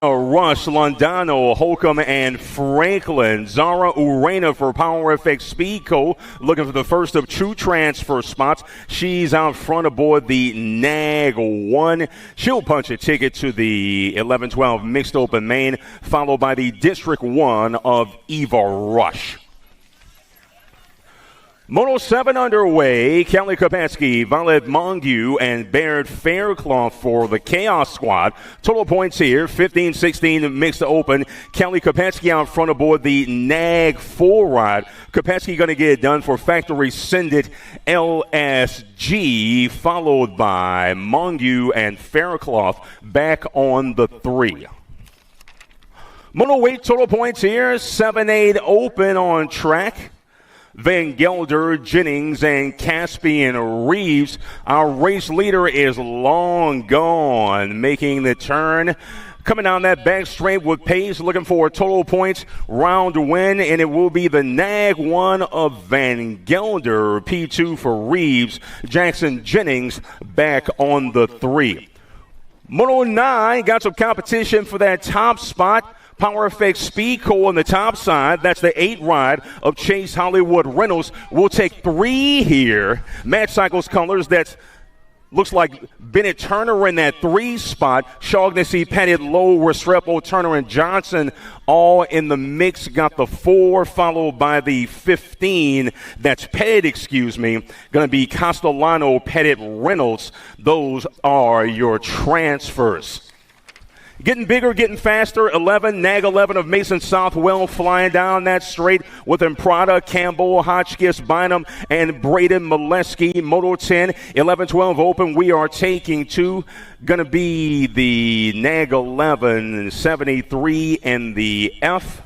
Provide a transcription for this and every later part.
Rush, Londano, Holcomb, and Franklin. Zara Urena for Power FX Speed Co. looking for the first of two transfer spots. She's out front aboard the Nag 1. She'll punch a ticket to the 11-12 Mixed Open Main, followed by the District 1 of Eva Rush. Moto 7 underway. Kelly Kopetsky, Violet Mongu, and Baird Fairclough for the Chaos Squad. Total points here, 15-16 mixed open. Kelly Kopetsky out front aboard the Nag 4 ride. Kopetsky going to get it done for Factory Sendit LSG, followed by Mongu and Fairclough back on the 3. Moto weight total points here, 7-8 open on track. Van Gelder, Jennings, and Caspian Reeves. Our race leader is long gone, making the turn. Coming down that back straight with pace, looking for a total points round win, and it will be the Nag 1 of Van Gelder, P2 for Reeves, Jackson Jennings back on the 3. Moto 9 got some competition for that top spot. Power FX Speed Co. on the top side. That's the 8 ride of Chase Hollywood Reynolds. We'll take 3 here. Mad Cycles colors. That's looks like Bennett Turner in that 3 spot. Shaughnessy, Pettit, Lowe, Restrepo, Turner, and Johnson all in the mix. Got the 4 followed by the 15. That's Pettit, Going to be Castellano, Pettit, Reynolds. Those are your transfers. Getting bigger, getting faster. 11, Nag 11 of Mason Southwell flying down that straight with Imprada, Campbell, Hotchkiss, Bynum, and Braden Molesky. Moto 10, 11-12 open. We are taking 2. Going to be the Nag 11, 73, and the F.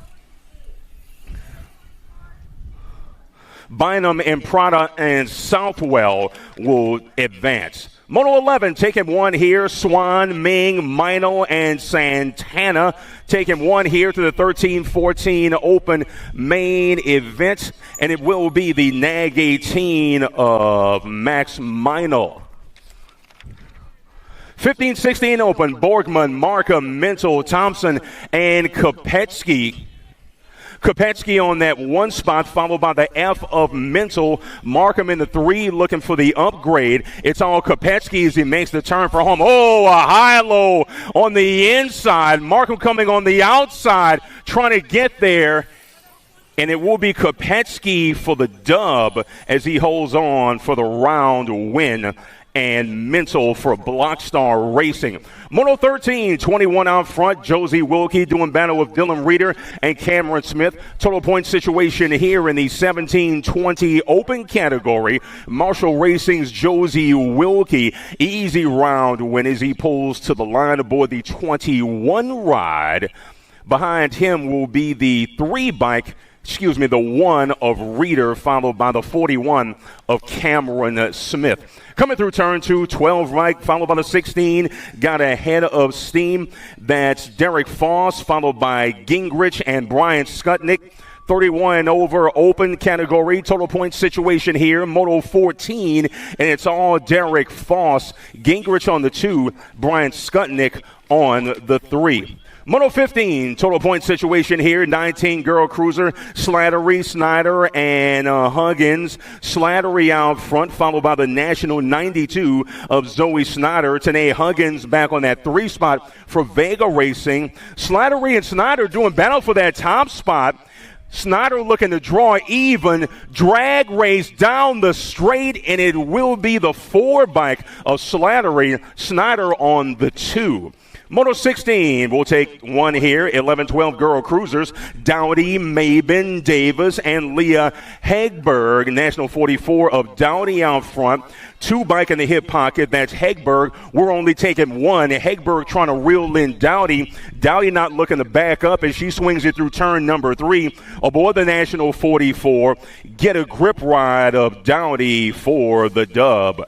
Bynum, Imprada, and Southwell will advance. Moto 11 taking 1 here. Swan, Ming, Mino, and Santana taking 1 here to the 13-14 Open main event. And it will be the Nag 18 of Max Mino. 15-16 Open. Borgman, Markham, Mental, Thompson, and Kopetsky. Kopetsky on that 1 spot, followed by the F of Mental. Markham in the 3, looking for the upgrade. It's all Kopetsky as he makes the turn for home. Oh, a high-low on the inside. Markham coming on the outside, trying to get there. And it will be Kopetsky for the dub as he holds on for the round win. And Mental for Blockstar Racing. Moto 13, 21 out front. Josie Wilkie doing battle with Dylan Reeder and Cameron Smith. Total point situation here in the 17-20 open category. Marshall Racing's Josie Wilkie. Easy round win as he pulls to the line aboard the 21 ride. Behind him will be the the 1 of Reeder, followed by the 41 of Cameron Smith. Coming through turn 2, 12 right, followed by the 16. Got ahead of steam. That's Derek Foss, followed by Gingrich and Brian Skutnik. 31 over open category. Total point situation here. Moto 14, and it's all Derek Foss. Gingrich on the 2, Brian Skutnik on the 3. Moto 15, total point situation here. 19 Girl Cruiser, Slattery, Snyder, and Huggins. Slattery out front, followed by the National 92 of Zoe Snyder. Tanae Huggins back on that 3 spot for Vega Racing. Slattery and Snyder doing battle for that top spot. Snyder looking to draw even. Drag race down the straight, and it will be the 4 bike of Slattery. Snyder on the 2. Moto 16, we'll take 1 here. 11-12 Girl Cruisers. Dowdy, Mabin, Davis, and Leah Hegberg. National 44 of Dowdy out front. 2 bike in the hip pocket. That's Hegberg. We're only taking 1. Hegberg trying to reel in Dowdy. Dowdy not looking to back up as she swings it through turn number 3. Aboard the National 44. Get a grip ride of Dowdy for the dub.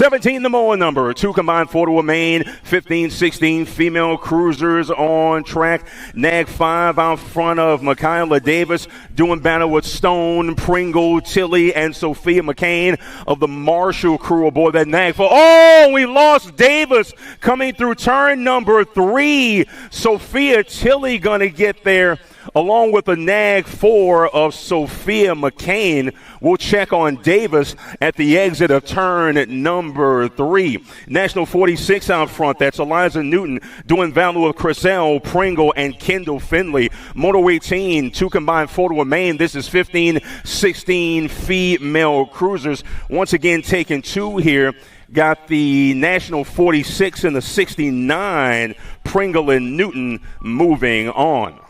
17, the Moa number, 2 combined 4 to a main, 15, 16 female cruisers on track. Nag 5 out front of Michaela Davis, doing battle with Stone, Pringle, Tilly, and Sophia McCain of the Marshall crew aboard that Nag 4. Oh, we lost Davis coming through turn number 3. Sophia Tilly going to get there along with the Nag 4 of Sophia McCain. We'll check on Davis at the exit of turn number 3. National 46 out front. That's Eliza Newton doing battle with Chriselle Pringle and Kendall Finley. Moto 18, 2 combined 4 to a main. This is 15, 16 female cruisers. Once again, taking 2 here. Got the National 46 and the 69, Pringle and Newton moving on.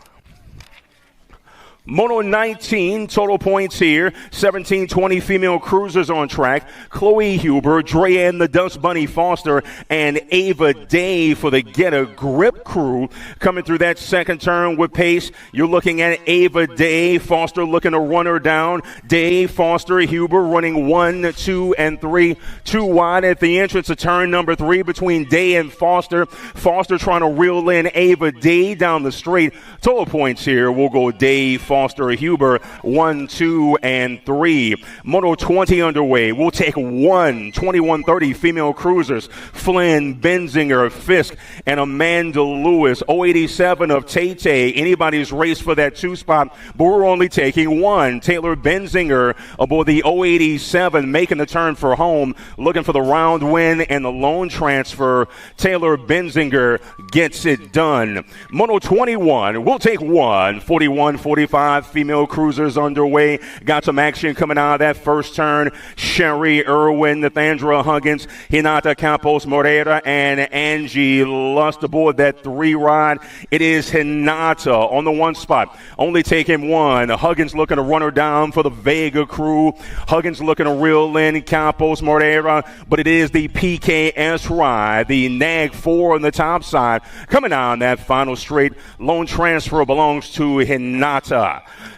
Moto 19, total points here, 17-20 female cruisers on track. Chloe Huber, Dreanne the Dust Bunny Foster, and Ava Day for the Get a Grip crew. Coming through that second turn with pace, you're looking at Ava Day, Foster looking to run her down. Day, Foster, Huber running 1, 2, and 3. 2 wide at the entrance of turn number 3 between Day and Foster. Foster trying to reel in Ava Day down the straight. Total points here, we'll go Day, Foster, Huber, 1, 2, and 3. Moto 20 underway. We'll take 21-30 female cruisers. Flynn, Benzinger, Fisk, and Amanda Lewis. 087 of Tay. Anybody's race for that 2 spot, but we're only taking 1. Taylor Benzinger aboard the 087, making the turn for home, looking for the round win and the lone transfer. Taylor Benzinger gets it done. Moto 21, we'll take 1. 41-45 female cruisers underway. Got some action coming out of that first turn. Sherry Irwin, Nathandra Huggins, Hinata Campos Moreira, and Angie Lust aboard that 3 ride. It is Hinata on the 1 spot. Only taking 1. Huggins looking to run her down for the Vega crew. Huggins looking to reel in Campos Moreira, but it is the PKS ride. The Nag 4 on the top side. Coming down that final straight. Lone transfer belongs to Hinata.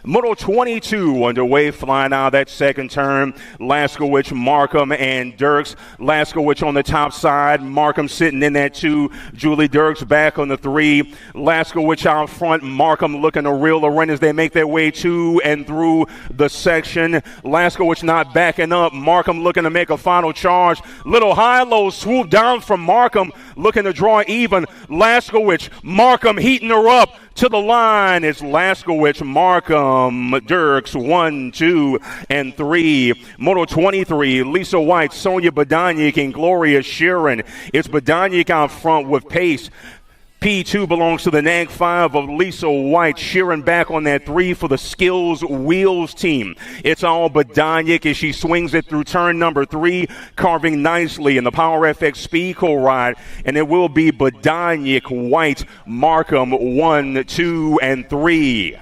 Moto 22 underway, flying out that second turn. Laskowicz, Markham, and Dirks. Laskowicz on the top side. Markham sitting in that 2. Julie Dirks back on the 3. Laskowicz out front. Markham looking to reel her in as they make their way to and through the section. Laskowicz not backing up. Markham looking to make a final charge. Little high-low swoop down from Markham, looking to draw even. Laskowicz, Markham heating her up to the line. It's Laskowicz, Markham, Dirks, 1, 2, and 3. Moto 23, Lisa White, Sonia Badanyik, and Gloria Sheeran. It's Badanyik out front with pace. P2 belongs to the Nag 5 of Lisa White. Sheeran back on that 3 for the Skills Wheels team. It's all Badanyik as she swings it through turn number 3, carving nicely in the Power FX Speed Co ride. And it will be Badanyik, White, Markham, 1, 2, and 3.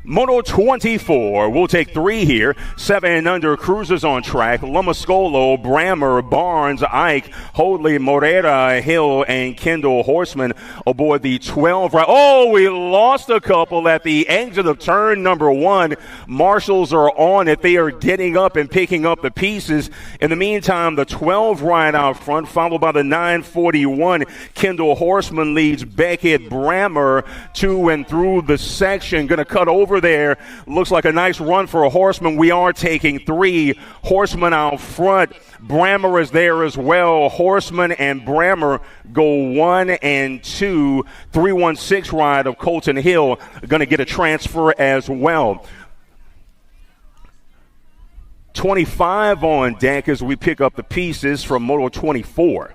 Moto 24, we'll take 3 here. 7 under cruisers on track. Lomascolo, Brammer, Barnes, Ike, Hoadley, Moreira, Hill, and Kendall Horseman aboard the 12. Oh, we lost a couple at the exit of turn number 1. Marshals are on it. They are getting up and picking up the pieces. In the meantime, the 12 right out front, followed by the 941. Kendall Horseman leads Beckett Brammer to and through the section. Going to cut over there. Looks like a nice run for a Horseman. We are taking 3. Horseman out front. Brammer is there as well. Horseman and Brammer go 1 and 2. 316 ride of Colton Hill going to get a transfer as well. 25 on deck as we pick up the pieces from Moto 24.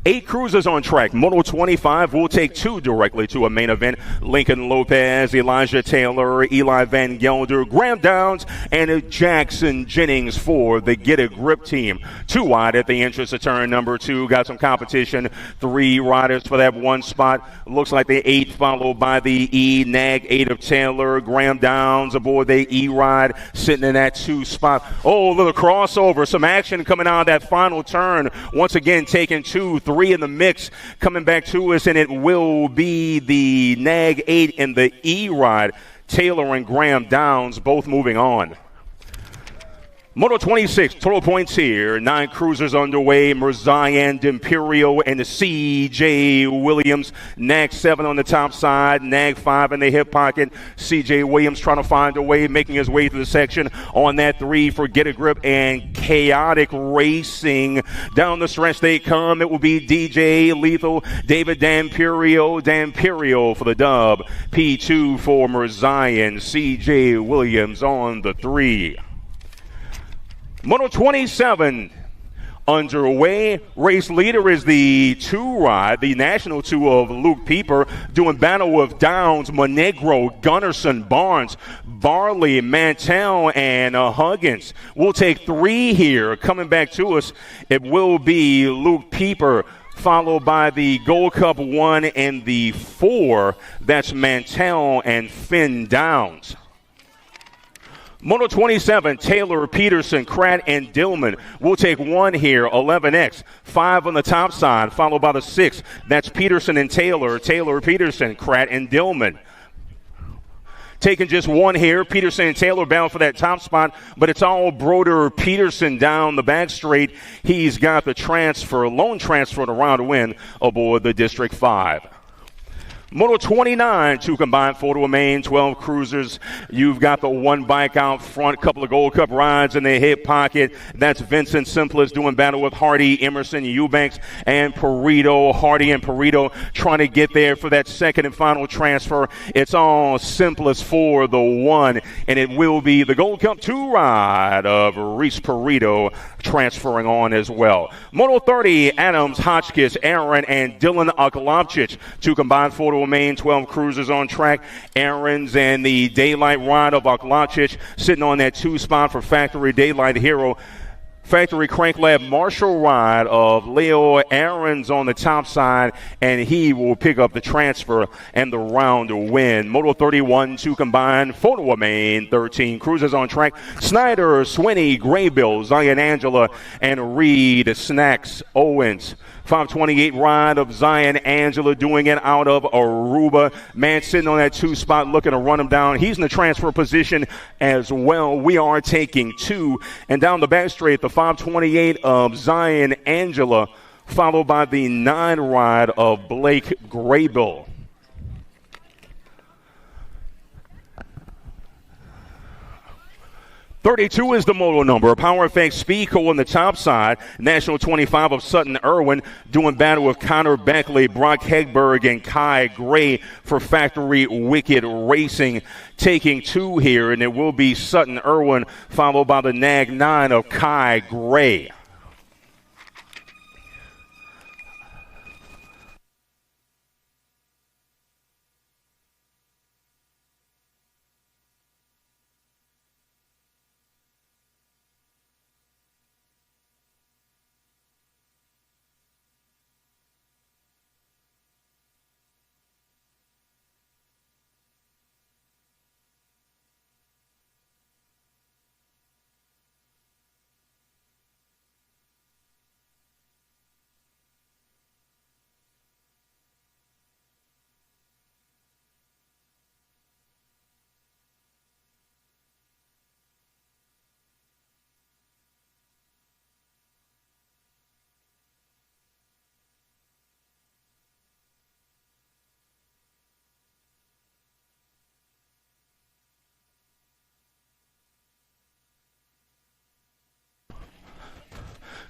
8 cruisers on track. Moto 25 will take 2 directly to a main event. Lincoln Lopez, Elijah Taylor, Eli Van Gelder, Graham Downs, and Jackson Jennings for the Get a Grip team. 2 wide at the entrance of turn number 2. Got some competition. 3 riders for that 1 spot. Looks like the 8 followed by the E. Nag 8 of Taylor. Graham Downs aboard the E ride sitting in that 2 spot. Oh, a little crossover. Some action coming out of that final turn. Once again, taking 2, 3 in the mix, coming back to us, and it will be the Nag 8 in the E ride. Taylor and Graham Downs both moving on. Moto 26, total points here. 9 cruisers underway. Merzion, Imperio, and C.J. Williams. Nag 7 on the top side. Nag 5 in the hip pocket. C.J. Williams trying to find a way, making his way through the section on that 3 for Get a Grip, and Chaotic Racing. Down the stretch they come. It will be DJ Lethal, David Damperio for the dub. P2 for Merzion. C.J. Williams on the 3. Moto 27 underway. Race leader is the 2 ride, the national 2 of Luke Pieper, doing battle with Downs, Monegro, Gunnarsson, Barnes, Barley, Mantell, and Huggins. We'll take 3 here. Coming back to us, it will be Luke Pieper, followed by the Gold Cup 1 and the 4. That's Mantell and Finn Downs. Moto 27, Taylor, Peterson, Kratt, and Dillman. We'll take 1 here, 11X. 5 on the top side, followed by the 6. That's Peterson and Taylor. Taylor, Peterson, Kratt, and Dillman. Taking just 1 here. Peterson and Taylor bound for that top spot, but it's all Broder Peterson down the back straight. He's got the loan transfer to round win aboard the District 5. Moto 29, 2 combined, 4 to a main, 12 cruisers. You've got the 1 bike out front, couple of Gold Cup rides in the hip pocket. That's Vincent Simplest doing battle with Hardy, Emerson, Eubanks, and Perito. Hardy and Perito trying to get there for that second and final transfer. It's all Simplest for the 1, and it will be the Gold Cup 2 ride of Reese Perito transferring on as well. Moto 30, Adams, Hotchkiss, Aaron, and Dylan Aklavchich. 2 combined, 4 to a main, 12 cruisers on track. Aaron's and the Daylight ride of Aklavchich sitting on that 2 spot for Factory Daylight Hero. Factory Crank Lab Marshall ride of Leo Aaron's on the top side, and he will pick up the transfer and the round win. Moto 31, 2 combined, 4 to a main, 13 cruisers on track. Snyder, Swinney, Graybill, Zion Angela, and Reed Snacks Owens. 528 ride of Zion Angela doing it out of Aruba. Man sitting on that 2 spot looking to run him down. He's in the transfer position as well. We are taking 2. And down the back straight, the 528 of Zion Angela, followed by the 9 ride of Blake Graybill. .32 is the moto number. Power Effects Speedco on the top side. National 25 of Sutton Irwin doing battle with Connor Beckley, Brock Hegberg, and Kai Gray for Factory Wicked Racing. Taking 2 here, and it will be Sutton Irwin, followed by the Nag 9 of Kai Gray.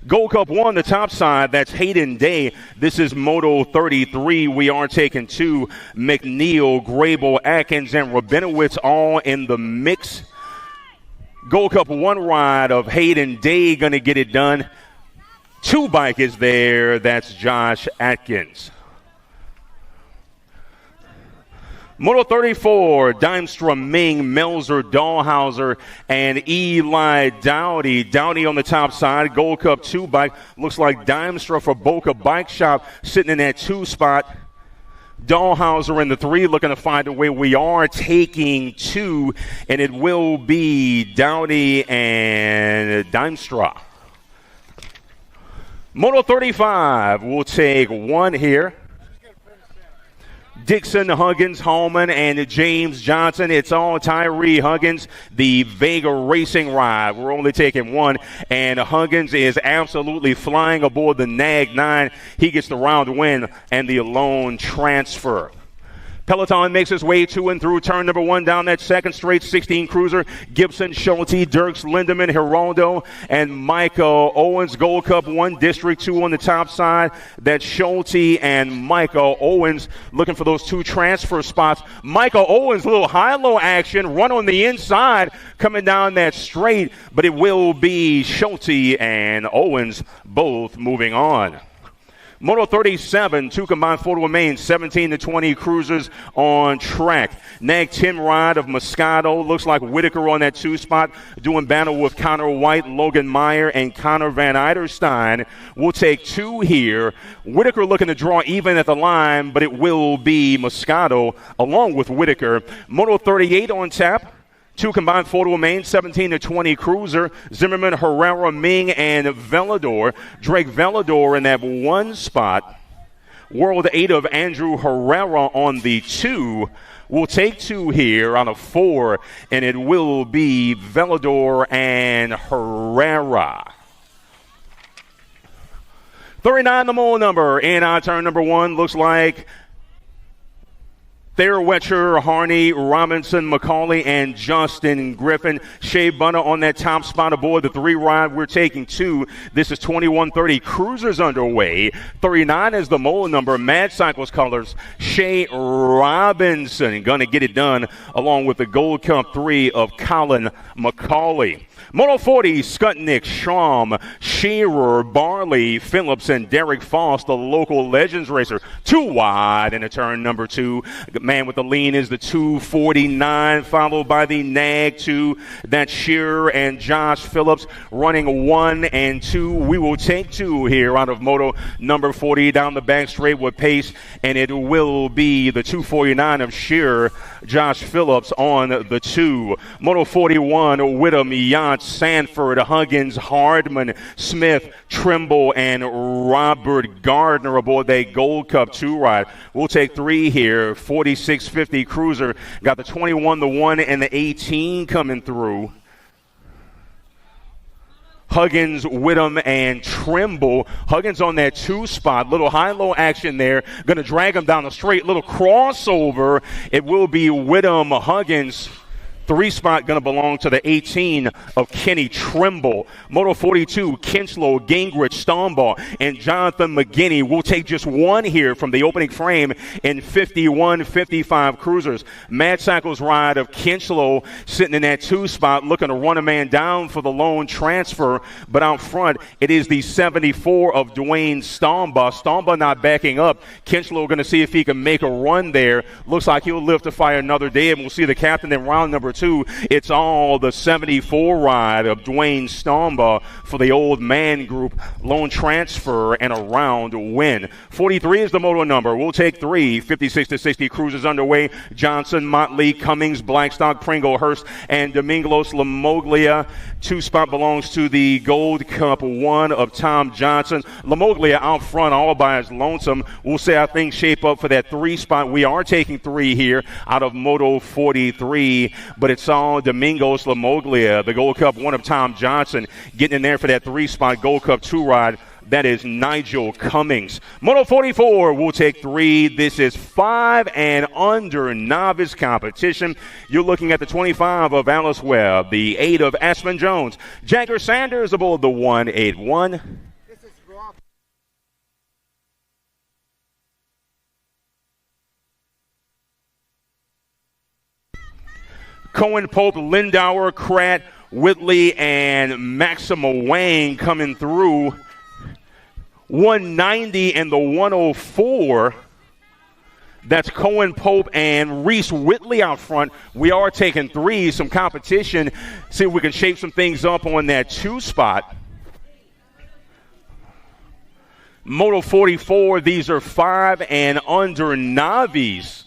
Gold Cup 1, the top side, that's Hayden Day. This is Moto 33. We are taking 2. McNeil, Grable, Atkins, and Rabinowitz all in the mix. Gold Cup 1 ride of Hayden Day going to get it done. Two bike is there. That's Josh Atkins. Moto 34, Dimstra, Ming, Melzer, Dahlhauser, and Eli Dowdy. Dowdy on the top side, Gold Cup 2 bike. Looks like Dimstra for Boca Bike Shop sitting in that 2 spot. Dahlhauser in the 3, looking to find a way. We are taking 2, and it will be Dowdy and Dimstra. Moto 35 will take 1 here. Dixon, Huggins, Hallman, and James Johnson. It's all Tyree Huggins, the Vega Racing ride. We're only taking 1, and Huggins is absolutely flying aboard the NAG 9. He gets the round win and the lone transfer. Peloton makes his way to and through turn number 1 down that second straight 16 cruiser. Gibson, Schulte, Dirks, Lindemann, Geraldo, and Michael Owens. Gold Cup 1, District 2 on the top side. That's Schulte and Michael Owens looking for those 2 transfer spots. Michael Owens, a little high-low action, run on the inside coming down that straight, but it will be Schulte and Owens both moving on. Moto 37, 2 combined photo remain, 17 to 20 cruisers on track. Nag 10 ride of Moscato. Looks like Whitaker on that 2 spot, doing battle with Connor White, Logan Meyer, and Connor Van Eiderstein. We'll take 2 here. Whitaker looking to draw even at the line, but it will be Moscato along with Whitaker. Moto 38 on tap. 2 combined photo remain, 17 to 20 cruiser. Zimmerman, Herrera, Ming, and Velador. Drake Velador in that 1 spot. World 8 of Andrew Herrera on the 2. We'll take 2 here out of 4, and it will be Velador and Herrera. 39, the mole number, in our turn number 1. Looks like Thayer, Wetcher, Harney, Robinson, McCauley, and Justin Griffin. Shea Bunner on that top spot aboard the 3 ride. We're taking 2. This is 21:30. Cruisers underway. 39 is the mole number. Mad Cycles colors. Shea Robinson going to get it done along with the Gold Cup 3 of Colin McCauley. Moto 40, Skutnik, Schramm, Shearer, Barley, Phillips, and Derek Foss, the local Legends racer. 2 wide in the turn number 2. The man with the lean is the 249, followed by the Nag 2. That's Shearer and Josh Phillips running 1 and 2. We will take 2 here out of Moto number 40 down the back straight with pace, and it will be the 249 of Shearer, Josh Phillips on the 2. Moto 41, Whittam, Yacht, Sanford, Huggins, Hardman, Smith, Trimble, and Robert Gardner aboard that Gold Cup 2 ride. We'll take 3 here. 4650 cruiser. Got the 21, the 1, and the 18 coming through. Huggins, Whittam, and Trimble. Huggins on that 2 spot. Little high-low action there. Going to drag him down the straight. Little crossover. It will be Whittam, Huggins. 3 spot going to belong to the 18 of Kenny Trimble. Moto 42, Kinchlow, Gingrich, Stombaugh, and Jonathan McGinney. We'll take just 1 here from the opening frame in 51-55 cruisers. Mad Cycles ride of Kinchlow sitting in that 2 spot, looking to run a man down for the lone transfer. But out front, it is the 74 of Dwayne Stombaugh. Stombaugh not backing up. Kinchlow going to see if he can make a run there. Looks like he'll live to fight another day, and we'll see the captain in round number 2. It's all the 74 ride of Dwayne Stombaugh for the old man group. Lone transfer and a round win. 43 is the moto number. We'll take 3. 56-60 cruisers underway. Johnson, Motley, Cummings, Blackstock, Pringle, Hurst, and Domingos Lamoglia. 2 spot belongs to the Gold Cup 1 of Tom Johnson. Lamoglia out front all by his lonesome. We'll see how things shape up for that 3 spot. We are taking 3 here out of Moto 43, but it's all Domingos Lamoglia, the Gold Cup 1 of Tom Johnson, getting in there for that 3 spot Gold Cup 2 ride. That is Nigel Cummings. Moto 44 will take 3. This is 5 and under novice competition. You're looking at the 25 of Alice Webb, the 8 of Aspen Jones. Jagger Sanders aboard the 181. Cohen, Pope, Lindauer, Kratt, Whitley, and Maxima Wayne coming through 190 and the 104. That's Cohen Pope and Reese Whitley out front. We are taking threes, some competition. See if we can shape some things up on that 2 spot. Moto 44, these are 5 and under Navis.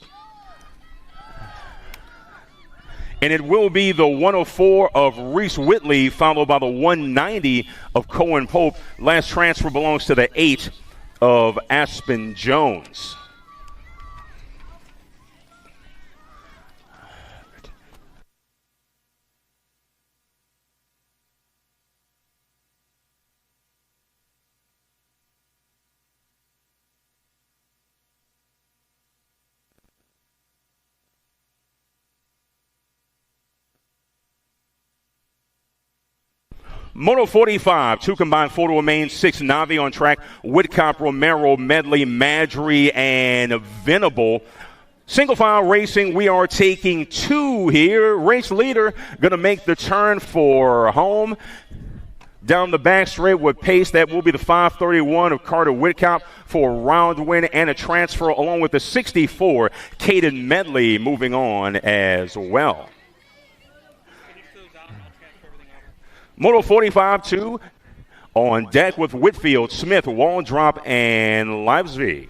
And it will be the 104 of Reese Whitley, followed by the 190 of Cohen Pope. Last transfer belongs to the 8 of Aspen Jones. Moto 45, 2 combined, 4 to remain, 6 Navi on track. Whitcop, Romero, Medley, Madry, and Venable. Single file racing, we are taking 2 here. Race leader going to make the turn for home. Down the back straight with pace, that will be the 531 of Carter Whitcop for a round win and a transfer, along with the 64, Caden Medley, moving on as well. Moto 45-2 on deck with Whitfield, Smith, Waldrop, and Livesby.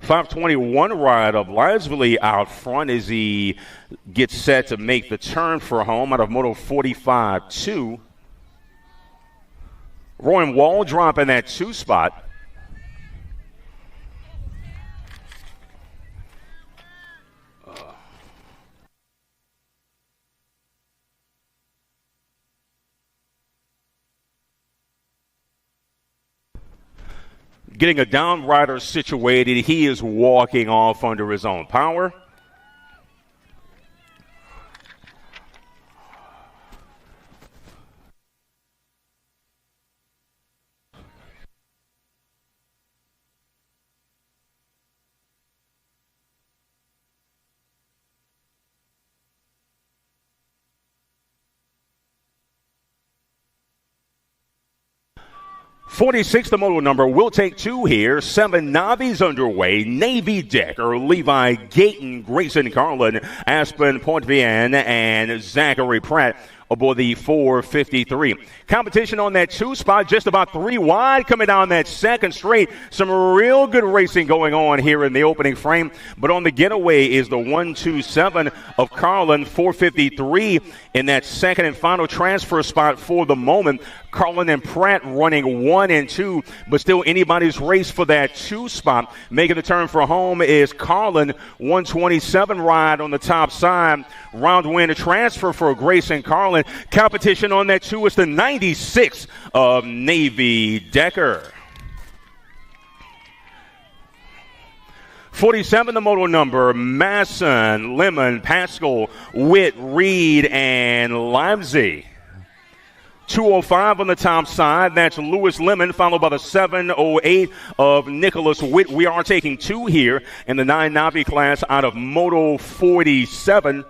.521 ride of Livesby out front as he gets set to make the turn for home out of Moto 45-2. Roy Waldrop in that 2 spot. Getting a down rider situated, he is walking off under his own power. .46, the moto number. We'll take 2 here. 7 Navis underway. Navy Decker, Levi Gayton, Grayson Carlin, Aspen Poitevin, and Zachary Pratt aboard the 453. Competition on that 2 spot, just about 3 wide coming down that second straight. Some real good racing going on here in the opening frame. But on the getaway is the 127 of Carlin, 453 in that second and final transfer spot for the moment. Carlin and Pratt running 1 and 2, but still anybody's race for that 2 spot. Making the turn for home is Carlin, 127 ride on the top side. Round win, a transfer for Grayson Carlin. Competition on that 2 is the 96 of Navy Decker. 47, the moto number. Masson, Lemon, Pascal, Witt, Reed, and Livesey. 205 on the top side. That's Lewis Lemon, followed by the 708 of Nicholas Witt. We are taking 2 here in the 9 Navi class out of Moto 47.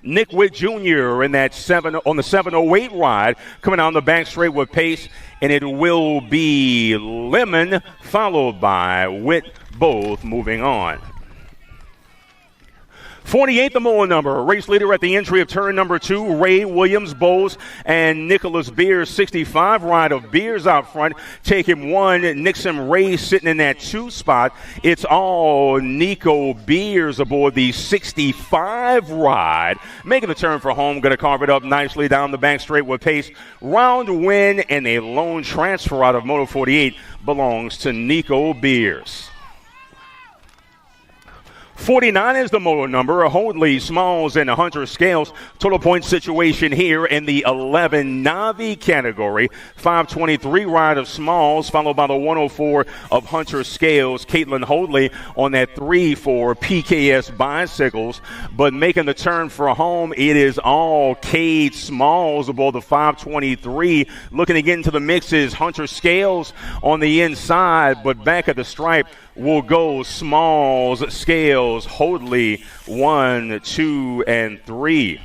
Nick Witt Jr. in that 7 on the 708 ride, coming down the back straight with pace, and it will be Lemon followed by Witt, both moving on. 48, the moto number. Race leader at the entry of turn number 2, Ray Williams, Bowles, and Nicholas Beers. 65 ride of Beers out front. Taking 1, Nixon Ray sitting in that 2 spot. It's all Nico Beers aboard the 65 ride. Making the turn for home. Going to carve it up nicely down the back straight with pace. Round win and a lone transfer out of Moto 48 belongs to Nico Beers. 49 is the motor number. Hoadley, Smalls, and Hunter Scales. Total point situation here in the 11 Navi category. 523 ride of Smalls, followed by the 104 of Hunter Scales. Caitlin Hoadley on that 3 for PKS Bicycles. But making the turn for home, it is all Cade Smalls aboard the 523. Looking to get into the mixes, Hunter Scales on the inside, but back at the stripe will go Smalls, Scales, Hoadley, 1, 2, and 3.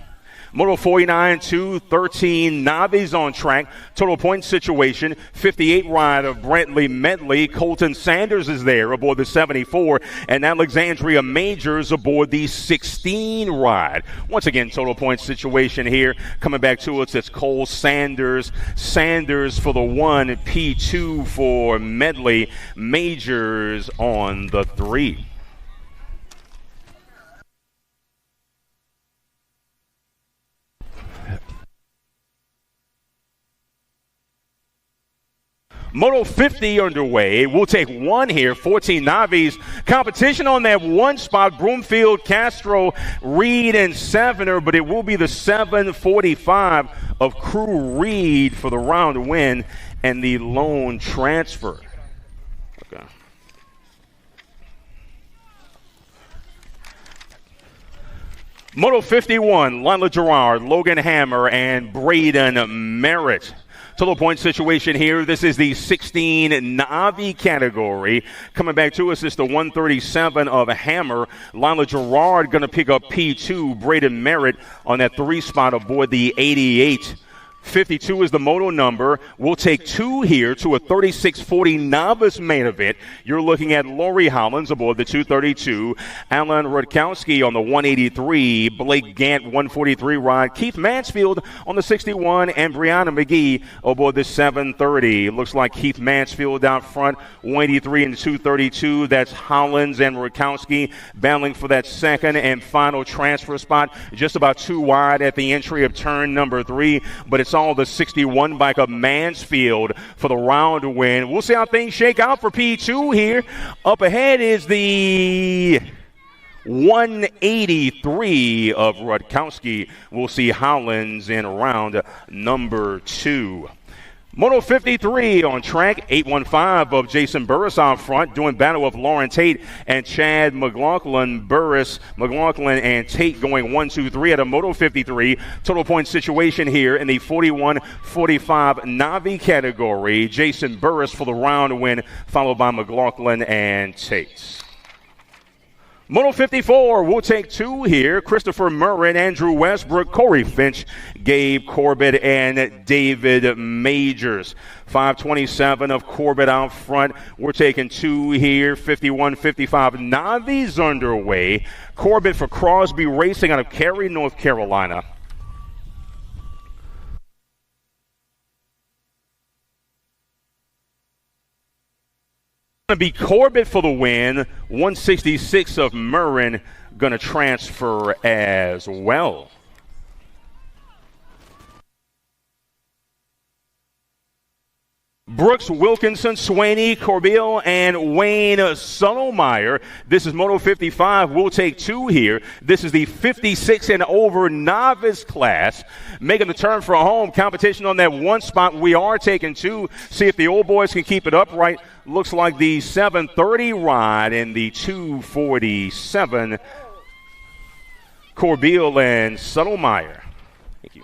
Moto 49, 2, 13 Navis on track. Total point situation, 58 ride of Brantley Medley. Colton Sanders is there aboard the 74. And Alexandria Majors aboard the 16 ride. Once again, total point situation here. Coming back to us, it's Cole Sanders. Sanders for the 1, P2 for Medley. Majors on the 3. Moto 50 underway. We'll take 1 here, 14 Navis. Competition on that 1 spot, Broomfield, Castro, Reed, and Sevener, but it will be the 745 of Crew Reed for the round win and the lone transfer. Okay. Moto 51, Lila Gerard, Logan Hammer, and Braden Merritt. Total point situation here. This is the 16 Navi category. Coming back to us is the 137 of Hammer. Lila Gerard going to pick up P2. Braden Merritt on that 3 spot aboard the 88. 52 is the moto number. We'll take 2 here to a 3640 novice main event. You're looking at Lori Hollins aboard the 232, Alan Rutkowski on the 183, Blake Gant 143 ride, Keith Mansfield on the 61, and Brianna McGee aboard the 730. Looks like Keith Mansfield out front, 183 and 232. That's Hollins and Rutkowski battling for that second and final transfer spot. Just about 2 wide at the entry of turn number 3, but it's all the 61 bike of Mansfield for the round win. We'll see how things shake out for P2 here. Up ahead is the 183 of Rutkowski. We'll see Hollins in round number 2. Moto 53 on track, 815 of Jason Burris out front, doing battle of Lauren Tate and Chad McLaughlin. Burris, McLaughlin, and Tate going 1, 2, 3 at a Moto 53. Total point situation here in the 41-45 Navi category. Jason Burris for the round win, followed by McLaughlin and Tate. Moto 54, we'll take 2 here. Christopher Murray, Andrew Westbrook, Corey Finch, Gabe Corbett, and David Majors. 527 of Corbett out front. We're taking 2 here. 51-55 Navi's underway. Corbett for Crosby Racing out of Cary, North Carolina. Going to be Corbett for the win. 166 of Murrin going to transfer as well. Brooks, Wilkinson, Swaney, Corbeil, and Wayne Sundelmeyer. This is Moto 55. We'll take 2 here. This is the 56 and over novice class. Making the turn for home. Competition on that 1 spot. We are taking 2. See if the old boys can keep it upright. Looks like the 730 ride in the 247. Corbeil and Sundelmeyer. Thank you.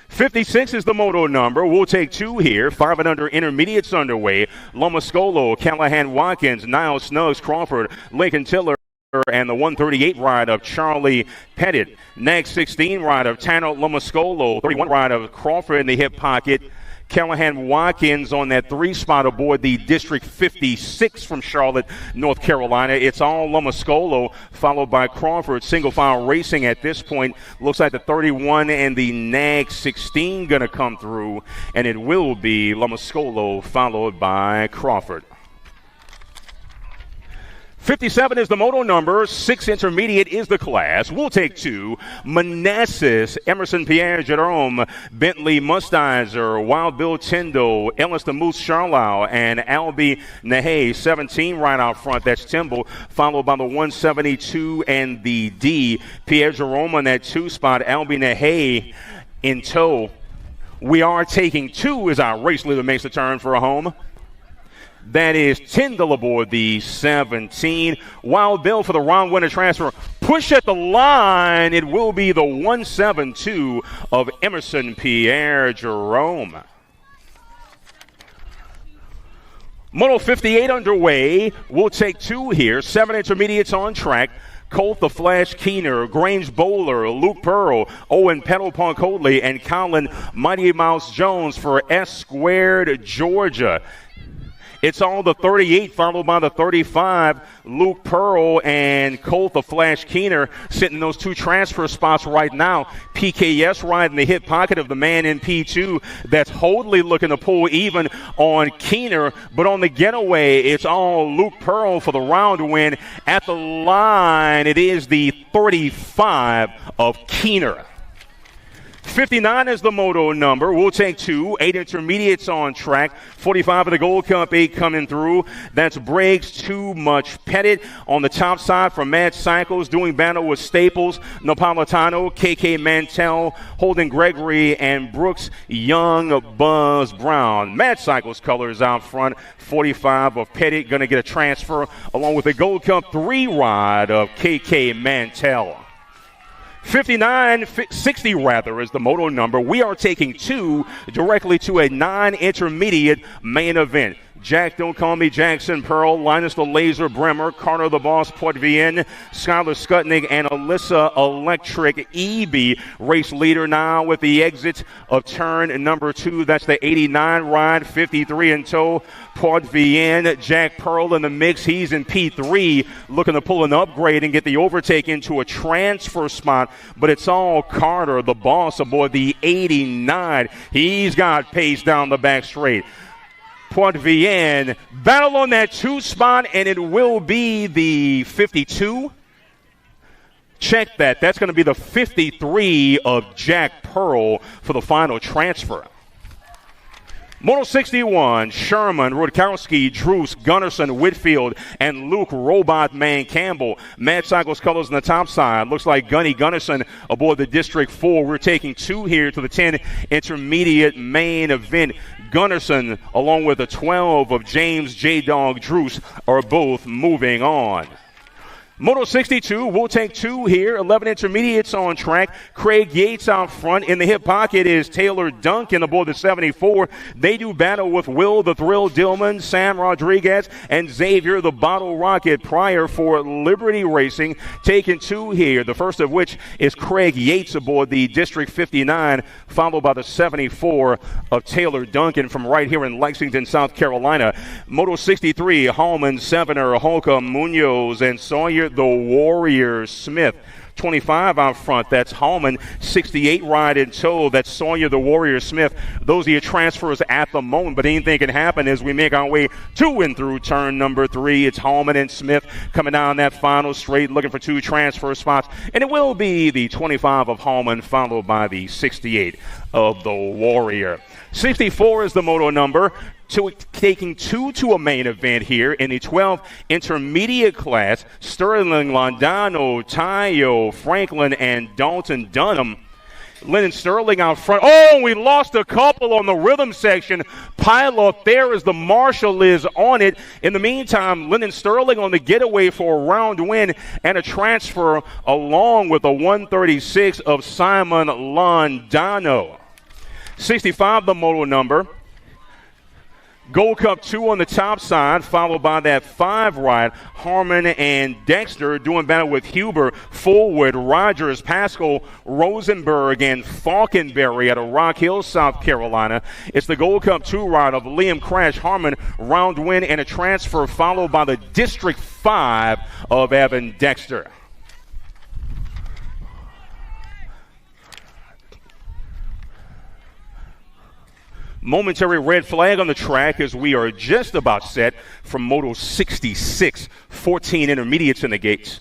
56 is the moto number. We'll take 2 here. 5 and under intermediates underway. Lomascolo, Callahan Watkins, Niles Snuggs, Crawford, Lincoln Tiller, and the 138 ride of Charlie Pettit. Next, 16 ride of Tanner Lomascolo, 31 ride of Crawford in the hip pocket. Callahan Watkins on that 3 spot aboard the District 56 from Charlotte, North Carolina. It's all Lomascolo, followed by Crawford. Single file racing at this point. Looks like the 31 and the NAG 16 going to come through, and it will be Lomascolo followed by Crawford. 57 is the moto number. 6 intermediate is the class. We'll take 2. Manassas, Emerson Pierre Jerome, Bentley Mustizer, Wild Bill Tyndall, Ellis the Moose Charlau, and Albie Nahay. 17 right out front. That's Timble, followed by the 172 and the D. Pierre Jerome on that 2 spot. Albie Nahay in tow. We are taking 2 as our race leader makes the turn for a home. That is Tyndall aboard the 17. Wild Bill for the round winner transfer. Push at the line. It will be the 172 of Emerson Pierre Jerome. Moto 58 underway. We'll take 2 here. 7 intermediates on track. Colt the Flash Keener, Grange Bowler, Luke Pearl, Owen Pedal Poncodley, and Colin Mighty Mouse Jones for S Squared Georgia. It's all the 38, followed by the 35. Luke Pearl and Colt the Flash Keener sitting in those 2 transfer spots right now. PKS riding the hip pocket of the man in P2. That's Hoadley looking to pull even on Keener. But on the getaway, it's all Luke Pearl for the round win. At the line, it is the 35 of Keener. 59 is the moto number. We'll take 2. 8 intermediates on track. 45 of the Gold Cup, 8 coming through. That's Briggs, Too Much Pettit on the top side for Mad Cycles. Doing battle with Staples, Napolitano, KK Mantell, Holden Gregory, and Brooks Young, Buzz Brown. Mad Cycles colors out front. 45 of Pettit going to get a transfer along with the Gold Cup 3 ride of KK Mantell. 60 rather is the moto number. We are taking 2 directly to a 9 intermediate main event. Jack Don't Call Me Jackson Pearl, Linus the Laser Bremer, Carter the Boss Poitvien, Skylar Skutnik, and Alyssa Electric Eby. Race leader now with the exit of turn number 2. That's the 89 ride, 53 in tow. Poitvien, Jack Pearl in the mix. He's in P3, looking to pull an upgrade and get the overtake into a transfer spot. But it's all Carter, the boss, aboard the 89. He's got pace down the back straight. Poitvien battle on that 2 spot, and it will be the 52. Check that. That's going to be the 53 of Jack Pearl for the final transfer. Moto 61, Sherman, Rutkowski, Druce, Gunnarsson, Whitfield, and Luke Robot Man Campbell. Mad Cycles colors on the top side. Looks like Gunny Gunnarsson aboard the District 4. We're taking 2 here to the 10 intermediate main event. Gunnarsson, along with the 12 of James J-Dog Druce, are both moving on. Moto 62, we'll take 2 here. 11 intermediates on track. Craig Yates out front. In the hip pocket is Taylor Duncan aboard the 74. They do battle with Will the Thrill Dillman, Sam Rodriguez, and Xavier the Bottle Rocket Pryor for Liberty Racing. Taking 2 here, the first of which is Craig Yates aboard the District 59, followed by the 74 of Taylor Duncan from right here in Lexington, South Carolina. Moto 63, Hallman, Sevener, Holcomb, Munoz, and Sawyer the Warrior Smith. 25 out front. That's Hallman. 68 ride in tow. That's Sawyer the Warrior Smith. Those are your transfers at the moment, but anything can happen as we make our way to and through turn number 3. It's Hallman and Smith coming down that final straight, looking for 2 transfer spots, and it will be the 25 of Hallman, followed by the 68 of the Warrior. 64 is the moto number. Taking 2 to a main event here in the 12 intermediate class. Sterling, Londano, Tayo, Franklin, and Dalton Dunham. Lennon Sterling out front. Oh, we lost a couple on the rhythm section. Pile up there as the marshal is on it. In the meantime, Lennon Sterling on the getaway for a round win and a transfer along with a 136 of Simon Londano. 65 the moto number. Gold Cup 2 on the top side, followed by that 5 ride. Harmon and Dexter doing battle with Huber, Fullwood, Rogers, Pascal, Rosenberg, and Falkenberry out of Rock Hill, South Carolina. It's the Gold Cup 2 ride of Liam Crash, Harmon, round win and a transfer, followed by the District 5 of Evan Dexter. Momentary red flag on the track as we are just about set from Moto 66. 14 intermediates in the gates.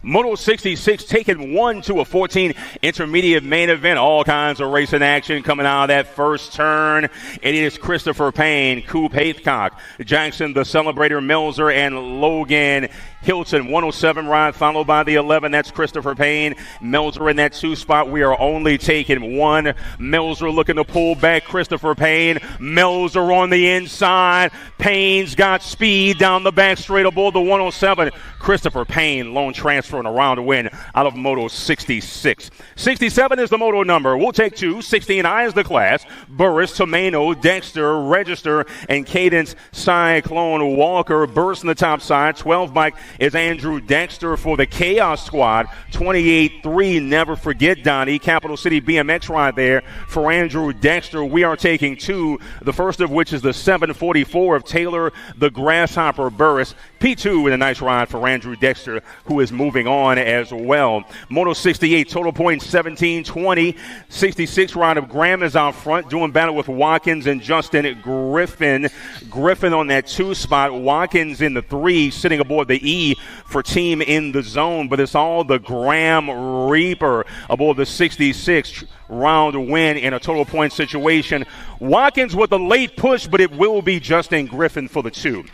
Moto 66 taking 1 to a 14 intermediate main event. All kinds of racing action coming out of that first turn. It is Christopher Payne, Coop Haythcock, Jackson the Celebrator, Melzer, and Logan Hilton. 107 ride followed by the 11. That's Christopher Payne. Melzer in that 2 spot. We are only taking 1. Melzer looking to pull back Christopher Payne. Melzer on the inside. Payne's got speed down the back straight aboard the 107. Christopher Payne, lone transfer and a round win out of Moto 66. 67 is the moto number. We'll take 2. 69 is the class. Burris, Tomeno, Dexter, Register, and Cadence Cyclone Walker. Burris in the top side. 12 bike is Andrew Dexter for the Chaos Squad. 28-3, never forget Donnie. Capital City BMX ride there for Andrew Dexter. We are taking 2, the first of which is the 744 of Taylor the Grasshopper Burris. P2 with a nice ride for Andrew Dexter, who is moving on as well. Moto 68, total points 17-20. 66 ride of Graham is out front, doing battle with Watkins and Justin Griffin. Griffin on that 2 spot. Watkins in the 3, sitting aboard the E for Team in the Zone. But it's all the Graham Reaper aboard the 66 round win in a total point situation. Watkins with a late push, but it will be Justin Griffin for the 2.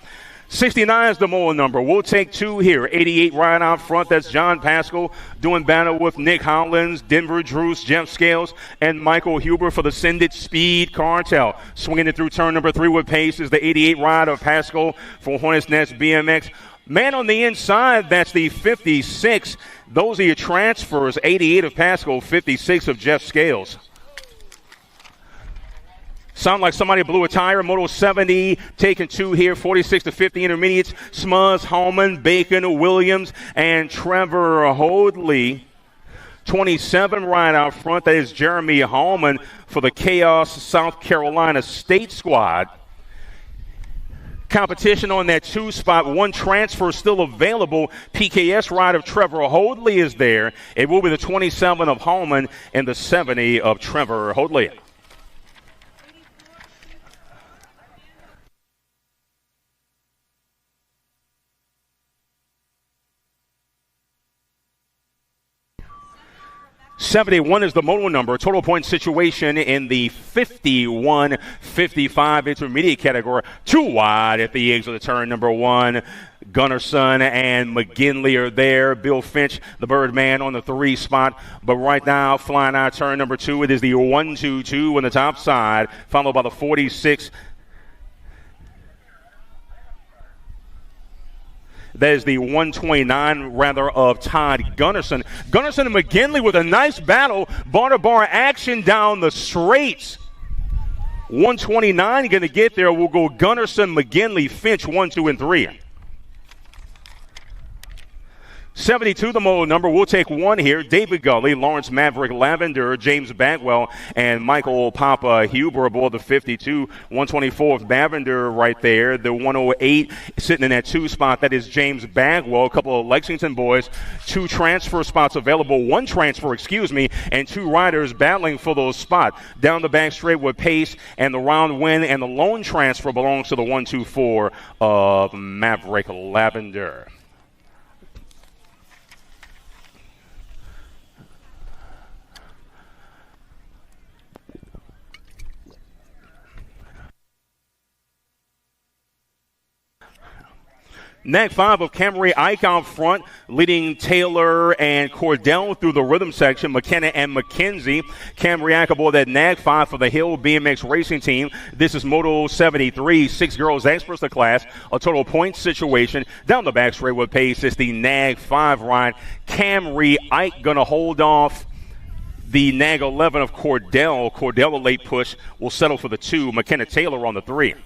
69 is the molar number. We'll take 2 here. 88 right out front. That's John Pascal doing battle with Nick Hollins, Denver Drews, Jeff Scales, and Michael Huber for the Send It Speed Cartel. Swinging it through turn number 3 with pace is the 88 ride of Pascal for Hornets Nest BMX. Man on the inside, that's the 56. Those are your transfers. 88 of Pascal, 56 of Jeff Scales. Sound like somebody blew a tire. Moto 70 taking 2 here. 46 to 50 intermediates. Smuz, Holman, Bacon, Williams, and Trevor Hoadley. 27 right out front. That is Jeremy Holman for the Chaos South Carolina State Squad. Competition on that 2 spot. 1 transfer still available. PKS ride of Trevor Hoadley is there. It will be the 27 of Holman and the 70 of Trevor Hoadley. .71 is the moto number. Total point situation in the 51-55 intermediate category. 2 wide at the exit of the turn number 1. Gunnarsson and McGinley are there. Bill Finch, the Birdman, on the 3 spot. But right now, flying out turn number 2, it is the 1-2-2 on the top side, followed by the 46. That is the 129, rather, of Todd Gunnarsson. Gunnarsson and McGinley with a nice battle. Bar-to-bar action down the straights. 129 going to get there. We'll go Gunnarsson, McGinley, Finch, 1, 2, and 3. 72, the moto number. We'll take 1 here. David Gully, Lawrence Maverick Lavender, James Bagwell, and Michael Papa Huber aboard the 52. 124 of Lavender right there. The 108 sitting in that 2 spot. That is James Bagwell. A couple of Lexington boys. 2 transfer spots available. 1 transfer, and 2 riders battling for those spots. Down the back straight with pace and the round win, and the lone transfer belongs to the 124 of Maverick Lavender. Nag 5 of Camry Ike out front, leading Taylor and Cordell through the rhythm section, McKenna and McKenzie. Camry Ike aboard that Nag 5 for the Hill BMX racing team. This is Moto 73, 6 girls experts the class, a total point situation. Down the back straight with pace is the Nag 5 ride. Camry Ike going to hold off the Nag 11 of Cordell. Cordell, a late push, will settle for the 2. McKenna Taylor on the 3.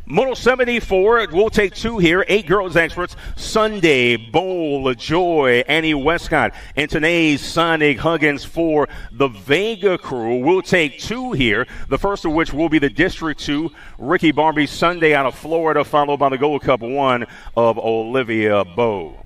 Moto 74, we'll take 2 here. 8 girls experts. Sunday, Bowl, Joy, Annie Westcott, Antonae, Sonic, Huggins for the Vega crew. We'll take 2 here. The first of which will be the District 2, Ricky Barbie Sunday out of Florida, followed by the Gold Cup 1 of Olivia Bowe.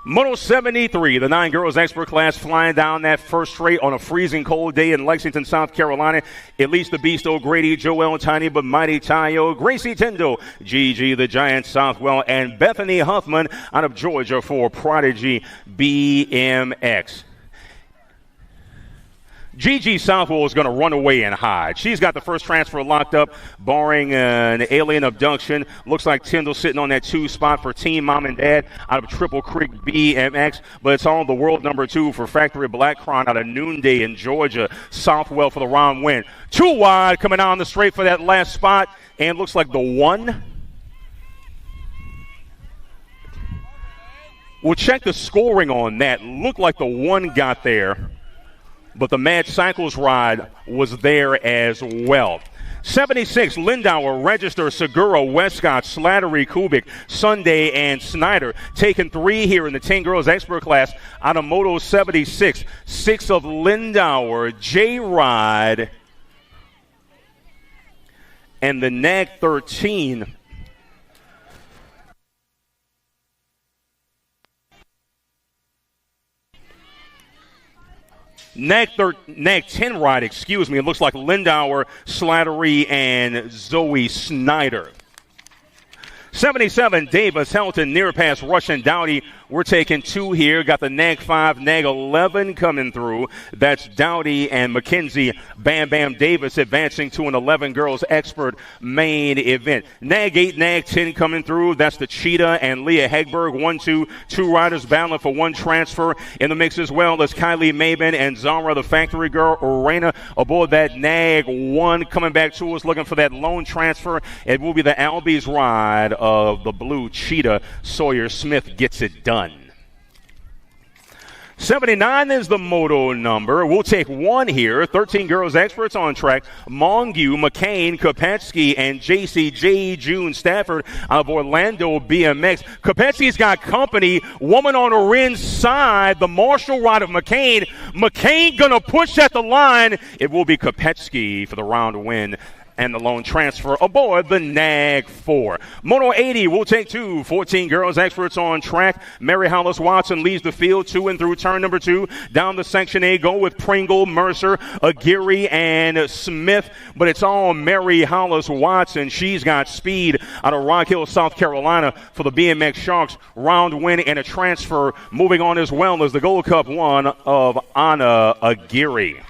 Moto 73, the 9 girls expert class flying down that first straight on a freezing cold day in Lexington, South Carolina. Elise the Beast O'Grady, Joelle Tiny but Mighty Tayo, Gracie Tyndall, Gigi the Giant Southwell, and Bethany Huffman out of Georgia for Prodigy BMX. Gigi Southwell is going to run away and hide. She's got the first transfer locked up, barring an alien abduction. Looks like Tyndall sitting on that 2 spot for Team Mom and Dad out of Triple Creek BMX. But it's on the world number 2 for Factory Black Crown out of Noonday in Georgia. Southwell for the round win. 2 wide coming down the straight for that last spot. And looks like the 1. We'll check the scoring on that. Looked like the 1 got there, but the Mad Cycles ride was there as well. 76, Lindauer, Register, Segura, Westcott, Slattery, Kubik, Sunday, and Snyder. Taking 3 here in the 10 girls expert class out of Moto 76. 6 of Lindauer, J-Ride, and the Nag 13. Nag 10 ride, excuse me. It looks like Lindauer, Slattery, and Zoe Snyder. 77, Davis, Helton, Near Pass, Russian, Dowdy. We're taking 2 here. Got the Nag 5, Nag 11 coming through. That's Dowdy and McKenzie. Bam Bam Davis advancing to an 11 girls expert main event. Nag 8, Nag 10 coming through. That's the Cheetah and Leah Hegberg. 1-2. 2 riders battling for 1 transfer in the mix as well as Kylie Mabin and Zara, the factory girl. Orena aboard that Nag 1 coming back to us looking for that lone transfer. It will be the Albies ride of the blue Cheetah. Sawyer Smith gets it done. 79 is the moto number. We'll take 1 here. 13 girls experts on track. Mongeau, McCain, Kopetsky, and JCJ June Stafford out of Orlando BMX. Kopetsky's got company. Woman on her inside. The Marshall ride of McCain. McCain gonna push at the line. It will be Kopetsky for the round win and the lone transfer aboard the Nag 4. Moto 80, we'll take 2. 14 girls experts on track. Mary Hollis Watson leads the field 2 and through turn number 2. Down the section A, go with Pringle, Mercer, Aguirre, and Smith. But it's all Mary Hollis Watson. She's got speed out of Rock Hill, South Carolina for the BMX Sharks. Round win and a transfer. Moving on as well as the Gold Cup 1 of Anna Aguirre.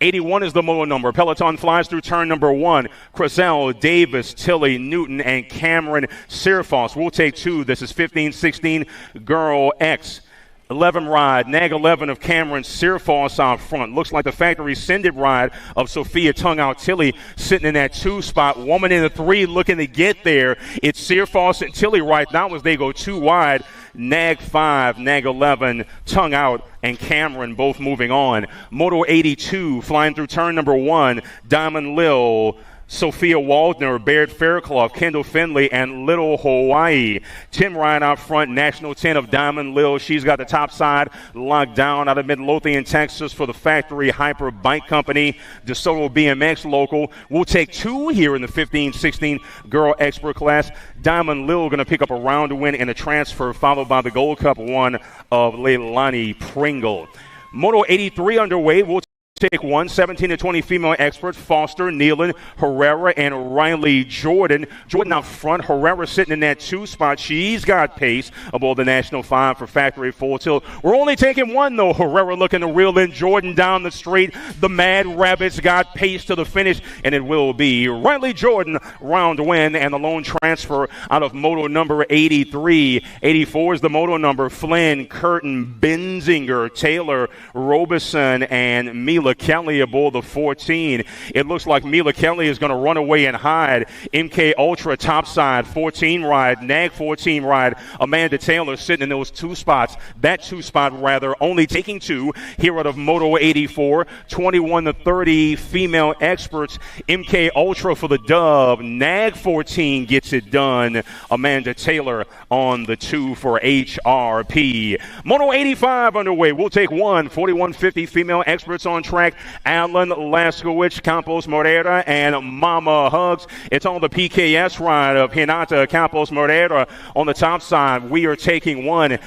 81 is the moto number. Peloton flies through turn number 1. Crisell, Davis, Tilly, Newton, and Cameron Searfoss. We'll take 2. This is 15-16 Girl X. 11 ride, Nag 11 of Cameron Searfoss out front. Looks like the factory send-it ride of Sophia Tongue-Out Tilly sitting in that 2 spot. Woman in the 3 looking to get there. It's Searfoss and Tilly right now as they go 2 wide. Nag 5, Nag 11, Tongue Out, and Cameron both moving on. Moto 82 flying through turn number 1. Diamond Lil, Sophia Waldner, Baird Fairclough, Kendall Finley, and Little Hawaii. Tim Ryan out front, National 10 of Diamond Lil. She's got the top side locked down out of Midlothian, Texas for the Factory Hyper Bike Company. DeSoto BMX local. We'll take 2 here in the 15-16 Girl Expert class. Diamond Lil going to pick up a round win and a transfer, followed by the Gold Cup 1 of Leilani Pringle. Moto 83 underway. We'll take 1, 17 to 20 female experts, Foster, Nealon, Herrera, and Riley Jordan. Jordan out front, Herrera sitting in that 2 spot. She's got pace aboard the National 5 for Factory Full Tilt. We're only taking 1, though. Herrera looking to reel in Jordan down the straight. The Mad Rabbits got pace to the finish, and it will be Riley Jordan round win, and the lone transfer out of moto number 83. 84 is the moto number. Flynn, Curtin, Benzinger, Taylor, Robeson, and Mila Kelly aboard the 14. It looks like Mila Kelly is going to run away and hide. MK Ultra topside, 14 ride, NAG 14 ride. Amanda Taylor sitting in those 2 spots. That 2 spot, rather, only taking 2 here out of Moto 84. 21 to 30 female experts. MK Ultra for the dub. NAG 14 gets it done. Amanda Taylor on the 2 for HRP. Moto 85 underway. We'll take 1. 4150 female experts on track. Alan Laskowicz, Campos Morera, and Mama Hugs. It's on the PKS ride of Hinata Campos Morera on the top side. We are taking 1.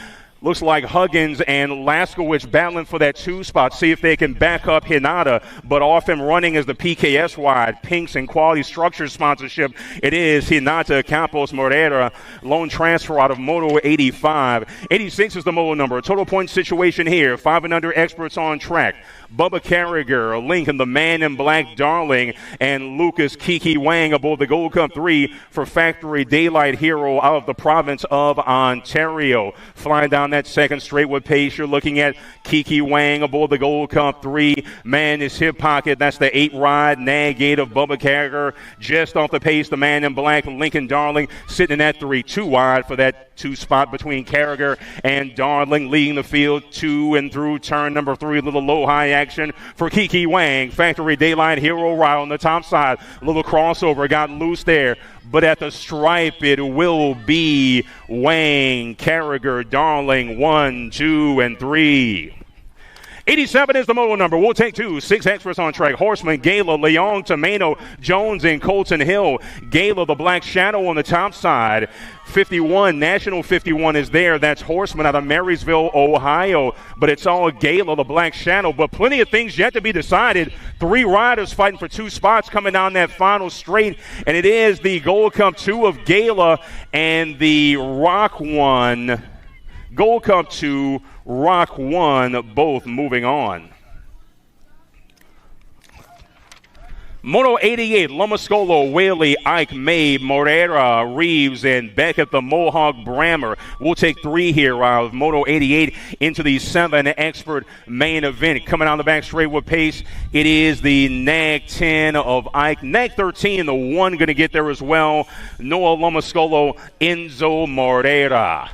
Looks like Huggins and Laskowicz battling for that 2 spot. See if they can back up Hinata. But off and running is the PKS ride. Pinks and Quality Structures sponsorship. It is Hinata Campos Morera. Lone transfer out of Moto 85. 86 is the moto number. Total point situation here. 5 and under experts on track. Bubba Carragher, Lincoln, the Man in Black Darling, and Lucas Kiki Wang aboard the Gold Cup 3 for Factory Daylight Hero out of the province of Ontario. Flying down that second straight with pace, you're looking at Kiki Wang aboard the Gold Cup 3. Man is hip pocket. That's the 8 ride. Nag 8 of Bubba Carragher. Just off the pace, the Man in Black, Lincoln Darling, sitting in that 3. 2 wide for that 2 spot between Carragher and Darling, leading the field 2 and through turn number 3. A little low high action for Kiki Wang. Factory Daylight Hero ride on the top side. A little crossover got loose there, but at the stripe it will be Wang, Carragher, Darling, 1, 2, and 3. 87 is the moto number. We'll take 2. 6 experts on track. Horseman, Gala, Leon, Tomeno, Jones, and Colton Hill. Gala, the Black Shadow on the top side. 51, National 51 is there. That's Horseman out of Marysville, Ohio. But it's all Gala, the Black Shadow. But plenty of things yet to be decided. 3 riders fighting for 2 spots coming down that final straight. And it is the Gold Cup 2 of Gala and the Rock 1. Gold Cup 2, Rock 1, both moving on. Moto 88, Lomascolo, Whaley, Ike, May, Morera, Reeves, and Beckett, the Mohawk Brammer. We'll take 3 here out of Moto 88 into the 7 expert main event. Coming on the back straight with pace, it is the Nag 10 of Ike. Nag 13, the 1 going to get there as well. Noah Lomascolo, Enzo Morera.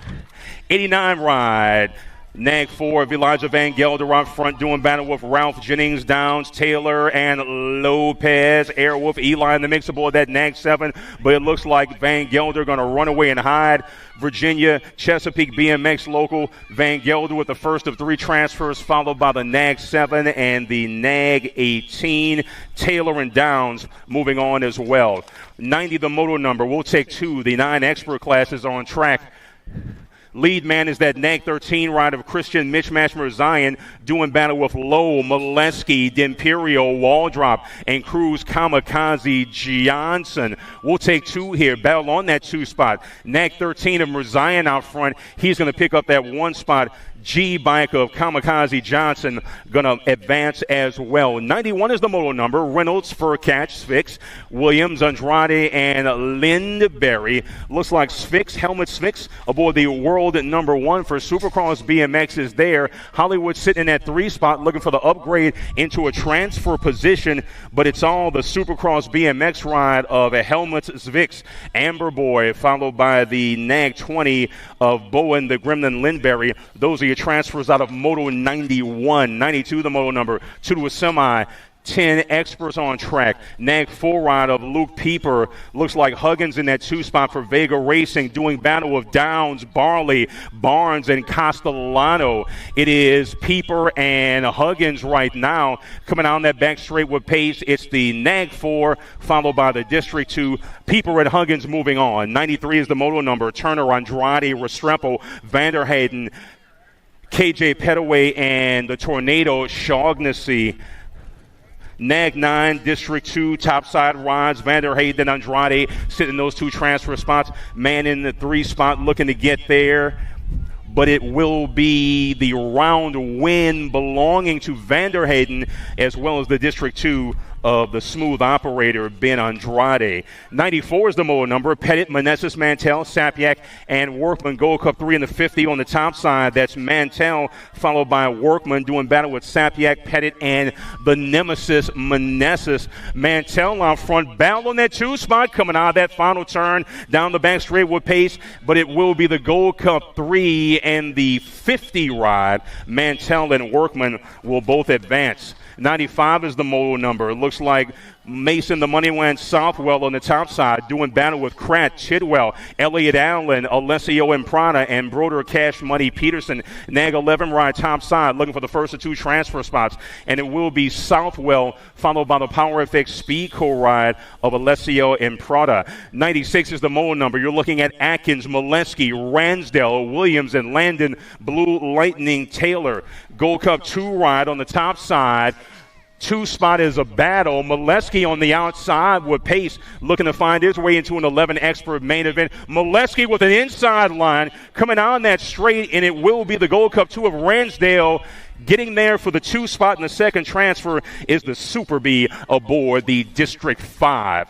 89 ride. Nag 4 of Elijah Van Gelder out front doing battle with Ralph Jennings, Downs, Taylor, and Lopez. Airwolf, Eli in the mix aboard that Nag 7, but it looks like Van Gelder going to run away and hide. Virginia, Chesapeake BMX local. Van Gelder with the first of 3 transfers, followed by the Nag 7 and the Nag 18. Taylor and Downs moving on as well. 90 the moto number. We'll take 2. The 9 expert classes on track. Lead man is that Nag 13 ride of Christian Mishmash Zion doing battle with Lowe, Molesky, D'Imperio, Waldrop, and Cruz Kamikaze Johnson. We'll take 2 here. Battle on that 2 spot. Nag 13 of Merzion out front. He's going to pick up that 1 spot. G-Bike of Kamikaze Johnson going to advance as well. 91 is the moto number. Reynolds, Furcatch, Sphinx, Williams, Andrade, and Lindberry. Looks like Sphinx, Helmut Sphinx, aboard the world number 1 for Supercross BMX is there. Hollywood sitting in that 3 spot looking for the upgrade into a transfer position, but it's all the Supercross BMX ride of Helmut Sphinx. Amber Boy, followed by the Nag 20 of Bowen, the Gremlin Lindberry. Those are your transfers out of Moto 91. 92 the moto number. 2 to a semi. 10 experts on track. Nag 4 ride of Luke Pieper. Looks like Huggins in that 2 spot for Vega Racing, doing battle with Downs, Barley, Barnes, and Castellano. It is Pieper and Huggins right now. Coming on that back straight with pace, it's the Nag 4, followed by the District 2. Pieper and Huggins moving on. 93 is the moto number. Turner, Andrade, Restrepo, Vanderhayden, KJ Petaway, and the Tornado Shaughnessy. Nag 9, District 2, topside rides. Vanderhayden and Andrade sitting in those 2 transfer spots. Man in the 3 spot looking to get there. But it will be the round win belonging to Vanderhayden as well as the District 2 of the smooth operator, Ben Andrade. 94 is the motor number. Pettit, Manessis, Mantell, Sapyak, and Workman. Gold Cup 3 in the 50 on the top side. That's Mantell, followed by Workman, doing battle with Sapyak, Pettit, and the nemesis, Manessis. Mantell out front, battle on that 2 spot, coming out of that final turn, down the back straight with pace, but it will be the Gold Cup 3 and the 50 ride. Mantell and Workman will both advance. 95 is the modal number. It looks like Mason, the money went Southwell on the top side, doing battle with Kratt, Chidwell, Elliott Allen, Alessio Imprana, and Broder Cash Money Peterson. Nag 11 ride top side, looking for the first of 2 transfer spots. And it will be Southwell, followed by the Power FX Speed Co-ride of Alessio Imprana. 96 is the modal number. You're looking at Atkins, Molesky, Ransdell, Williams, and Landon, Blue Lightning, Taylor. Gold Cup 2 ride on the top side. 2 spot is a battle. Molesky on the outside with pace, looking to find his way into an 11 expert main event. Molesky with an inside line coming on that straight, and it will be the Gold Cup 2 of Ransdale. Getting there for the 2 spot in the second transfer is the Super B aboard the District 5.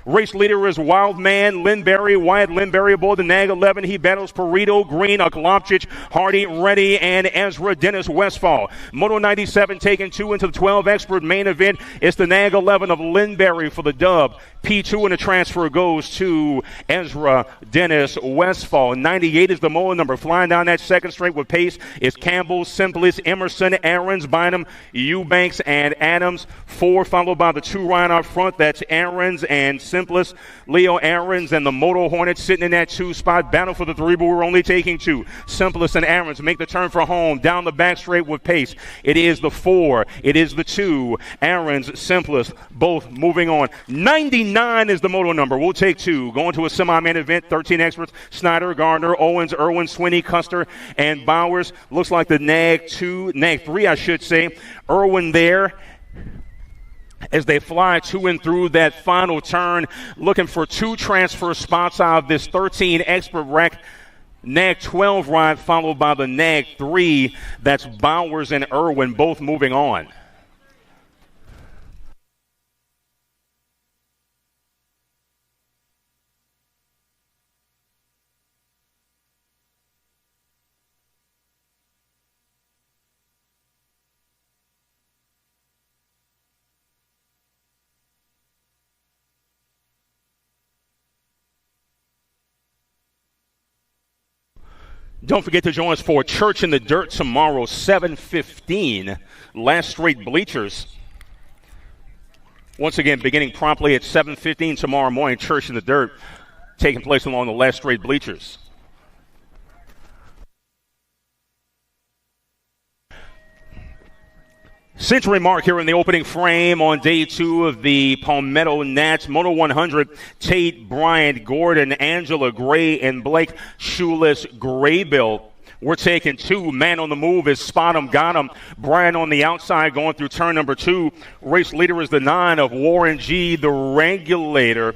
Race leader is Wildman Lindberry, Wyatt Lindberry aboard the Nag 11. He battles Perito, Green, Aklopchich, Hardy, Reddy, and Ezra Dennis Westfall. Moto 97 taking 2 into the 12 expert main event. It's the Nag 11 of Lindberry for the dub. P2 and the transfer goes to Ezra Dennis Westfall. 98 is the Moto number. Flying down that second straight with pace is Campbell, Simplest, Emerson, Aarons, Bynum, Eubanks, and Adams. 4 followed by the 2 ride up front. That's Aarons and Simplest. Leo Aarons and the Moto Hornets sitting in that 2 spot. Battle for the 3, but we're only taking 2. Simplest and Aarons make the turn for home. Down the back straight with pace. It is the 4. It is the 2. Aarons, Simplest, both moving on. 99 is the moto number. We'll take 2. Going to a semi-main event. 13 experts. Snyder, Gardner, Owens, Irwin, Swinney, Custer, and Bowers. Looks like the Nag 3, I should say. Irwin there as they fly to and through that final turn, looking for 2 transfer spots out of this 13 expert rack. Nag 12 ride followed by the Nag 3. That's Bowers and Irwin both moving on. Don't forget to join us for Church in the Dirt tomorrow, 7:15, last straight bleachers. Once again, beginning promptly at 7:15 tomorrow morning, Church in the Dirt taking place along the last straight bleachers. Century Mark here in the opening frame on day 2 of the Palmetto Nats. Moto 100, Tate, Bryant, Gordon, Angela, Gray, and Blake Shoeless Graybill. We're taking 2. Man on the move is Spot 'em, got 'em. Bryant on the outside going through turn number 2. Race leader is the 9 of Warren G, the regulator.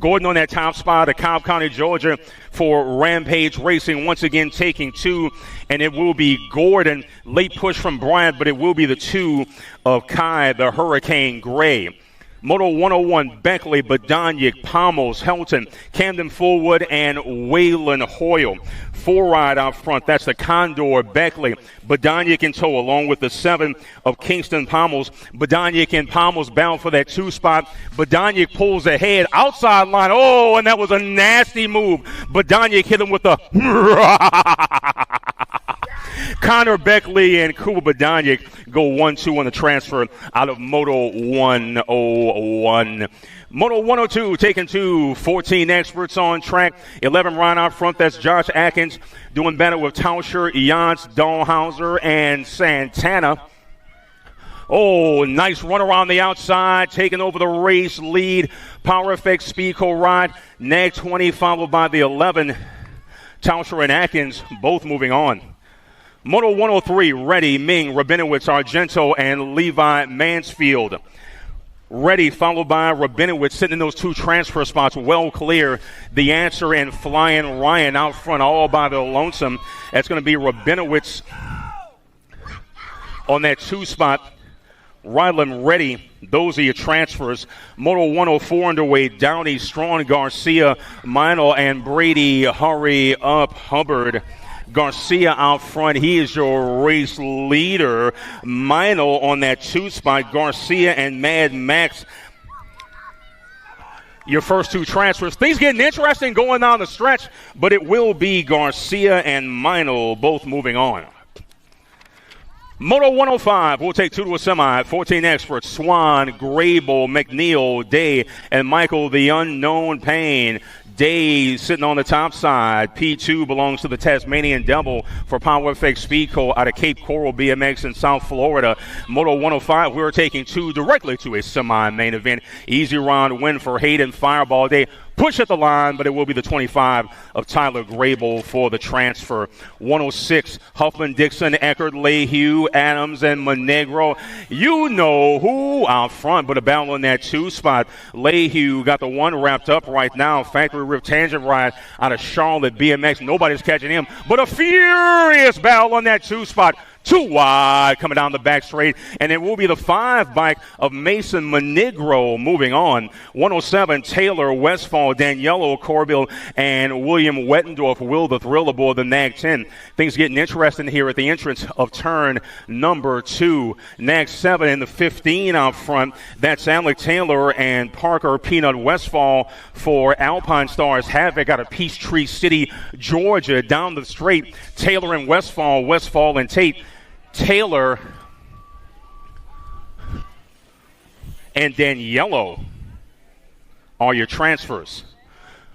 Gordon on that top spot of Cobb County, Georgia for Rampage Racing, once again taking 2, and it will be Gordon. Late push from Bryant, but it will be the 2 of Kai, the Hurricane Gray. Moto 101, Beckley, Badanyik, Pommels, Helton, Camden Fullwood, and Waylon Hoyle. 4 ride out front. That's the Condor, Beckley, Badanyik in tow, along with the 7 of Kingston Pommels. Badanyik and Pommels bound for that 2 spot. Badanyik pulls ahead, outside line. Oh, and that was a nasty move. Badanyik hit him with the Connor Beckley and Kuba Badanyik go 1-2 on the transfer out of Moto 101. Moto 102 taking 2, 14 experts on track, 11 ride out front. That's Josh Atkins doing battle with Tauscher, Jans, Dahlhauser, and Santana. Oh, nice run around the outside, taking over the race lead. Power FX Speed Co-ride, Nag 20 followed by the 11. Tauscher and Atkins both moving on. Moto 103, Reddy, Ming, Rabinowitz, Argento, and Levi Mansfield. Reddy followed by Rabinowitz sitting in those two transfer spots, well clear. The answer and Flying Ryan out front all by the lonesome. That's going to be Rabinowitz on that 2 spot. Ryland, Reddy, those are your transfers. Moto 104 underway. Downey, Strong, Garcia, Minor, and Brady. Hurry up, Hubbard. Garcia out front. He is your race leader. Minor on that 2 spot. Garcia and Mad Max, your first 2 transfers. Things getting interesting going down the stretch, but it will be Garcia and Minor both moving on. Moto 105, we'll take 2 to a semi. 14 experts, Swan, Grable, McNeil, Day, and Michael the Unknown Payne. Day sitting on the top side. P2 belongs to the Tasmanian Devil for Power FX Speedco out of Cape Coral BMX in South Florida. Moto 105, we're taking 2 directly to a semi-main event. Easy round win for Hayden Fireball Day. Push at the line, but it will be the 25 of Tyler Grable for the transfer. 106, Huffman, Dixon, Eckert, Lehue, Adams, and Monegro. You know who out front, but a battle in that 2 spot. Lehue got the 1 wrapped up right now. Factory Rip Tangent Ride out of Charlotte BMX. Nobody's catching him, but a furious battle on that 2 spot. 2 wide coming down the back straight, and it will be the 5 bike of Mason Monegro moving on. 107, Taylor, Westfall, Daniello, Corbill, and William Wettendorf. Will the Thrill aboard the NAG 10. Things getting interesting here at the entrance of turn number 2. NAG 7 and the 15 out front. That's Alec Taylor and Parker Peanut Westfall for Alpine Stars Havoc out of Peachtree City, Georgia. Down the straight, Taylor and Westfall, Westfall and Tate. Taylor and Daniello are your transfers.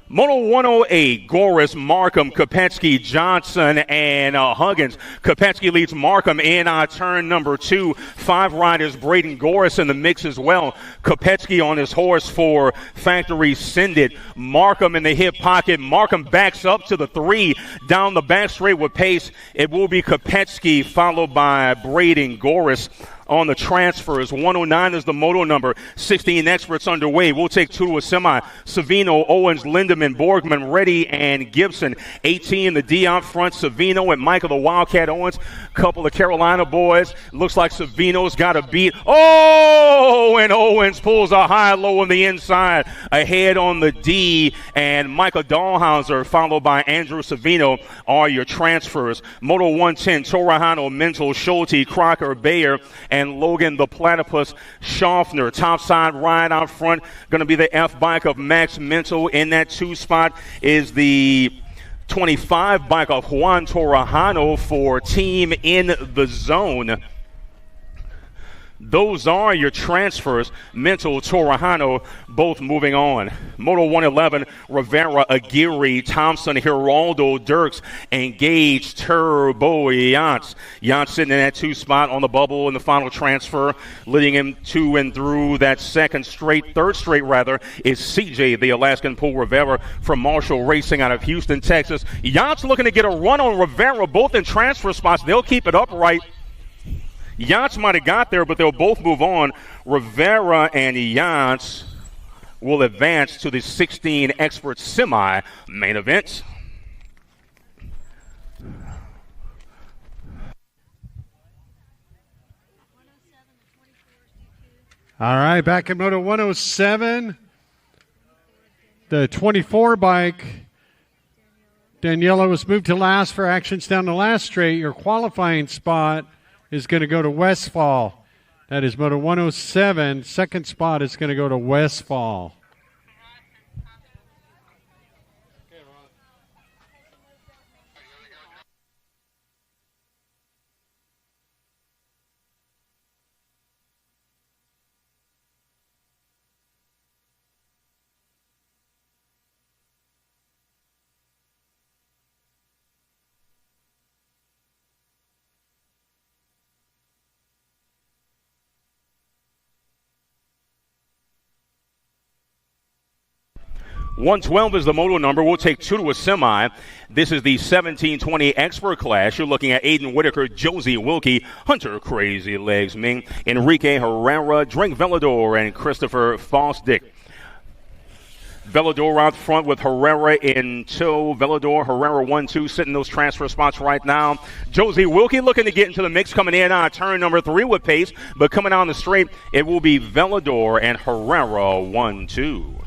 Moto 108, Goris, Markham, Kopetsky, Johnson, and Huggins. Kopetsky leads Markham in turn number 2. 5 riders, Braden Goris in the mix as well. Kopetsky on his horse for Factory Send It. Markham in the hip pocket. Markham backs up to the 3. Down the back straight with pace. It will be Kopetsky followed by Braden Goris. On the transfers, 109 is the moto number. 16 experts underway. We'll take 2 to a semi. Savino, Owens, Lindemann, Borgman, Reddy, and Gibson. 18 the D out front. Savino and Michael the Wildcat Owens. Couple of Carolina boys. Looks like Savino's got a beat. Oh, and Owens pulls a high-low on the inside. Ahead on the D, and Michael Dahlhauser followed by Andrew Savino are your transfers. Moto 110, Torahano, Mental, Schulte, Crocker, Bayer, and Logan the Platypus Schaffner. Topside ride out front. Going to be the F bike of Max Mental. In that 2 spot is the 25 bike of Juan Torajano for Team in the Zone. Those are your transfers. Mental, Torajano, both moving on. Moto 111, Rivera, Aguirre, Thompson, Geraldo, Dirks, Engage, Turbo, Yachts. Yachts sitting in that 2 spot on the bubble in the final transfer. Leading him to and through that third straight is CJ, the Alaskan Pool Rivera from Marshall Racing out of Houston, Texas. Yachts looking to get a run on Rivera, both in transfer spots. They'll keep it upright. Yachts might have got there, but they'll both move on. Rivera and Yachts will advance to the 16 expert semi-main event. All right, back in Moto 107, the 24 bike. Daniela was moved to last for actions down the last straight. Your qualifying spot is going to go to Westfall. That is Moto 107. Second spot is going to go to Westfall. 112 is the moto number. We'll take 2 to a semi. This is the 1720 expert class. You're looking at Aiden Whitaker, Josie Wilkie, Hunter Crazy Legs Ming, Enrique Herrera, Drake Velador, and Christopher Fosdick. Velador out front with Herrera in tow. Velador, Herrera 1-2, sitting those transfer spots right now. Josie Wilkie looking to get into the mix, coming in on turn number 3 with pace, but coming on the straight, it will be Velador and Herrera 1-2.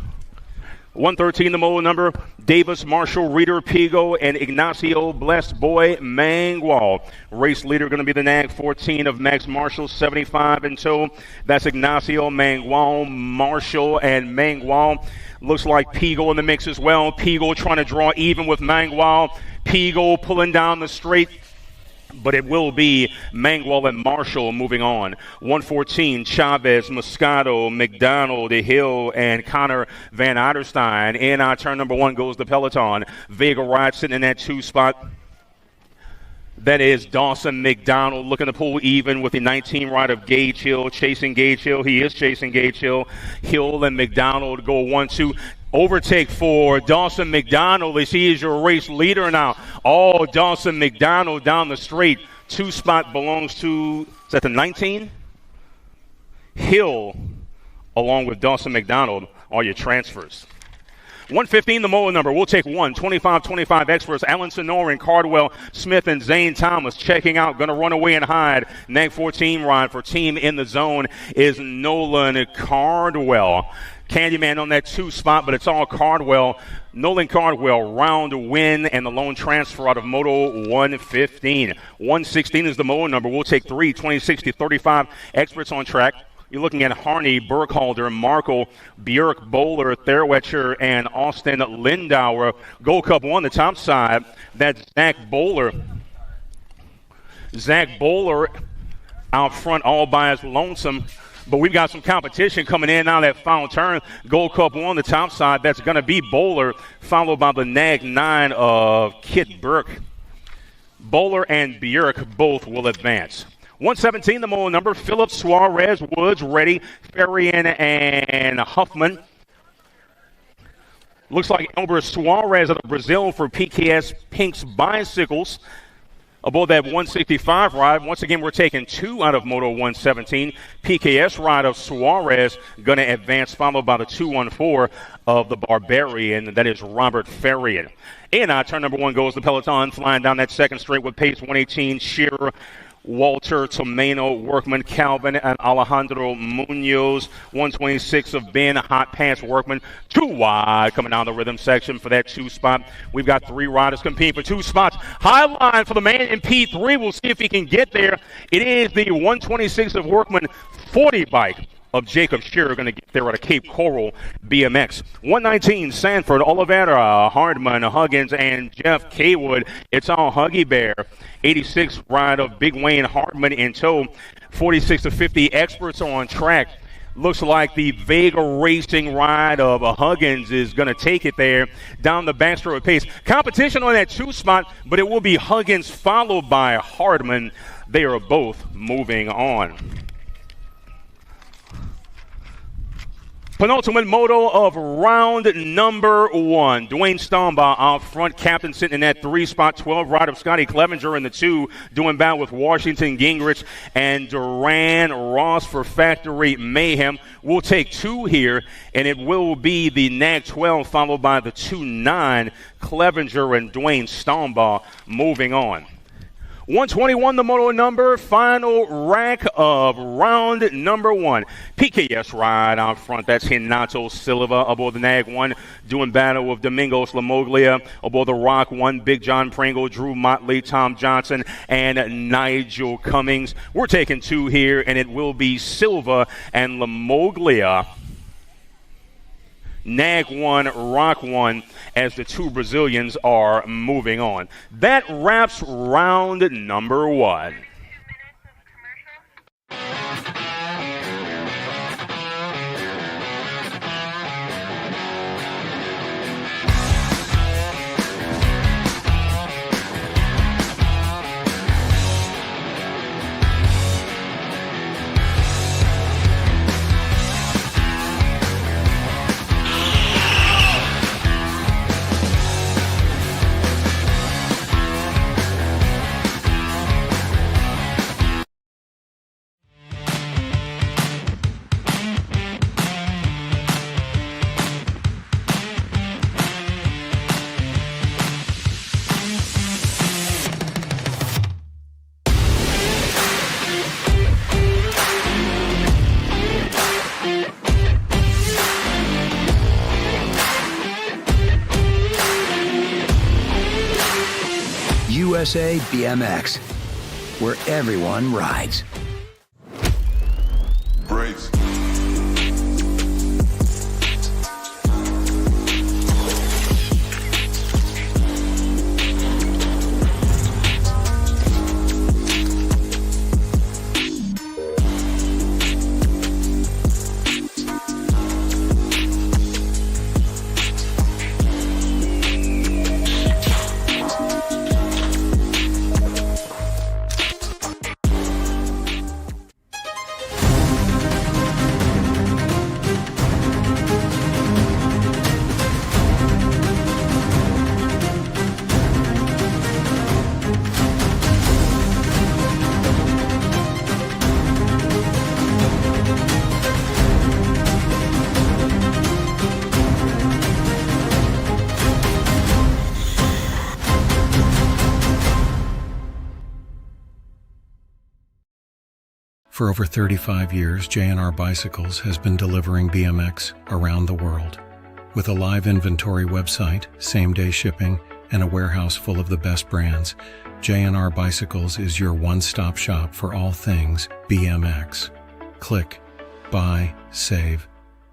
113, the moto number, Davis, Marshall, Reeder, Pigo, and Ignacio Blessed Boy Mangwal. Race leader going to be the Nag 14 of Max Marshall, 75 in tow. That's Ignacio, Mangwal, Marshall, and Mangwal. Looks like Pigo in the mix as well. Pigo trying to draw even with Mangwal. Pigo pulling down the straight. But it will be Mangwal and Marshall moving on. 114, Chavez, Moscato, McDonald, Hill, and Connor Van Otterstein. In on turn number 1 goes the peloton. Vega Ride sitting in that 2 spot. That is Dawson McDonald looking to pull even with the 19 ride of Gage Hill, chasing Gage Hill. He is chasing Gage Hill. Hill and McDonald go 1-2. Overtake for Dawson McDonald as he is your race leader now. Oh, Dawson McDonald down the straight. 2 spot belongs to, is that the 19? Hill, along with Dawson McDonald, are your transfers. 115, the moto number. We'll take 1. 25-25 experts. Alan Sonoran, Cardwell, Smith, and Zane Thomas checking out. Going to run away and hide. Nag 14 ride for team in the zone is Nolan Cardwell. Candyman on that 2 spot, but it's all Cardwell. Nolan Cardwell, round win, and the lone transfer out of Moto 115. 116 is the moto number. We'll take 3. 20-60-35 experts on track. You're looking at Harney, Burkhalter, Markle, Björk, Bowler, Therwetcher, and Austin Lindauer. Gold Cup 1, the top side. That's Zach Bowler. Zach Bowler out front all by his lonesome. But we've got some competition coming in now that final turn. Gold Cup 1, the top side. That's going to be Bowler, followed by the Nag 9 of Kit Burke. Bowler and Björk both will advance. 117, the moto number. Phillips, Suarez, Woods, Reddy, Farian, and Huffman. Looks like Elber Suarez out of Brazil for PKS Pink's Bicycles. Aboard that 165 ride, once again, we're taking 2 out of Moto 117. PKS ride of Suarez going to advance, followed by the 214 of the Barbarian, that is Robert Farian. And turn number 1 goes the peloton, flying down that second straight with pace 118, Shearer, Walter, Tomeno, Workman, Calvin, and Alejandro Munoz. 126 of Ben, Hot Pants, Workman. 2 wide coming down the rhythm section for that 2 spot. We've got 3 riders competing for 2 spots. High line for the man in P3. We'll see if he can get there. It is the 126 of Workman 40 bike of Jacob Shearer going to get there at a Cape Coral BMX. 119, Sanford, Oliveira, Hardman, Huggins, and Jeff Kaywood. It's all Huggy Bear. 86 ride of Big Wayne Hardman in tow. 46-50 experts on track. Looks like the Vega Racing ride of Huggins is going to take it there down the backstretch pace. Competition on that 2 spot, but it will be Huggins followed by Hardman. They are both moving on. Penultimate moto of round number 1. Dwayne Stombaugh out front, captain sitting in that 3 spot. 12 ride of Scotty Clevenger in the 2, doing battle with Washington Gingrich and Duran Ross for Factory Mayhem. We'll take 2 here, and it will be the Nag 12 followed by the 2-9, Clevenger and Dwayne Stombaugh moving on. 121, the moto number, final rack of round number 1. PKS ride out front. That's Renato Silva aboard the Nag 1, doing battle with Domingos Lamoglia. Aboard the Rock 1, Big John Pringle, Drew Motley, Tom Johnson, and Nigel Cummings. We're taking 2 here, and it will be Silva and Lamoglia. Nag 1, Rock 1, as the 2 Brazilians are moving on. That wraps round number 1. USA BMX, where everyone rides. Brace. For over 35 years, J&R Bicycles has been delivering BMX around the world. With a live inventory website, same-day shipping, and a warehouse full of the best brands, J&R Bicycles is your one-stop shop for all things BMX. Click, buy, save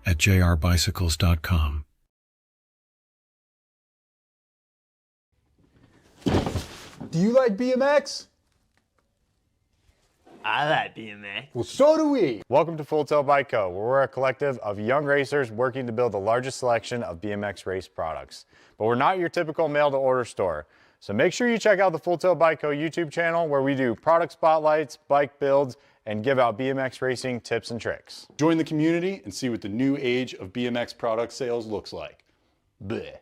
at jrbicycles.com. Do you like BMX? I like BMX. Well, so do we. Welcome to Full Tilt Bike Co., where we're a collective of young racers working to build the largest selection of BMX race products. But we're not your typical mail-to-order store. So make sure you check out the Full Tilt Bike Co. YouTube channel, where we do product spotlights, bike builds, and give out BMX racing tips and tricks. Join the community and see what the new age of BMX product sales looks like. Bleh.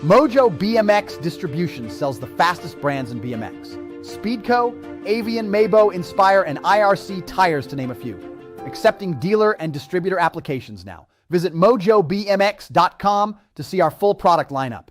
Mojo BMX Distribution sells the fastest brands in BMX. Speedco, Avian, Mabo, Inspire, and IRC Tires, to name a few. Accepting dealer and distributor applications now. Visit mojobmx.com to see our full product lineup.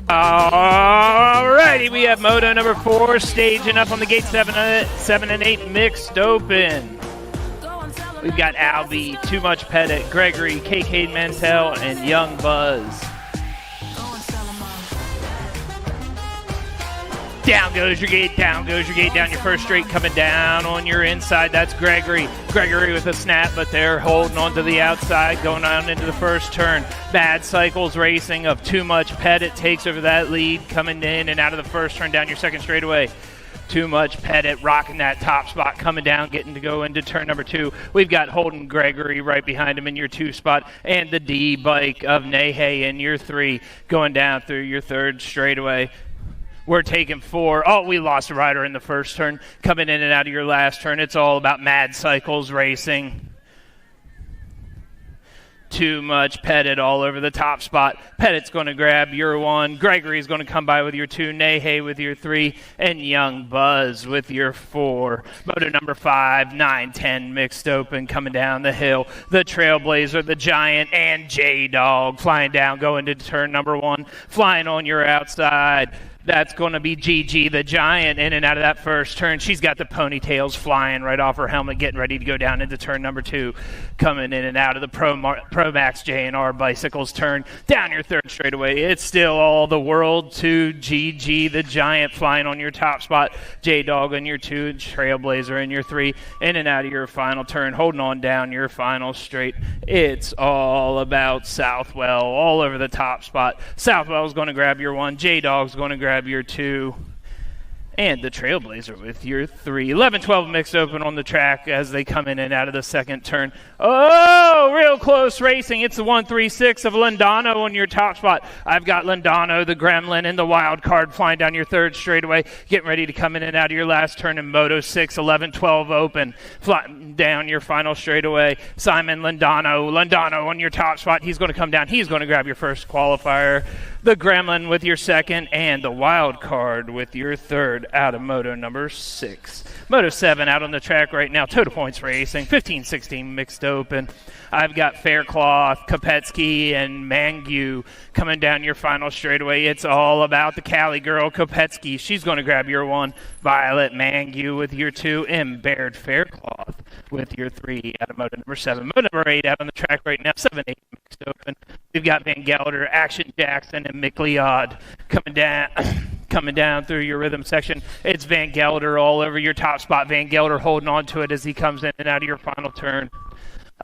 Alrighty, we have Moto number 4 staging up on the gate 7 and 8 mixed open. We've got Albie, Too Much Pettit, Gregory, KK Mantel, and Young Buzz. Down goes your gate, down goes your gate, down your first straight, coming down on your inside. That's Gregory. Gregory with a snap, but they're holding on to the outside, going on into the first turn. Bad Cycles Racing of Too Much Pettit takes over that lead, coming in and out of the first turn, down your second straightaway. Too Much Pettit rocking that top spot, coming down, getting to go into turn number 2. We've got Holden Gregory right behind him in your 2 spot, and the D bike of Nahe in your 3, going down through your third straightaway. We're taking 4. Oh, we lost a rider in the first turn. Coming in and out of your last turn. It's all about Mad Cycles Racing. Too Much Pettit all over the top spot. Pettit's going to grab your 1. Gregory's going to come by with your 2. Nahe with your 3. And Young Buzz with your 4. Moto number 5, 9, 10 mixed open coming down the hill. The Trailblazer, the Giant, and J-Dog flying down, going to turn number 1. Flying on your outside. That's going to be Gigi, the Giant, in and out of that first turn. She's got the ponytails flying right off her helmet, getting ready to go down into turn number 2. Coming in and out of the Pro Max J&R Bicycles turn. Down your third straightaway. It's still all the world to Gigi, the Giant, flying on your top spot. J-Dog on your 2, Trailblazer in your 3. In and out of your final turn, holding on down your final straight. It's all about Southwell all over the top spot. Southwell's going to grab your 1. J-Dog's going to grab your 2, and the Trailblazer with your 3. 11-12 mixed open on the track as they come in and out of the second turn. Oh, real close racing. It's the 136 of Lindano on your top spot. I've got Lindano, the Gremlin, and the Wild Card flying down your third straightaway, getting ready to come in and out of your last turn in Moto 6. 11-12 open, flying down your final straightaway. Simon Lindano on your top spot. He's going to come down. He's going to grab your first qualifier. The Gremlin with your 2nd, and the Wild Card with your 3rd out of Moto number 6. Moto 7 out on the track right now. Total Points Racing, 15-16 mixed open. I've got Faircloth, Kopetsky, and Mangu coming down your final straightaway. It's all about the Cali girl, Kopetsky. She's going to grab your 1. Violet Mangu with your 2, and Baird Faircloth with your 3 out of Moto number 7. Moto number 8 out on the track right now, 7-8 mixed open. We've got Van Gelder, Action Jackson, and McLeod coming down through your rhythm section. It's Van Gelder all over your top spot. Van Gelder holding on to it as he comes in and out of your final turn.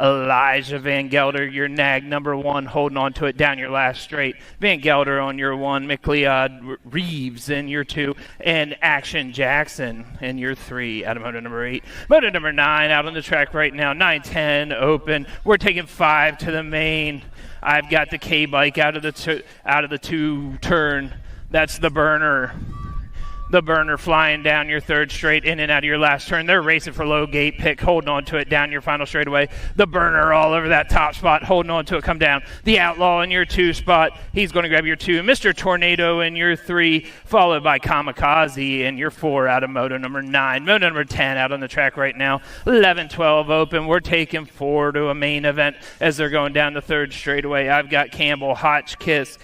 Elijah Van Gelder, your nag number 1, holding on to it down your last straight. Van Gelder on your 1, McLeod Reeves in your 2, and Action Jackson in your 3 out of Moto number 8. Moto number 9 out on the track right now, 9-10 open. We're taking 5 to the main. I've got the K-Bike out of the 2 turn. That's the Burner. The Burner flying down your third straight, in and out of your last turn. They're racing for low gate pick, holding on to it down your final straightaway. The Burner all over that top spot, holding on to it, come down. The Outlaw in your 2 spot. He's going to grab your 2. Mr. Tornado in your 3, followed by Kamikaze in your 4 out of Moto number 9. Moto number 10 out on the track right now. 11-12 open. We're taking 4 to a main event as they're going down the third straightaway. I've got Campbell, Hotchkiss,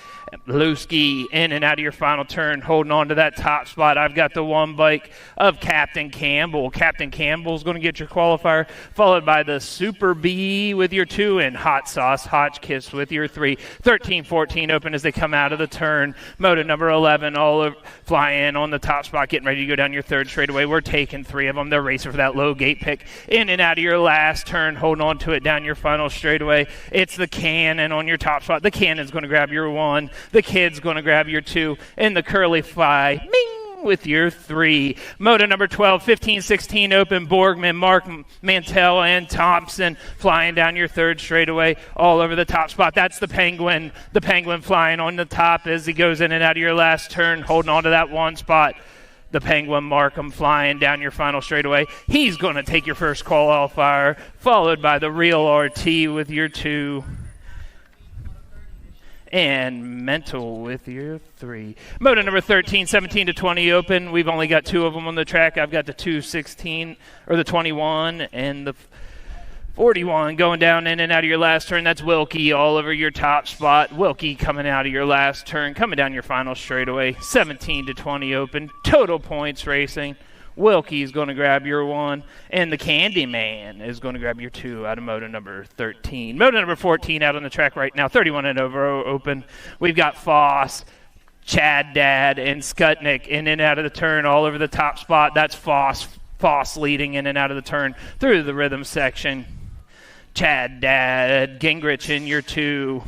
Lusky in and out of your final turn, holding on to that top spot. I've got the 1 bike of Captain Campbell. Captain Campbell's going to get your qualifier, followed by the Super B with your 2, and Hot Sauce Hotchkiss with your 3. 13-14 open as they come out of the turn. Moto number 11 all over, fly in on the top spot, getting ready to go down your third straightaway. We're taking 3 of them. They're racing for that low gate pick. In and out of your last turn, holding on to it down your final straightaway. It's the Cannon on your top spot. The Cannon's going to grab your 1. The Kid's going to grab your 2, and the Curly Fly, Ming, with your 3. Moto number 12, 15-16 open. Borgman, Mark, Mantell, and Thompson flying down your third straightaway all over the top spot. That's the Penguin. The Penguin flying on the top as he goes in and out of your last turn, holding on to that 1 spot. The Penguin Markham flying down your final straightaway. He's going to take your first qualifier, followed by the Real RT with your 2. And Mental with your 3. Moto number 13, 17-20 open. We've only got 2 of them on the track. I've got the 216, or the 21, and the 41 going down in and out of your last turn. That's Wilkie all over your top spot. Wilkie coming out of your last turn, coming down your final straightaway. 17 to 20 open. Total points racing. Wilkie's going to grab your 1, and the Candyman is going to grab your 2 out of moto number 13. Moto number 14 out on the track right now, 31 and over open. We've got Foss, Chad Dad, and Skutnik in and out of the turn all over the top spot. That's Foss. Foss leading in and out of the turn through the rhythm section. Chad Dad, Gingrich in your 2,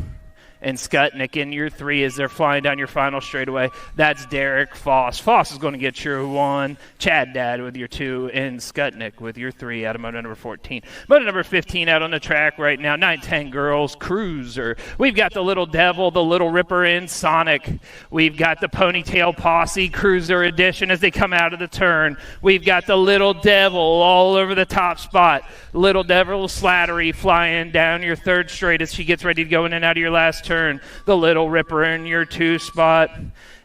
and Skutnik in your 3 as they're flying down your final straightaway. That's Derek Foss. Foss is going to get your 1, Chad Dad with your 2, and Skutnik with your 3 out of moto number 14. Moto number 15 out on the track right now, 910 Girls Cruiser. We've got the Little Devil, the Little Ripper, and Sonic. We've got the Ponytail Posse Cruiser Edition as they come out of the turn. We've got the Little Devil all over the top spot. Little Devil Slattery flying down your 3rd straight as she gets ready to go in and out of your last turn. The Little Ripper in your 2 spot,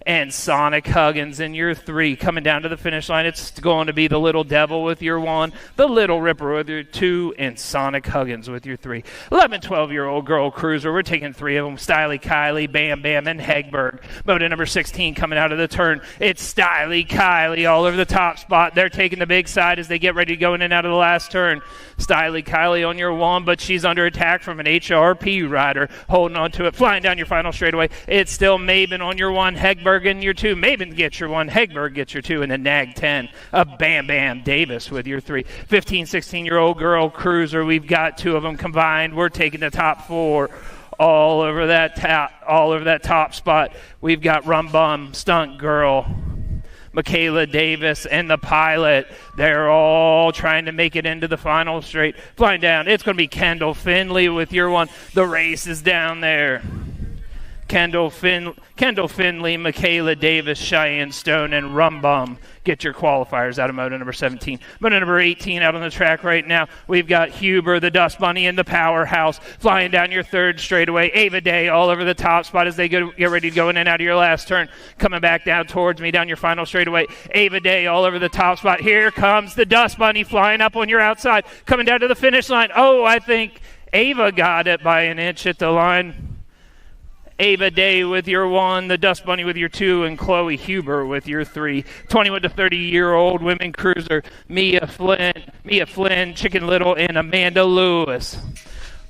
and Sonic Huggins in your 3. Coming down to the finish line, it's going to be the Little Devil with your 1, the Little Ripper with your 2, and Sonic Huggins with your 3. 11, 12-year-old girl cruiser. We're taking 3 of them. Stylie Kylie, Bam Bam, and Hegberg. Moto number 16 coming out of the turn. It's Stylie Kylie all over the top spot. They're taking the big side as they get ready to go in and out of the last turn. Stylie Kylie on your 1, but she's under attack from an HRP rider holding on to it. Flying down your final straightaway, it's still Maven on your 1, Hegberg in your 2. Maven gets your 1, Hegberg gets your 2, and then Nag 10 of Bam Bam Davis with your 3. 15, 16-year-old girl cruiser. We've got 2 of them combined. We're taking the top 4 all over that top spot. We've got Rum Bum, Stunt Girl, Michaela Davis, and the Pilot. They're all trying to make it into the final straight. Flying down, it's going to be Kendall Finley with your 1. The race is down there. Kendall Finley, Michaela Davis, Cheyenne Stone, and Rum Bum get your qualifiers out of moto number 17. Moto number 18 out on the track right now. We've got Huber, the Dust Bunny, and the Powerhouse flying down your 3rd straightaway. Ava Day all over the top spot as they get ready to go in and out of your last turn. Coming back down towards me down your final straightaway. Ava Day all over the top spot. Here comes the Dust Bunny flying up on your outside. Coming down to the finish line. Oh, I think Ava got it by an inch at the line. Ava Day with your 1, the Dust Bunny with your 2, and Chloe Huber with your 3. 21 to 30-year-old women cruiser, Mia Flynn, Chicken Little, and Amanda Lewis.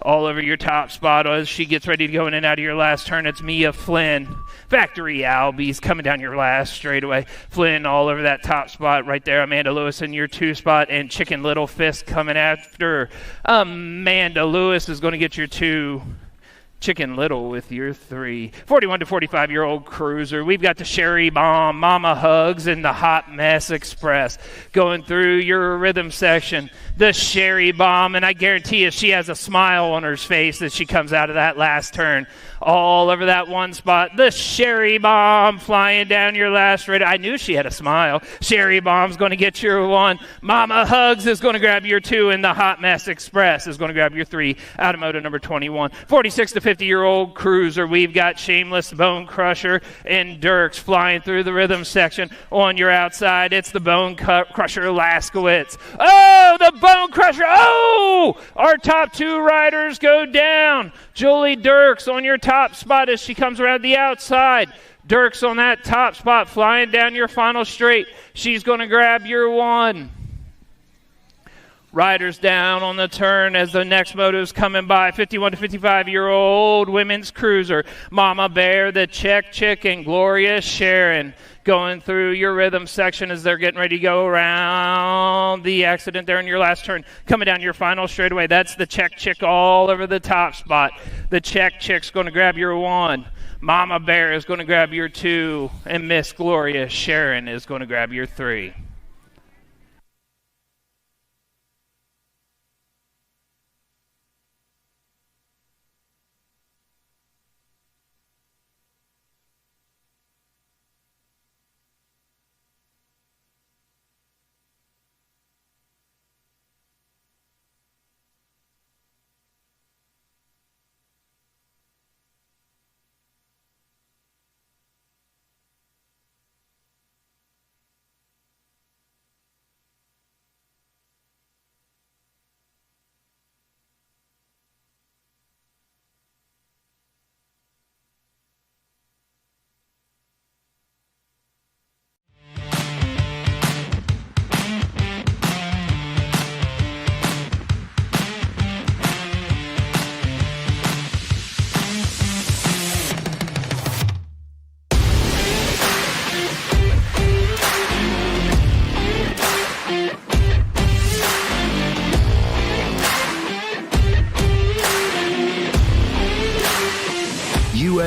All over your top spot as she gets ready to go in and out of your last turn. It's Mia Flynn. Factory Albies coming down your last straightaway. Flynn all over that top spot right there. Amanda Lewis in your 2 spot, and Chicken Little Fist coming after. Amanda Lewis is going to get your 2. Chicken Little with your 3. 41 to 45-year-old cruiser. We've got the Sherry Bomb, Mama Hugs, and the Hot Mess Express going through your rhythm section. The Sherry Bomb, and I guarantee you she has a smile on her face as she comes out of that last turn. All over that 1 spot. The Sherry Bomb flying down your last straight. I knew she had a smile. Sherry Bomb's going to get your 1. Mama Hugs is going to grab your 2, and the Hot Mess Express is going to grab your 3 out of moto number 21. 46 to 50-year-old cruiser. We've got Shameless, Bone Crusher, and Dirks flying through the rhythm section on your outside. It's the Bone Crusher Laskowitz. Oh, the Bone Crusher. Oh, our top 2 riders go down. Julie Dirks on your top spot as she comes around the outside. Dirks on that top spot flying down your final straight. She's going to grab your 1. Riders down on the turn as the next moto is coming by. 51 to 55-year-old women's cruiser. Mama Bear, the Czech Chick, and Gloria Sharon going through your rhythm section as they're getting ready to go around the accident there in your last turn. Coming down your final straightaway. That's the Czech Chick all over the top spot. The Czech Chick's going to grab your 1. Mama Bear is going to grab your 2. And Miss Gloria Sharon is going to grab your 3.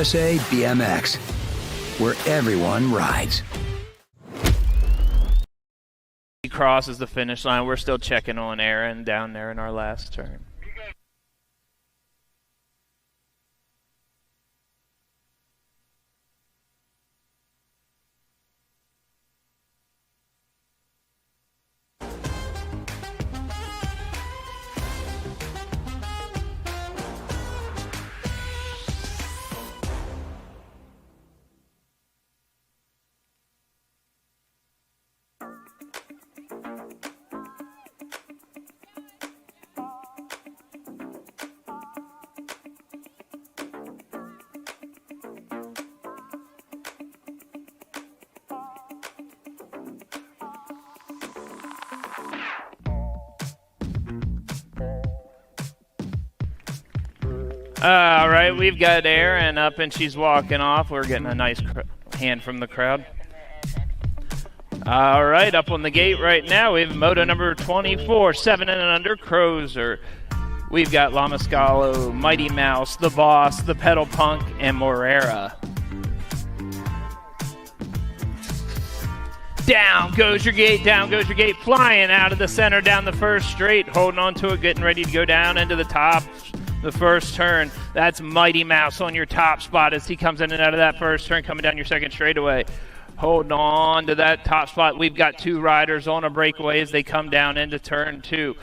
USA BMX, where everyone rides. He crosses the finish line. We're still checking on Aaron down there in our last turn. All right, we've got Erin up and she's walking off. We're getting a nice hand from the crowd. All right, up on the gate right now, we have moto number 24, 7 and under, Crozer. We've got Lamascalo, Mighty Mouse, The Boss, The Pedal Punk, and Morera. Down goes your gate, flying out of the center down the first straight, holding on to it, getting ready to go down into the top. The first turn, that's Mighty Mouse on your top spot as he comes in and out of that first turn, coming down your second straightaway. Holding on to that top spot. We've got two riders on a breakaway as they come down into turn 2.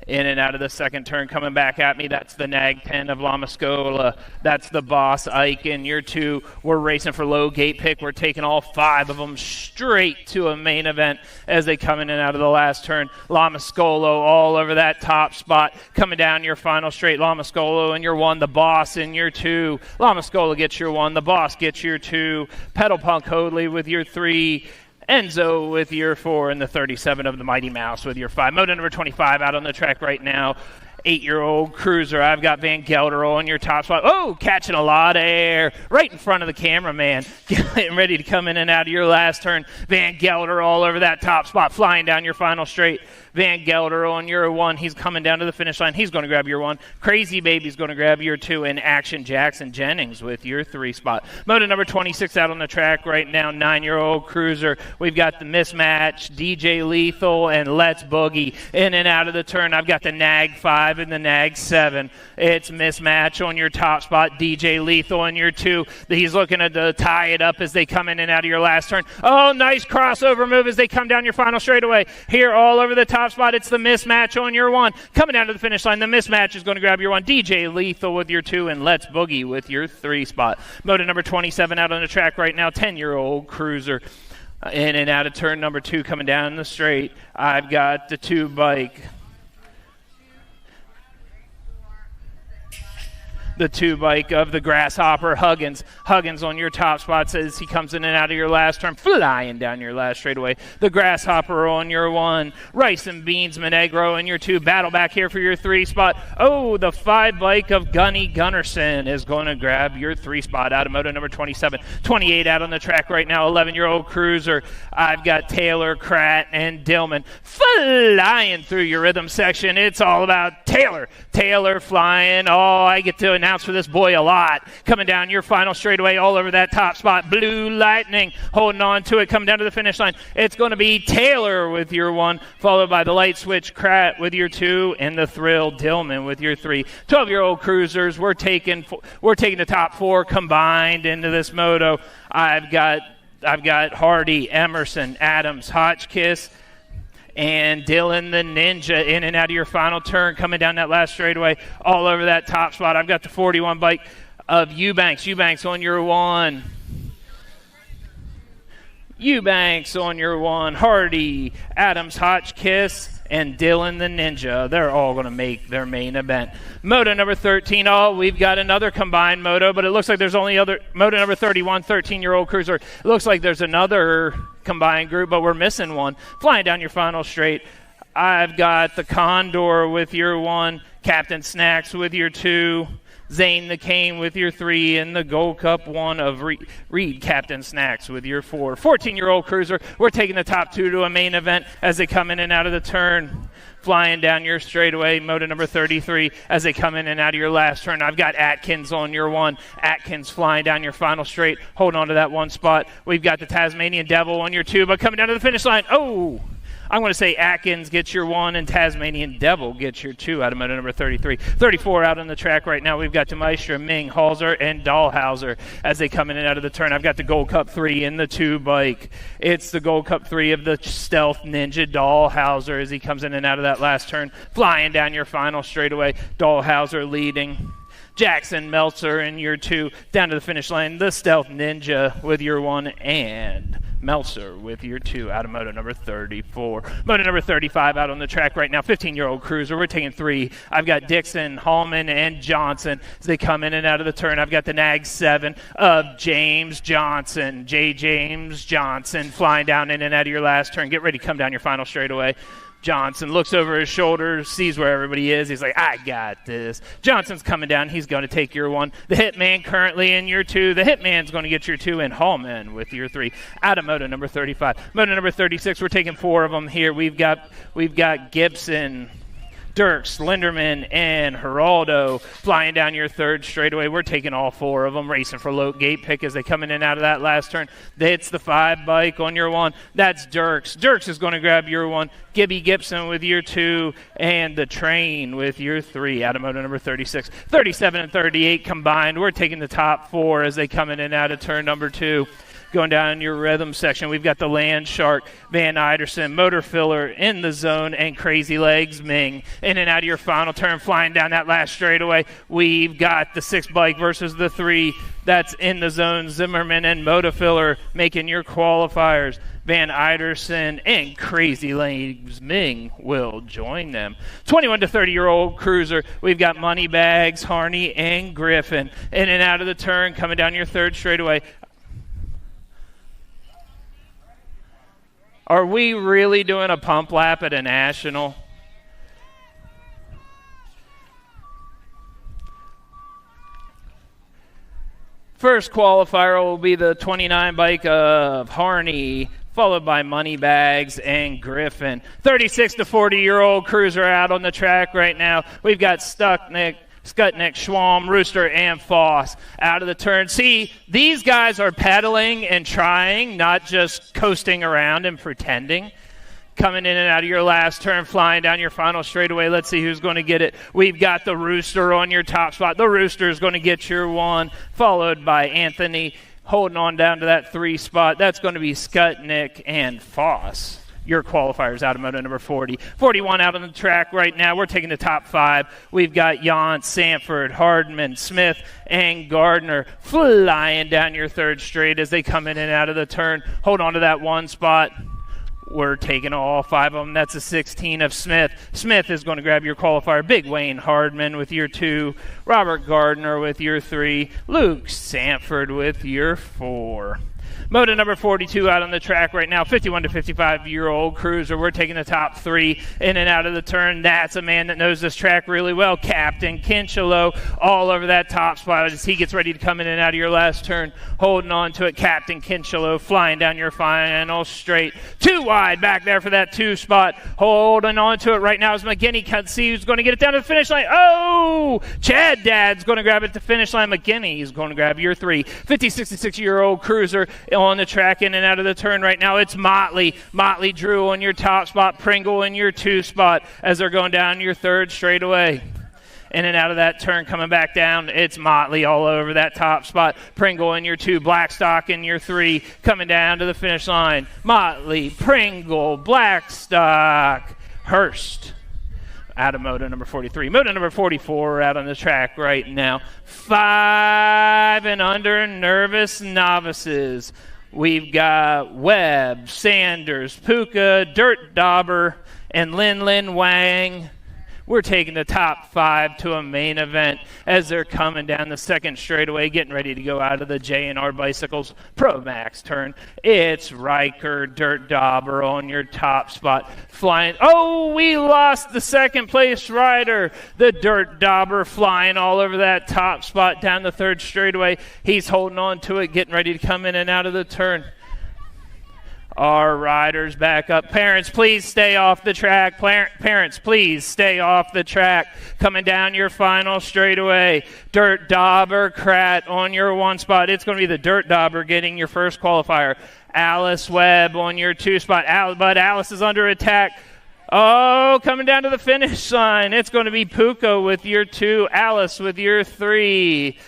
In and out of the second turn, coming back at me. That's the Nag 10 of Lamascola. That's the Boss Ike in year 2. We're racing for low gate pick. We're taking all 5 of them straight to a main event as they come in and out of the last turn. Lamascolo all over that top spot. Coming down your final straight. Lamascolo in your 1. The Boss in your 2. Lamascola gets your 1. The Boss gets your 2. Pedal Punk Hoadley with your 3. Enzo with your 4, and the 37 of the Mighty Mouse with your 5. Moto number 25 out on the track right now. 8-year-old Cruiser. I've got Van Gelder on your top spot. Oh, catching a lot of air right in front of the cameraman. Getting ready to come in and out of your last turn. Van Gelder all over that top spot, flying down your final straight. Van Gelder on your 1. He's coming down to the finish line. He's going to grab your 1. Crazy Baby's going to grab your 2. And Action Jackson Jennings with your 3 spot. Moto number 26 out on the track right now. 9-year-old Cruiser. We've got the Mismatch, DJ Lethal, and Let's Boogie. In and out of the turn, I've got the Nag 5 and the Nag 7. It's Mismatch on your top spot. DJ Lethal on your 2. He's looking to tie it up as they come in and out of your last turn. Oh, nice crossover move as they come down your final straightaway. Here all over the top spot, it's the Mismatch on your 1. Coming down to the finish line, the Mismatch is going to grab your 1. DJ Lethal with your 2, and Let's Boogie with your 3 spot. Moto number 27 out on the track right now. 10-year-old Cruiser. In and out of turn number 2, coming down the straight. I've got the 2 bike. The 2 bike of the Grasshopper, Huggins. Huggins on your top spot says he comes in and out of your last turn, flying down your last straightaway. The Grasshopper on your 1. Rice and Beans Monegro in your 2. Battle back here for your 3 spot. Oh, the 5 bike of Gunny Gunnarsson is going to grab your 3 spot out of moto number 27. 28 out on the track right now, 11-year-old Cruiser. I've got Taylor, Kratt, and Dillman flying through your rhythm section. It's all about Taylor. Taylor flying. Oh, I get to announce for this boy a lot. Coming down your final straightaway all over that top spot. Blue Lightning holding on to it, coming down to the finish line. It's going to be Taylor with your 1, followed by the Light Switch Kratt with your 2, and the Thrill Dillman with your 3. 12-year-old Cruisers. We're taking the top 4 combined into this moto. I've got Hardy, Emerson, Adams, Hotchkiss, and Dylan the Ninja in and out of your final turn, coming down that last straightaway, all over that top spot. I've got the 41 bike of Eubanks. Eubanks on your 1. Eubanks on your 1. Hardy, Adams, Hotchkiss, and Dylan the Ninja. They're all going to make their main event. Moto number 13. Oh, we've got another combined moto, but it looks like there's only other moto number 31, 13-year-old Cruiser. It looks like there's another combined group, but we're missing one. Flying down your final straight, I've got the Condor with your 1, Captain Snacks with your 2, Zane the Cane with your 3, and the Gold Cup 1 of Reed Captain Snacks with your 4. 14-year-old cruiser, we're taking the top 2 to a main event as they come in and out of the turn. Flying down your straightaway, moto number 33, as they come in and out of your last turn. I've got Atkins on your 1. Atkins flying down your final straight. Hold on to that 1 spot. We've got the Tasmanian Devil on your 2, but coming down to the finish line. Oh! I'm going to say Atkins gets your 1 and Tasmanian Devil gets your 2 out of moto number 33. 34 out on the track right now. We've got Maestra, Ming, Halser, and Dahlhauser as they come in and out of the turn. I've got the Gold Cup 3 in the 2 bike. It's the Gold Cup 3 of the Stealth Ninja Dahlhauser as he comes in and out of that last turn. Flying down your final straightaway. Dahlhauser leading. Jackson Meltzer in your 2 down to the finish line. The Stealth Ninja with your 1 and Meltzer with your 2 out of moto number 34. Moto number 35 out on the track right now. 15-year-old cruiser. We're taking 3. I've got Dixon, Hallman, and Johnson as they come in and out of the turn. I've got the NAG 7 of James Johnson. James Johnson flying down in and out of your last turn. Get ready to come down your final straightaway. Johnson looks over his shoulder, sees where everybody is. He's like, I got this. Johnson's coming down. He's going to take your 1. The Hitman currently in your 2. The Hitman's going to get your 2, and Hallman with your 3 out of moto number 35. Moto number 36, we're taking 4 of them here. We've got Gibson, Dirks, Linderman, and Geraldo flying down your 3rd straightaway. We're taking all 4 of them, racing for low gate pick as they come in and out of that last turn. It's the 5 bike on your 1. That's Dirks. Dirks is going to grab your 1. Gibby Gibson with your 2, and the Train with your 3 out of moto number 36. 37 and 38 combined. We're taking the top 4 as they come in and out of turn number 2. Going down your rhythm section, we've got the Land Shark, Van Iderson, Motor Filler in the zone, and Crazy Legs Ming. In and out of your final turn, flying down that last straightaway, we've got the 6 bike versus the 3. That's in the zone. Zimmerman and Motor Filler making your qualifiers. Van Iderson and Crazy Legs Ming will join them. 21 to 30-year-old cruiser, we've got Moneybags, Harney, and Griffin. In and out of the turn, coming down your 3rd straightaway. Are we really doing a pump lap at a national? First qualifier will be the 29 bike of Harney, followed by Moneybags and Griffin. 36 to 40-year-old cruiser out on the track right now. We've got Skutnik, Schwalm, Rooster, and Foss out of the turn. See, these guys are pedaling and trying, not just coasting around and pretending. Coming in and out of your last turn, flying down your final straightaway. Let's see who's going to get it. We've got the Rooster on your top spot. The Rooster is going to get your 1, followed by Anthony holding on down to that 3 spot. That's going to be Skutnik and Foss. Your qualifiers out of moto number 40. 41 out on the track right now. We're taking the top 5. We've got Jan, Sanford, Hardman, Smith, and Gardner flying down your 3rd straight as they come in and out of the turn. Hold on to that 1 spot. We're taking all 5 of them. That's a 16 of Smith. Smith is going to grab your qualifier. Big Wayne Hardman with your 2. Robert Gardner with your 3. Luke Sanford with your 4. Moto number 42 out on the track right now. 51 to 55-year-old cruiser. We're taking the top 3 in and out of the turn. That's a man that knows this track really well. Captain Kinchelo all over that top spot as he gets ready to come in and out of your last turn. Holding on to it, Captain Kinchelo flying down your final straight. 2 wide back there for that 2 spot. Holding on to it right now is McGinney. Can't see who's going to get it down to the finish line. Oh! Chad Dad's going to grab it to the finish line. McGinney is going to grab your 3. 56-year-old cruiser on the track in and out of the turn right now. It's Motley. Motley Drew on your top spot. Pringle in your 2 spot as they're going down your 3rd straightaway. In and out of that turn, coming back down, it's Motley all over that top spot. Pringle in your 2, Blackstock in your 3, coming down to the finish line. Motley, Pringle, Blackstock, Hurst. Out of moto number 43. Moto number 44 out on the track right now. 5 and under nervous novices. We've got Webb, Sanders, Puka, Dirt Dauber, and Lin Wang We're taking the top 5 to a main event as they're coming down the second straightaway, getting ready to go out of the J&R Bicycles Pro Max turn. It's Riker Dirt Dauber on your top spot, flying. Oh, we lost the second place rider. The Dirt Dauber flying all over that top spot down the third straightaway. He's holding on to it, getting ready to come in and out of the turn. Our riders back up. Parents, please stay off the track. Parents, please stay off the track. Coming down your final straightaway. Dirt Dauber, Krat on your 1 spot. It's going to be the Dirt Dauber getting your first qualifier. Alice Webb on your 2 spot. But Alice is under attack. Oh, coming down to the finish line. It's going to be Puko with your 2. Alice with your 3.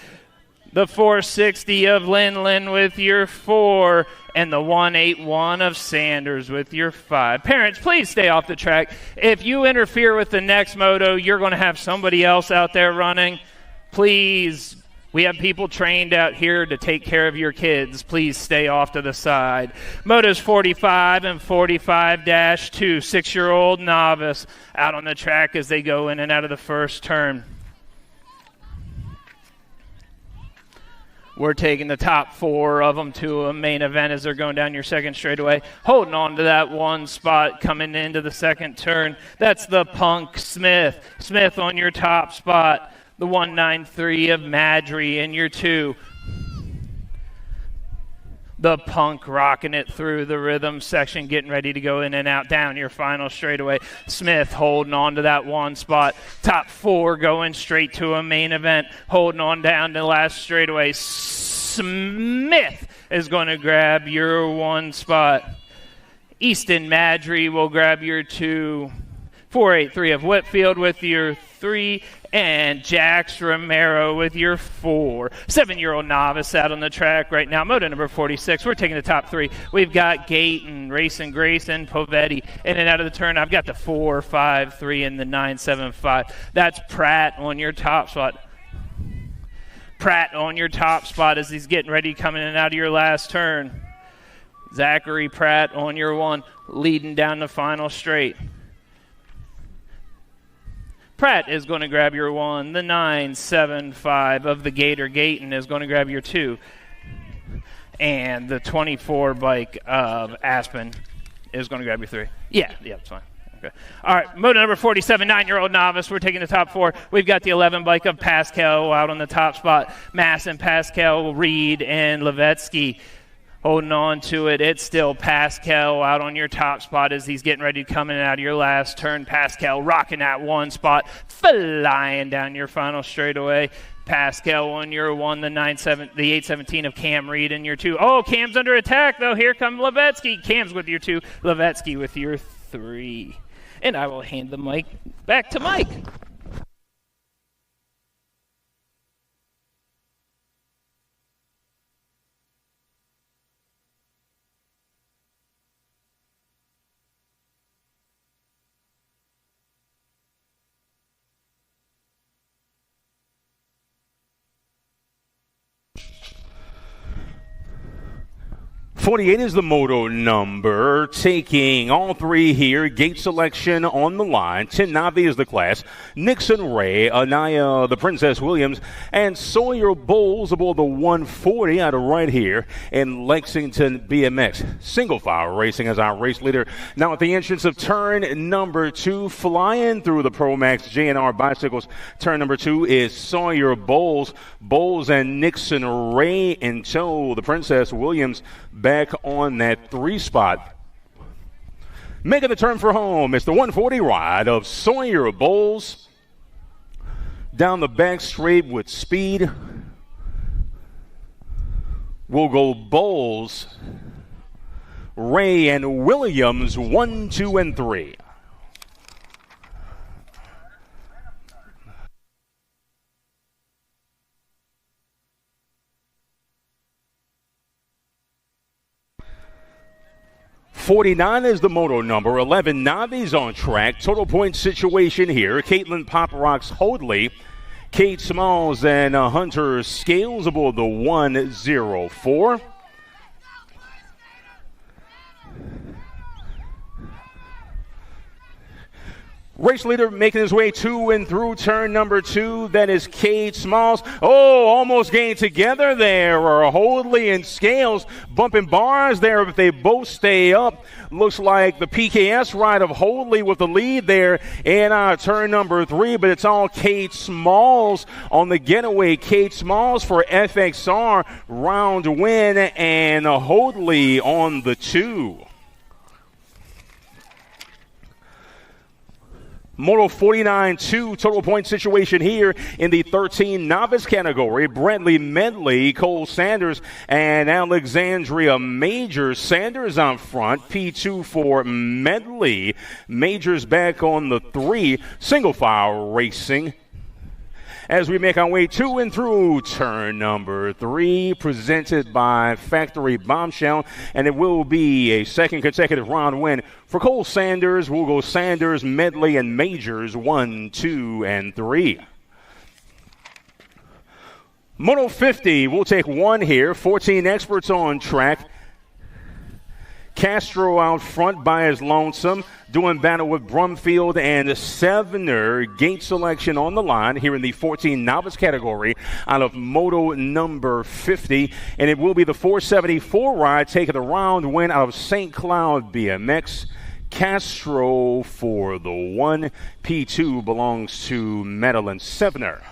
The 460 of Lin with your 4. And the 181 of Sanders with your 5. Parents, please stay off the track. If you interfere with the next moto, you're going to have somebody else out there running. Please, we have people trained out here to take care of your kids. Please stay off to the side. Motos 45 and 45-2, 6-year-old novice out on the track as they go in and out of the first turn. We're taking the top 4 of them to a main event as they're going down your second straightaway. Holding on to that 1 spot coming into the second turn. That's the Punk Smith. Smith on your top spot. The 193 of Madry in your 2. The Punk rocking it through the rhythm section, getting ready to go in and out down your final straightaway. Smith holding on to that 1 spot. Top 4 going straight to a main event, holding on down to the last straightaway. Smith is going to grab your 1 spot. Easton Madry will grab your 2. 483 of Whitfield with your 3, and Jax Romero with your 4. 7-year-old novice out on the track right now. Moto number 46. We're taking the top 3. We've got Gayton, Racing Grayson, Povetti in and out of the turn. I've got the 453 and the 975. That's Pratt on your top spot. Pratt on your top spot as he's getting ready to come in and out of your last turn. Zachary Pratt on your 1, leading down the final straight. Pratt is going to grab your 1. The 975 of the Gator Gayton is going to grab your 2. And the 24 bike of Aspen is going to grab your 3. Yeah, it's fine. Okay. All right, moto number 47, 9-year-old novice. We're taking the top 4. We've got the 11 bike of Pascal out on the top spot. Mass and Pascal, Reed and Levetsky holding on to it. It's still Pascal out on your top spot as he's getting ready to come in and out of your last turn. Pascal rocking that 1 spot, flying down your final straightaway. Pascal on your 1, the 817 of Cam Reed in your 2. Oh, Cam's under attack, though. Here comes Levetsky. Cam's with your 2. Levetsky with your 3. And I will hand the mic back to Mike. .48 is the moto number, taking all 3 here. Gate selection on the line. 10 Navi is the class. Nixon Ray, Anaya, the Princess Williams, and Sawyer Bowles aboard the 140 out of right here in Lexington BMX. Single file racing as our race leader. Now at the entrance of turn number 2, flying through the Pro Max J&R Bicycles. Turn number 2 is Sawyer Bowles. Bowles and Nixon Ray in tow. The Princess Williams back on that 3 spot. Making the turn for home, it's the 140 ride of Sawyer Bowles. Down the back straight with speed. We'll go Bowles, Ray, and Williams, 1, 2, and 3. .49 is the moto number. 11 Navi's on track. Total point situation here. Caitlin Pop Rocks Hoadley, Kate Smalls, and Hunter Scales aboard the 104. Race leader making his way to and through turn number 2. That is Cade Smalls. Oh, almost gained together there. Or Hoadley and Scales bumping bars there if they both stay up. Looks like the PKS ride of Hoadley with the lead there in turn number 3, but it's all Cade Smalls on the getaway. Cade Smalls for FXR round win, and Hoadley on the 2. Moto 49-2 total point situation here in the 13 novice category. Bradley Medley, Cole Sanders, and Alexandria Majors. Sanders on front, P2 for Medley. Majors back on the 3. Single file racing as we make our way to and through turn number 3, presented by Factory Bombshell, and it will be a second consecutive round win for Cole Sanders. We'll go Sanders, Medley, and Majors 1, 2, and 3. Moto 50, we'll take 1 here. 14 experts on track. Castro out front by his lonesome, doing battle with Brumfield and Sevener. Gate selection on the line here in the 14 novice category out of Moto number 50. And it will be the 474 ride taking the round win out of St. Cloud BMX. Castro for the 1. P2 belongs to Madeline Sevener.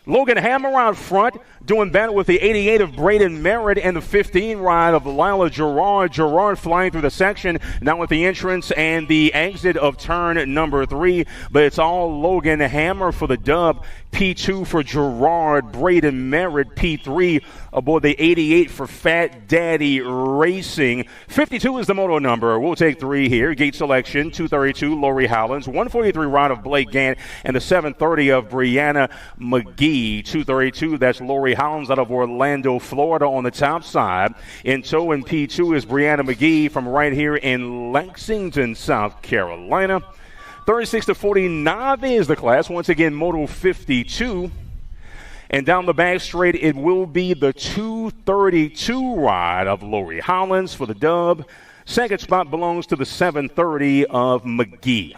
Logan Hammer out front, doing battle with the 88 of Braden Merritt and the 15 ride of Lila Gerard. Gerard flying through the section, now with the entrance and the exit of turn number 3. But it's all Logan Hammer for the dub. P2 for Gerard, Braden Merritt, P3 aboard the 88 for Fat Daddy Racing. 52 is the moto number. We'll take 3 here. Gate selection, 232, Lori Howlands, 143 ride of Blake Gant, and the 730 of Brianna McGee. 232, that's Lori Howlands out of Orlando, Florida on the top side. In tow in P2 is Brianna McGee from right here in Lexington, South Carolina. 36 to 40 Nave is the class. Once again, Moto 52. And down the back straight, it will be the 232 ride of Lori Howlands for the dub. Second spot belongs to the 730 of McGee.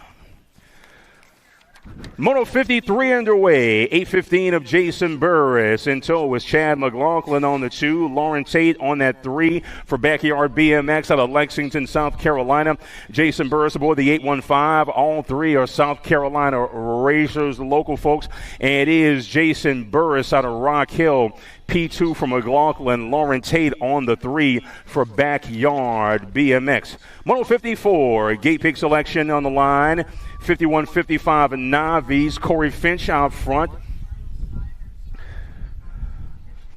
Moto 53 underway. 8:15 of Jason Burris. In tow is Chad McLaughlin on the 2. Lauren Tate on that 3 for Backyard BMX out of Lexington, South Carolina. Jason Burris aboard the 815. All 3 are South Carolina racers, local folks. And it is Jason Burris out of Rock Hill. P2 for McLaughlin. Lauren Tate on the 3 for Backyard BMX. Moto 54, gate pick selection on the line. 51-55 Navies. Corey Finch out front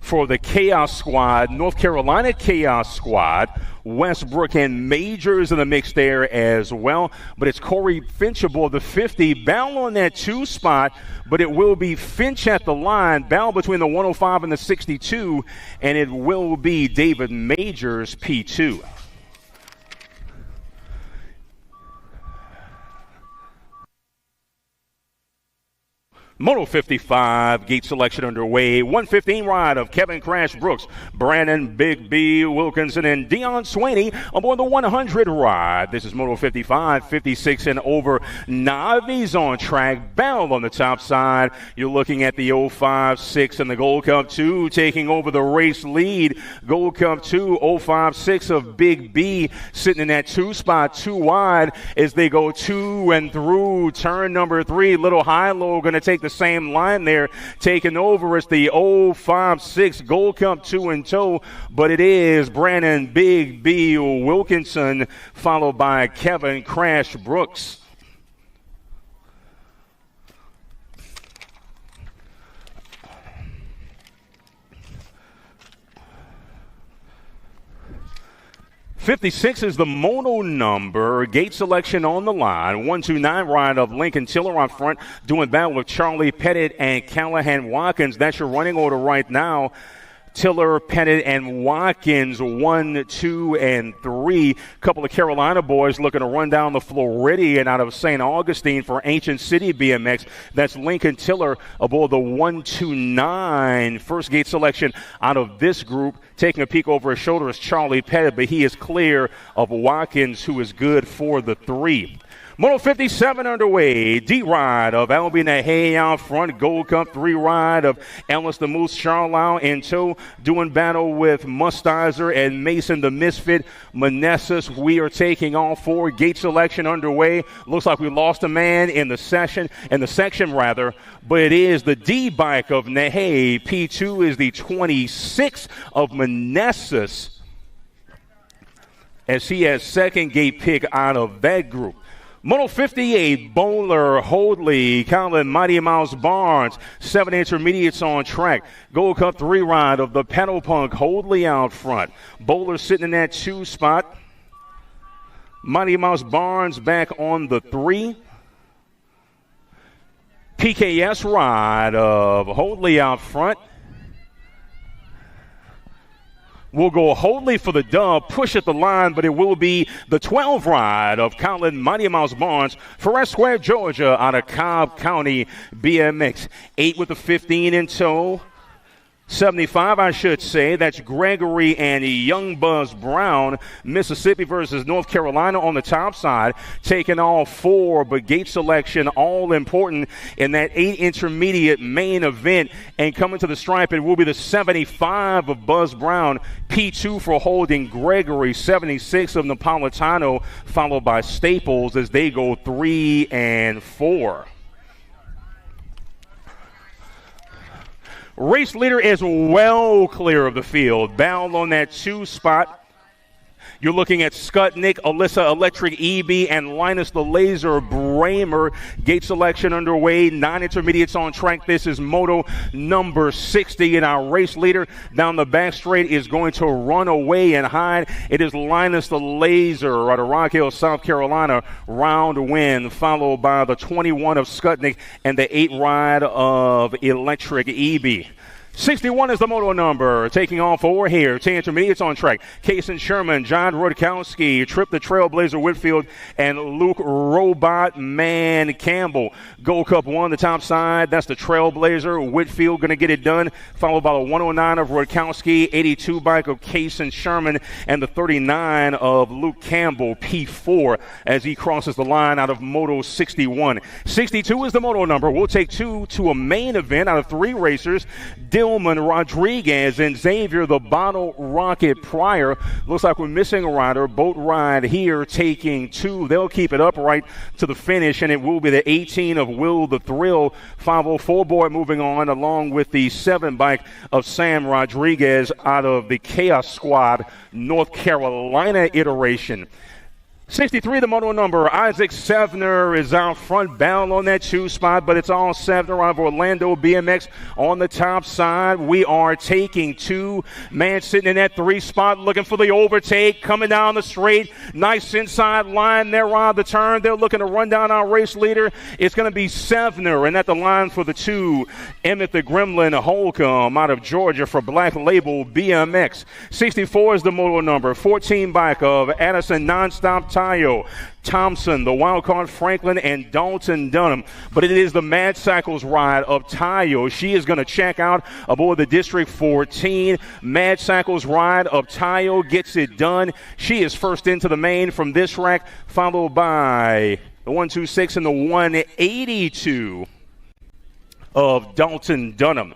for the Chaos Squad, North Carolina Chaos Squad. Westbrook and Majors in the mix there as well. But it's Corey Finch aboard the 50. Battle on that 2 spot, but it will be Finch at the line. Battle between the 105 and the 62, and it will be David Majors, P2. Moto 55, gate selection underway. 115 ride of Kevin Crash Brooks, Brandon Big B Wilkinson, and Deion Swaney aboard the 100 ride. This is Moto 55, 56 and over. Navies on track, Bell on the top side. You're looking at the 056 and the Gold Cup 2 taking over the race lead. Gold Cup 2, 056 of Big B sitting in that 2 spot, 2 wide as they go to and through turn number 3. Little high-low going to take the same line there, taking over. It's the 056 Gold Cup 2 in tow, but it is Brandon Big B Wilkinson followed by Kevin Crash Brooks. '56 is the moto number. Gate selection on the line. 129 ride of Lincoln Tiller on front, doing battle with Charlie Pettit and Callahan Watkins. That's your running order right now. Tiller, Pettit, and Watkins, 1, 2, and 3. Couple of Carolina boys looking to run down the Floridian out of St. Augustine for Ancient City BMX. That's Lincoln Tiller aboard the 129. First gate selection out of this group. Taking a peek over his shoulder is Charlie Pettit, but he is clear of Watkins, who is good for the 3. Moto 57 underway. D-Ride of Albie Nahay out front. Gold Cup 3 ride of Ellis the Moose Charlau in tow. Doing battle with Mustizer and Mason the Misfit Manessus. We are taking all 4. Gate selection underway. Looks like we lost a man in the section, but it is the D bike of Nahay. P2 is the 26 of Manessus, as he has second gate pick out of that group. Moto 58, Bowler, Hoadley, Colin, Mighty Mouse Barnes, 7 intermediates on track. Gold Cup 3 ride of the Pedal Punk, Hoadley out front. Bowler sitting in that 2 spot. Mighty Mouse Barnes back on the 3. PKS ride of Hoadley out front. We'll go Hoadley for the dub, push at the line, but it will be the 12 ride of Colin Mighty Mouse Barnes for S Square, Georgia, out of Cobb County BMX. 8 with the 15 in tow. 75, I should say. That's Gregory and Young Buzz Brown. Mississippi versus North Carolina on the top side. Taking all 4, but gate selection all important in that 8 intermediate main event. And coming to the stripe, it will be the 75 of Buzz Brown. P2 for holding Gregory. 76 of Napolitano, followed by Staples as they go 3 and 4. Race leader is well clear of the field. Bound on that 2 spot. You're looking at Skutnik, Alyssa Electric EB, and Linus the Laser Bramer. Gate selection underway. 9 intermediates on track. This is moto number 60. And our race leader down the back straight is going to run away and hide. It is Linus the Laser out of Rock Hill, South Carolina. Round win, followed by the 21 of Skutnik and the 8 ride of Electric EB. 61 is the moto number. Taking all 4 here. 10 intermediates on track. Kason Sherman, John Rudkowski, Trip the Trailblazer Whitfield, and Luke Robot Man Campbell. Gold Cup 1, the top side. That's the Trailblazer. Whitfield going to get it done. Followed by the 109 of Rudkowski, 82 bike of Kason Sherman, and the 39 of Luke Campbell, P4, as he crosses the line out of moto 61. 62 is the moto number. We'll take 2 to a main event out of 3 racers. Dillman Rodriguez and Xavier the Bottle Rocket Pryor. Looks like we're missing a rider. Boat ride here taking 2. They'll keep it upright to the finish, and it will be the 18 of Will the Thrill. 504 boy moving on, along with the 7 bike of Sam Rodriguez out of the Chaos Squad North Carolina iteration. 63, the moto number. Isaac Sevner is out front, bound on that 2 spot, but it's all Sevner of Orlando BMX on the top side. We are taking 2. Man sitting in that 3 spot, looking for the overtake, coming down the straight. Nice inside line there on the turn. They're looking to run down our race leader. It's going to be Sevner, and at the line for the 2, Emmett the Gremlin Holcomb out of Georgia for Black Label BMX. 64 is the moto number. 14 bike of Addison Nonstop Tayo, Thompson, the wildcard Franklin, and Dalton Dunham. But it is the Mad Cycles ride of Tayo. She is going to check out aboard the District 14. Mad Cycles ride of Tayo gets it done. She is first into the main from this rack, followed by the 126 and the 182 of Dalton Dunham.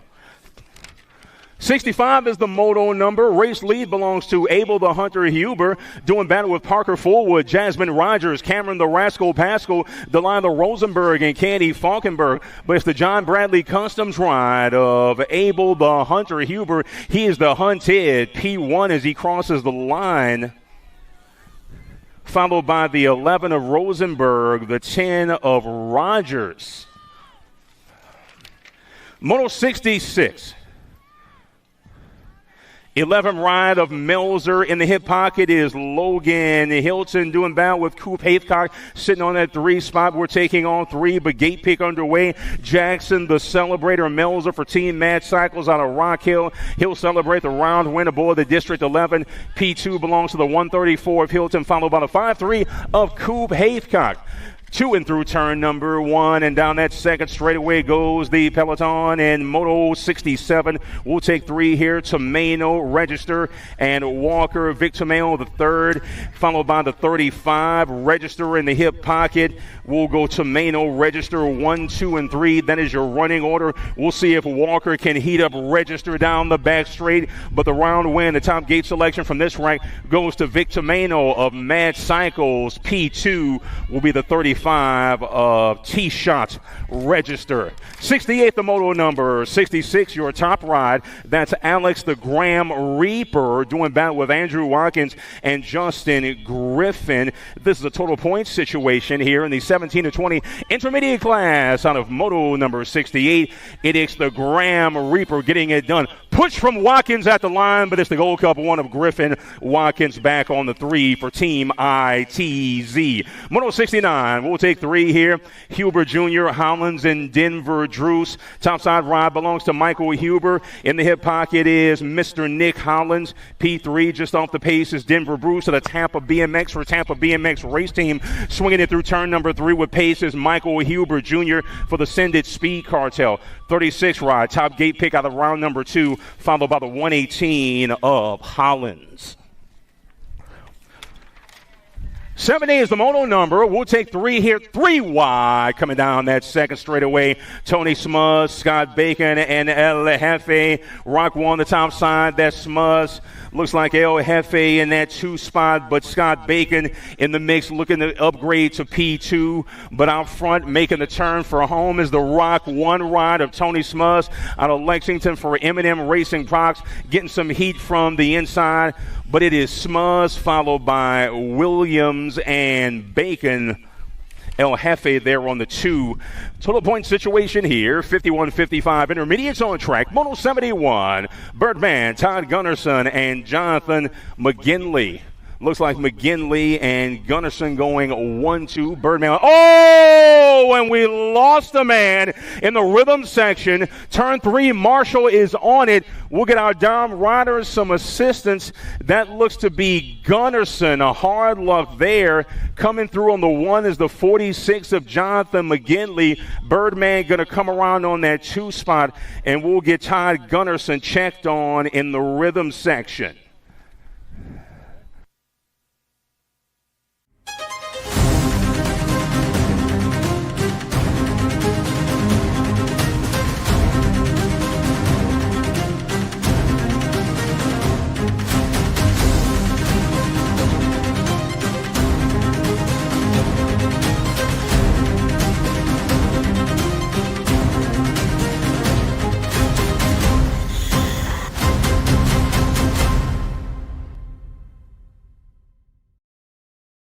65 is the moto number. Race lead belongs to Abel the Hunter Huber, doing battle with Parker Fullwood, Jasmine Rogers, Cameron the Rascal Pascal, Delilah Rosenberg, and Candy Falkenberg. But it's the John Bradley Customs ride of Abel the Hunter Huber. He is the hunted P1 as he crosses the line, followed by the 11 of Rosenberg, the 10 of Rogers. Moto 66 11 ride of Melzer. In the hip pocket is Logan Hilton doing battle with Coop Haithcock sitting on that 3 spot. We're taking on 3, but gate pick underway. Jackson, the celebrator, Melzer for Team Mad Cycles out of Rock Hill. He'll celebrate the round win aboard the District 11. P2 belongs to the 134 of Hilton, followed by the 5-3 of Coop Haithcock. 2 and through turn number 1, and down that second straightaway goes the peloton, and Moto 67 will take 3 here. Tomeno, Register, and Walker. Victor Mayo, the 3rd, followed by the 35. Register in the hip pocket. We'll go Tomeno, Register, 1, 2, and 3. That is your running order. We'll see if Walker can heat up Register down the back straight, but the round win, the top gate selection from this rank goes to Victor Mayo of Mad Cycles. P2 will be the 35 of T-Shot Register. 68th, the moto number 66, your top ride. That's Alex the Graham Reaper doing battle with Andrew Watkins and Justin Griffin. This is a total points situation here in the 17 to 20 intermediate class out of moto number 68. It is the Graham Reaper getting it done. Push from Watkins at the line, but it's the Gold Cup 1 of Griffin. Watkins back on the 3 for Team ITZ. Moto 69, we'll take 3 here. Huber Jr., Hollins, and Denver Druce. Topside ride belongs to Michael Huber. In the hip pocket is Mr. Nick Hollins. P3 just off the pace is Denver Bruce to the Tampa BMX for Tampa BMX race team. Swinging it through turn number 3 with pace is Michael Huber Jr. for the Send It Speed Cartel. 36 ride, top gate pick out of round number 2, followed by the 118 of Hollins. 70 is the moto number. We'll take 3 here, 3 wide coming down that second straightaway. Tony Smuz, Scott Bacon, and El Jefe. Rock 1 the top side. That's Smuz. Looks like El Jefe in that 2 spot, but Scott Bacon in the mix looking to upgrade to P2. But out front, making the turn for home is the Rock 1 ride of Tony Smuz out of Lexington for M&M Racing Products, getting some heat from the inside. But it is Smuz followed by Williams and Bacon. El Jefe there on the 2. Total point situation here, 51-55. Intermediates on track. Moto 71. Birdman, Todd Gunnarsson, and Jonathan McGinley. Looks like McGinley and Gunnarsson going 1-2. Birdman. Oh, and we lost a man in the rhythm section. Turn 3, Marshall is on it. We'll get our Dom riders some assistance. That looks to be Gunnarsson. A hard luck there. Coming through on the 1 is the 46 of Jonathan McGinley. Birdman going to come around on that 2 spot, and we'll get Todd Gunnarsson checked on in the rhythm section.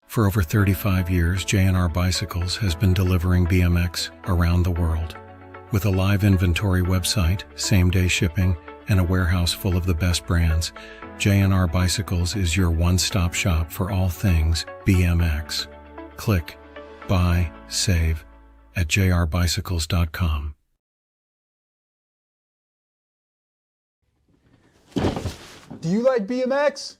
For over 35 years, J&R Bicycles has been delivering BMX around the world. With a live inventory website, same-day shipping, and a warehouse full of the best brands, J&R Bicycles is your one-stop shop for all things BMX. Click, buy, save at jrbicycles.com. Do you like BMX?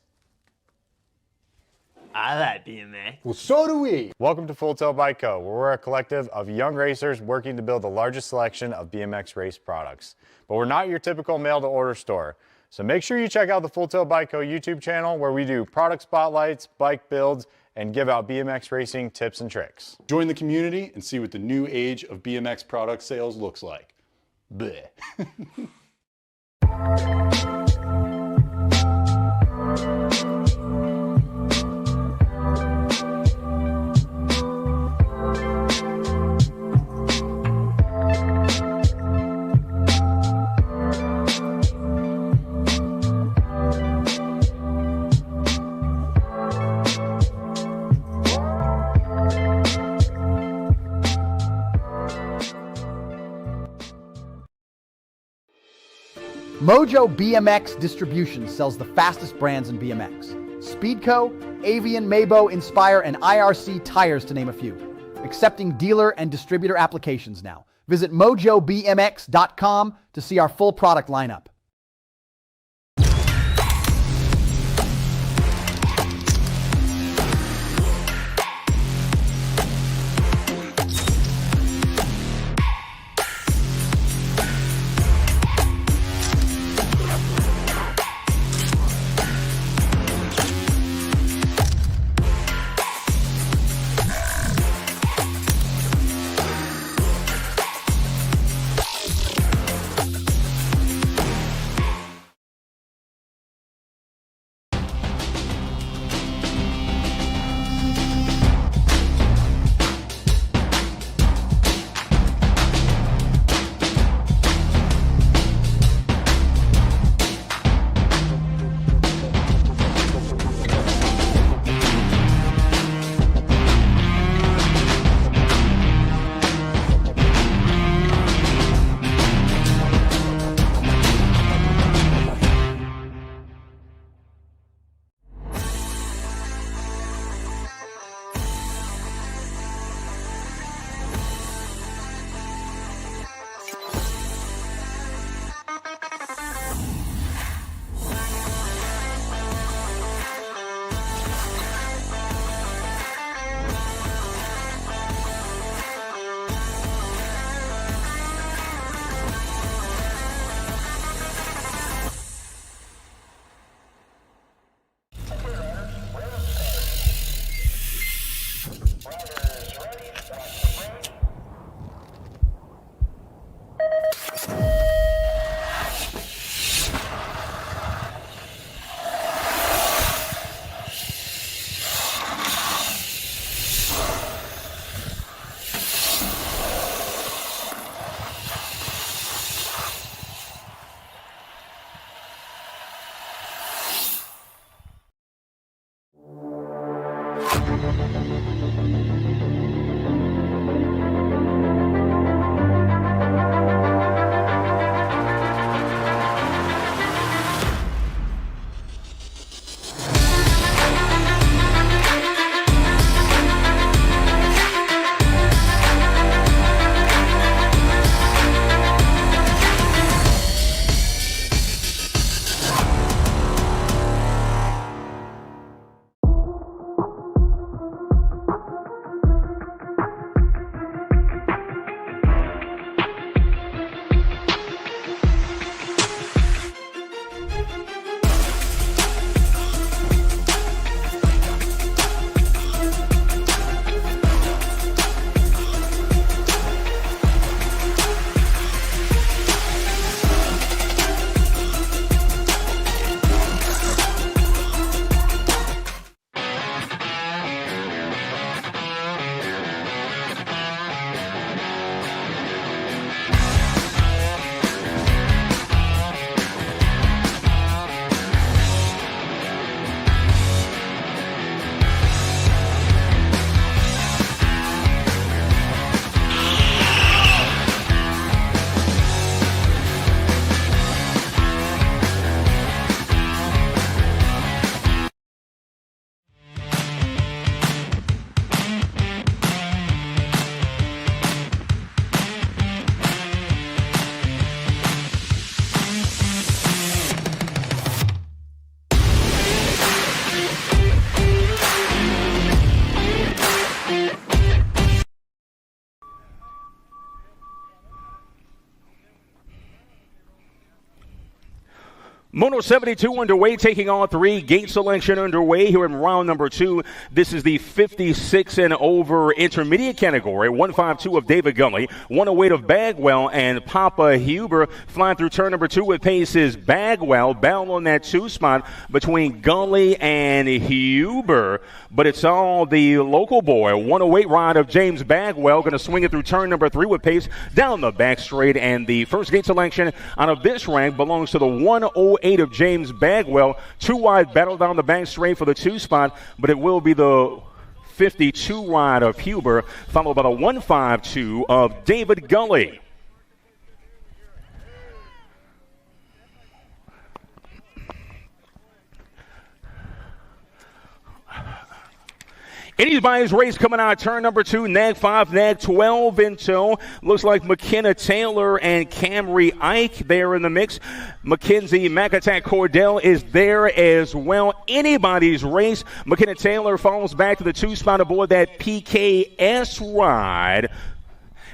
I like BMX. Well, so do we. Welcome to Full Tilt Bike Co., where we're a collective of young racers working to build the largest selection of BMX race products. But we're not your typical mail-to-order store. So make sure you check out the Full Tilt Bike Co. YouTube channel, where we do product spotlights, bike builds, and give out BMX racing tips and tricks. Join the community and see what the new age of BMX product sales looks like. Bleh. Mojo BMX Distribution sells the fastest brands in BMX. Speedco, Avian, Mabo, Inspire, and IRC tires, to name a few. Accepting dealer and distributor applications now. Visit mojobmx.com to see our full product lineup. Moto 72 underway, taking on three. Gate selection underway here in round number 2. This is the 56 and over intermediate category. 152 of David Gully, 108 of Bagwell and Papa Huber. Flying through turn number 2 with pace is Bagwell. Battle on that 2 spot between Gully and Huber. But it's all the local boy. 108 ride of James Bagwell. Going to swing it through turn number 3 with pace down the back straight. And the first gate selection out of this rank belongs to the 108 of James Bagwell. 2 wide battle down the back straight for the 2 spot, but it will be the 52 ride of Huber, followed by the 152 of David Gully. Anybody's race coming out of turn number 2, nag 5, nag 12 in tow. Looks like McKenna Taylor and Camry Ike there in the mix. Mackenzie McAttack Cordell is there as well. Anybody's race. McKenna Taylor falls back to the 2 spot aboard that PKS ride.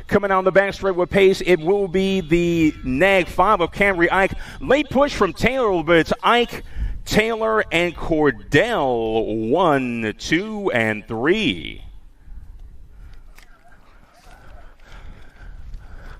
Coming on the back straight with pace, it will be the nag 5 of Camry Ike. Late push from Taylor, but it's Ike, Taylor, and Cordell, 1, 2, and 3.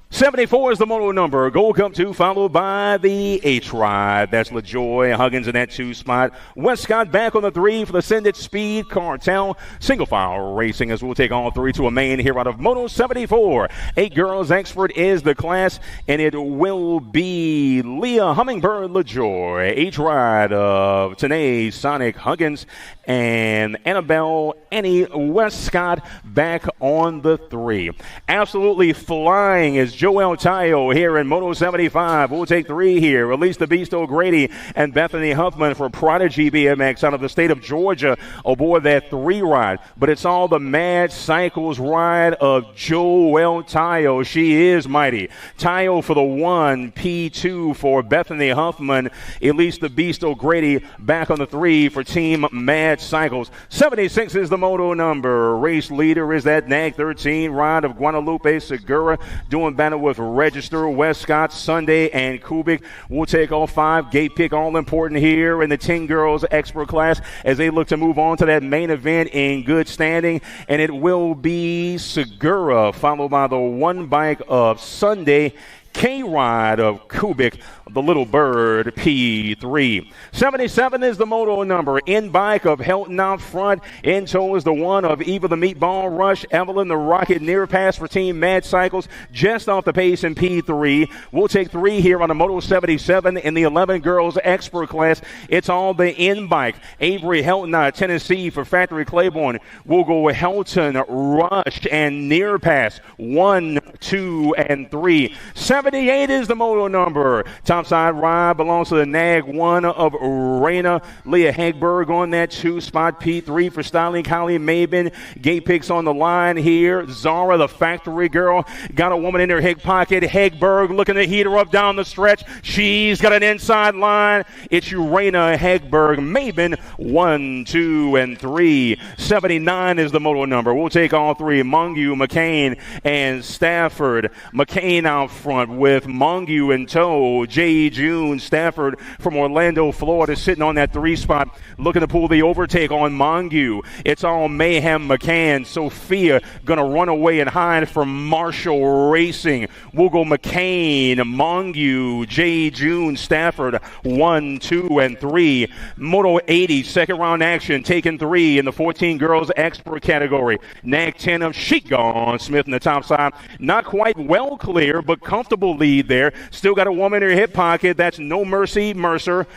74 is the moto number. Gold Cup 2 followed by the H ride. That's LaJoy Huggins in that 2 spot. Westcott back on the 3 for the Send It Speed Cartel. Single file racing as we'll take all 3 to a main here out of Moto 74. 8 girls expert is the class, and it will be Leah Hummingbird LaJoy. H ride of Tanae Sonic Huggins and Annabelle Annie Westcott back on the 3. Absolutely flying is Joel Tayo here in Moto 75. We'll take 3 here. Release the Beast O'Grady and Bethany Huffman for Prodigy BMX out of the state of Georgia aboard that 3 ride. But it's all the Mad Cycles ride of Joel Tayo. She is mighty. Tayo for the 1, P2 for Bethany Huffman. Elise the Beast O'Grady back on the 3 for Team Mad Cycles. 76 is the moto number. Race leader is that nag 13 ride of Guadalupe Segura doing battle with Register, Westcott, Sunday, and Kubik. We'll take all 5. Gate pick all important here in the 10 girls expert class as they look to move on to that main event in good standing. And it will be Segura followed by the 1 bike of Sunday, K-Ride of Kubik, the Little Bird, P3. 77 is the moto number. In bike of Helton out front. In tow is the 1 of Eva the Meatball Rush. Evelyn the Rocket Near Pass for Team Mad Cycles. Just off the pace in P3. We'll take 3 here on the Moto 77 in the 11 girls expert class. It's all the in bike. Avery Helton out of Tennessee for Factory Claiborne. We'll go with Helton, Rush, and Near Pass. 1, 2, and 3. 78 is the moto number. Topside ride belongs to the nag 1 of Raina. Leah Hegberg on that 2 spot. P3 for Styling Kylie Mabin. Gate picks on the line here. Zara, the factory girl, got a woman in her hip pocket. Hegberg looking to heat her up down the stretch. She's got an inside line. It's Raina Hegberg. Mabin, 1, 2, and 3. 79 is the moto number. We'll take all 3. Mongu, McCain, and Stafford. McCain out front with Mongu in tow. J. June Stafford from Orlando, Florida, sitting on that 3 spot, looking to pull the overtake on Mongu. It's all Mayhem McCann. Sophia going to run away and hide from Marshall Racing. We'll go McCain, Mongu, J. June Stafford, 1, 2, and 3. Moto 80, second round action, taking 3 in the 14 girls expert category. Nag 10 of Sheikon Smith in the top side. Not quite well clear, but comfortable lead there. Still got a woman in her hip pocket. That's No Mercy Mercer.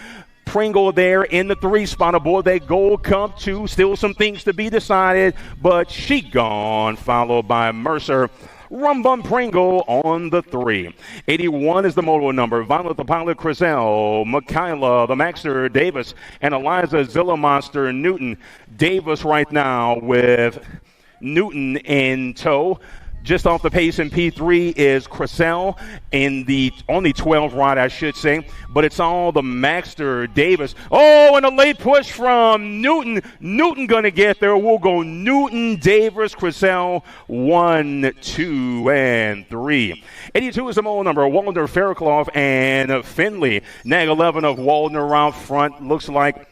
Pringle there in the 3 spot aboard that Gold Cup 2. Still some things to be decided, but she gone, followed by Mercer. Rumbum Pringle on the 3. 81 is the moto number. Violet the Pilot Crisell, Michaela the Maxter Davis, and Eliza Zilla Monster Newton. Davis right now with Newton in tow. Just off the pace in P3 is Crisell in the only 12 ride, I should say. But it's all the Maxter Davis. Oh, and a late push from Newton. Newton going to get there. We'll go Newton, Davis, Crisell, 1, 2, and 3. 82 is the moto number. Waldner, Fairclough, and Finley. Nag 11 of Waldner out front. Looks like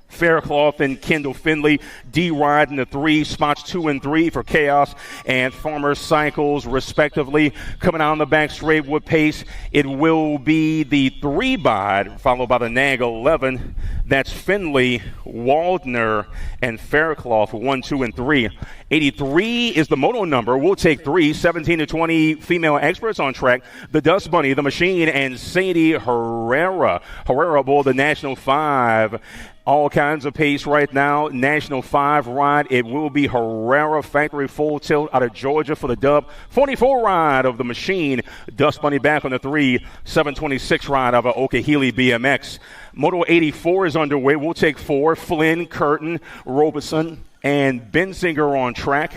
Fairclough and Kendall Finley. D-Ride in the 3 spots, 2 and 3 for Chaos and Farmer Cycles, respectively. Coming out on the back straight with pace, it will be the 3-bide, followed by the Nag 11. That's Finley, Waldner, and Fairclough, 1, 2, and 3. 83 is the moto number. We'll take 3. 17 to 20 female experts on track. The Dust Bunny, the Machine, and Sadie Herrera. Herrera aboard the National 5. All kinds of pace right now. National 5 ride. It will be Herrera Factory Full Tilt out of Georgia for the dub. 44 ride of the Machine. Dust Bunny back on the 3. 726 ride of Okehili BMX. Moto 84 is underway. We'll take 4. Flynn, Curtin, Robeson, and Benzinger on track.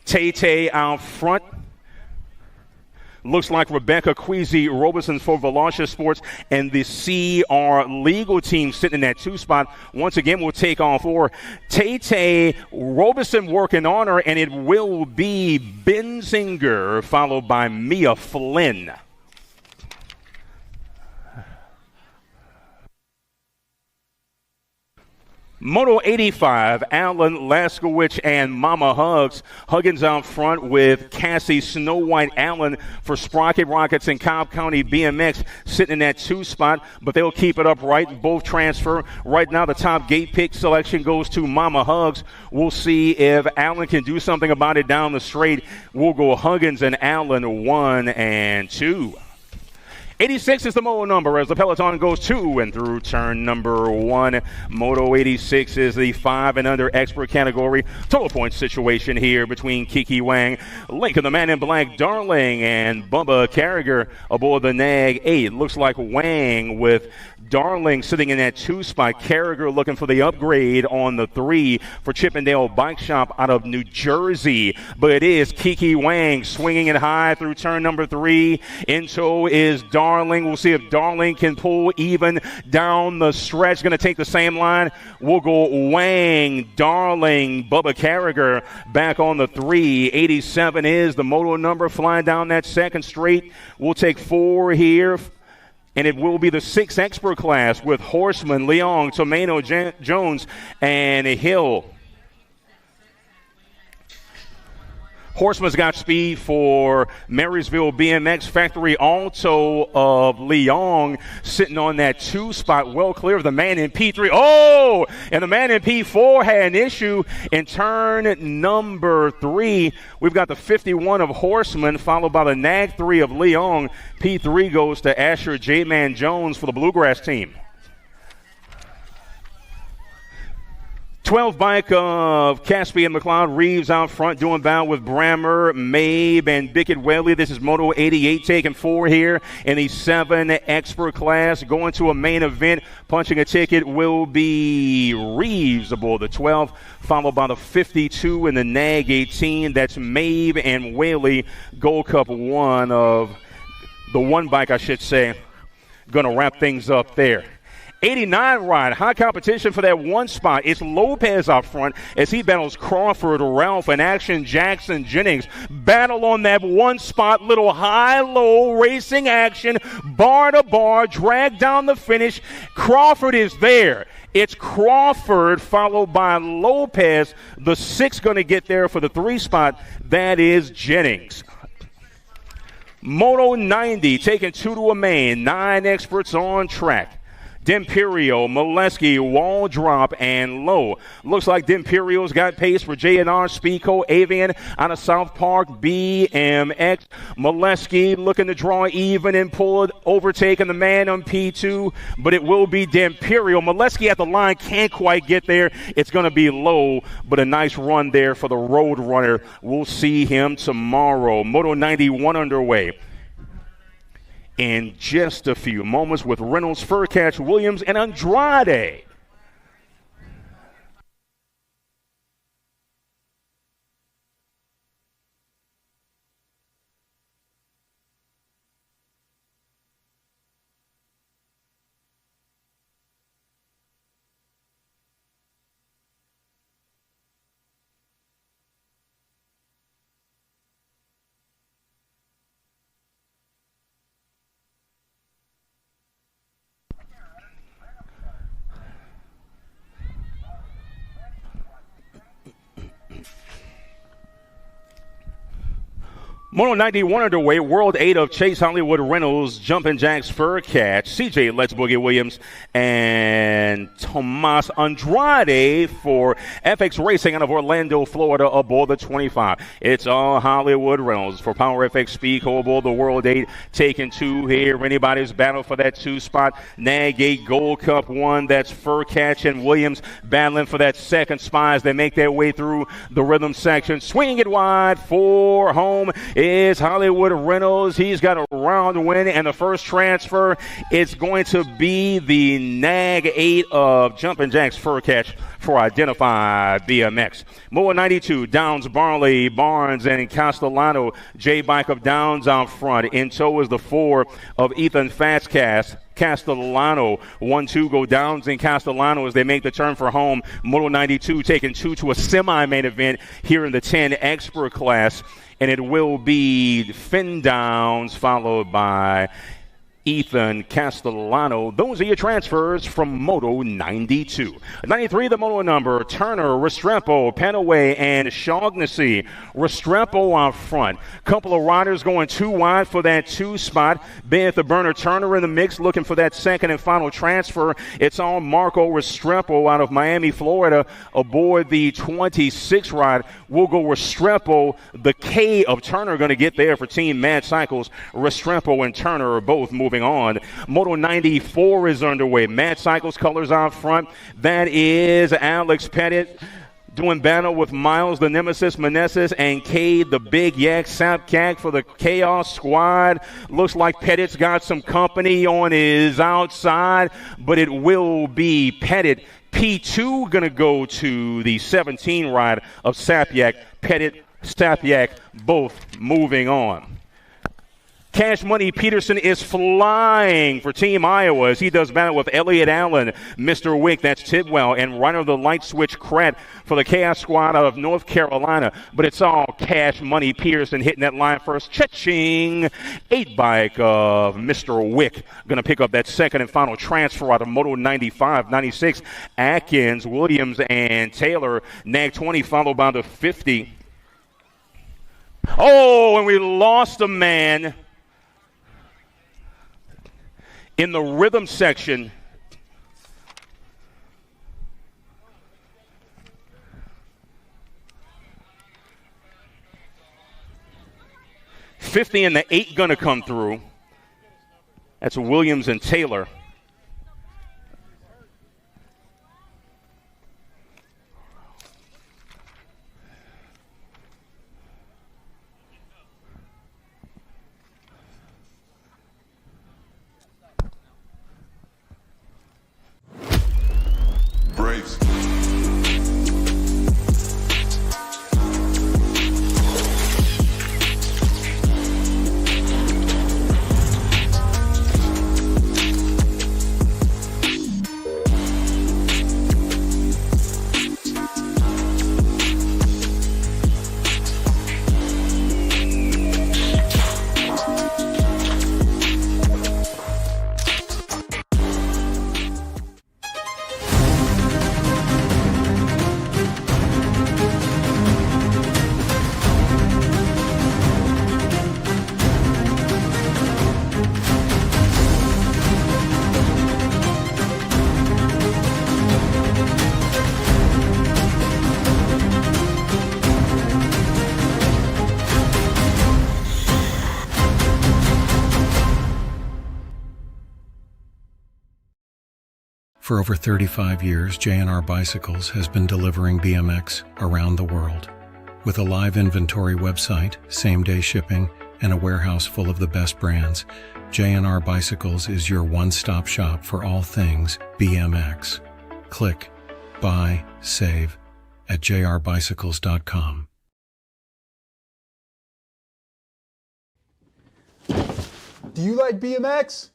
Tay out front. Looks like Rebecca Queasy Roberson for Velocia Sports and the CR Legal team sitting in that 2 spot. Once again, we'll take on 4. Tay Roberson working on her, and it will be Benzinger followed by Mia Flynn. Moto 85, Alan Laskowicz and Mama Huggins out front with Cassie Snow White Allen for Sprocket Rockets and Cobb County BMX sitting in that 2 spot, but they'll keep it up right. Both transfer. Right now, the top gate pick selection goes to Mama Hugs. We'll see if Allen can do something about it down the straight. We'll go Huggins and Allen 1 and 2. 86 is the Moto number as the peloton goes to and through turn number 1. Moto 86 is the 5 and under expert category. Total points situation here between Kiki Wang, Lincoln the Man in Black, Darling, and Bubba Carragher aboard the Nag 8. Looks like Wang with Darling sitting in that 2 spot. Carragher looking for the upgrade on the 3 for Chippendale Bike Shop out of New Jersey. But it is Kiki Wang swinging it high through turn number 3. In tow is Darling. We'll see if Darling can pull even down the stretch. Going to take the same line. We'll go Wang, Darling, Bubba Carragher back on the 3. 87 is the Moto number flying down that second straight. We'll take 4 here. And it will be the 6 expert class with Horseman, Leong, Tomeno, Jones, and Hill. Horseman's got speed for Marysville BMX. Factory Alto of Leong sitting on that 2 spot, well clear of the man in P3. Oh, and the man in P4 had an issue in turn number 3. We've got the 51 of Horseman, followed by the Nag 3 of Leong. P3 goes to Asher J-Man Jones for the Bluegrass team. 12 bike of Caspian McLeod, Reeves out front doing battle with Brammer, Mabe, and Bickett Whaley. This is Moto 88 taking 4 here in the 7 expert class. Going to a main event, punching a ticket will be Reeves aboard the 12, followed by the 52 and the Nag 18. That's Mabe and Whaley. Gold Cup 1 of the 1 bike, I should say. Going to wrap things up there. 89 ride, high competition for that 1 spot. It's Lopez out front as he battles Crawford, Ralph, and Action Jackson Jennings. Battle on that 1 spot, little high-low racing action, bar to bar, drag down the finish. Crawford is there. It's Crawford followed by Lopez. The 6 going to get there for the 3 spot. That is Jennings. Moto 90 taking 2 to a main. 9 experts on track. D'Imperio, Molesky, Wall Drop, and Low. Looks like D'Imperio's got pace for J&R, Speedco, Avian out of South Park, BMX. Molesky looking to draw even and pull it, overtaking the man on P2, but it will be D'Imperio. Molesky at the line can't quite get there. It's going to be Low, but a nice run there for the Road Runner. We'll see him tomorrow. Moto 91 underway in just a few moments with Reynolds, Furcatch, Williams, and Andrade. Moto 91 underway, World 8 of Chase Hollywood Reynolds, Jumpin' Jacks Furcatch, CJ Let's Boogie Williams, and Tomas Andrade for FX Racing out of Orlando, Florida, aboard the 25. It's all Hollywood Reynolds for Power FX Speedco aboard the World 8, taking 2 here. Anybody's battle for that 2 spot. Nag 8 Gold Cup 1, that's Furcatch and Williams battling for that 2nd spot as they make their way through the rhythm section. Swinging it wide for home is Hollywood Reynolds. He's got a round win, and the first transfer is going to be the Nag 8 of of Jumpin' Jack's Fur Catch for Identify BMX. Moa 92, Downs, Barley, Barnes, and Castellano. J-Bike of Downs out front. In tow is the 4 of Ethan Fastcast. Castellano. 1-2 go Downs and Castellano as they make the turn for home. Moto 92 taking 2 to a semi-main event here in the 10 expert class. And it will be Finn Downs followed by Ethan Castellano. Those are your transfers from Moto 92. 93, the Moto number, Turner, Restrepo, Penaway, and Shaughnessy. Restrepo out front. Couple of riders going too wide for that 2 spot. Ben the Burner Turner in the mix looking for that second and final transfer. It's on Marco Restrepo out of Miami, Florida, aboard the 26 ride. We'll go Restrepo. The K of Turner going to get there for Team Mad Cycles. Restrepo and Turner are both moving on. Moto 94 is underway. Mad Cycles colors out front. That is Alex Pettit doing battle with Miles, the Nemesis, Meneses, and Cade, the Big Yak Sapcack for the Chaos Squad. Looks like Pettit's got some company on his outside, but it will be Pettit. P2 going to go to the 17 ride of Sapyak. Pettit, Sapyak, both moving on. Cash Money Peterson is flying for Team Iowa as he does battle with Elliott Allen, Mr. Wick, that's Tidwell, and Runner the Light Switch Krat for the Chaos Squad out of North Carolina. But it's all Cash Money Peterson hitting that line first. Cha-ching! 8-bike of Mr. Wick going to pick up that second and final transfer out of Moto 95, 96. Atkins, Williams, and Taylor. Nag 20 followed by the 50. Oh, and we lost a man in the rhythm section. $50 and the 8 going to come through. That's Williams and Taylor. Braves. For over 35 years, J&R Bicycles has been delivering BMX around the world. With a live inventory website, same-day shipping, and a warehouse full of the best brands, J&R Bicycles is your one-stop shop for all things BMX. Click, buy, save at jrbicycles.com. Do you like BMX?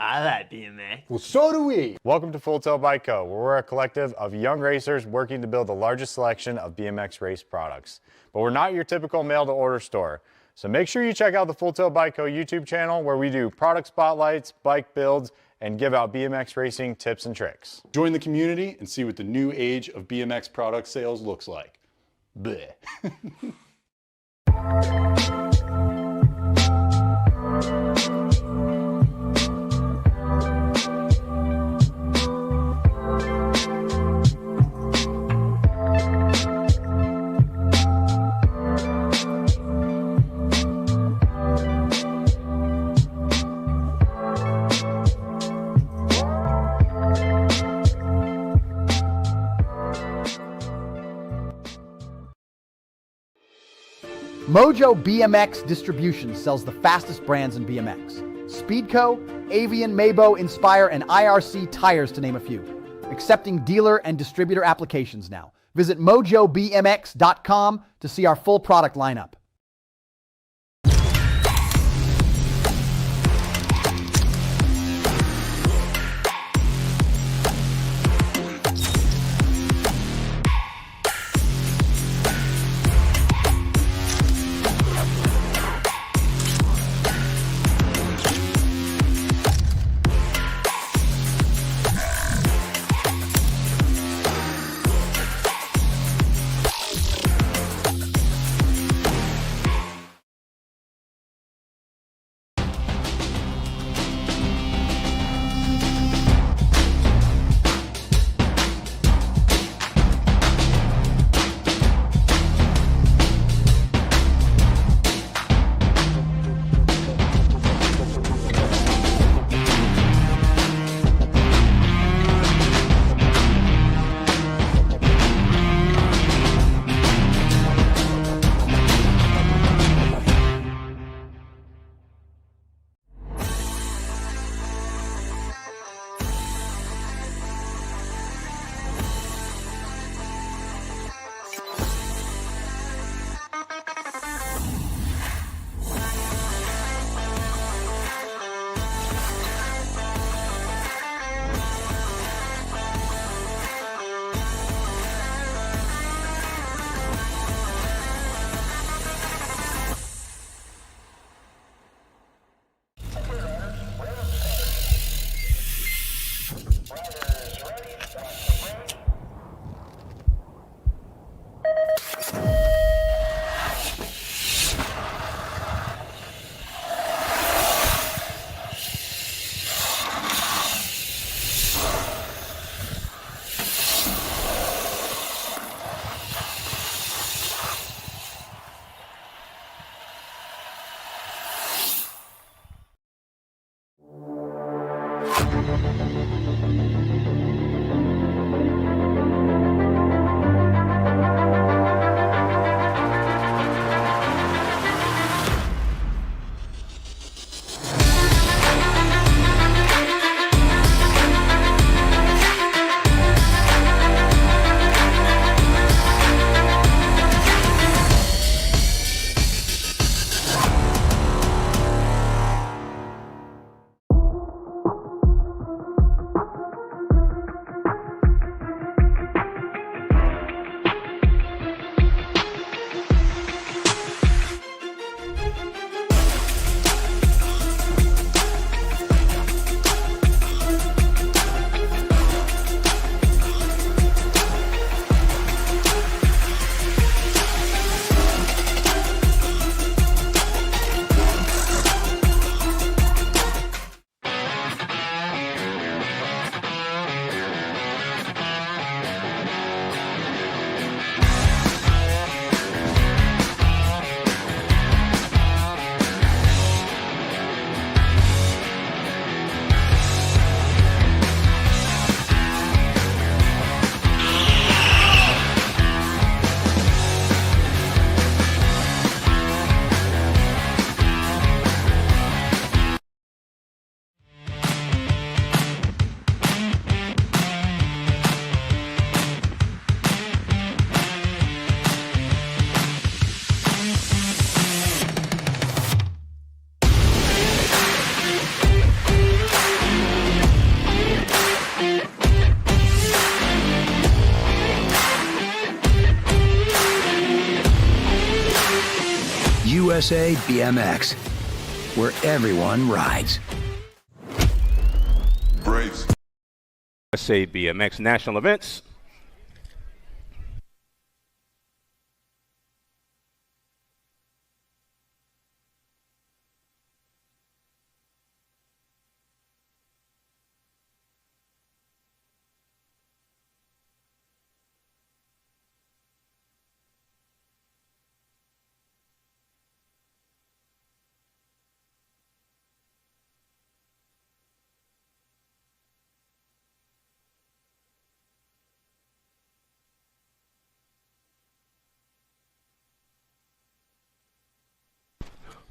I like BMX. Well, so do we. Welcome to Full Tilt Bike Co., where we're a collective of young racers working to build the largest selection of BMX race products. But we're not your typical mail-to-order store. So make sure you check out the Full Tilt Bike Co. YouTube channel, where we do product spotlights, bike builds, and give out BMX racing tips and tricks. Join the community and see what the new age of BMX product sales looks like. Bleh. Mojo BMX Distribution sells the fastest brands in BMX. Speedco, Avian, Mabo, Inspire, and IRC tires, to name a few. Accepting dealer and distributor applications now. Visit mojobmx.com to see our full product lineup. USA BMX, where everyone rides. Braves. USA BMX national events.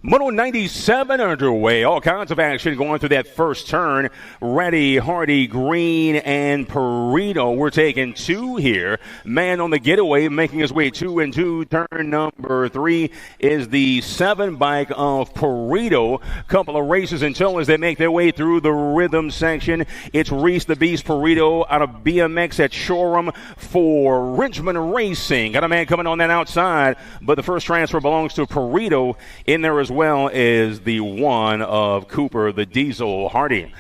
Moto 97 underway. All kinds of action going through that first turn. Reddy, Hardy, Green, and Perito. We're taking 2 here. Man on the getaway, making his way 2 and 2. Turn number 3 is the 7 bike of Perito. Couple of races in tow as they make their way through the rhythm section. It's Reese the Beast Perito out of BMX at Shoreham for Richmond Racing. Got a man coming on that outside, but the first transfer belongs to Perito. In there as well as the 1 of Cooper, the Diesel Hardy.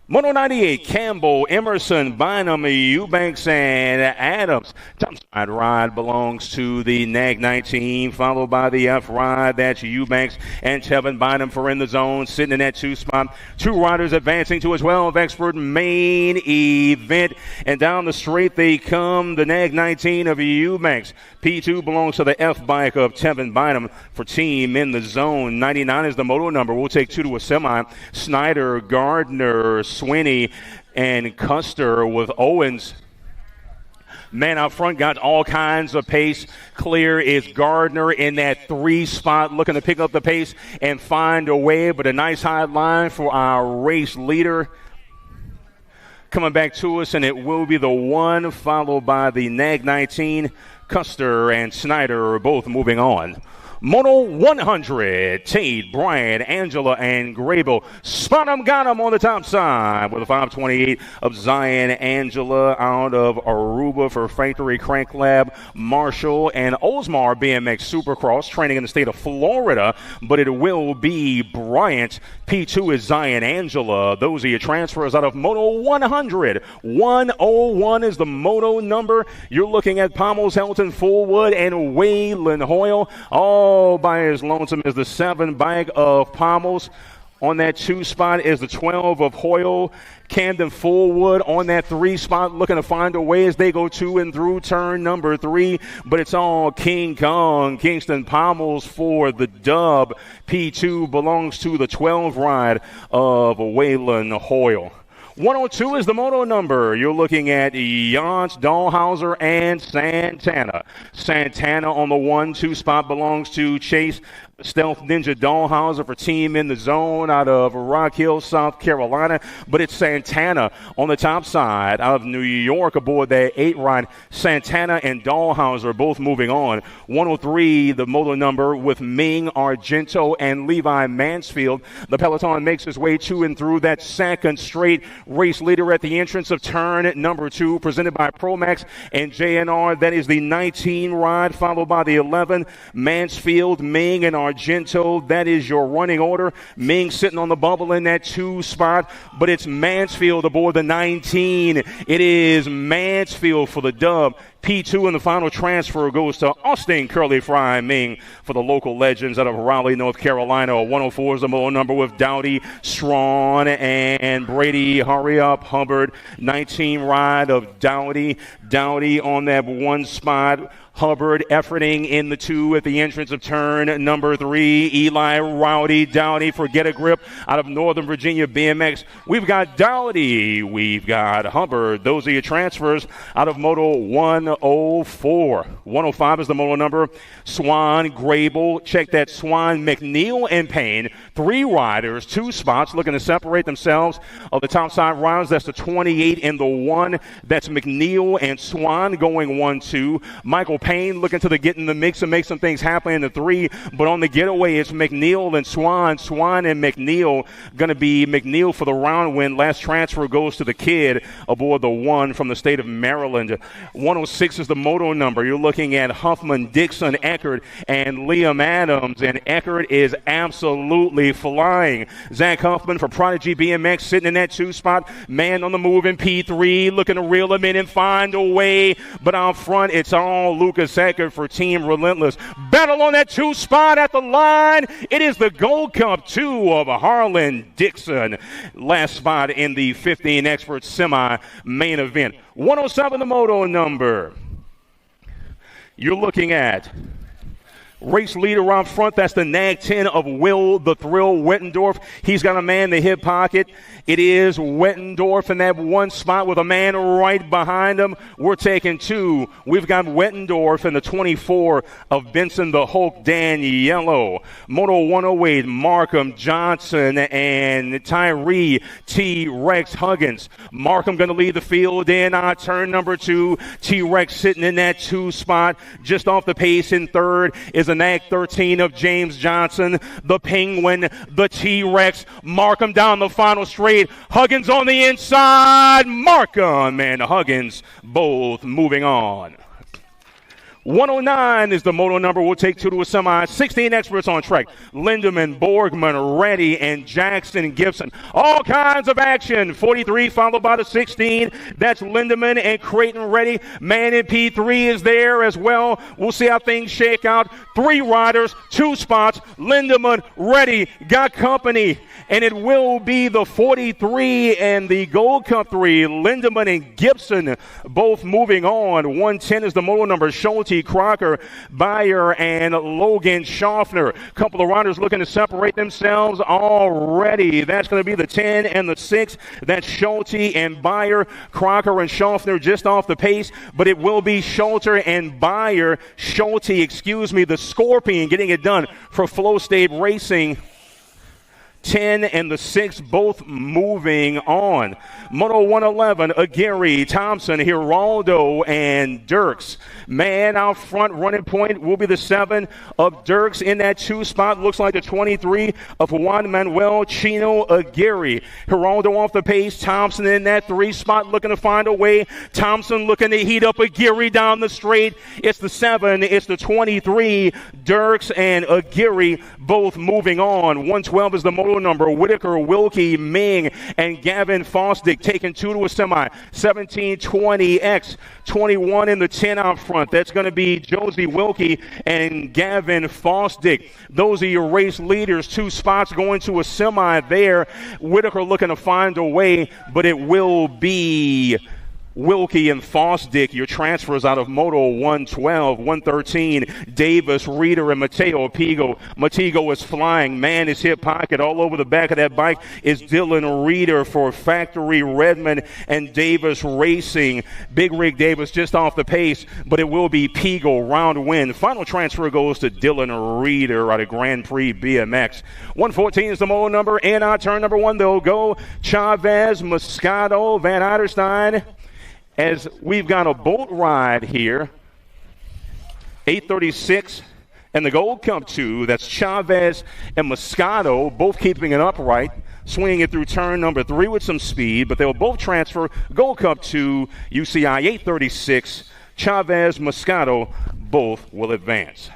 Moto 98, Campbell, Emerson, Bynum, Eubanks, and Adams. Top side ride belongs to the NAG 19, followed by the F ride. That's Eubanks and Tevin Bynum for in the zone, sitting in that 2 spot. 2 riders advancing to a 12 expert main event. And down the straight they come, the NAG 19 of Eubanks. P2 belongs to the F bike of Tevin Bynum for team in the zone. 99 is the moto number. We'll take 2 to a semi. Snyder, Gardner, Swinney, and Custer with Owens. Man out front got all kinds of pace. Clear is Gardner in that 3 spot, looking to pick up the pace and find a way, but a nice high line for our race leader. Coming back to us, and it will be the 1 followed by the NAG 19. Custer and Snyder are both moving on. Moto 100, Tate, Bryant, Angela, and Grable. Spot him, got him on the top side with a 528 of Zion Angela out of Aruba for Factory Crank Lab. Marshall and Osmar BMX Supercross training in the state of Florida, but it will be Bryant. P2 is Zion Angela. Those are your transfers out of Moto 100. 101 is the moto number. You're looking at Pommels, Helton, Fullwood, and Waylon Hoyle. All by his lonesome is the 7 bike of Pommels. On that 2 spot is the 12 of Hoyle. Camden Fullwood on that 3 spot, looking to find a way as they go to and through turn number 3. But it's all King Kong, Kingston Pommels for the dub. P2 belongs to the 12 ride of Waylon Hoyle. 102 is the moto number. You're looking at Jans, Dahlhauser, and Santana. Santana on the 1-2 spot belongs to Chase Stealth Ninja Dahlhauser for team in the zone out of Rock Hill, South Carolina. But it's Santana on the top side out of New York aboard that 8 ride. Santana and Dahlhauser both moving on. 103, the moto number with Ming, Argento, and Levi Mansfield. The peloton makes its way to and through that second straight. Race leader at the entrance of turn number 2, presented by Promax and JNR. That is the 19 ride, followed by the 11, Mansfield, Ming, and Argento. That is your running order. Ming sitting on the bubble in that 2 spot, but it's Mansfield aboard the 19. It is Mansfield for the dub. P2 in the final transfer goes to Austin Curly Fry Ming for the local legends out of Raleigh, North Carolina. 104 is the moto number with Dowdy, Strawn, and Brady. Hurry up, Hubbard. 19 ride of Dowdy. Dowdy on that 1 spot. Hubbard efforting in the 2 at the entrance of turn number 3. Eli Rowdy, Dowdy for Get a Grip out of Northern Virginia BMX. We've got Dowdy. We've got Hubbard. Those are your transfers out of Moto 104. 105 is the moto number. Swan, Grable. Check that. Swan, McNeil, and Payne. 3 riders, 2 spots looking to separate themselves of the top side riders. That's the 28 and the 1. That's McNeil and Swan going 1-2. Michael Payne looking to get in the mix and make some things happen in the 3, but on the getaway it's McNeil and Swan. Swan and McNeil going to be McNeil for the round win. Last transfer goes to the kid aboard the 1 from the state of Maryland. 106 is the moto number. You're looking at Huffman, Dixon, Eckert, and Liam Adams, and Eckert is absolutely flying. Zach Huffman for Prodigy BMX sitting in that 2 spot. Man on the move in P3, looking to reel him in and find a way, but out front it's all Lucas Eckert for Team Relentless. Battle on that 2 spot at the line. It is the Gold Cup 2 of Harlan Dixon. Last spot in the 15 expert semi main event. 107 the moto number. You're looking at Race leader out front, that's the Nag 10 of Will the Thrill Wettendorf. He's got a man in the hip pocket. It is Wettendorf in that one spot with a man right behind him. We're taking two. We've got Wettendorf in the 24 of Benson the Hulk Daniello. Moto 108, Markham Johnson and Tyree T-Rex Huggins. Markham going to lead the field in turn number 2. T-Rex sitting in that 2 spot. Just off the pace in third is the Nag 13 of James Johnson, the Penguin, the T-Rex. Markham down the final straight. Huggins on the inside. Markham and Huggins both moving on. 109 is the moto number. We'll take 2 to a semi. 16 experts on track. Lindemann, Borgman, Reddy, and Jackson Gibson. All kinds of action. 43 followed by the 16. That's Lindemann and Creighton Reddy. Man in P3 is there as well. We'll see how things shake out. 3 riders, 2 spots. Lindemann, Reddy, got company. And it will be the 43 and the Gold Cup 3. Lindemann and Gibson both moving on. 110 is the moto number. Schulte, Crocker, Bayer, and Logan Schaffner. A couple of riders looking to separate themselves already. That's going to be the 10 and the 6. That's Schulte and Bayer. Crocker and Schaffner just off the pace, but it will be Schulte and Bayer. Schulte, the Scorpion, getting it done for Flow State Racing. 10 and the 6 both moving on. Moto 111, Aguirre, Thompson, Giraldo, and Dirks. Man out front, running point will be the 7 of Dirks in that 2 spot. Looks like the 23 of Juan Manuel Chino Aguirre. Giraldo off the pace. Thompson in that 3 spot looking to find a way. Thompson looking to heat up Aguirre down the straight. It's the 7. It's the 23. Dirks and Aguirre both moving on. 112 is the moto number. Whitaker, Wilkie, Ming, and Gavin Fosdick taking 2 to a semi. 17-20X, 21 in the 10 out front. That's going to be Josie Wilkie and Gavin Fosdick. Those are your race leaders. 2 spots going to a semi there. Whitaker looking to find a way, but it will be Wilkie and Fosdick, your transfers out of Moto 112, 113, Davis, Reeder, and Mateo Pigo. Matego is flying. Man, his hip pocket all over the back of that bike is Dylan Reeder for Factory Redmond and Davis Racing. Big Rig Davis just off the pace, but it will be Pigo, round win. Final transfer goes to Dylan Reeder out of Grand Prix BMX. 114 is the Moto number, and on turn number 1, they'll go Chavez, Moscato, Van Eiderstein. As we've got a boat ride here, 836 and the Gold Cup 2. That's Chavez and Moscato, both keeping it upright, swinging it through turn number 3 with some speed, but they'll both transfer. Gold Cup 2, UCI 836, Chavez, Moscato, both will advance.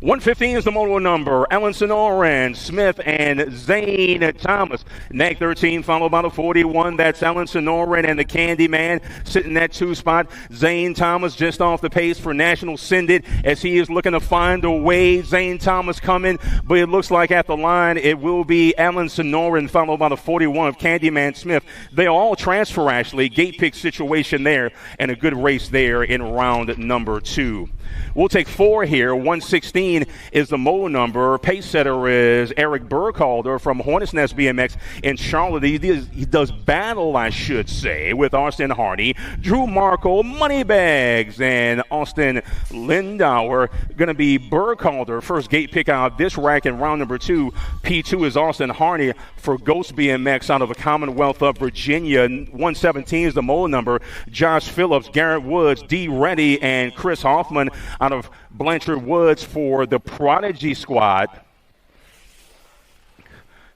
115 is the moto number. Alan Sonoran, Smith, and Zane Thomas. Nag 13 followed by the 41. That's Alan Sonoran and the Candyman sitting in that 2 spot. Zane Thomas just off the pace for National Syndicate as he is looking to find a way. Zane Thomas coming, but it looks like at the line it will be Alan Sonoran followed by the 41 of Candyman Smith. They all transfer actually. Gate pick situation there and a good race there in round number 2. We'll take 4 here. 116 is the moto number. Pace setter is Eric Burkhalter from Hornets Nest BMX in Charlotte. He does battle, I should say, with Austin Hardy, Drew Markle, Moneybags, and Austin Lindauer. Going to be Burkhalter. First gate pick out of this rack in round number 2. P2 is Austin Hardy for Ghost BMX out of the Commonwealth of Virginia. 117 is the moto number. Josh Phillips, Garrett Woods, D. Reddy, and Chris Hoffman out of Blanchard Woods for the Prodigy Squad.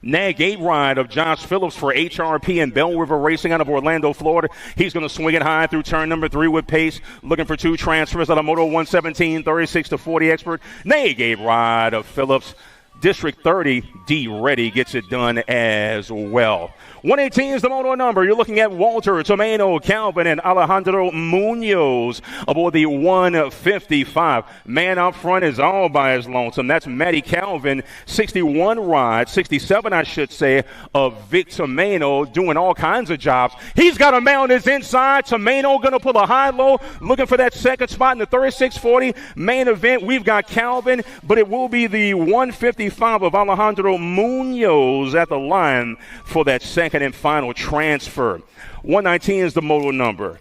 Nag 8 ride of Josh Phillips for HRP and Bell River Racing out of Orlando, Florida. He's going to swing it high through turn number 3 with pace. Looking for 2 transfers out of Moto 117, 36-40 expert. Nag 8 ride of Phillips. District 30, D. Reddy gets it done as well. 118 is the moto number. You're looking at Walter, Tomeno, Calvin, and Alejandro Munoz aboard the 155. Man up front is all by his lonesome. That's Matty Calvin, 61 ride, 67 I should say, of Vic Tomeno, doing all kinds of jobs. He's got a man on his inside. Tomeno going to pull a high-low, looking for that second spot in the 3640 main event. We've got Calvin, but it will be the 155 of Alejandro Munoz at the line for that second and final transfer. 119 is the moto number.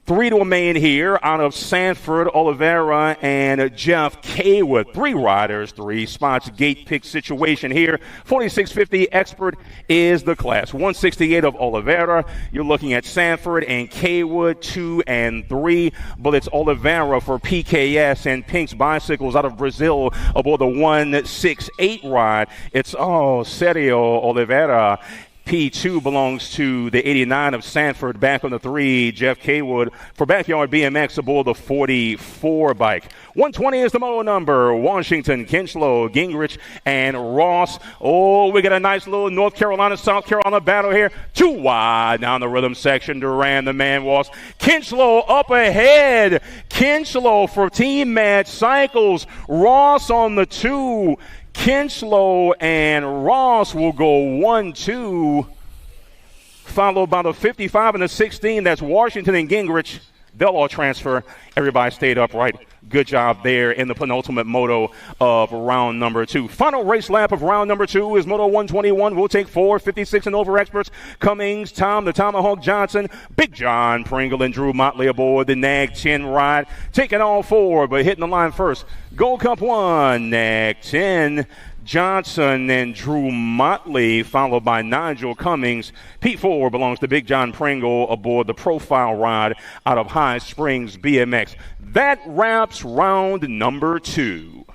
3 to a main here out of Sanford, Oliveira, and Jeff Kaywood. 3 riders, 3 spots. Gate pick situation here. 4650 expert is the class. 168 of Oliveira. You're looking at Sanford and Kaywood, 2 and 3. But it's Oliveira for PKS and Pink's Bicycles out of Brazil aboard the 168 ride. It's Sergio Oliveira. P2 belongs to the 89 of Sanford. Back on the 3, Jeff Kaywood for Backyard BMX aboard the 44 bike. 120 is the moto number. Washington, Kinchlow, Gingrich, and Ross. We got a nice little North Carolina, South Carolina battle here. 2 wide down the rhythm section. Duran, the man was. Kinchlow up ahead. Kinchlow for Team Mad Cycles. Ross on the 2. Kinchlow and Ross will go 1-2, followed by the 55 and the 16. That's Washington and Gingrich. They'll all transfer. Everybody stayed upright. Good job there in the penultimate moto of round number 2. Final race lap of round number 2 is moto 121. We'll take 4, 56 and over experts. Cummings, Tom, the Tomahawk Johnson, Big John Pringle, and Drew Motley aboard the Nag 10 ride. Taking all 4, but hitting the line first. Gold Cup 1, Nag 10. Johnson and Drew Motley, followed by Nigel Cummings. P4 belongs to Big John Pringle aboard the profile ride out of High Springs BMX. That wraps round number 2.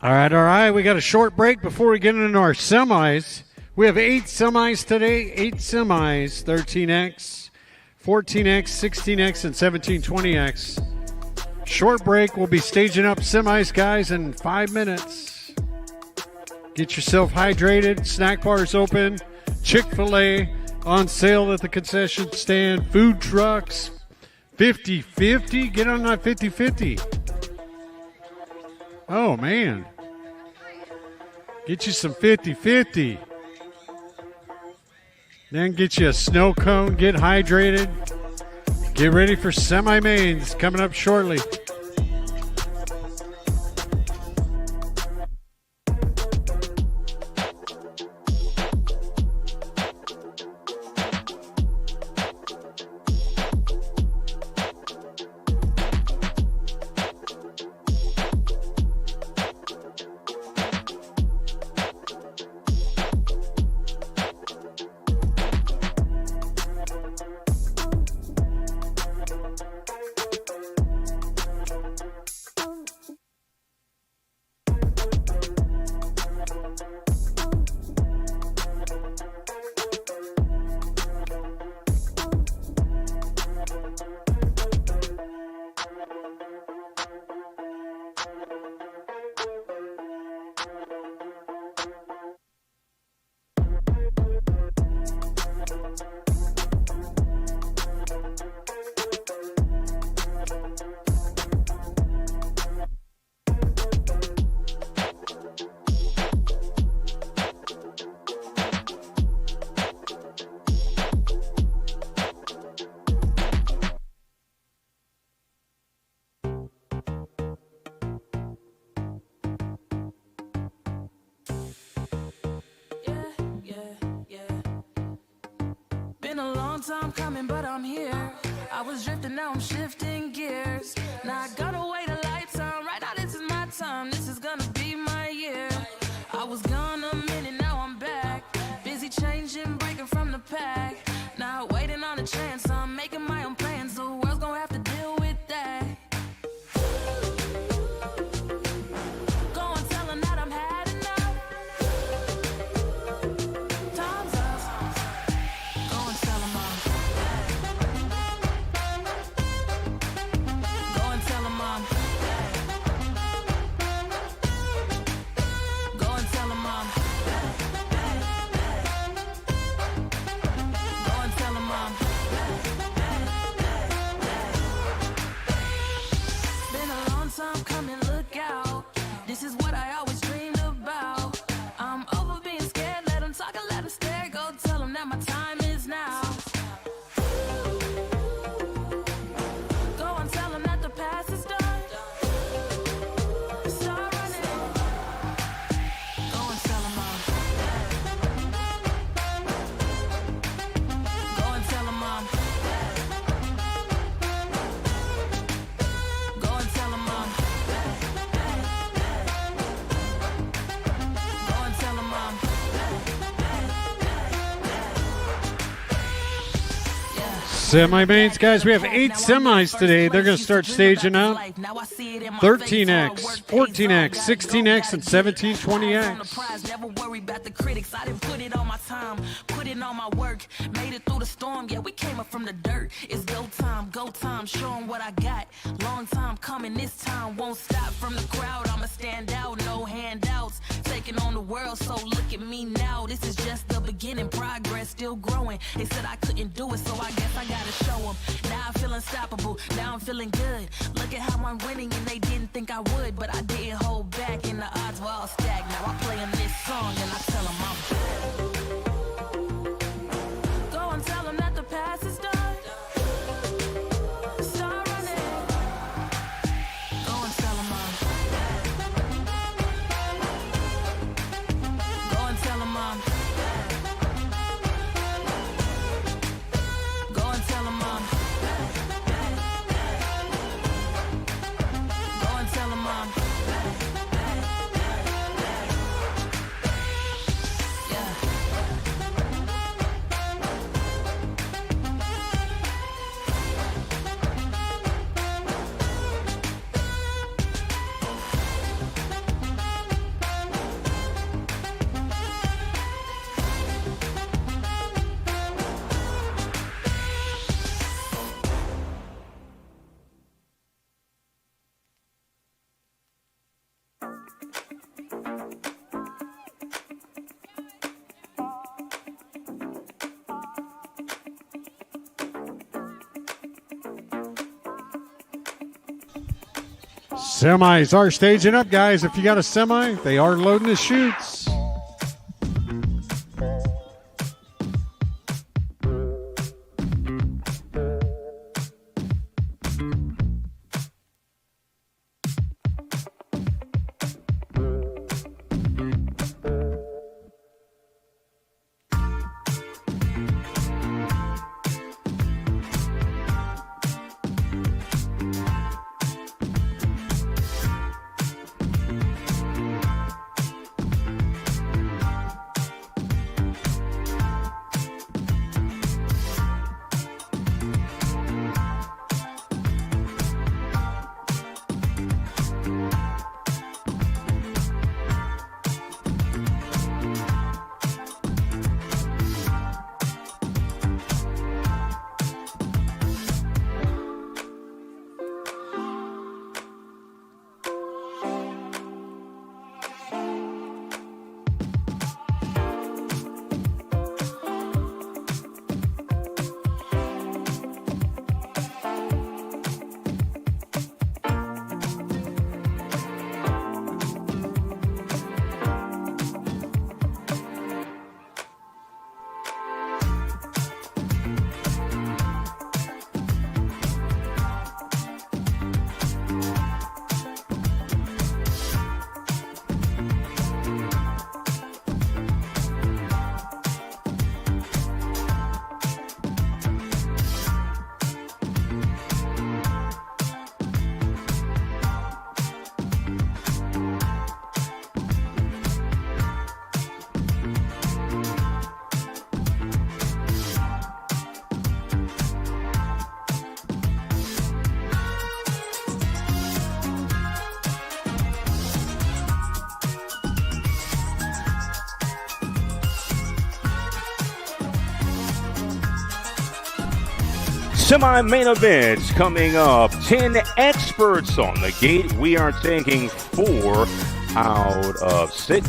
All right. We got a short break before we get into our semis. We have 8 semis today, 8 semis, 13X, 14X, 16X, and 1720X. Short break. We'll be staging up semis, guys, in 5 minutes. Get yourself hydrated. Snack bars open. Chick-fil-A on sale at the concession stand. Food trucks. 50-50. Get on that 50-50. Oh, man. Get you some 50-50. Then get you a snow cone. Get hydrated. Get ready for semi-mains coming up shortly. Time coming, but I'm here. I was drifting, now I'm shifting gears. Now I gotta wait a lifetime. Right now, this is my time. This is gonna be my year. I was gone a minute, now I'm back. Busy changing, breaking from the pack. Now waiting on a chance. I'm making my own plans. The world's gonna have to deal with that. Go and tell them that I'm had enough. Time's up. Go and tell them I'm. Go and tell them I'm. Semi-mains, guys, we have 8 semis today. They're going to start staging up. 13X, 14X, 16X, and 1720X. Never worry about the critics. I didn't put it on my time, put it on my work. Made it through the storm, yeah, we came up from the dirt. It's go time, show 'em what I got. Long time coming, this time won't stop. From the crowd, I'ma stand out, no handouts. Taking on the world, so look at me now. This is just the beginning, progress still growing. They said I couldn't do it, so I guess I gotta show them. Now I feel unstoppable, now I'm feeling good. Look at how I'm winning, and they didn't think I would, but I didn't hold back, and the odds were all stacked. Now I play them this song, and I tell them I'm back. Go and tell them that the past is done. Start running. Go and tell them I'm Go and tell them I'm Go and tell them I'm Go and tell them I'm Yeah. Semis are staging up, guys. If you got a semi, they are loading the chutes. Semi-main events coming up. 10 experts on the gate. We are taking 4 out of 6.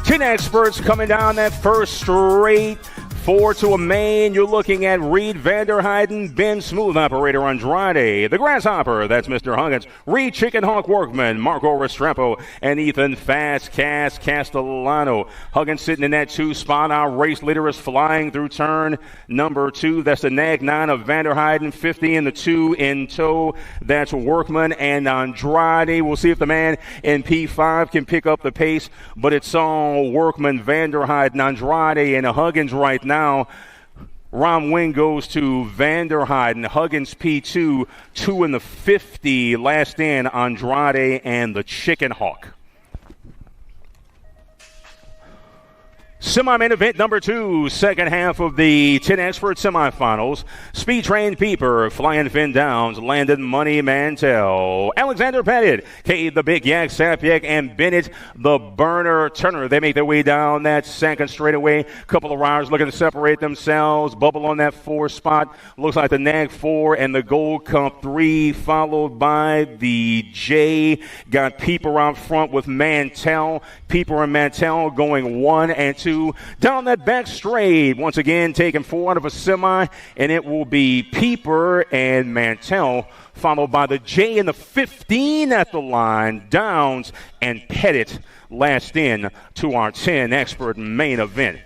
Ten experts coming down that first straight. 4 to a main. You're looking at Reed Vanderheiden, Ben Smooth Operator Andrade, the Grasshopper, that's Mr. Huggins, Reed Chicken Hawk Workman, Marco Restrepo, and Ethan Fast Cass Castellano. Huggins sitting in that 2 spot. Our race leader is flying through turn number 2. That's the Nag 9 of Vanderheiden, 50 in the 2 in tow. That's Workman and Andrade. We'll see if the man in P5 can pick up the pace, but it's all Workman, Vanderheiden, Andrade, and Huggins right now. Rom Wing goes to Vanderheiden. Huggins P2, 2 in the 50. Last in, Andrade and the Chicken Hawk. Semi-main event number 2, second half of the 10 expert semifinals. Speed Train Peeper, Flying Fin Downs, Landon Money Mantel, Alexander Pettit, Cade the Big Yak Sapyak, and Bennett the Burner Turner. They make their way down that second straightaway. Couple of riders looking to separate themselves. Bubble on that 4 spot. Looks like the Nag 4 and the Gold Cup 3, followed by the J. Got Peeper out front with Mantel. Peeper and Mantel going 1 and 2. Down that back straight, once again taking 4 out of a semi, and it will be Peeper and Mantel, followed by the J and the 15 at the line, Downs and Pettit last in to our 10 expert main event.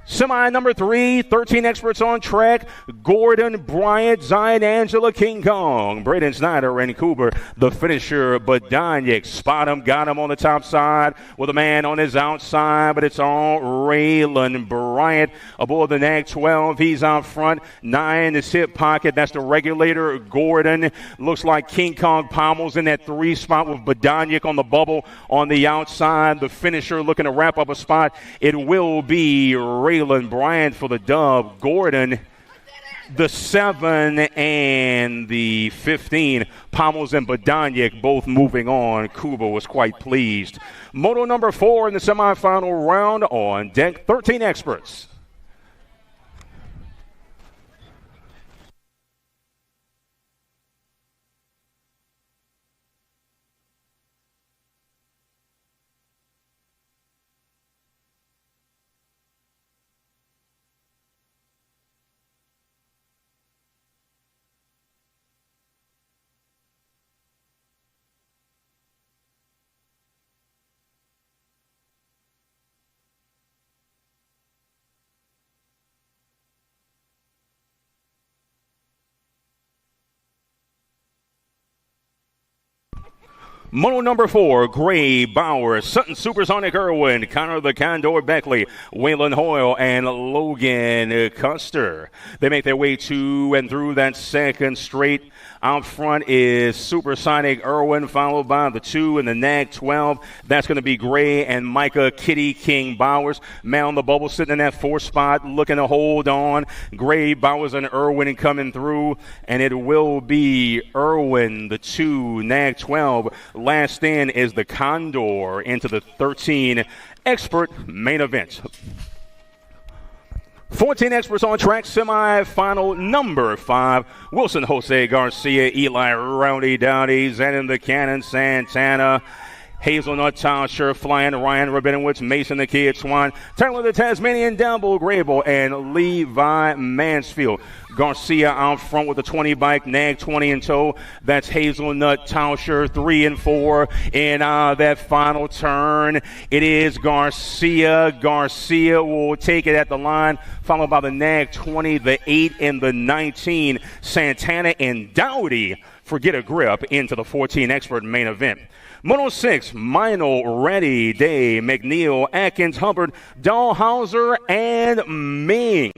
Semi number 3, 13 experts on track. Gordon, Bryant, Zion, Angela, King Kong, Braden Snyder, and Cooper, the finisher. Badanyik, spot him, got him on the top side with a man on his outside, but it's all Raylan Bryant aboard the Nag 12. He's out front. 9 is hip pocket. That's the regulator. Gordon looks like King Kong pommels in that 3 spot with Badanyik on the bubble on the outside. The finisher looking to wrap up a spot. It will be Raylan Bryant for the dub. Gordon, the 7 and the 15. Pommels and Badanyik both moving on. Kuba was quite pleased. Moto number 4 in the semifinal round on deck. 13 experts. Moto number 4, Gray Bauer, Sutton Supersonic Irwin, Connor the Condor Beckley, Waylon Hoyle, and Logan Custer. They make their way to and through that second straight. Out front is Supersonic Irwin, followed by the 2 in the Nag 12. That's going to be Gray and Micah Kitty King Bowers. Man on the bubble sitting in that 4 spot, looking to hold on. Gray, Bowers, and Irwin coming through, and it will be Irwin, the 2, Nag 12. Last in is the Condor into the 13 expert main event. 14 experts on track, semi-final number 5. Wilson Jose Garcia, Eli Rowdy Dowdy, Zanin the Cannon Santana, Hazelnut Tauscher, Flying Ryan Rabinowitz, Mason the Kid Swan, Tyler the Tasmanian, Downbull Grable, and Levi Mansfield. Garcia out front with the 20 bike, Nag 20 in tow. That's Hazelnut Tauscher, 3 and 4 in that final turn. It is Garcia. Garcia will take it at the line, followed by the Nag 20, the 8 and the 19. Santana and Dowdy forget a grip into the 14 expert main event. Moto 6, Meinl, Reddy, Day, McNeil, Atkins, Hubbard, Dahlhauser, and Ming.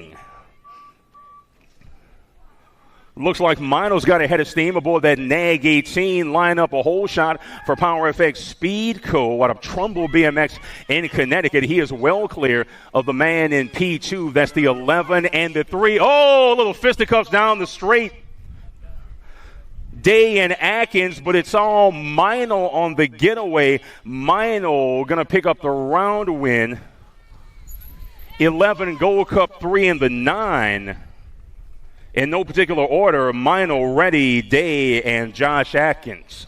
Looks like Meinl's got a head of steam aboard that Nag 18. Line up a whole shot for Power FX Speed Co. out of Trumbull BMX in Connecticut. He is well clear of the man in P2. That's the 11 and the 3. Oh, little fisticuffs down the straight. Day and Atkins, but it's all Meinl on the getaway. Meinl going to pick up the round win. 11 Gold Cup 3 and the 9. In no particular order, Meinl, Reddy, Day, and Josh Atkins.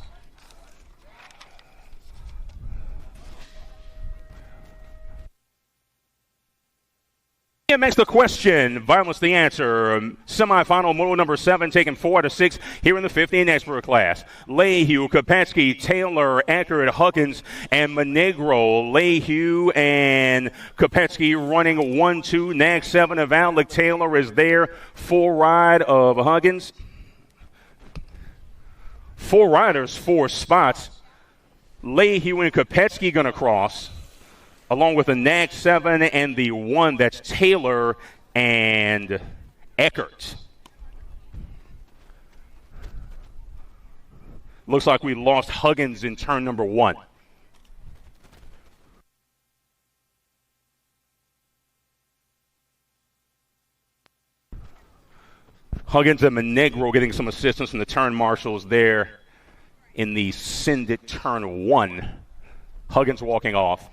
BMX the question, violence the answer. Semifinal Moto number 7, taking 4 out of 6 here in the 15 expert class. Lehue, Kopetsky, Taylor, Eckert, Huggins, and Monegro. Lehue and Kopetsky running 1-2. Nag 7 of Alec. Taylor is there. Full ride of Huggins. 4 riders, 4 spots. Lehue and Kopetsky going to cross, along with the Nag 7 and the 1. That's Taylor and Eckert. Looks like we lost Huggins in turn number 1. Huggins and Monegro getting some assistance from the turn marshals there in the send it turn 1. Huggins walking off.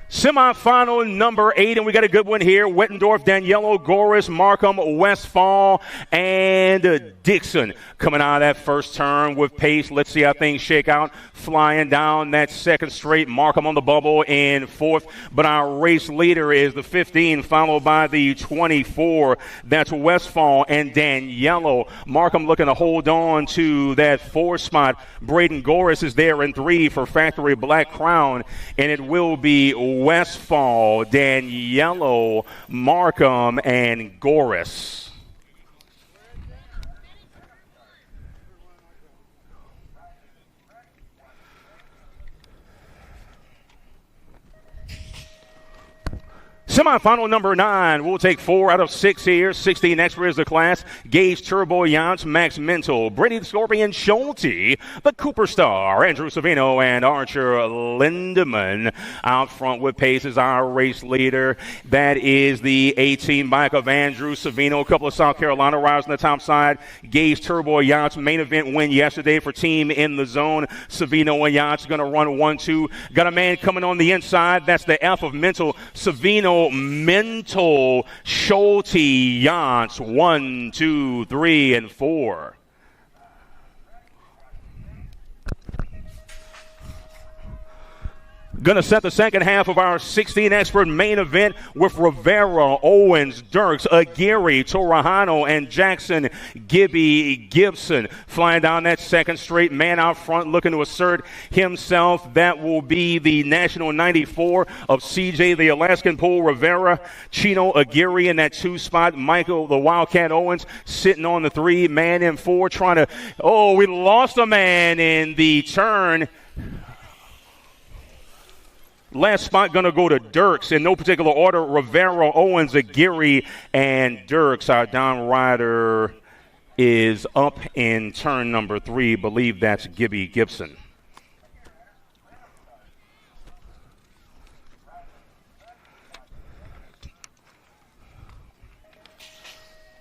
Semifinal number 8, and we got a good one here. Wettendorf, Daniello, Goris, Markham, Westfall, and Dixon coming out of that first turn with pace. Let's see how things shake out. Flying down that second straight. Markham on the bubble in 4th, but our race leader is the 15, followed by the 24. That's Westfall and Daniello. Markham looking to hold on to that 4 spot. Braden Goris is there in 3 for Factory Black Crown, and it will be Westfall, Daniello, Markham, and Goris. Semifinal number 9. We'll take 4 out of 6 here. 16 extra is the class. Gage Turbo Yance, Max Mental, Brady the Scorpion Schulte, the Cooper Star, Andrew Savino, and Archer Lindemann. Out front with pace is our race leader. That is the 18 bike of Andrew Savino. A couple of South Carolina riders on the top side. Gage Turbo Yance, main event win yesterday for Team in the Zone. Savino and Yance going to run 1-2. Got a man coming on the inside. That's the F of Mental. Savino, Mental, Schulte, Yance, 1, 2, 3, and 4. Going to set the second half of our 16 expert main event with Rivera, Owens, Dirks, Aguirre, Torrejano, and Jackson Gibson. Flying down that second straight, man out front looking to assert himself. That will be the National 94 of CJ, the Alaskan Pool, Rivera, Chino Aguirre in that 2 spot. Michael, the Wildcat Owens, sitting on the 3, man in 4, trying to, we lost a man in the turn. Last spot going to go to Dirks in no particular order. Rivera, Owens, Aguirre, and Dirks. Our down rider is up in turn number 3. Believe that's Gibby Gibson.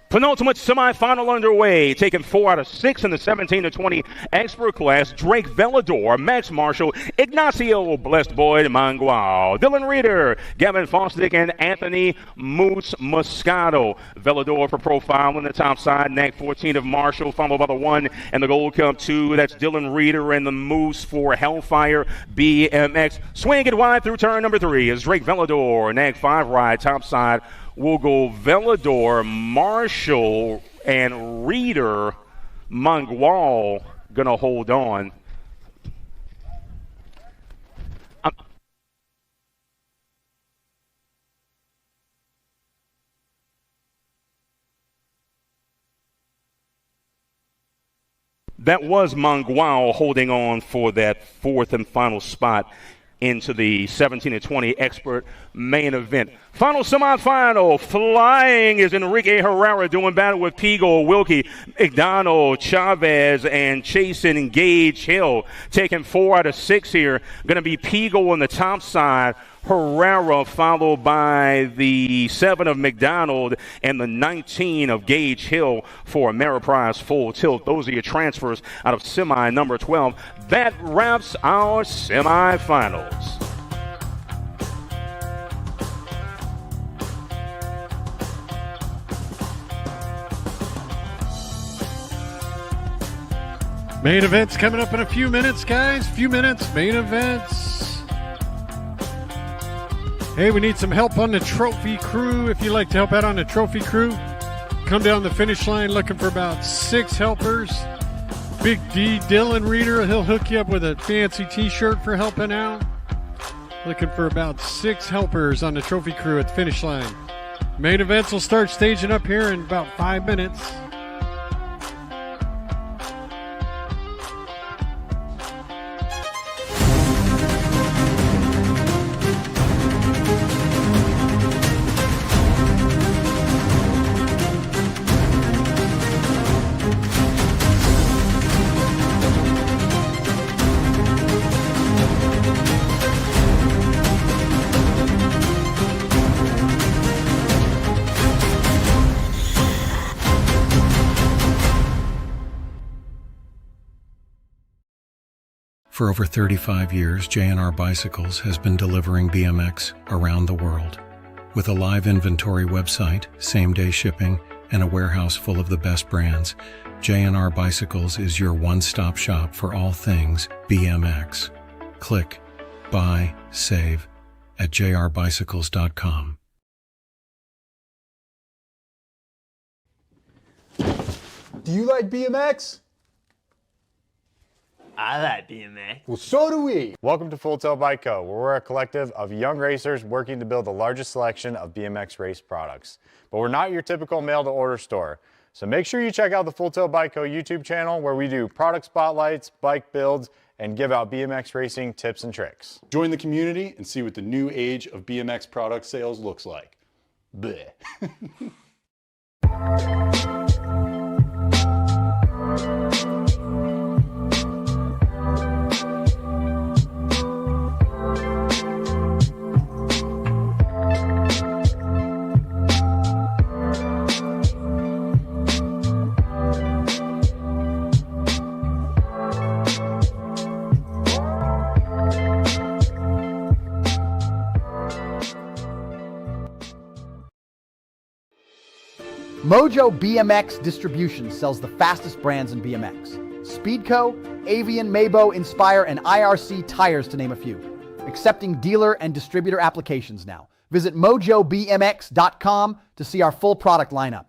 Penultimate semifinal underway, taking 4 out of 6 in the 17 to 20 expert class. Drake Velador, Max Marshall, Ignacio Blessed Boyd Mangual, Dylan Reeder, Gavin Fosdick, and Anthony Moose Moscato. Velador for profile on the top side. NAC 14 of Marshall, followed by the 1 and the Gold Cup 2. That's Dylan Reeder and the Moose for Hellfire BMX. Swing it wide through turn number 3 is Drake Velador. NAC 5 ride top side. We'll go Velador, Marshall, and Reeder. Mangual going to hold on. That was Mangual holding on for that 4th and final spot into the 17 to 20 expert main event. Final semifinal, flying is Enrique Herrera doing battle with Pigo, Wilkie, McDonald, Chavez, and Chasen Gage Hill. Taking 4 out of 6 here. Going to be Pigo on the top side, Herrera followed by the 7 of McDonald and the 19 of Gage Hill for Ameriprise Full Tilt. Those are your transfers out of semi number 12. That wraps our semifinals. Main events coming up in a few minutes, guys. Few minutes, main events. Hey, we need some help on the trophy crew. If you'd like to help out on the trophy crew, come down the finish line looking for about 6 helpers. Big D, Dylan Reeder, he'll hook you up with a fancy t-shirt for helping out. Looking for about 6 helpers on the trophy crew at the finish line. Main events will start staging up here in about 5 minutes. For over 35 years, J&R Bicycles has been delivering BMX around the world. With a live inventory website, same-day shipping, and a warehouse full of the best brands, J&R Bicycles is your one-stop shop for all things BMX. Click, buy, save at jrbicycles.com. Do you like BMX? I like BMX. Well, so do we. Welcome to Full Tilt Bike Co., where we're a collective of young racers working to build the largest selection of BMX race products. But we're not your typical mail-to-order store. So make sure you check out the Full Tilt Bike Co. YouTube channel, where we do product spotlights, bike builds, and give out BMX racing tips and tricks. Join the community and see what the new age of BMX product sales looks like. Bleh. Mojo BMX Distribution sells the fastest brands in BMX. Speedco, Avian, Mabo, Inspire, and IRC tires, to name a few. Accepting dealer and distributor applications now. Visit mojobmx.com to see our full product lineup.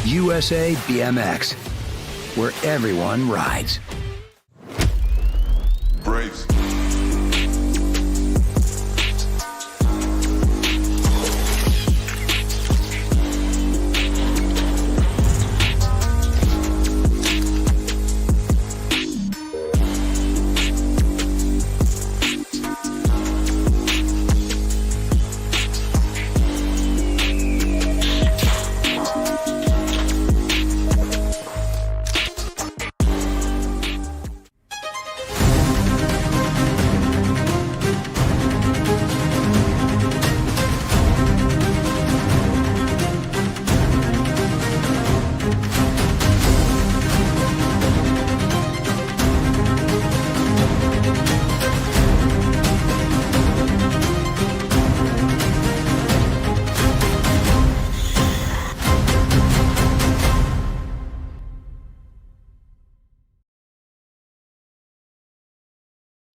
USA BMX, where everyone rides. Braves.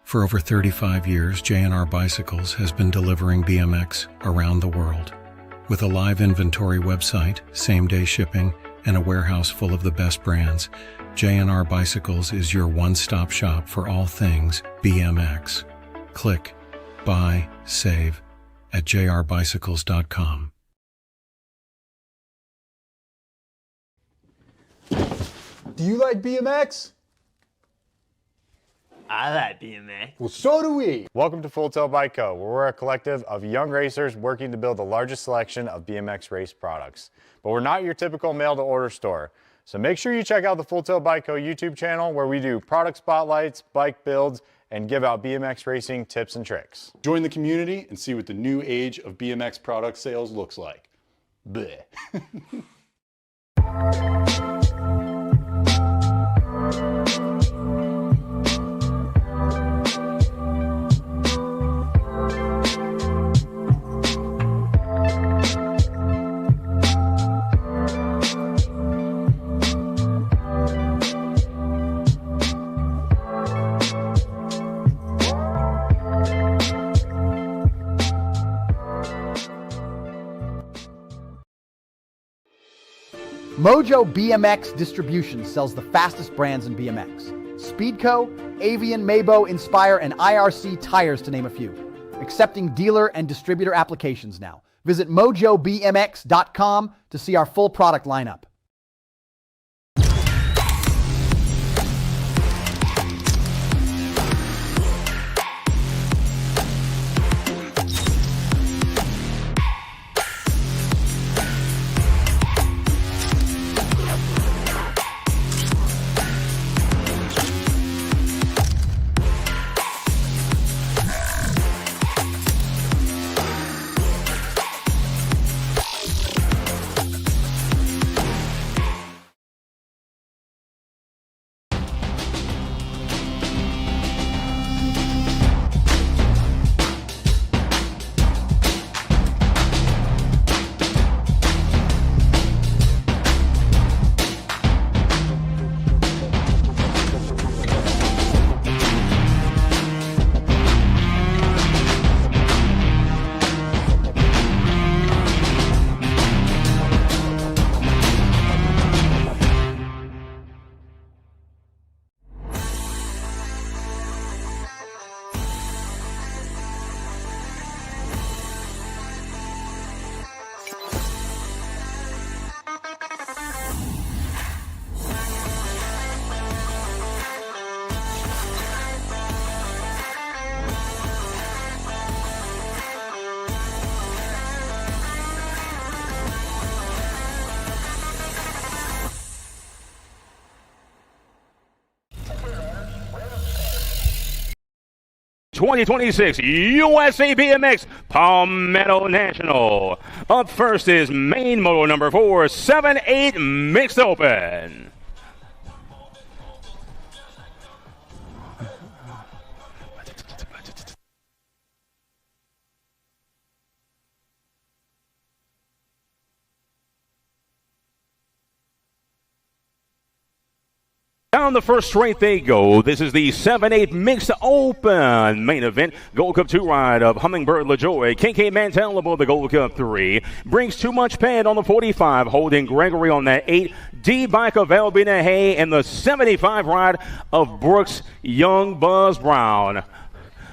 For over 35 years, J&R Bicycles has been delivering BMX around the world. With a live inventory website, same-day shipping, and a warehouse full of the best brands, J&R Bicycles is your one-stop shop for all things BMX. Click, buy, save at jrbicycles.com. Do you like BMX? I like BMX. Well, so do we. Welcome to Full Tilt Bike Co., where we're a collective of young racers working to build the largest selection of BMX race products. But we're not your typical mail-to-order store. So make sure you check out the Full Tilt Bike Co. YouTube channel, where we do product spotlights, bike builds, and give out BMX racing tips and tricks. Join the community and see what the new age of BMX product sales looks like. Bleh. Mojo BMX Distribution sells the fastest brands in BMX. Speedco, Avian, Mabo, Inspire, and IRC tires, to name a few. Accepting dealer and distributor applications now. Visit mojobmx.com to see our full product lineup. '26 USA BMX Palmetto National. Up first is main moto number 478 mixed open. Down the first straight they go. This is the 7-8 Mixed Open main event. Gold Cup 2 ride of Hummingbird LaJoy. KK Mantel aboard the Gold Cup 3. Brings Too Much Pad on the 45. Holding Gregory on that 8. D-Bike of Albina Hay and the 75 ride of Brooks Young Buzz Brown.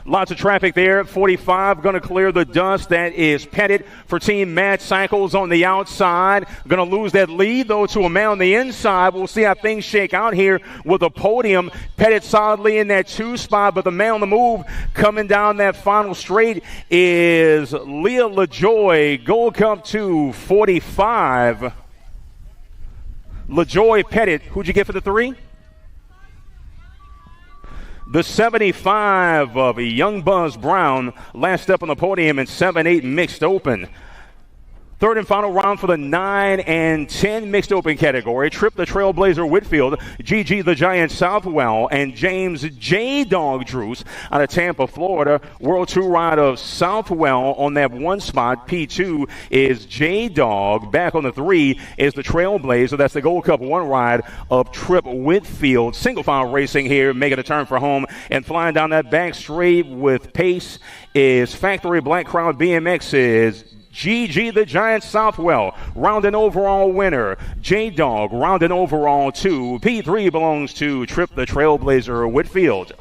Lots of traffic there. 45 going to clear the dust. That is Pettit for Team Mad Cycles on the outside. Going to lose that lead, though, to a man on the inside. We'll see how things shake out here with the podium. Pettit solidly in that 2 spot, but the man on the move coming down that final straight is Leah LaJoy. Gold Cup 2, 45. LaJoy, Pettit. Who'd you get for the 3? The 75 of Young Buzz Brown, last up on the podium in 7-8 Mixed Open. Third and final round for the 9 and 10 Mixed Open category. Trip the Trailblazer Whitfield, GG the Giant Southwell, and James J-Dog Drews out of Tampa, Florida. World 2 ride of Southwell on that 1 spot. P2 is J-Dog. Back on the 3 is the Trailblazer. That's the Gold Cup 1 ride of Trip Whitfield. Single file racing here, making a turn for home and flying down that back straight with pace is Factory Black Crowd BMX is GG the Giant Southwell, round and overall winner. J-Dog, round and overall 2. P3 belongs to Trip the Trailblazer Whitfield.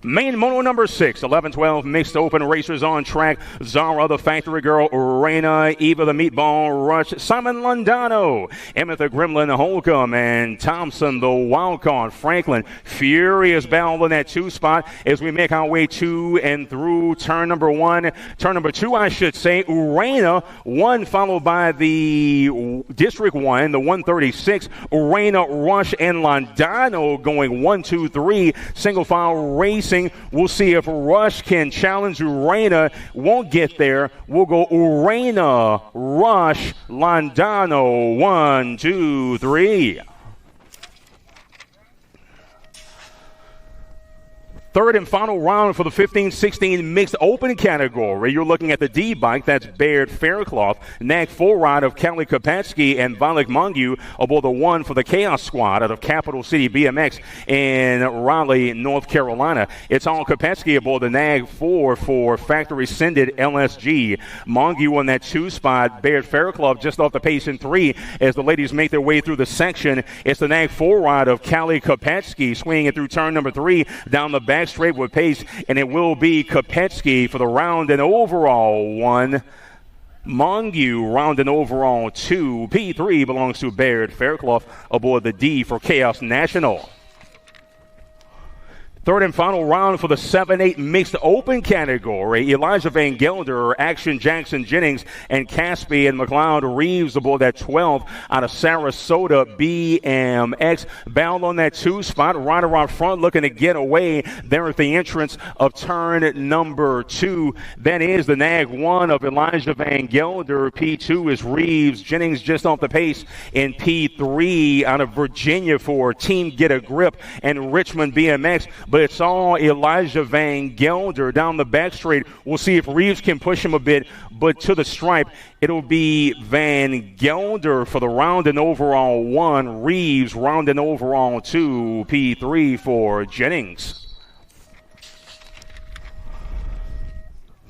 Main moto number 6, 11-12 Mixed Open racers on track. Zara, the Factory Girl, Reina, Eva, the Meatball Rush, Simon Londano, Emmett, the Gremlin Holcomb, and Thompson, the Wildcard. Franklin, furious battle in that 2 spot as we make our way to and through turn number 1. Turn number 2, I should say. Reina, 1 followed by the District 1, the 136. Reina, Rush, and Londano going 1, 2, 3. Single file race. We'll see if Rush can challenge Urena. Won't get there. We'll go Urena, Rush, Londano. 1, 2, 3. Third and final round for the 15-16 Mixed Open category. You're looking at the D-Bike. That's Baird Faircloth. NAG 4 ride of Kelly Kopetsky and Valik Mongu aboard the 1 for the Chaos Squad out of Capital City BMX in Raleigh, North Carolina. It's all Kopetsky aboard the NAG 4 for Factory Sended LSG. Mongu on that 2 spot. Baird Faircloth just off the pace in 3 as the ladies make their way through the section. It's the NAG 4 ride of Kelly Kopetsky swinging it through turn number 3 down the back straight with pace, and it will be Kopetsky for the round and overall 1. Mongu round and overall 2. P3 belongs to Baird Faircloth aboard the D for Chaos National. Third and final round for the 7-8 Mixed Open category. Elijah Van Gelder, Action Jackson Jennings, and Caspi and McLeod Reeves aboard that 12 out of Sarasota BMX. Bound on that 2 spot, right around front, looking to get away there at the entrance of turn number 2. That is the NAG 1 of Elijah Van Gelder. P2 is Reeves. Jennings just off the pace in P3 out of Virginia for Team Get a Grip and Richmond BMX. But it's all Elijah Van Gelder down the back straight. We'll see if Reeves can push him a bit, but to the stripe, it'll be Van Gelder for the round and overall 1. Reeves round and overall 2. P3 for Jennings.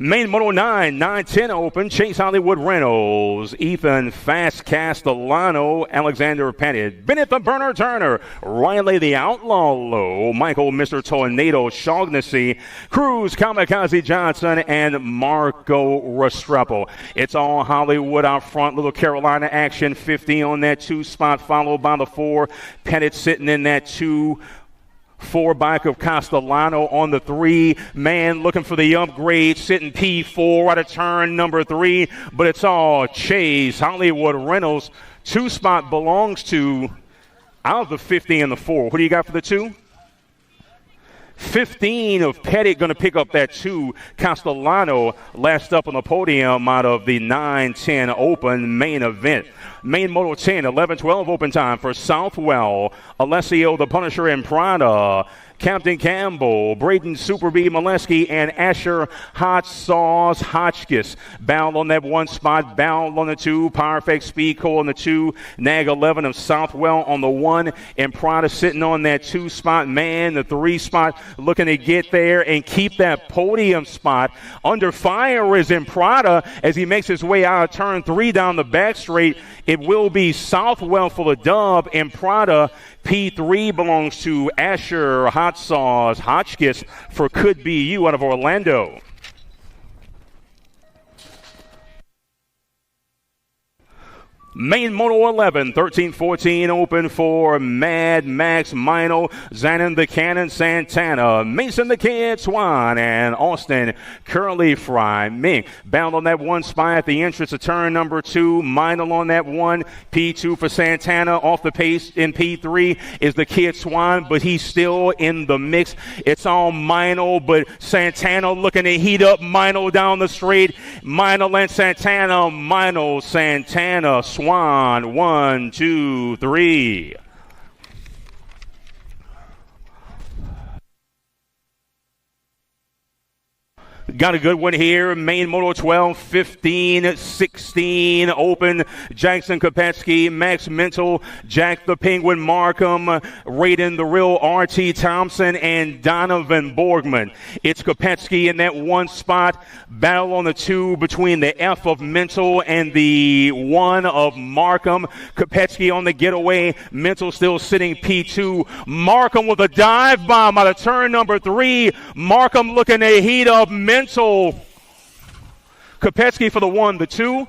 Main Moto 9, 9-10 Open, Chase Hollywood Reynolds, Ethan Fast Castellano, Alexander Pettit, Bennett the Burner Turner, Riley the Outlaw Low, Michael Mr. Tornado Shaughnessy, Cruz Kamikaze Johnson, and Marco Restrepo. It's all Hollywood out front, Little Carolina action, 50 on that 2 spot, followed by the 4. Pettit sitting in that 2. 4 bike of Castellano on the 3. Man looking for the upgrade, sitting P4 out of turn number 3. But it's all Chase Hollywood Reynolds. 2 spot belongs to out of the 50 and the 4. What do you got for the 2? 15 of Pettit going to pick up that 2. Castellano last up on the podium out of the 9-10 Open main event. Main Moto 10, 11-12 open time for Southwell, Alessio the Punisher and Prada, Captain Campbell, Braden Super B Molesky, and Asher Hot Sauce Hotchkiss. Bound on that 1 spot, Bound on the 2, Perfect Speed Co on the 2, Nag 11 of Southwell on the 1, and Prada sitting on that 2 spot. Man, the 3 spot looking to get there and keep that podium spot. Under fire is in Prada as he makes his way out of turn 3 down the back straight. It will be Southwell for the dub, and Prada. P3 belongs to Asher Hot Sauce Hotchkiss for Could Be You out of Orlando. Main Moto 11, 13-14 open for Mad Max Mino, Zanon the Cannon Santana, Mason the Kid Swan, and Austin Curly Fry Ming. Bound on that 1 spot at the entrance of turn number 2. Mino on that 1. P2 for Santana. Off the pace in P3 is the Kid Swan, but he's still in the mix. It's all Mino, but Santana looking to heat up Mino down the straight. Mino and Santana, Mino, Santana, Swan, 1, 2, 3. Got a good one here. Main Moto 12, 15, 16 open. Jackson Kopetsky, Max Mental, Jack the Penguin Markham, Raiden the Real RT Thompson, and Donovan Borgman. It's Kopetsky in that 1 spot. Battle on the 2 between the F of Mental and the 1 of Markham. Kopetsky on the getaway. Mental still sitting P2. Markham with a dive bomb out of turn number 3. Markham looking to heat up Mental. Kopetsky for the 1, the 2.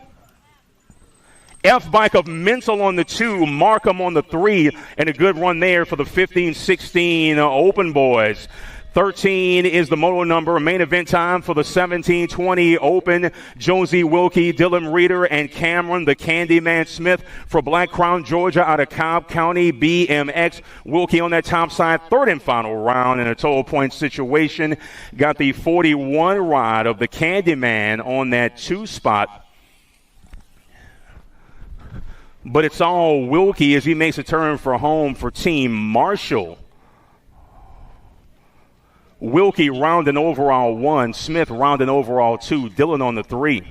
F-Bike of Mental on the 2, Markham on the 3, and a good run there for the 15-16 Open Boys. 13 is the moto number. Main event time for the 17-20 Open. Josie Wilkie, Dylan Reeder, and Cameron the Candyman Smith for Black Crown, Georgia out of Cobb County. BMX. Wilkie on that top side. 3rd and final round in a total point situation. Got the 41 ride of the Candyman on that 2 spot. But it's all Wilkie as he makes a turn for home for Team Marshall. Wilkie rounding overall 1, Smith rounding overall 2, Dylan on the 3.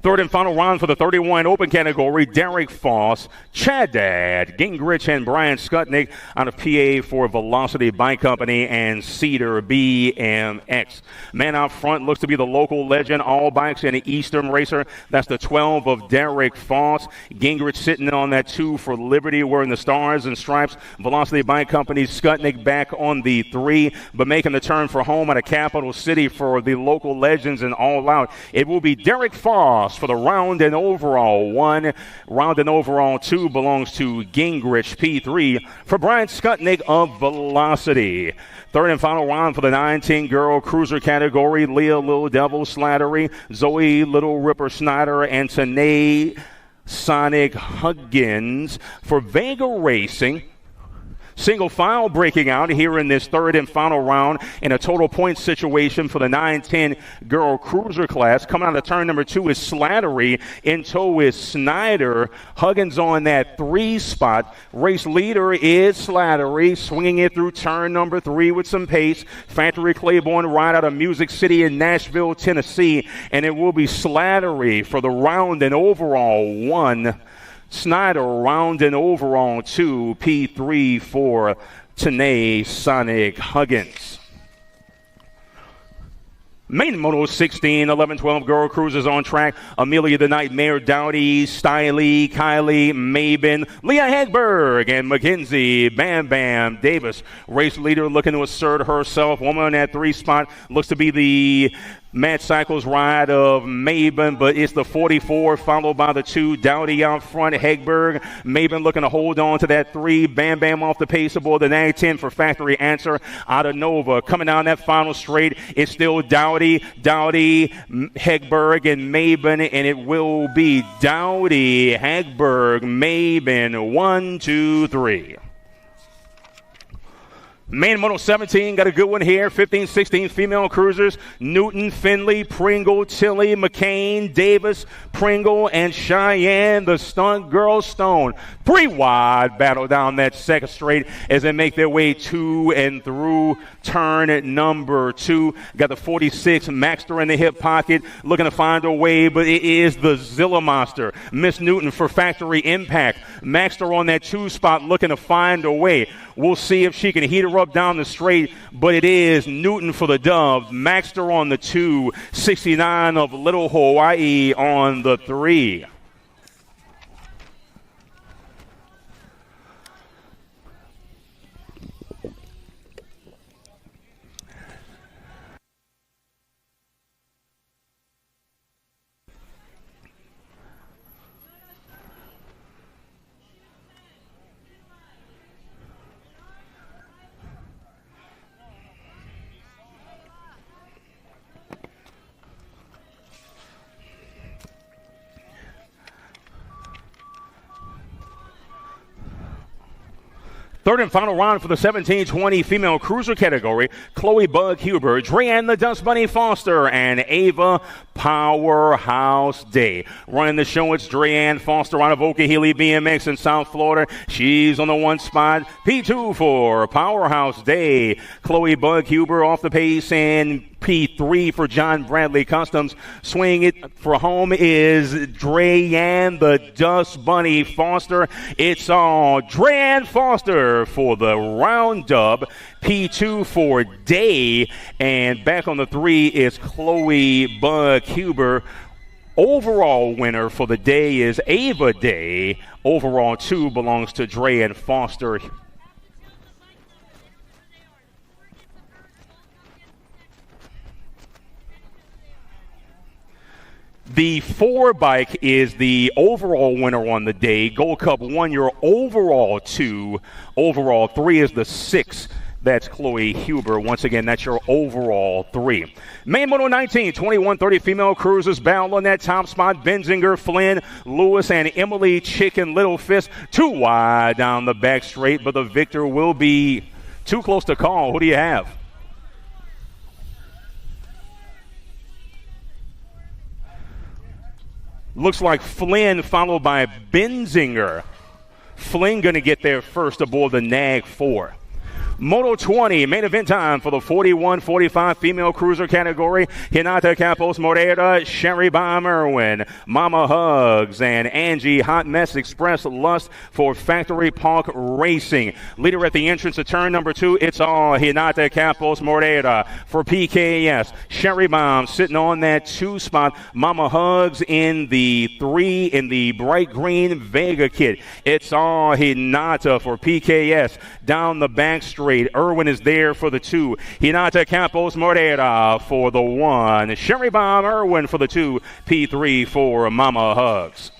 Third and final round for the 31 open category. Derek Foss, Chad Dad, Gingrich, and Brian Skutnik out of PA for Velocity Bike Company and Cedar BMX. Man out front looks to be the local legend, All Bikes and an Eastern racer. That's the 12 of Derek Foss. Gingrich sitting on that 2 for Liberty, wearing the stars and stripes. Velocity Bike Company, Skutnik back on the 3, but making the turn for home out of Capital City for the local legends and All Out. It will be Derek Foss for the round and overall 1. Round and overall 2 belongs to Gingrich. P3 for Brian Skutnik of Velocity. Third and final round for the 19 girl cruiser category. Leah Little Devil Slattery, Zoe Little Ripper Snyder, and Tanae Sonic Huggins for Vega Racing. Single file breaking out here in this third and final round in a total point situation for the 9-10 girl cruiser class. Coming out of turn number 2 is Slattery. In tow is Snyder. Huggins on that 3 spot. Race leader is Slattery, swinging it through turn number 3 with some pace. Factory Claiborne ride out of Music City in Nashville, Tennessee. And it will be Slattery for the round and overall 1. Snyder round and overall 2, P3 for Tanae Sonic Huggins. Main Moto 16, 11, 12 girl cruisers on track. Amelia the Nightmare Dowdy, Stiley, Kylie, Mabin, Leah Hagberg, and Mackenzie Bam Bam Davis. Race leader looking to assert herself. Woman on that 3 spot looks to be the Mad Cycles ride of Maben, but it's the 44 followed by the 2. Dowdy out front, Hegberg. Maben looking to hold on to that 3. Bam Bam off the pace aboard the 9-10 for Factory Answer out of Nova. Coming down that final straight, it's still Dowdy, Hegberg, and Maben, and it will be Dowdy, Hegberg, Maben, 1, 2, 3. Main Moto 17 got a good one here. 15, 16 female cruisers. Newton, Finley, Pringle, Tilly, McCain, Davis, Pringle, and Cheyenne, the stunt girl Stone. 3 wide battle down that second straight as they make their way to and through turn number 2. Got the 46 Maxter in the hip pocket, looking to find a way, but it is the Zilla Monster. Miss Newton for factory impact. Maxter on that 2 spot looking to find a way. We'll see if she can heat her up down the straight, but it is Newton for the dub. Maxter on the 2, 69 of Little Hawaii on the 3. Third and final round for the 17-20 female cruiser category. Chloe Bug Huber, Dreanne the Dust Bunny Foster, and Ava Powerhouse Day. Running the show, it's Dreanne Foster out of Okehilly BMX in South Florida. She's on the 1 spot. P2 for Powerhouse Day. Chloe Bug Huber off the pace, and P3 for John Bradley Customs. Swing it for home is Dreanne the Dust Bunny Foster. It's all Dreanne Foster for the round dub. P2 for Day. And back on the 3 is Chloe Bug Huber. Overall winner for the day is Ava Day. Overall 2 belongs to Dreanne Foster. The 4 bike is the overall winner on the day. Gold Cup 1, your overall 2. Overall 3 is the 6. That's Chloe Huber. Once again, that's your overall 3. Main Moto 19, 21-30 female cruisers battle on that top spot. Benzinger, Flynn, Lewis, and Emily Chicken Little Fist. 2 wide down the back straight, but the victor will be too close to call. Who do you have? Looks like Flynn followed by Benzinger. Flynn going to get there first aboard the NAG 4. Moto 20, main event time for the 41-45 female cruiser category. Hinata Capos Moreira, Sherry Bomb Irwin, Mama Hugs, and Angie Hot Mess Express Lust for Factory Park Racing. Leader at the entrance to turn number 2, it's all Hinata Capos Moreira for PKS. Sherry Bomb sitting on that 2 spot. Mama Hugs in the 3 in the bright green Vega kit. It's all Hinata for PKS. Down the back straight, Irwin is there for the 2. Hinata Campos Moreira for the 1. Sherry Bomb Irwin for the 2. P3 for Mama Hugs.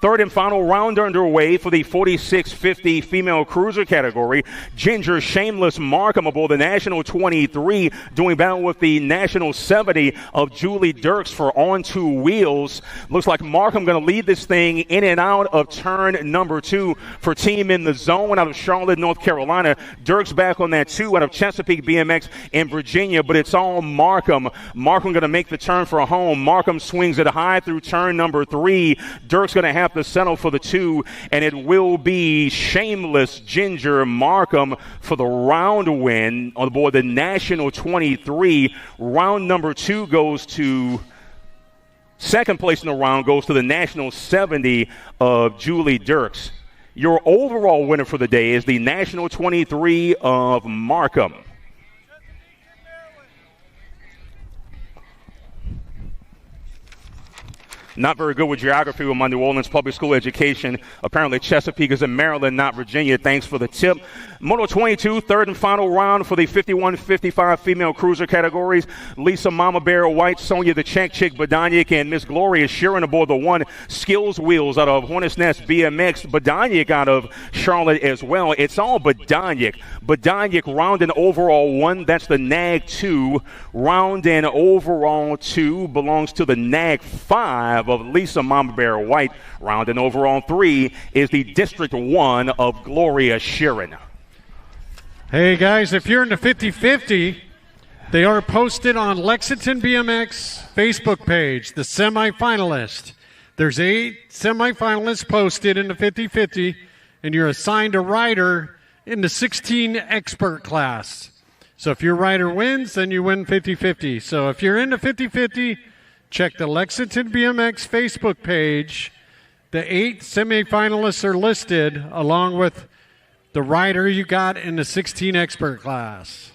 Third and final round underway for the 46-50 female cruiser category. Ginger Shameless Markham aboard the National 23, doing battle with the National 70 of Julie Dirks for On 2 Wheels. Looks like Markham going to lead this thing in and out of turn number 2 for Team in the Zone out of Charlotte, North Carolina. Dirks back on that 2 out of Chesapeake BMX in Virginia, but it's all Markham. Markham going to make the turn for home. Markham swings it high through turn number 3. Dirks going to have to settle for the 2, and it will be Shameless Ginger Markham for the round win on board the National 23. Round number 2 goes to second place in the round, goes to the National 70 of Julie Dirks. Your overall winner for the day is the National 23 of Markham. Not very good with geography with my New Orleans public school education. Apparently Chesapeake is in Maryland, not Virginia. Thanks for the tip. Moto 22, third and final round for the 51-55 female cruiser categories. Lisa Mama Bear White, Sonia the Check Chick Badanic, and Miss Gloria Sheeran aboard the 1. Skills Wheels out of Hornets Nest BMX. Badanic out of Charlotte as well. It's all Badanic. Badanic round and overall 1. That's the NAG 2. Round and overall 2 belongs to the NAG 5 5 of Lisa Mama Bear White. Rounding over on 3 is the District 1 of Gloria Sheeran. Hey, guys, if you're in the 50-50, they are posted on Lexington BMX Facebook page, the semifinalist. There's 8 semifinalists posted in the 50-50, and you're assigned a rider in the 16 expert class. So if your rider wins, then you win 50-50. So if you're in the 50-50, check the Lexington BMX Facebook page. The 8 semifinalists are listed along with the rider you got in the 16 expert class.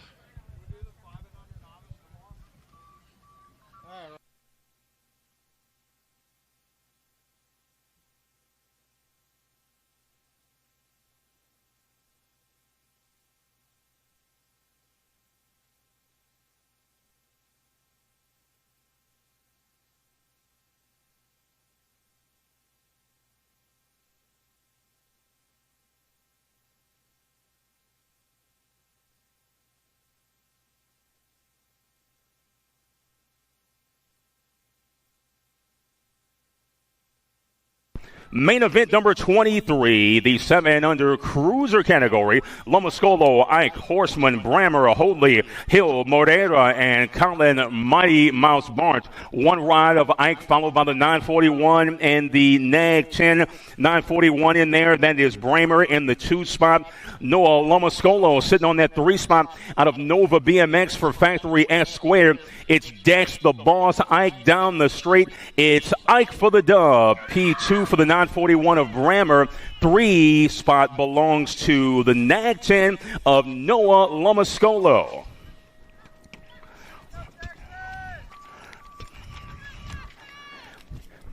Main event number 23, the 7 under cruiser category. Lomascolo, Ike, Horseman, Brammer, Hoadley, Hill, Moreira, and Colin Mighty Mouse Barnes. One ride of Ike followed by the 941 and the Nag 10. 941 in there. That is Brammer in the 2 spot. Noah Lomascolo sitting on that 3 spot out of Nova BMX for Factory S Squared. It's Dex the Boss, Ike down the straight. It's Ike for the dub. P2 for the 941 of Brammer. 3 spot belongs to the Nag 10 of Noah Lomascolo.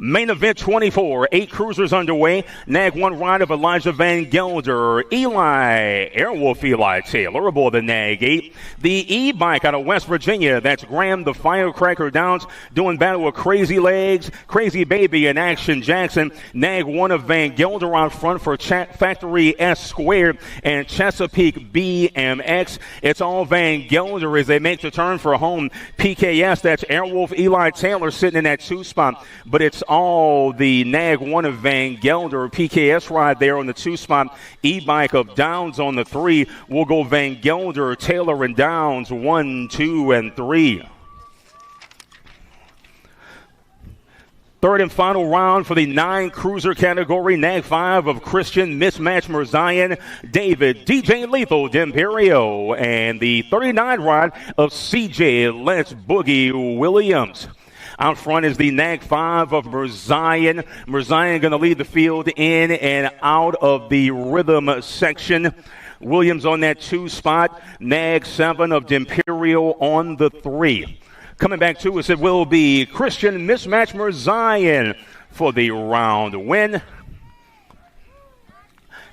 Main event 24, 8 cruisers underway. Nag 1 ride of Elijah Van Gelder. Airwolf Eli Taylor aboard the Nag 8. The E-Bike out of West Virginia. That's Graham the Firecracker Downs doing battle with Crazy Legs, Crazy Baby, and Action Jackson. Nag 1 of Van Gelder out front for Factory S Squared and Chesapeake BMX. It's all Van Gelder as they make the turn for home. PKS, that's Airwolf Eli Taylor sitting in that 2 spot, but it's all the Nag 1 of Van Gelder. PKS ride there on the 2 spot. E-Bike of Downs on the 3. We'll go Van Gelder, Taylor, and Downs 1, 2, and 3. Third and final round for the 9 cruiser category. Nag 5 of Christian Mismatch Merzion, David, DJ Lethal D'Imperio, and the 39 ride of CJ Let's Boogie Williams. Out front is the Nag 5 of Merzion. Merzion going to lead the field in and out of the rhythm section. Williams on that 2 spot. Nag 7 of D'Imperio on the 3. Coming back to us, it will be Christian Mismatch Merzion for the round win.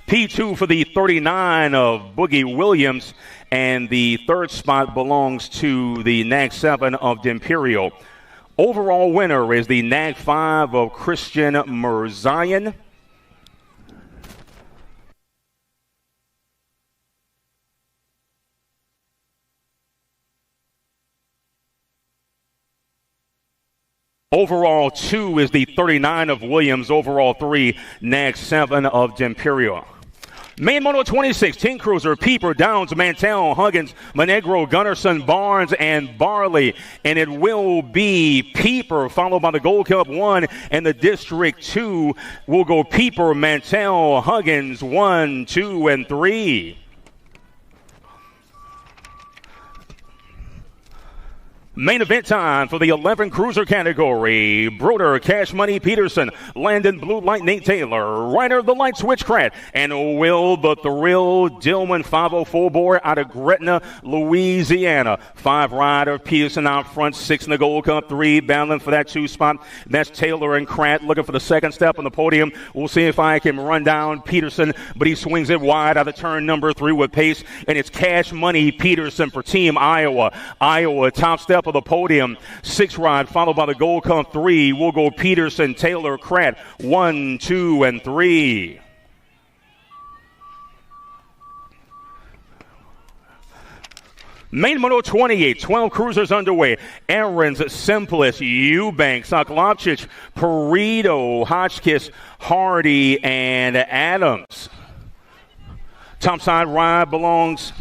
P2 for the 39 of Boogie Williams. And the 3rd spot belongs to the Nag 7 of D'Imperio. Overall winner is the Nag 5 of Christian Merzion. Overall 2 is the 39 of Williams. Overall 3, Nag 7 of D'Imperio. Main Moto 26, 10 cruiser, Pieper, Downs, Mantell, Huggins, Monegro, Gunnarsson, Barnes, and Barley. And it will be Pieper, followed by the Gold Cup 1, and the District 2 will go Pieper, Mantell, Huggins, 1, 2, and 3. Main event time for the 11 cruiser category. Broder, Cash Money Peterson, Landon Blue Light Nate Taylor, Ryder the Light Switchcrat, and Will the Thrill Dillman 504 boy out of Gretna, Louisiana. 5 rider Peterson out front, 6 in the Gold Cup, 3 battling for that 2 spot. That's Taylor and Kratt looking for the 2nd step on the podium. We'll see if I can run down Peterson, but he swings it wide out of turn number 3 with pace, and it's Cash Money Peterson for Team Iowa. Iowa, top step of the podium, 6 ride, followed by the Gold Cup 3. We'll go Peterson, Taylor, Kratt, 1, 2, and 3. Main Moto 28, 12 cruisers underway. Ahrens, Simplest, Eubanks, Aklavchich, Perito, Hotchkiss, Hardy, and Adams. Topside ride belongs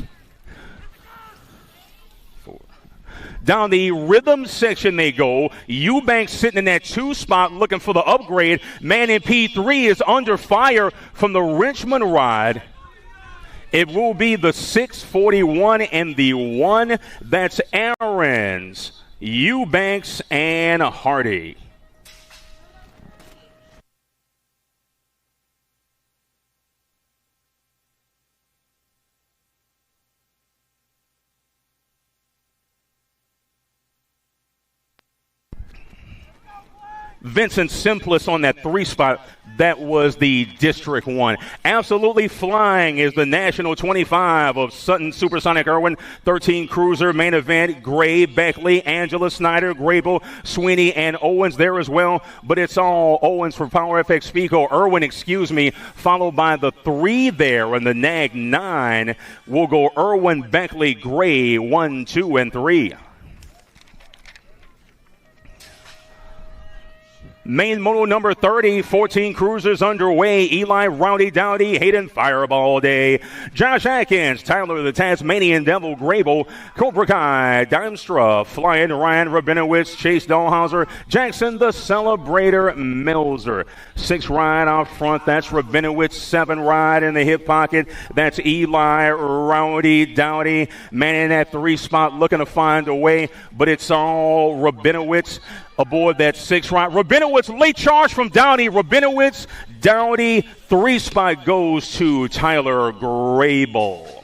down the rhythm section they go. Eubanks sitting in that 2 spot looking for the upgrade. Man in P3 is under fire from the Richmond ride. It will be the 641 and the 1. That's Ahrens, Eubanks, and Hardy. Vincent Simplest on that 3 spot. That was the District 1. Absolutely Flying is the National 25 of Sutton Supersonic Irwin. 13 cruiser main event. Gray, Beckley, Angela Snyder, Grable, Sweeney, and Owens there as well. But it's all Owens for Power FX Pico. Irwin, followed by the 3 there. And the NAG 9 will go Irwin, Beckley, Gray, 1, 2, and 3. Main Moto number 30, 14 cruisers underway. Eli, Rowdy Dowdy, Hayden, Fireball Day, Josh Atkins, Tyler the Tasmanian Devil, Grable, Cobra Kai, Dimstra, Flying, Ryan Rabinowitz, Chase Dahlhauser, Jackson the Celebrator, Milzer. 6 ride out front, that's Rabinowitz. 7 ride in the hip pocket, that's Eli, Rowdy Dowdy. Man in that 3 spot looking to find a way, but it's all Rabinowitz aboard that 6 ride. Rabinowitz, late charge from Downey. Rabinowitz, Dowdy, 3 spot goes to Tyler Grable.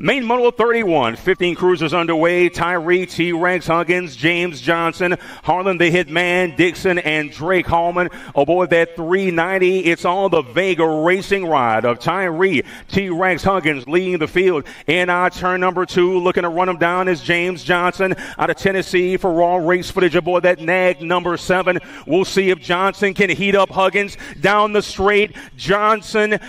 Main Moto 31, 15 cruisers underway. Tyree, T-Rex, Huggins, James Johnson, Harlan the Hitman, Dixon, and Drake Hallman aboard that 390. It's all the Vega racing ride of Tyree, T-Rex, Huggins leading the field. In our turn number 2, looking to run him down is James Johnson out of Tennessee for raw race footage aboard that NAG number 7. We'll see if Johnson can heat up Huggins down the straight. Johnson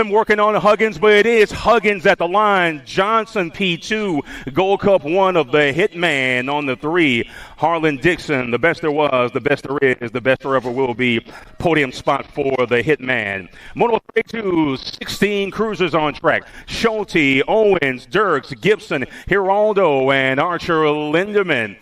working on Huggins, but it is Huggins at the line. Johnson P2, Gold Cup 1 of the Hitman on the 3. Harlan Dixon, the best there was, the best there is, the best there ever will be. Podium spot for the Hitman. Moto 32, 16 cruisers on track. Schulte, Owens, Dirks, Gibson, Giraldo, and Archer Lindemann.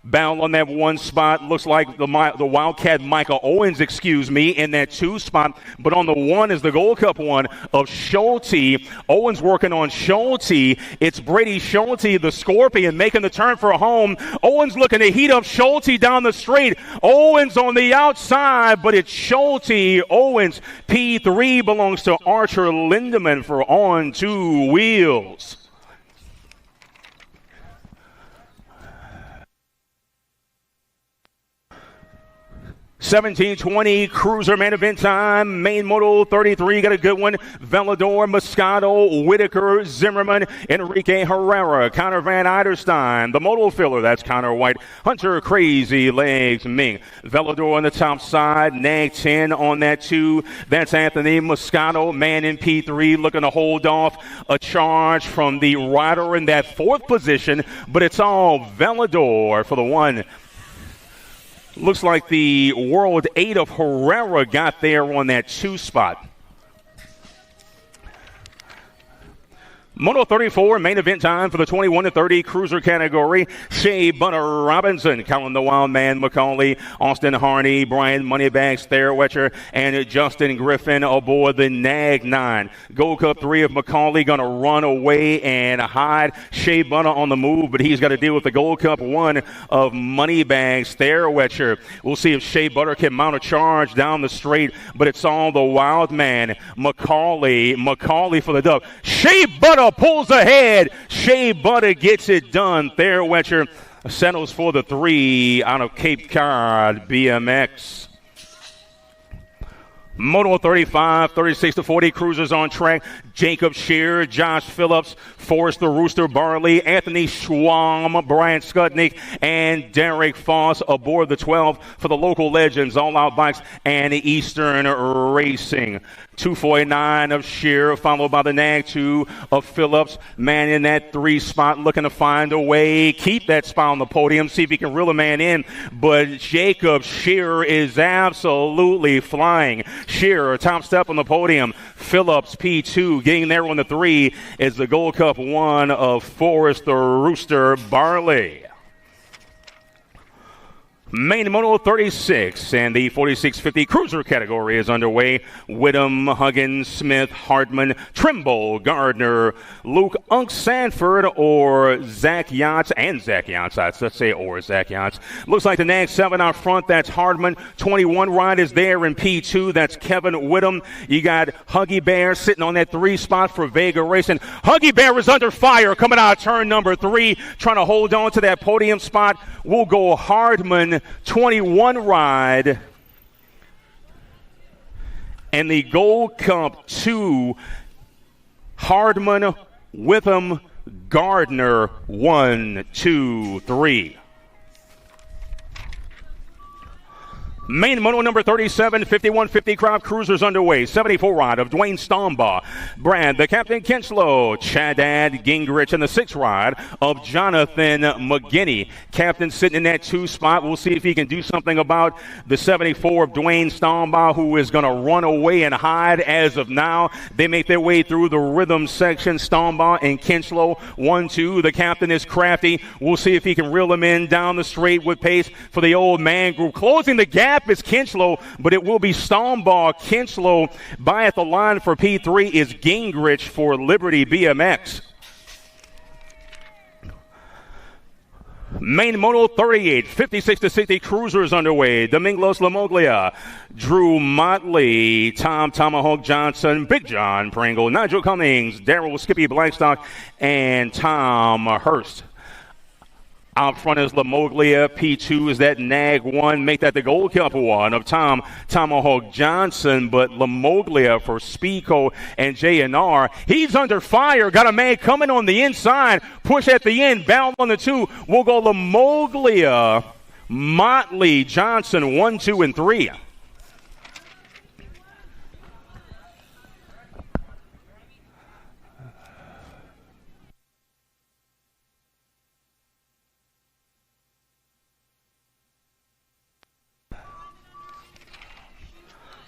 Battle on that 1 spot. Looks like the Wildcat Micah Owens, in that 2 spot. But on the 1 is the Gold Cup 1 of Schulte. Owens working on Schulte. It's Brady Schulte, the Scorpion, making the turn for home. Owens looking to heat up Schulte down the straight. Owens on the outside, but it's Schulte. Owens, P3 belongs to Archer Lindemann for On 2 Wheels. 17:20 cruiser main event time. Main Moto 33 got a good one. Velador, Moscato, Whitaker, Zimmerman, Enrique Herrera, Connor Van Eiderstein. The Moto filler, that's Connor White, Hunter Crazy Legs Ming. Velador on the top side, NAG 10 on that 2. That's Anthony Moscato, man in P3, looking to hold off a charge from the rider in that 4th position, but it's all Velador for the 1. Looks like the World 8 of Herrera got there on that 2 spot. Moto 34, main event time for the 21 to 30 cruiser category. Shea Butter Robinson, Colin the Wild Man McCauley, Austin Harney, Brian Moneybags Thairwetcher, and Justin Griffin aboard the NAG 9. Gold Cup 3 of McCauley going to run away and hide. Shea Butter on the move, but he's got to deal with the Gold Cup 1 of Moneybags Thairwetcher. We'll see if Shea Butter can mount a charge down the straight, but it's all the Wild Man. McCauley for the dub. Shea Butter pulls ahead. Shea Butter gets it done. Thairwetcher settles for the 3 out of Cape Cod BMX. Moto 35, 36 to 40 cruisers on track. Jacob Shear, Josh Phillips, Forrest the Rooster Barley, Anthony Schwam, Brian Skudnick, and Derek Foss aboard the 12 for the local legends, All Out Bikes and Eastern Racing. 249 of Shear, followed by the Nag 2 of Phillips. Man in that 3 spot, looking to find a way, keep that spot on the podium, see if he can reel a man in. But Jacob Shear is absolutely flying. Shear, top step on the podium. Phillips, P2, getting there on the 3 is the Gold Cup 1 of Forrest the Rooster Barley. Main Moto 36 and the 4650 Cruiser category is underway. Whittam, Huggins, Smith, Hartman, Trimble, Gardner, Luke Unk Sanford, or Zach Yachts, and Zach Yachts. Let's say or Zach Yachts. Looks like the Nag 7 out front. That's Hartman. 21 ride is there in P2. That's Kevin Whittam. You got Huggy Bear sitting on that 3 spot for Vega Racing. Huggy Bear is under fire coming out of turn number 3, trying to hold on to that podium spot. We'll go Hardman. 21 ride, and the Gold Cup 2, Hardman, Whittam, Gardner, 1, 2, 3. Main Moto number 37, 5150 Crowd Cruisers underway. 74 ride of Dwayne Stombaugh. Brad, the Captain Kinchlow. Chadad Gingrich in the 6 ride of Jonathan McGinney. Captain sitting in that 2 spot. We'll see if he can do something about the 74 of Dwayne Stombaugh, who is going to run away and hide as of now. They make their way through the rhythm section. Stombaugh and Kinchlow, 1, 2. The Captain is crafty. We'll see if he can reel him in down the straight with pace for the old man group. Closing the gap is Kinchlow, but it will be Stombaugh. Kinchlow by at the line for P3 is Gingrich for Liberty BMX. Main Moto 38, 56-60 Cruisers underway. Domingos Lamoglia, Drew Motley, Tom Tomahawk Johnson, Big John Pringle, Nigel Cummings, Darrell Skippy Blackstock, and Tom Hurst. Out front is Lamoglia. P2 is that Nag 1. Make that the Gold Cup 1 of Tom Tomahawk Johnson. But Lamoglia for Speedco and J&R. He's under fire. Got a man coming on the inside. Push at the end. Bound on the 2. We'll go Lamoglia, Motley, Johnson, 1, 2, and 3.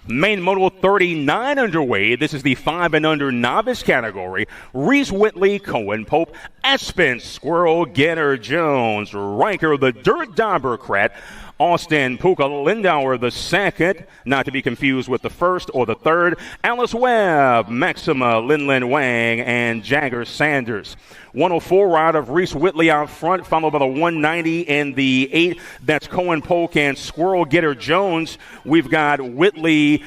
Main Moto 39 underway. This is the 5 and under novice category. Reese Whitley, Cohen Pope, Aspen, Squirrel, Getter, Jones, Riker, the Dirt Dobbercrat, Austin Puka Lindauer the second, not to be confused with the first or the third, Alice Webb, Maxima Linlin Wang, and Jagger Sanders. 104 ride of Reese Whitley out front, followed by the 190 and the 8. That's Cohen Polk and Squirrel Getter Jones. We've got Whitley,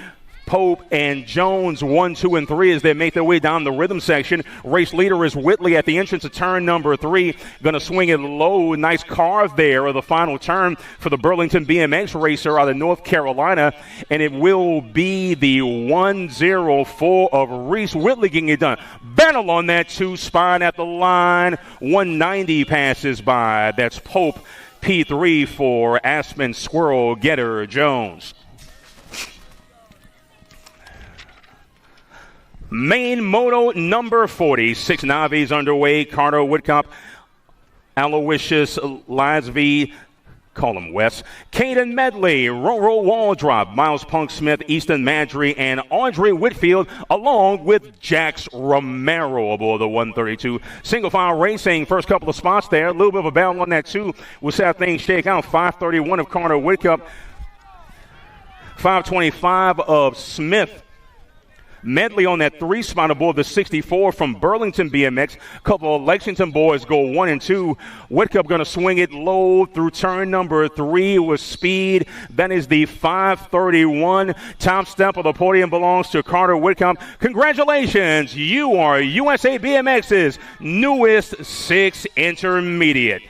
Pope, and Jones 1, 2, and 3 as they make their way down the rhythm section. Race leader is Whitley at the entrance of turn number 3. Going to swing it low. Nice carve there of the final turn for the Burlington BMX racer out of North Carolina. And it will be the 104 of Reese Whitley getting it done. Battle on that 2 spot at the line. 190 passes by. That's Pope, P3 for Aspen, Squirrel, Getter, Jones. Main Moto number 40, 6 Navis underway. Carter Woodcop, Aloysius Lasby, call him Wes, Caden Medley, Roro Waldrop, Miles Punk Smith, Easton Madry, and Audrey Whitfield, along with Jax Romero aboard the 132. Single file racing, first couple of spots there. A little bit of a battle on that, too. We'll see how things shake out. 531 of Carter Woodcop, 525 of Smith. Medley on that 3 spot aboard the 64 from Burlington BMX. A couple of Lexington boys go 1 and 2. Whitcup going to swing it low through turn number 3 with speed. That is the 531. Top step of the podium belongs to Carter Whitcup. Congratulations. You are USA BMX's newest 6 intermediate.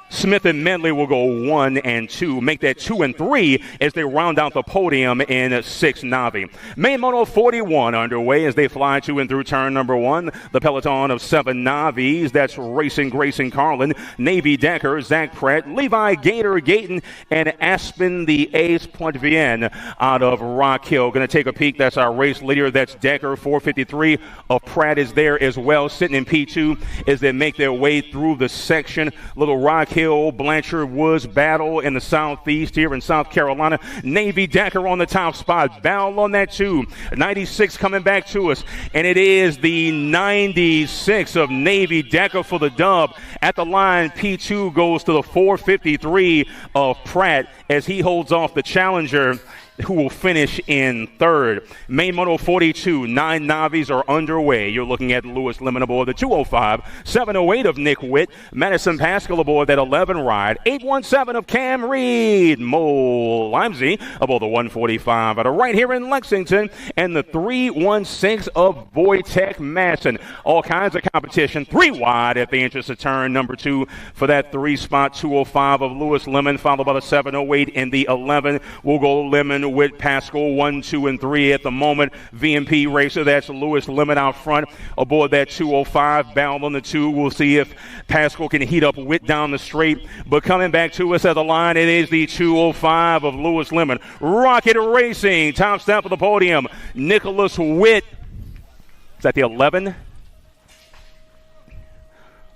Smith and Medley will go 1 and 2. Make that 2 and 3 as they round out the podium in 6 Navi. Main Moto 41 underway as they fly to and through turn number 1. The peloton of 7 Navis. That's Racing Grayson Carlin, Navy Decker, Zach Pratt, Levi Gator Gayton, and Aspen the Ace Pointvien out of Rock Hill. Going to take a peek. That's our race leader. That's Decker. 453 of Pratt is there as well, sitting in P2 as they make their way through the section. Little Rock Hill, Blanchard Woods battle in the southeast here in South Carolina. Navy Decker on the top spot. Bell on that 2. 96 coming back to us. And it is the 96 of Navy Decker for the dub. At the line, P2 goes to the 453 of Pratt as he holds off the challenger, who will finish in 3rd. Main Moto 42, 9 Navis are underway. You're looking at Lewis Lemon aboard the 205, 708 of Nick Witt, Madison Pascal aboard that 11 ride, 817 of Cam Reed, Mo Limesy aboard the 145 out of right here in Lexington, and the 316 of Wojtek Masson. All kinds of competition, 3 wide at the entrance of turn number 2 for that 3 spot, 205 of Lewis Lemon, followed by the 708 in the 11. We'll go Lemon with Pascal 1, 2, and 3 at the moment. VMP racer, that's Lewis Lemon out front aboard that 205. Bound on the 2. We'll see if Pascal can heat up Witt down the straight. But coming back to us at the line, it is the 205 of Lewis Lemon. Rocket Racing, top step of the podium. Nicholas Witt. Is that the 11?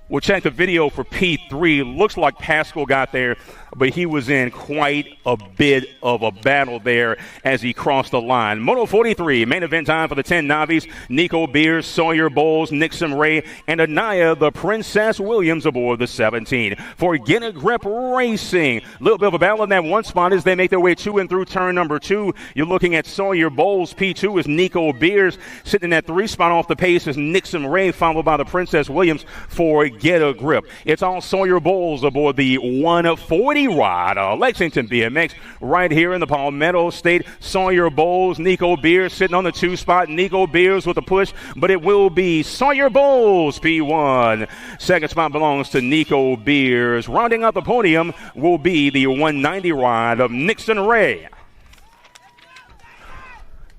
We'll check the video for P3. Looks like Pascal got there, but he was in quite a bit of a battle there as he crossed the line. Moto 43, main event time for the 10 Navis. Nico Beers, Sawyer Bowles, Nixon Ray, and Anaya, the Princess Williams aboard the 17. For Get a Grip Racing, a little bit of a battle in that 1 spot as they make their way to and through turn number 2. You're looking at Sawyer Bowles. P2 is Nico Beers. Sitting in that 3 spot off the pace is Nixon Ray, followed by the Princess Williams for Get a Grip. It's all Sawyer Bowles aboard the 140 ride. Lexington BMX right here in the Palmetto State. Sawyer Bowles, Nico Beers sitting on the 2 spot. Nico Beers with a push, but it will be Sawyer Bowles, P1. 2nd spot belongs to Nico Beers. Rounding out the podium will be the 190 ride of Nixon Ray.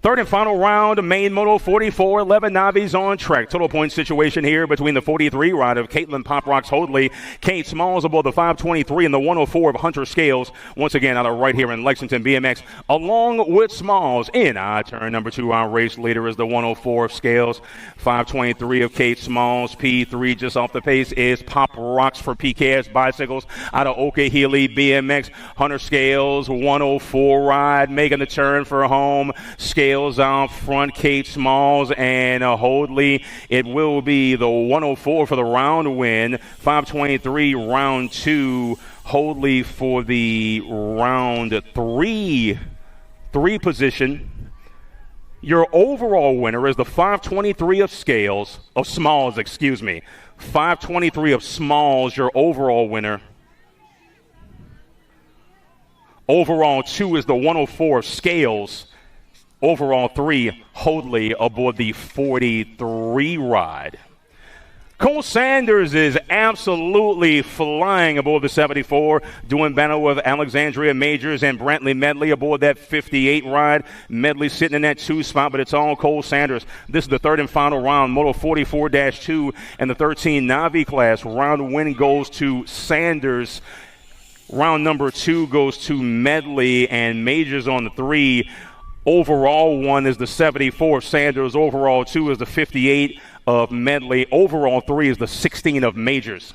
3rd and final round, main Moto 44, 11 Navis on track. Total point situation here between the 43 ride of Caitlin Pop Rocks Hoadley, Kate Smalls aboard the 523 and the 104 of Hunter Scales. Once again, out of right here in Lexington BMX, along with Smalls in turn number 2. Our race leader is the 104 of Scales, 523 of Kate Smalls. P3 just off the pace is Pop Rocks for PKS Bicycles out of Oka Healy BMX. Hunter Scales, 104 ride, making the turn for home. Scales out front, Kate Smalls and Hoadley. It will be the 104 for the round win. 523 round 2. Hoadley for the round 3 position. Your overall winner is the 523 of Smalls, excuse me. 523 of Smalls, your overall winner. Overall 2 is the 104 of Scales. Overall 3, Hoadley aboard the 43 ride. Cole Sanders is absolutely flying aboard the 74, doing battle with Alexandria Majors and Brantley Medley aboard that 58 ride. Medley sitting in that 2 spot, but it's all Cole Sanders. This is the 3rd and final round, Moto 44-2, and the 13 Navi class. Round win goes to Sanders. Round number 2 goes to Medley and Majors on the 3. Overall 1 is the 74 of Sanders. Overall 2 is the 58 of Medley. Overall 3 is the 16 of Majors.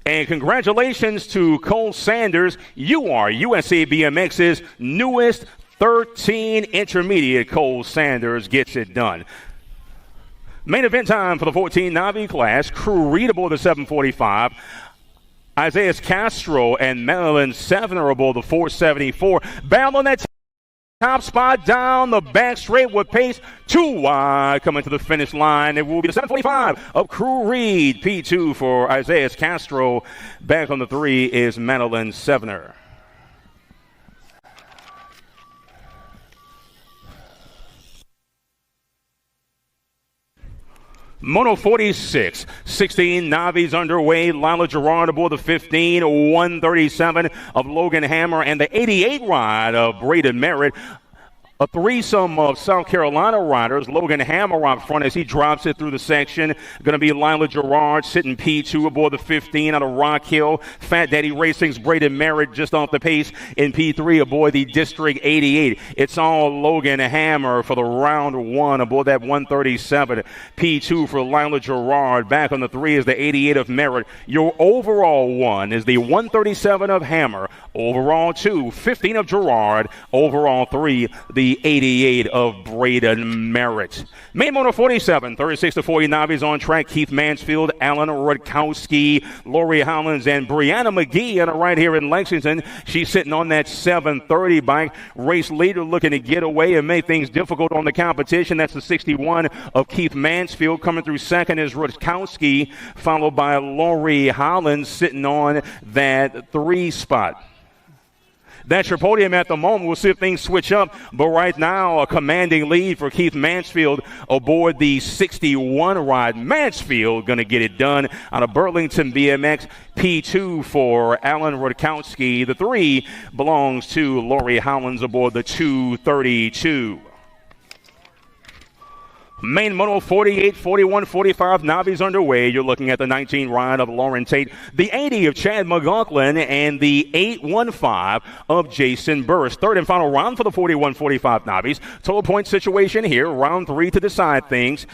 And congratulations to Cole Sanders. You are USA BMX's newest 13 intermediate. Cole Sanders gets it done. Main event time for the 14 Navi class. Crew Reed aboard the 745. Isaiah Castro and Madeline Sevener aboard the 474. Battle on that top spot down the back straight with pace. 2 wide coming to the finish line. It will be the 745 of Crew Reed. P2 for Isaiah Castro. Back on the 3 is Madeline Sevener. Moto 46, 16 Navi's underway. Lila Gerard aboard the 15, 137 of Logan Hammer, and the 88 ride of Braden Merritt. A threesome of South Carolina riders. Logan Hammer up front as he drops it through the section. Going to be Lila Gerard sitting P2 aboard the 15 out of Rock Hill. Fat Daddy Racing's Braden Merritt just off the pace in P3 aboard the District 88. It's all Logan Hammer for the round one aboard that 137. P2 for Lila Gerard. Back on the 3 is the 88 of Merritt. Your overall one is the 137 of Hammer. Overall 2, 15 of Gerard. Overall 3, the 88 of Braden Merritt. Main Motor 47, 36 to 40 Navi's on track. Keith Mansfield, Alan Rutkowski, Lori Hollins, and Brianna McGee on the right here in Lexington. She's sitting on that 730 bike. Race leader looking to get away and make things difficult on the competition. That's the 61 of Keith Mansfield. Coming through second is Rutkowski, followed by Lori Hollins sitting on that 3 spot. That's your podium at the moment. We'll see if things switch up. But right now, a commanding lead for Keith Mansfield aboard the 61 ride. Mansfield going to get it done out of Burlington BMX. P2 for Alan Rutkowski. The 3 belongs to Lori Hollins aboard the 232. Main Moto 48, 41, 45 Navi's underway. You're looking at the 19 ride of Lauren Tate, the 80 of Chad McLaughlin, and the 815 of Jason Burris. Third and final round for the 41-45 Navi's. Total point situation here. Round 3 to decide things.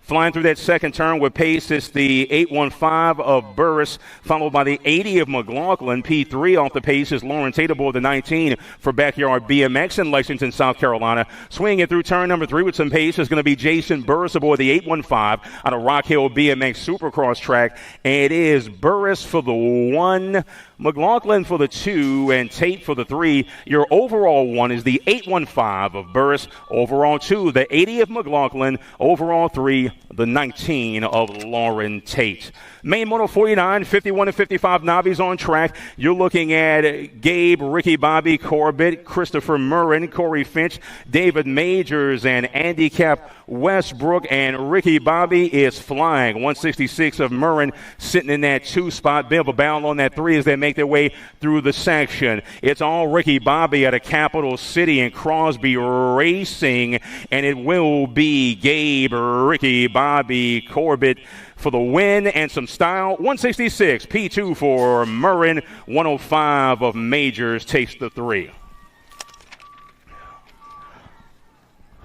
Flying through that second turn with pace is the 815 of Burris, followed by the 80 of McLaughlin. P3 off the pace is Lauren Tate aboard the 19 for Backyard BMX in Lexington, South Carolina. Swinging it through turn number 3 with some pace is going to be Jason Burris aboard the 815 on a Rock Hill BMX Supercross track. And it is Burris for the 1, McLaughlin for the 2, and Tate for the 3. Your overall 1 is the 815 of Burris. Overall 2, the 80 of McLaughlin. Overall 3, the 19 of Lauren Tate. Main Moto 49, 51 and 55 Navi's on track. You're looking at Gabe, Ricky Bobby, Corbett, Christopher Murrin, Corey Finch, David Majors, and Andy Cap Westbrook. And Ricky Bobby is flying. 166 of Murrin sitting in that 2 spot. Bit of a battle on that 3 as they make their way through the section. It's all Ricky Bobby out of Capital City and Crosby Racing. And it will be Gabe, Ricky Bobby, Corbett for the win and some style. 166, P2 for Murrin. 105 of Majors takes the 3.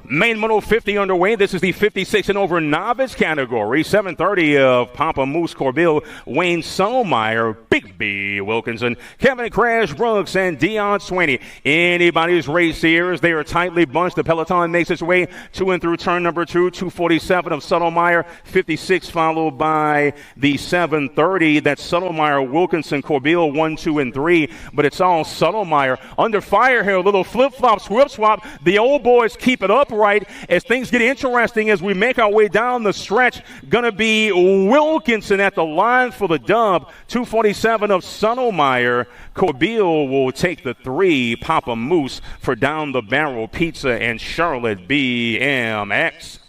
Main Moto 50 underway. This is the 56 and over novice category. 730 of Papa Moose Corbill, Wayne Sulmeyer, Big B Wilkinson, Kevin Crash Brooks, and Dion Swaney. Anybody's race here as they are tightly bunched. The peloton makes its way to and through turn number 2. 247 of Suttlemeyer, 56 followed by the 730. That's Suttlemeyer, Wilkinson, Corbill, 1, 2, and 3. But it's all Suttlemeyer under fire here. A little flip-flop, swip-swap. The old boys keep it up right as things get interesting as we make our way down the stretch. Gonna be Wilkinson at the line for the dub. 247 of Suttlemeyer. Corbill will take the 3. Papa Moose for Down the Barrel Pizza and Charlotte BMX.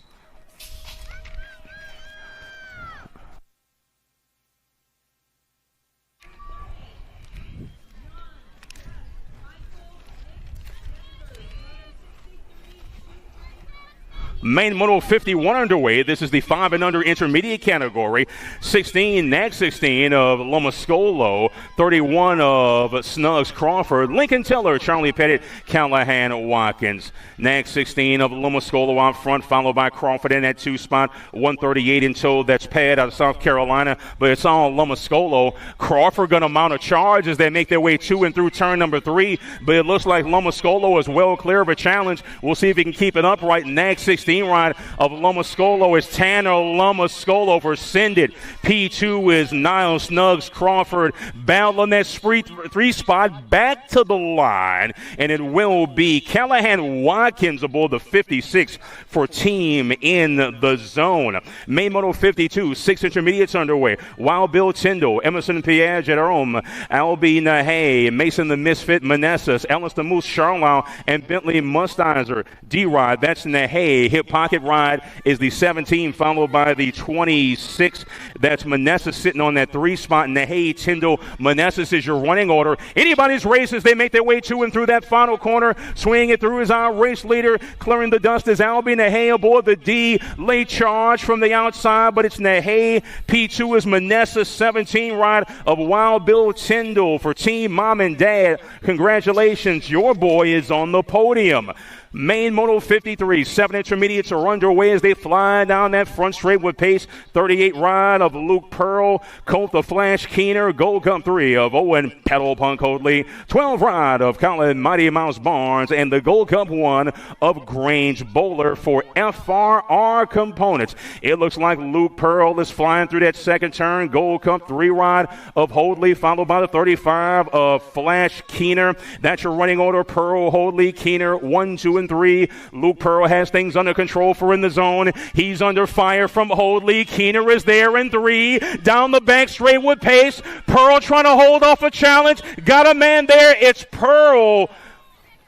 Main Moto 51 underway. This is the 5 and under intermediate category. 16, NAG 16 of Lomascolo. 31 of Snuggs Crawford. Lincoln Tiller, Charlie Pettit, Callahan Watkins. NAG 16 of Lomascolo out front, followed by Crawford in that 2 spot. 138 in tow. That's Pad out of South Carolina, but it's all Lomascolo. Crawford going to mount a charge as they make their way to and through turn number 3, but it looks like Lomascolo is well clear of a challenge. We'll see if he can keep it upright. NAG 16 ride of Lomascolo is Tanner Lomascolo for Send It. P2 is Niles Snuggs Crawford. Battle on that 3 spot back to the line, and it will be Callahan Watkins aboard the 56 for Team in the Zone. Main Moto 52, 6 intermediates underway. Wild Bill Tyndall, Emerson Piaget at home, Albie Nahay, Mason the Misfit Manassas, Ellis the Moose Charlow, and Bentley Mustizer. D-Rod, that's Nahay. hip pocket ride is the 17, followed by the 26. That's Manassas sitting on that 3 spot. Nahey, Tyndall, Manassas is your running order. Anybody's race as they make their way to and through that final corner. Swinging it through is our race leader. Clearing the dust is Albie Nahey aboard the D. Late charge from the outside, but it's Nahey. P2 is Manassas. 17 ride of Wild Bill Tyndall for Team Mom and Dad. Congratulations, your boy is on the podium. Main Moto 53, 7 intermediates are underway as they fly down that front straight with pace. 38 ride of Luke Pearl, Colt the Flash Keener, Gold Cup 3 of Owen Pedal Punk Hoadley, 12 ride of Colin Mighty Mouse Barnes, and the Gold Cup 1 of Grange Bowler for FRR components. It looks like Luke Pearl is flying through that second turn. Gold Cup 3 ride of Hoadley, followed by the 35 of Flash Keener. That's your running order. Pearl, Hoadley, Keener, 1, 2, and 3. Luke Pearl has things under control for in the zone. He's under fire from Hoadley. Keener is there in 3. Down the back straight with pace. Pearl trying to hold off a challenge. Got a man there. It's Pearl,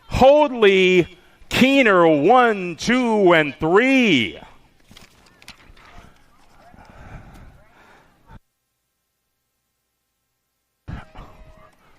Hoadley, Keener, 1, 2, and 3.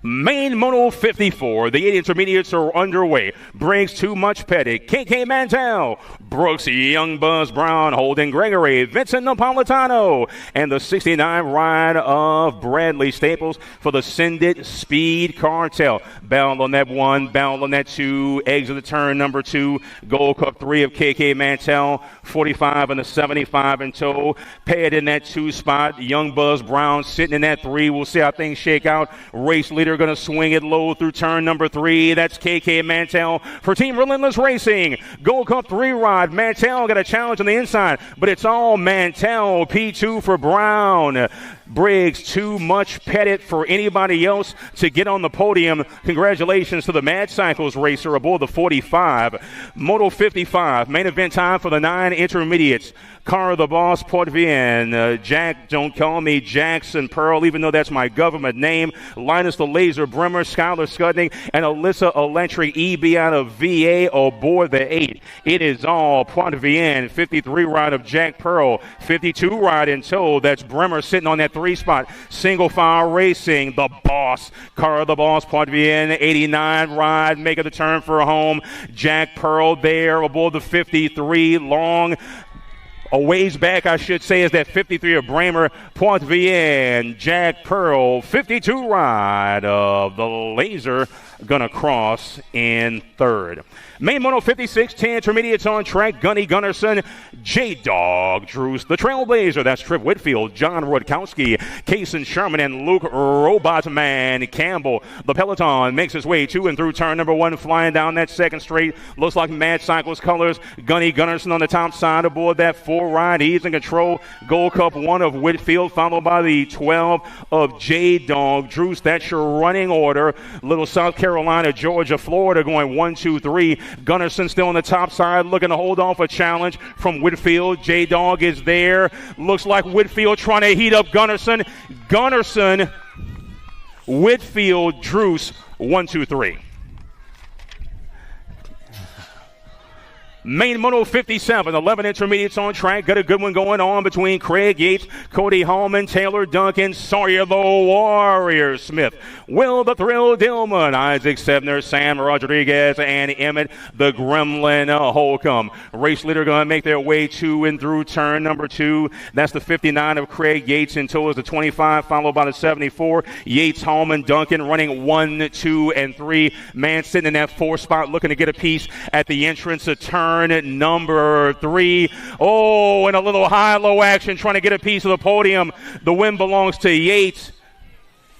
Main Moto 54, the 8 intermediates are underway. Briggs, Too Much Pettit, KK Mantel, Brooks, Young Buzz Brown, Holden Gregory, Vincent Napolitano, and the 69 ride of Bradley Staples for the Sendit Speed Cartel. Bound on that 1, bound on that 2, exit the turn number 2, Gold Cup 3 of KK Mantel, 45 and the 75 in tow. Paired in that 2 spot, Young Buzz Brown sitting in that 3. We'll see how things shake out. Race leader going to swing it low through turn number 3. That's KK Mantel for Team Relentless Racing. Gold Cup 3 ride. Mantel got a challenge on the inside, but it's all Mantel. P2 for Brown. Briggs, Too Much Pettit for anybody else to get on the podium. Congratulations to the Mad Cycles racer aboard the 45. Moto 55, main event time for the 9 intermediates. Car the Boss, Port Vienne, Jack, don't call me Jackson Pearl, even though that's my government name. Linus the Laser Bremer, Skylar Skudning, and Alyssa Electric EB out of VA aboard the 8. It is all Port Vienne. 53 ride of Jack Pearl, 52 ride in tow. That's Bremer sitting on that 3 spot. Single file racing, the Boss, Car the Boss, Port Vienne, 89 ride, making the turn for home. Jack Pearl there aboard the 53 long. A ways back, I should say, is that 53 of Bremer, Port Vienne, Jack Pearl, 52 ride of the Laser, gonna cross in 3rd. Main Moto 56, 10 intermediates on track. Gunny Gunnarsson, J-Dog Drews, the Trailblazer. That's Trip Whitfield, John Rudkowski, Kaysen Sherman, and Luke Robotman Campbell. The peloton makes its way to and through turn number 1, flying down that second straight. Looks like Mad Cycles colors. Gunny Gunnarsson on the top side aboard that 4 ride. He's in control. Gold Cup 1 of Whitfield, followed by the 12 of J-Dog Drews. That's your running order. Little South Carolina, Georgia, Florida going 1, 2, 3. Gunnarsson still on the top side, looking to hold off a challenge from Whitfield. J-Dog is there. Looks like Whitfield trying to heat up Gunnarsson. Gunnarsson, Whitfield, Drews, 1, 2, 3. Main Moto 57, 11 intermediates on track. Got a good one going on between Craig Yates, Cody Hallman, Taylor Duncan, Sawyer the Warrior Smith, Will the Thrill Dillman, Isaac Sebner, Sam Rodriguez, and Emmett the Gremlin Holcomb. Race leader going to make their way to and through turn number 2. That's the 59 of Craig Yates until it's the 25, followed by the 74. Yates, Hallman, Duncan running 1, 2, and 3. Man sitting in that 4 spot looking to get a piece at the entrance of turn number 3. Oh, and a little high-low action trying to get a piece of the podium. The win belongs to Yates.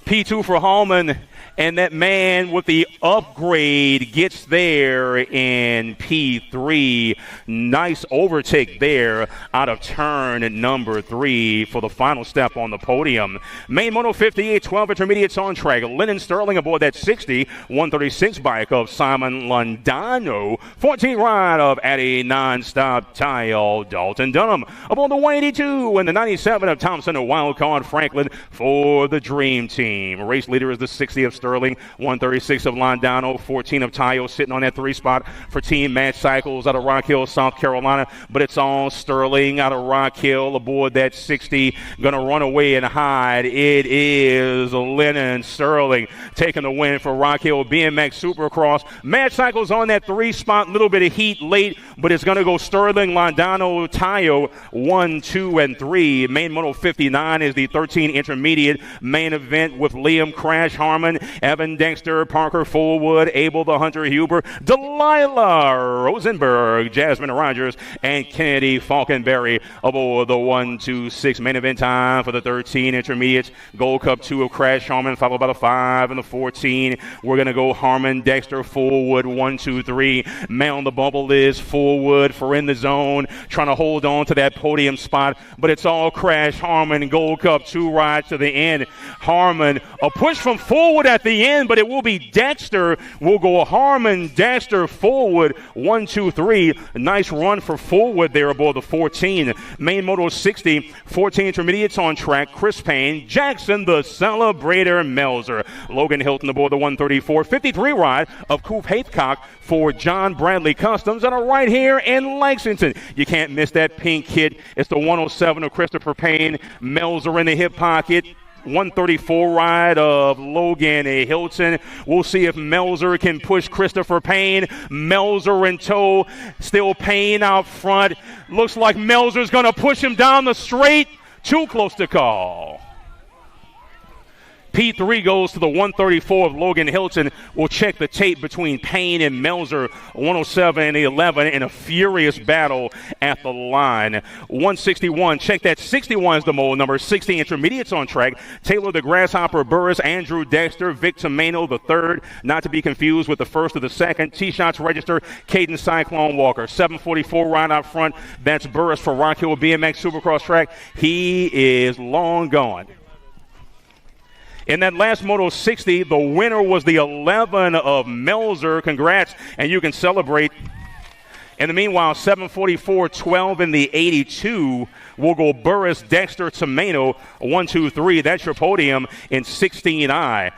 P2 for Hallman. And that man with the upgrade gets there in P3. Nice overtake there out of turn number 3 for the final step on the podium. Main Moto 58, 12 intermediates on track. Lennon Sterling aboard that 60, 136 bike of Simon Londano. 14 ride of Addy Nonstop Tile Dalton Dunham. Aboard the 182 and the 97 of Thompson and Wildcard Franklin for the Dream Team. Race leader is the 60 of Sterling. 136 of Londano, 14 of Tayo sitting on that 3 spot for Team Match Cycles out of Rock Hill, South Carolina. But it's all Sterling out of Rock Hill aboard that 60. Going to run away and hide. It is Lennon Sterling taking the win for Rock Hill BMX Supercross. Match Cycles on that 3 spot. Little bit of heat late, but it's going to go Sterling, Londano, Tayo, 1, 2, and 3. Main Moto 59 is the 13 intermediate main event with Liam Crash Harmon, Evan Dexter, Parker Fullwood, Abel the Hunter Huber, Delilah Rosenberg, Jasmine Rogers, and Kennedy Falconberry aboard the 1-2-6 main event time for the 13 intermediates. Gold Cup 2 of Crash Harmon, followed by the 5 and the 14. We're going to go Harmon, Dexter, Fullwood, 1, 2, 3. Man on the bubble is Fullwood for in the zone, trying to hold on to that podium spot, but it's all Crash Harmon. Gold Cup 2 ride to the end. Harmon, a push from Fullwood at the end, but it will be Dexter. We'll go Harmon, Dexter, Fullwood, 1, 2, 3. Nice run for Fullwood there aboard the 14. Main Moto 60, 14 intermediates on track. Chris Payne, Jackson, the Celebrator, Melzer. Logan Hilton aboard the 134. 53 ride of Coop Haythcock for John Bradley Customs, and a right here in Lexington. You can't miss that pink kit. It's the 107 of Christopher Payne. Melzer in the hip pocket. 134 ride of Logan Hilton. We'll see if Melzer can push Christopher Payne. Melzer in tow. Still Payne out front. Looks like Melzer's going to push him down the straight. Too close to call. P3 goes to the 134 of Logan Hilton. We'll check the tape between Payne and Melzer, 107 and 11, in a furious battle at the line. 161, check that 61 is the mold number. 60 intermediates on track. Taylor the Grasshopper Burris, Andrew Dexter, Vic Tomeno the third, not to be confused with the first or the second. T-shots register, Caden Cyclone Walker. 744 right out front. That's Burris for Rock Hill BMX Supercross track. He is long gone. In that last Moto 60, the winner was the 11 of Melzer. Congrats, and you can celebrate. In the meanwhile, 744, 12 in the 82. We'll go Burris, Dexter, Tomeno, 1, 2, 3. That's your podium in 16I.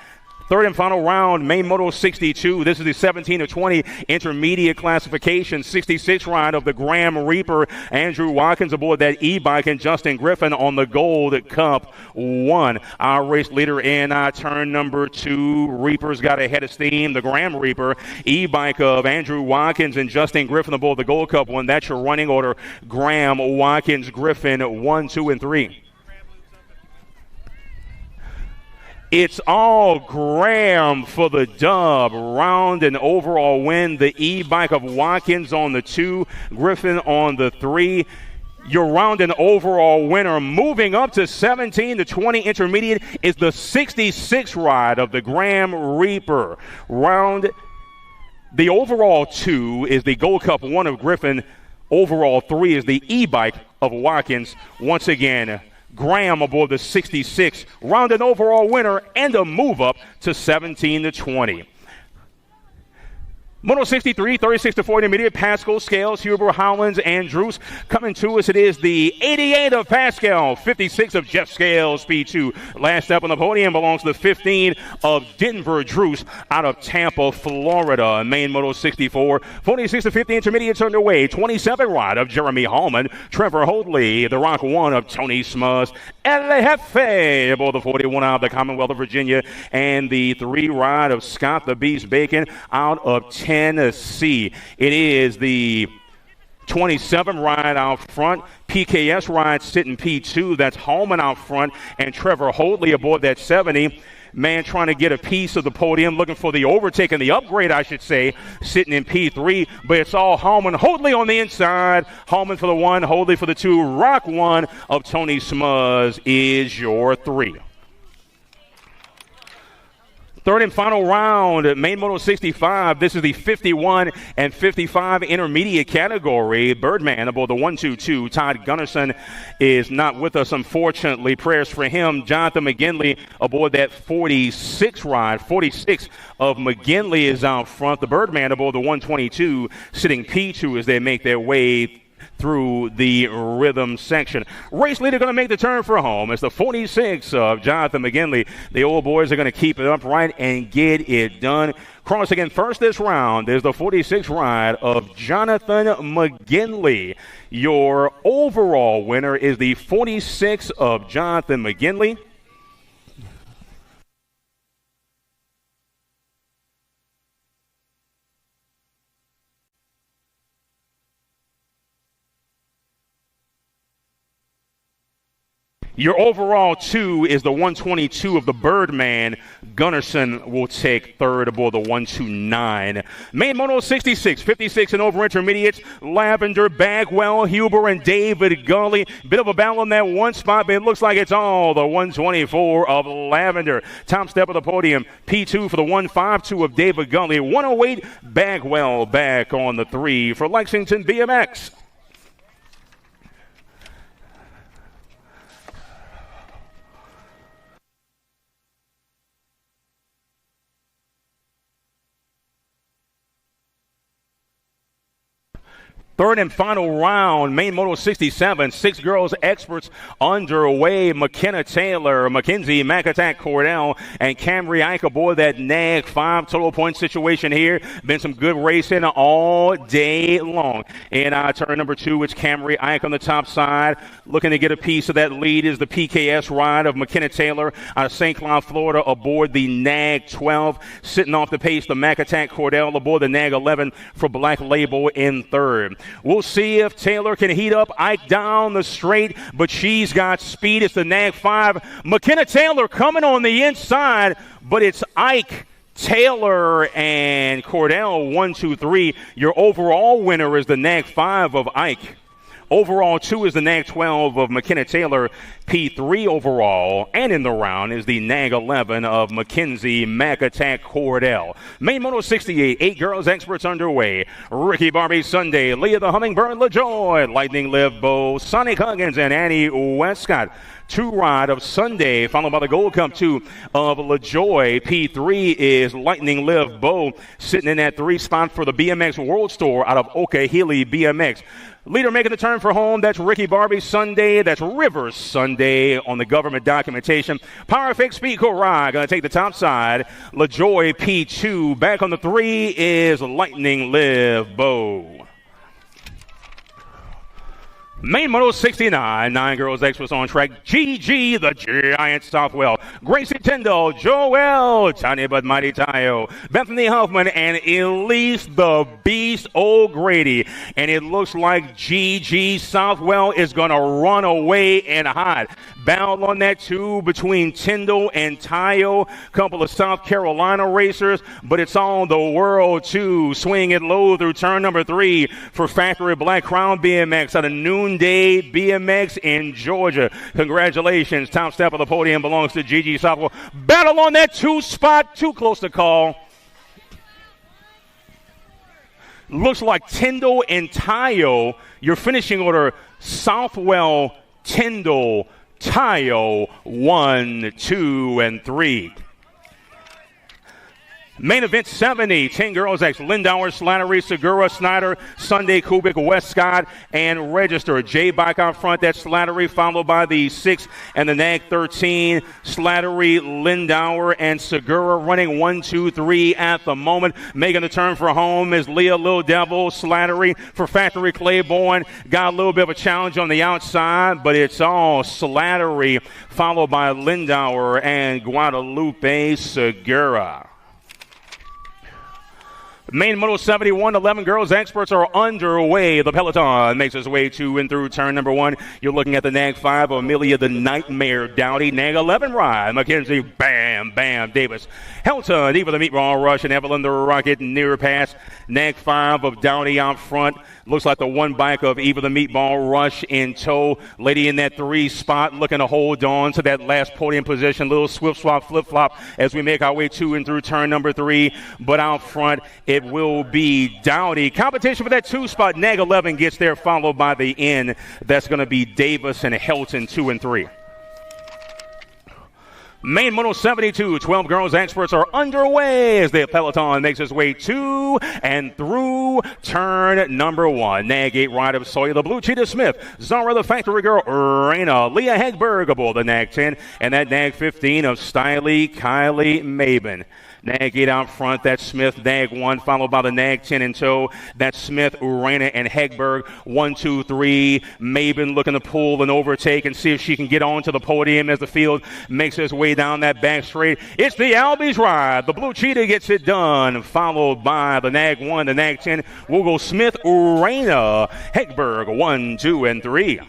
Third and final round, main Moto 62. This is the 17 to 20 intermediate classification. 66 ride of the Graham Reaper. Andrew Watkins aboard that e-bike, and Justin Griffin on the Gold Cup 1. Our race leader in turn number 2. Reaper's got a head of steam. The Graham Reaper e-bike of Andrew Watkins and Justin Griffin aboard the Gold Cup 1. That's your running order. Graham, Watkins, Griffin, 1, 2, and 3. It's all Graham for the dub. Round and overall win. The e-bike of Watkins on the 2, Griffin on the 3. Your round and overall winner, moving up to 17 to 20 intermediate, is the 66 ride of the Graham Reaper. Round, the overall 2 is the Gold Cup 1 of Griffin. Overall 3 is the e-bike of Watkins. Once again, Graham aboard the 66, round and overall winner, and a move up to 17 to 20. Moto 63, 36 to 40 intermediate, Pascal, Scales, Huber, Howlands, Andrews. Coming to us, it is the 88 of Pascal, 56 of Jeff Scales, P2. Last up on the podium belongs to the 15 of Denver Drews out of Tampa, Florida. Main Moto 64, 46 to 50 intermediates underway. 27 ride of Jeremy Hallman, Trevor Hoadley, the Rock 1 of Tony Smuz, El Jefe aboard the 41 out of the Commonwealth of Virginia, and the 3 ride of Scott the Beast Bacon out of Tennessee. It is the 27 ride out front. PKS ride sitting P2. That's Hallman out front, and Trevor Hoadley aboard that 70. Man trying to get a piece of the podium, looking for the overtake and the upgrade, I should say, sitting in P3. But it's all Hallman. Hoadley on the inside. Hallman for the 1, Hoadley for the 2. Rock 1 of Tony Smuz is your 3. Third and final round, main Moto 65. This is the 51 and 55 intermediate category. Birdman aboard the 122. Todd Gunnarsson is not with us, unfortunately. Prayers for him. Jonathan McGinley aboard that 46 ride. 46 of McGinley is out front. The Birdman aboard the 122, sitting P2 as they make their way through the rhythm section. Race leader going to make the turn for home. It's the 46 of Jonathan McGinley. The old boys are going to keep it upright and get it done. Crossing in first this round is the 46 ride of Jonathan McGinley. Your overall winner is the 46 of Jonathan McGinley. Your overall 2 is the 122 of the Birdman. Gunnarsson will take third aboard the 129. Main moto 66, 56 and over intermediates. Lavender, Bagwell, Huber, and David Gully. Bit of a battle on that one spot, but it looks like it's all the 124 of Lavender. Top step of the podium, P2 for the 152 of David Gully. 108, Bagwell back on the 3 for Lexington BMX. Third and final round, main moto 67, 6 girls experts underway. McKenna Taylor, Mackenzie McAttack Cordell, and Camry Ike aboard that NAG 5 total point situation here. Been some good racing all day long. In turn number 2, it's Camry Ike on the top side. Looking to get a piece of that lead is the PKS ride of McKenna Taylor out of St. Cloud, Florida, aboard the NAG 12. Sitting off the pace, the McAttack Cordell aboard the NAG 11 for Black Label in third. We'll see if Taylor can heat up Ike down the straight, but she's got speed. It's the NAG 5. McKenna Taylor coming on the inside, but it's Ike, Taylor, and Cordell 1, 2, 3. Your overall winner is the NAG 5 of Ike. Overall 2 is the NAG 12 of McKenna Taylor. P3 overall and in the round is the NAG 11 of Mackenzie McAttack Cordell. Main moto 68, 8 girls experts underway. Ricky Barbie Sunday, Leah the Hummingbird LaJoy, Lightning Liv Bow, Sonic Huggins, and Annie Westcott. 2 ride of Sunday, followed by the Gold Cup 2 of LaJoy. P3 is Lightning Liv Bow, sitting in that 3 spot for the BMX World Store out of Okahili BMX. Leader making the turn for home, that's Ricky Barbie Sunday. That's Rivers Sunday on the government documentation. Power Fix Speed Ride going to take the top side. LaJoy P2. Back on the 3 is Lightning Liv Bow. Main moto 69, 9 girls experts on track. Gigi, the Giant Southwell. Gracie Tyndall, Joelle, Tiny but Mighty Tayo, Bethany Huffman, and Elise the Beast O'Grady. And it looks like Gigi Southwell is going to run away and hide. Battle on that 2 between Tyndall and Tayo. Couple of South Carolina racers, but it's on the World 2. Swing it low through turn number 3 for Factory Black Crown BMX out of Noonday BMX in Georgia. Congratulations. Top step of the podium belongs to Gigi Southwell. Battle on that 2 spot. Too close to call. Looks like Tyndall and Tayo. Your finishing order, Southwell, Tyndall, Tayo, 1, 2, and 3. Main event 70, 10 girls X, Lindauer, Slattery, Segura, Snyder, Sunday, Kubik, Westcott, and Register. J-Bike out front, that's Slattery, followed by the 6 and the NAG 13. Slattery, Lindauer, and Segura running 1, 2, 3 at the moment. Making the turn for home is Leah Lil Devil. Slattery for Factory Claiborne. Got a little bit of a challenge on the outside, but it's all Slattery, followed by Lindauer and Guadalupe Segura. Main moto 71, 11 girls experts are underway. The peloton makes its way to and through turn number 1. You're looking at the NAG 5 of Amelia the Nightmare Dowdy. NAG 11 ride, Mackenzie Bam Bam Davis. Helton, Eva the Meatball Rush, and Evelyn the Rocket near pass. NAG 5 of Dowdy out front. Looks like the one bike of Eva the Meatball Rush in tow. Lady in that 3 spot looking to hold on to that last podium position. Little swift swap flip flop as we make our way to and through turn number 3. But out front, it will be Dowdy. Competition for that 2 spot. NAG 11 gets there, followed by the N. That's going to be Davis and Helton 2 and 3. Main Moto 72, 12 girls experts are underway as the peloton makes its way to and through turn number 1. Nag 8 ride of Sawyer, the Blue Cheetah Smith, Zara, the Factory Girl, Raina, Leah Hegberg aboard the Nag 10, and that Nag 15 of Stiley, Kylie Maben. Nag 8 out front, that's Smith, Nag 1, followed by the Nag 10 in tow. That's Smith, Urana, and Hegberg. 1, 2, 3. Maben looking to pull and overtake and see if she can get onto the podium as the field makes its way down that back straight. It's the Albies ride. The Blue Cheetah gets it done, followed by the Nag 1, the Nag 10. We'll go Smith, Urana, Hegberg, 1, 2, and 3.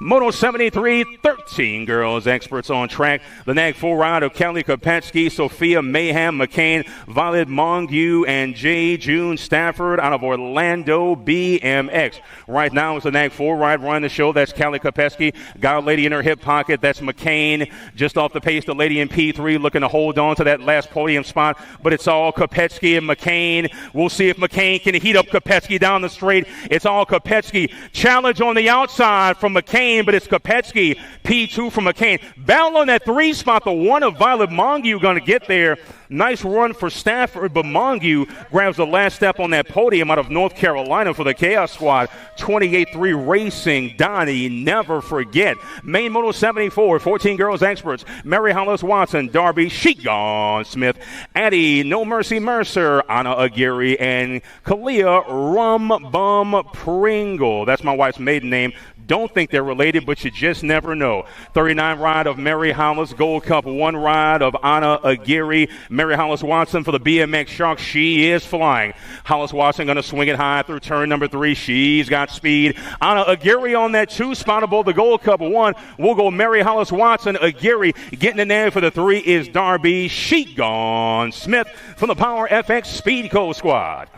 Moto 73, 13 girls experts on track. The Nag 4 ride of Kelly Kopetsky, Sophia Mayhem McCain, Violet Mongeau, and J. June Stafford out of Orlando BMX. Right now it's the Nag 4 ride running the show. That's Kelly Kopetsky. Got a lady in her hip pocket. That's McCain. Just off the pace, the lady in P3 looking to hold on to that last podium spot. But it's all Kopetsky and McCain. We'll see if McCain can heat up Kopetsky down the straight. It's all Kopetsky. Challenge on the outside from McCain. But it's Kopetsky, P2 from McCain. Battle on that 3 spot, the 1 of Violet Mongeau going to get there. Nice run for Stafford, but Mongeau grabs the last step on that podium out of North Carolina for the Chaos Squad. 28-3 Racing, Donnie, never forget. Main Moto 74, 14 girls experts. Mary Hollis Watson, Darby Sheegan Smith, Addie No Mercy Mercer, Anna Aguirre, and Kalia Rum Bum Pringle. That's my wife's maiden name. Don't think they're related, but you just never know. 39 ride of Mary Hollis, Gold Cup 1 ride of Anna Aguirre. Mary Hollis Watson for the BMX Sharks. She is flying. Hollis Watson going to swing it high through turn number 3. She's got speed. Anna Aguirre on that 2 spot aboard the Gold Cup 1. We'll go Mary Hollis Watson. Aguirre getting in there for the 3 is Darby Sheegan Smith from the Power FX Speed Co Squad.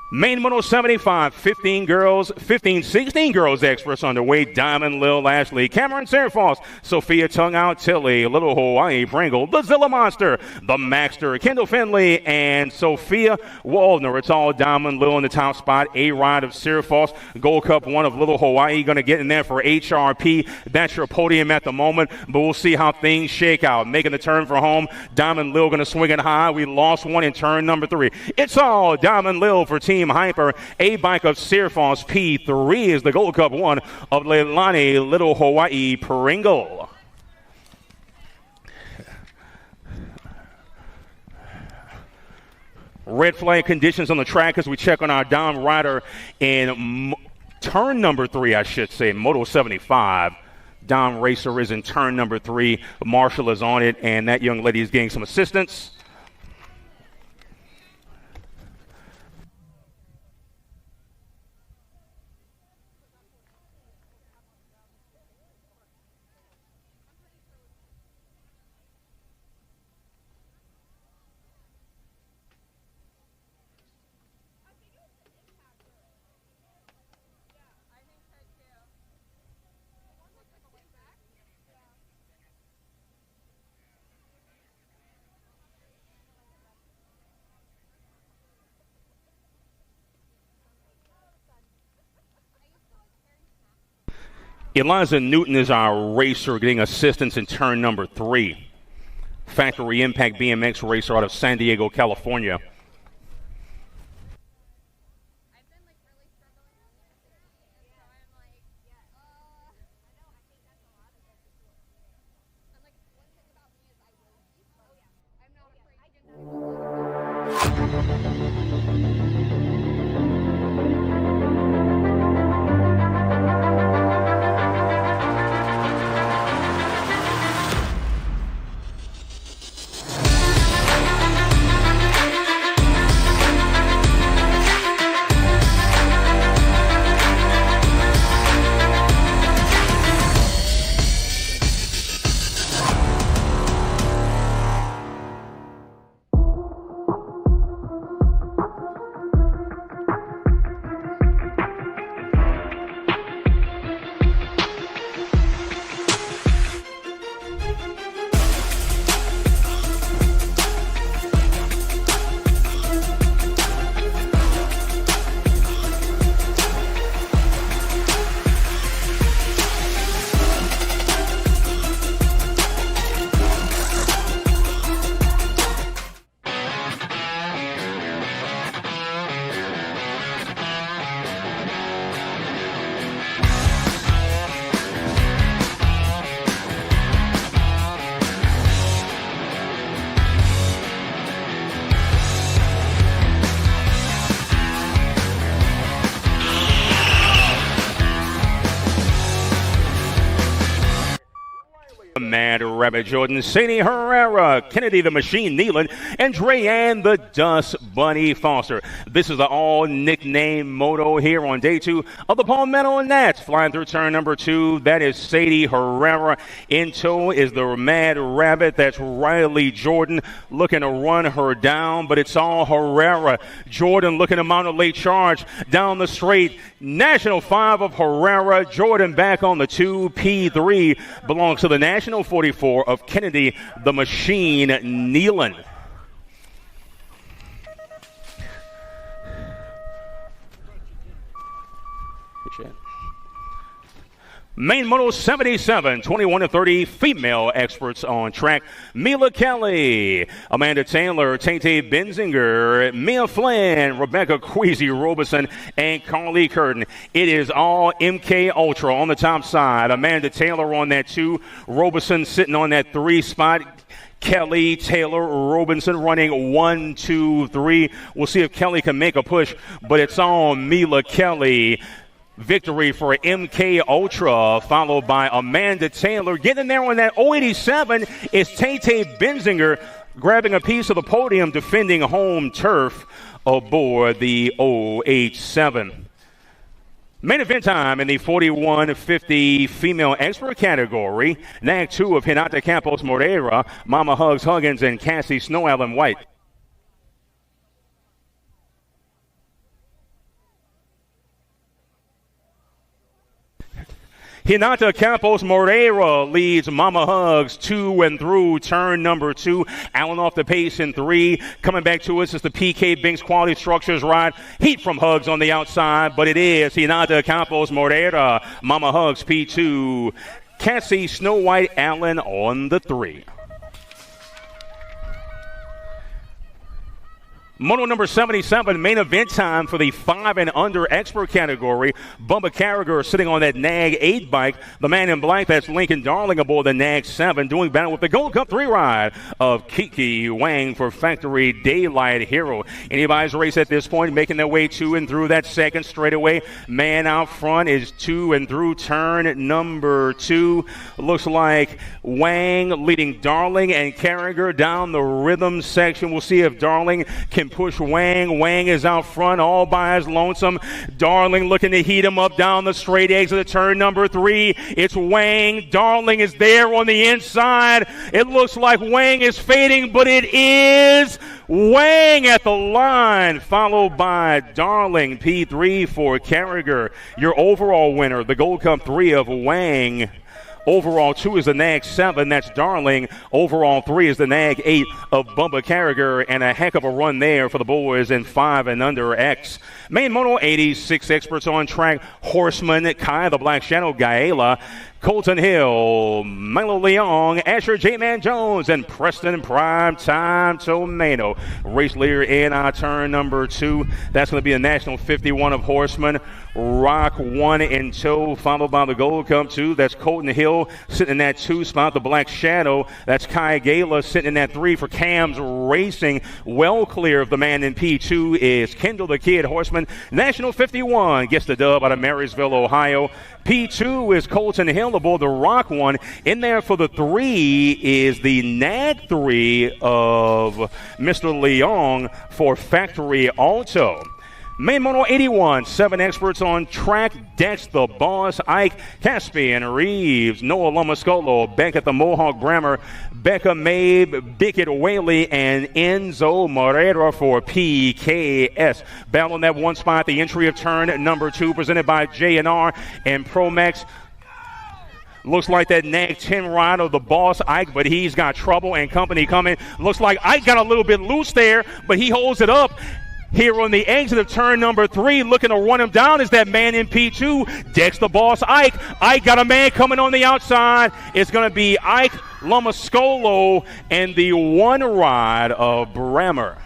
Main Moto 75, 16 girls experts underway. Diamond Lil Ashley, Cameron Serfos, Sophia Tongue Out Tilly, Little Hawaii Pringle, the Zilla Monster, the Maxter, Kendall Finley, and Sophia Waldner. It's all Diamond Lil in the top spot. A ride of Serfos, Gold Cup 1 of Little Hawaii going to get in there for HRP. That's your podium at the moment, but we'll see how things shake out. Making the turn for home, Diamond Lil going to swing it high. We lost one in turn number 3. It's all Diamond Lil for Team Hyper. A bike of Serfos P3 is the Gold Cup 1 of Leilani Little Hawaii Pringle. Red flag conditions on the track as we check on our down rider in turn number 3, I should say, Moto 75. Down racer is in turn number 3. Marshall is on it, and that young lady is getting some assistance. Eliza Newton is our racer getting assistance in turn number 3. Factory Impact BMX racer out of San Diego, California. Mad Rabbit Jordan, Sadie Herrera, Kennedy the Machine Nealon, and Dreyanne the Dust Bunny Foster. This is the all-nickname moto here on day 2 of the Palmetto Nats. Flying through turn number 2, that is Sadie Herrera. In tow is the Mad Rabbit. That's Riley Jordan looking to run her down, but it's all Herrera. Jordan looking to mount a late charge down the straight. National 5 of Herrera. Jordan back on the 2. P3 belongs to the National 44 of Kennedy the Machine Nealon. Main Moto 77, 21-30 female experts on track. Mila Kelly, Amanda Taylor, Tate Benzinger, Mia Flynn, Rebecca Queasy Robeson, and Carly Curtin. It is all MK Ultra on the top side. Amanda Taylor on that 2. Robeson sitting on that 3 spot. Kelly, Taylor, Robinson running 1, 2, 3. We'll see if Kelly can make a push, but it's on Mila Kelly. Victory for MK Ultra, followed by Amanda Taylor. Getting there on that 087 is Tate Benzinger, grabbing a piece of the podium, defending home turf aboard the 087. Main event time in the 41-50 female expert category. Nag 2 of Hinata Campos Moreira, Mama Hugs Huggins, and Cassie Snow Allen White. Hinata Campos Moreira leads Mama Hugs 2 and through turn number 2. Allen off the pace in 3. Coming back to us is the PK Binks Quality Structures ride. Heat from Hugs on the outside, but it is Hinata Campos Moreira. Mama Hugs P2. Cassie Snow White Allen on the 3. Moto number 77, main event time for the 5 and under expert category. Bubba Carragher sitting on that Nag 8 bike. The man in black, that's Lincoln Darling aboard the Nag 7, doing battle with the Gold Cup 3 ride of Kiki Wang for Factory Daylight Hero. Anybody's race at this point, making their way to and through that second straightaway. Man out front is 2 and through turn number 2. Looks like Wang leading Darling and Carragher down the rhythm section. We'll see if Darling can push Wang. Wang is out front all by his lonesome. Darling looking to heat him up down the straight exit of turn number 3. It's Wang. Darling is there on the inside. It looks like Wang is fading, but it is Wang at the line, followed by Darling. P3 for Carragher. Your overall winner, the Gold Cup 3 of Wang. Overall 2 is the Nag 7. That's Darling. Overall 3 is the Nag 8 of Bubba Carragher. And a heck of a run there for the boys in 5 and under X. Main Moto 86 experts on track. Horseman, Kai the Black Shadow, Gaela, Colton Hill, Milo Leong, Asher J-Man Jones, and Preston Prime Time Tomato. Race leader in turn number 2. That's going to be the National 51 of Horseman. Rock 1 in tow, followed by the Gold Cup 2. That's Colton Hill sitting in that 2 spot. The Black Shadow, that's Kai Gala sitting in that 3 for Cam's Racing. Well clear of the man in P2 is Kendall the Kid Horseman. National 51 gets the dub out of Marysville, Ohio. P2 is Colton Hill aboard the Rock 1. In there for the 3 is the Nag 3 of Mr. Leong for Factory Auto. Main Moto 81, 7 experts on track. Dex the Boss, Ike, Caspian Reeves, Noah Lomascolo, Beckett the Mohawk Brammer, Becca Mabe, Bickett Whaley, and Enzo Moreira for PKS. Battle on that 1 spot, the entry of turn number 2, presented by J&R and Promax. Looks like that Nag 10 ride of the Boss Ike, but he's got trouble and company coming. Looks like Ike got a little bit loose there, but he holds it up. Here on the exit of turn number 3, looking to run him down is that man in P2, Dex the Boss Ike. Ike got a man coming on the outside. It's going to be Ike, Lomascolo, and the 1 ride of Brammer.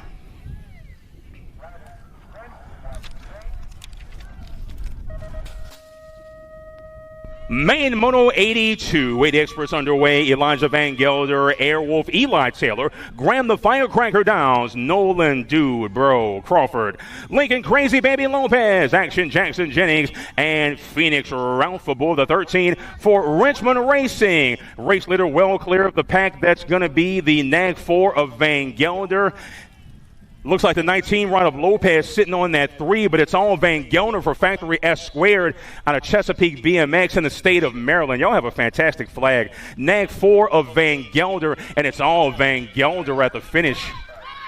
Main Moto 82, 80 experts underway. Elijah Van Gelder, Airwolf, Eli Taylor, Graham the Firecracker Downs, Nolan Dude, Bro, Crawford, Lincoln Crazy Baby Lopez, Action Jackson Jennings, and Phoenix Ralph aboard the 13 for Richmond Racing. Race leader well clear of the pack. That's going to be the Nag 4 of Van Gelder. Looks like the 19 rod of Lopez sitting on that 3, but it's all Van Gelder for Factory S Squared out of Chesapeake BMX in the state of Maryland. Y'all have a fantastic flag. Nag 4 of Van Gelder, and it's all Van Gelder at the finish.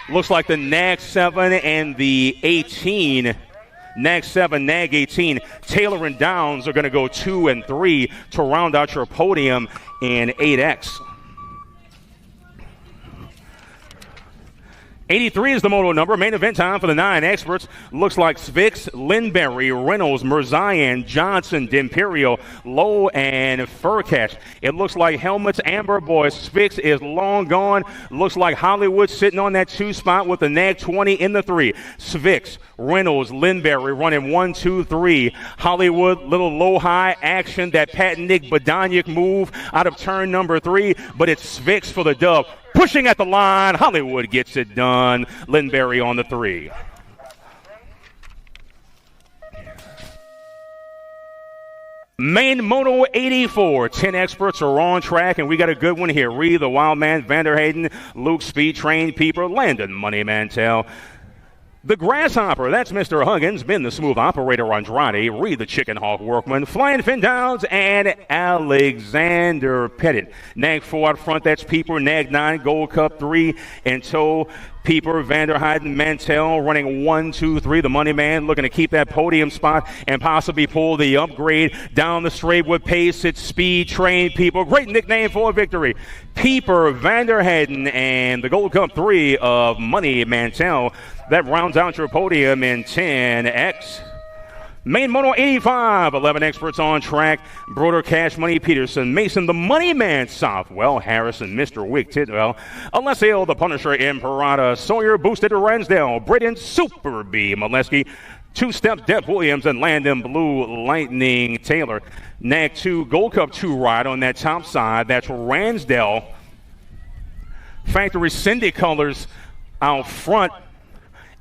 Looks like the Nag 7 and the 18. Nag 7, Nag 18, Taylor and Downs are going to go 2 and 3 to round out your podium in 8X. 83 is the moto number. Main event time for the 9 experts. Looks like Svix, Lindberry, Reynolds, Mirzayan, Johnson, D'Imperio, Lowe, and Furcash. It looks like helmets, Amber Boys. Svix is long gone. Looks like Hollywood sitting on that 2 spot with the Nag 20 in the 3. Svix, Reynolds, Lindberry running 1, 2, 3. Hollywood, little low-high action. That Pat Nick Badanic move out of turn number 3, but it's Svix for the dub. Pushing at the line, Hollywood gets it done. Lindberry on the 3. Main Moto 84, 10 experts are on track, and we got a good one here. Reed, the Wild Man, Vanderhayden, Luke, Speed Train, Peeper, Landon, Money Mantell. The Grasshopper, that's Mr. Huggins, been the smooth operator Andrade, Reed the Chicken Hawk Workman, Flying Fin Downs, and Alexander Pettit. Nag 4 out front, that's Peeper. Nag 9, Gold Cup 3 in tow. Peeper, Vanderhayden, Mantell running 1, 2, 3. The Money Man looking to keep that podium spot and possibly pull the upgrade down the straight with pace. It's Speed Train Peeper. Great nickname for a victory. Peeper, Vanderhayden, and the Gold Cup 3 of Money Mantell. That rounds out your podium in 10X. Main Moto 85, 11 experts on track. Broder, Cash Money, Peterson, Mason, the Money Man, Southwell, Harrison, Mr. Wick, Tidwell, Alessio, the Punisher, Imperata, Sawyer, Boosted, Ransdale, Britton, Super B, Molesky, 2-step, Depp Williams, and Landon Blue, Lightning, Taylor. Nag 2, Gold Cup 2 ride on that top side. That's Ransdale. Factory Cindy colors out front.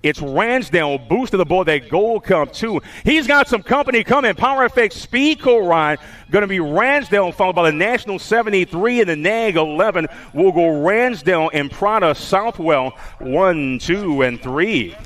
It's Ransdale boosted aboard that Gold Cup 2. He's got some company coming. Power FX Speed Co-Ride going to be Ransdale, followed by the National 73 and the Nag 11. We'll go Ransdale and Prada Southwell 1, 2, and 3.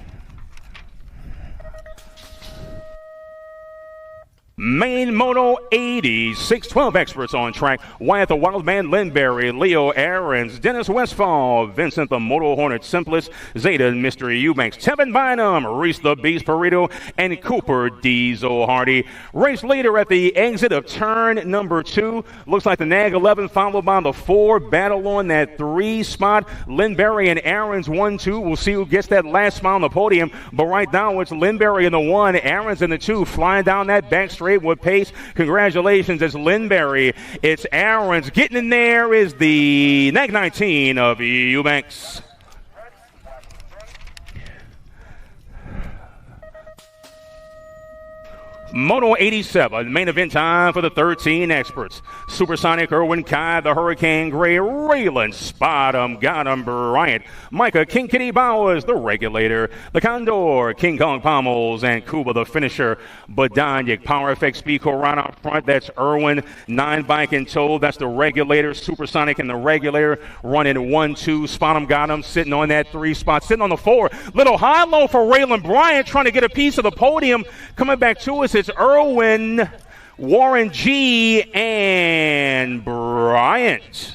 Main Moto 80, 612 experts on track. Wyatt the Wildman, Lindberry, Leo Aarons, Dennis Westfall, Vincent the Moto Hornet Simplest, Zeta Mr. Eubanks, Tevin Bynum, Reese the Beast Perito, and Cooper Diesel Hardy. Race leader at the exit of turn number 2. Looks like the Nag 11 followed by the 4. Battle on that 3 spot. Lindberry and Aarons 1, 2. We'll see who gets that last spot on the podium. But right now it's Lindberry in the 1, Aarons in the 2, flying down that back straight with pace. Congratulations, it's Lindberry. It's Aarons. Getting in there is the Nag 19 of Eubanks. Moto 87, main event time for the 13 experts. Supersonic, Irwin Kai, the Hurricane Gray, Raylan, Spot 'em, got 'em, Bryant, Micah, King Kitty Bowers, the Regulator, the Condor, King Kong Pommels, and Kuba, the Finisher. Badanic, Power FX Speedco right out front, that's Irwin, 9 bike in tow, that's the Regulator, Supersonic and the Regulator, running 1, 2, Spot 'em, got 'em, sitting on that 3 spot, sitting on the 4. Little high-low for Raylan Bryant, trying to get a piece of the podium. Coming back to us, it's Irwin, Warren G, and Bryant.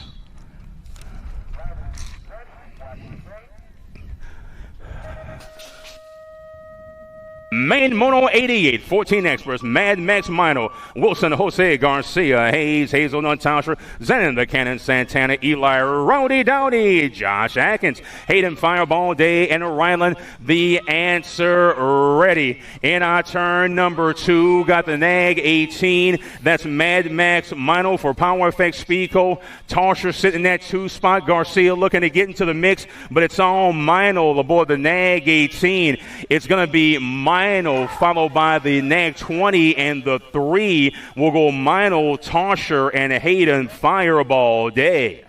Main Mono 88, 14 experts, Mad Max Mino, Wilson, Jose Garcia, Hayes, Hazelnut Tauscher, Zenon the Cannon Santana, Eli, Rowdy Dowdy, Josh Atkins, Hayden Fireball Day, and Rylan, the answer ready. In our turn number 2, got the Nag 18, that's Mad Max Mino for Power FX Speedco. Tauscher sitting in that 2 spot, Garcia looking to get into the mix, but it's all Mino aboard the Nag 18. It's going to be Mino Mino, followed by the Nag 20, and the 3 will go Mino, Tosher, and Hayden Fireball Day.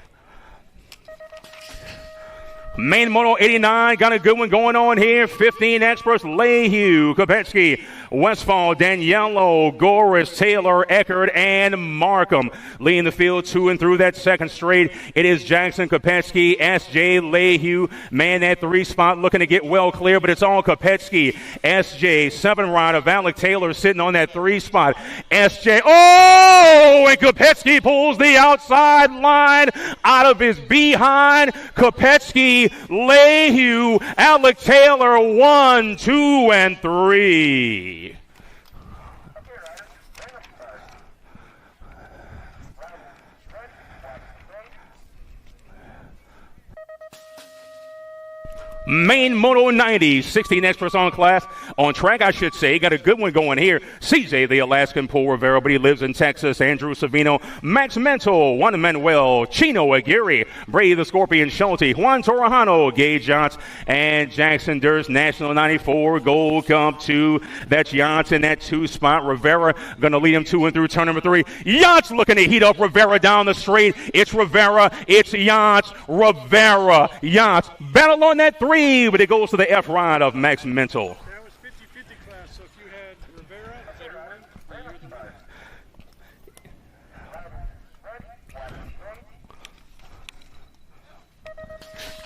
Main Moto 89, got a good one going on here. 15 experts, Lehue, Kopetsky, Westfall, Daniello, Goris, Taylor, Eckert, and Markham. Leading the field to and through that second straight. It is Jackson, Kopetsky, SJ, Lehue. Man, that 3 spot looking to get well clear, but it's all Kopetsky. SJ, 7 rider, Alec Taylor sitting on that 3 spot. SJ, oh, and Kopetsky pulls the outside line out of his behind. Kopetsky, Lehue, Alec Taylor, 1, 2, and 3. Main Moto 90, 16 experts on track, I should say. Got a good one going here. CJ, the Alaskan, Paul Rivera, but he lives in Texas. Andrew Savino, Max Mental, Juan Manuel, Chino Aguirre, Brady the Scorpion Schulte, Juan Torrejano, Gage Yachts, and Jackson Durst, National 94, Gold Cup 2. That's Yachts in that 2 spot. Rivera going to lead him to and through turn number 3. Yachts looking to heat up Rivera down the straight. It's Rivera, it's Yachts, Rivera, Yachts. Battle on that 3. But it goes to the F ride of Max Mental. That was 50-50 class, so if you had Rivera, is that who won? Or you're the winner?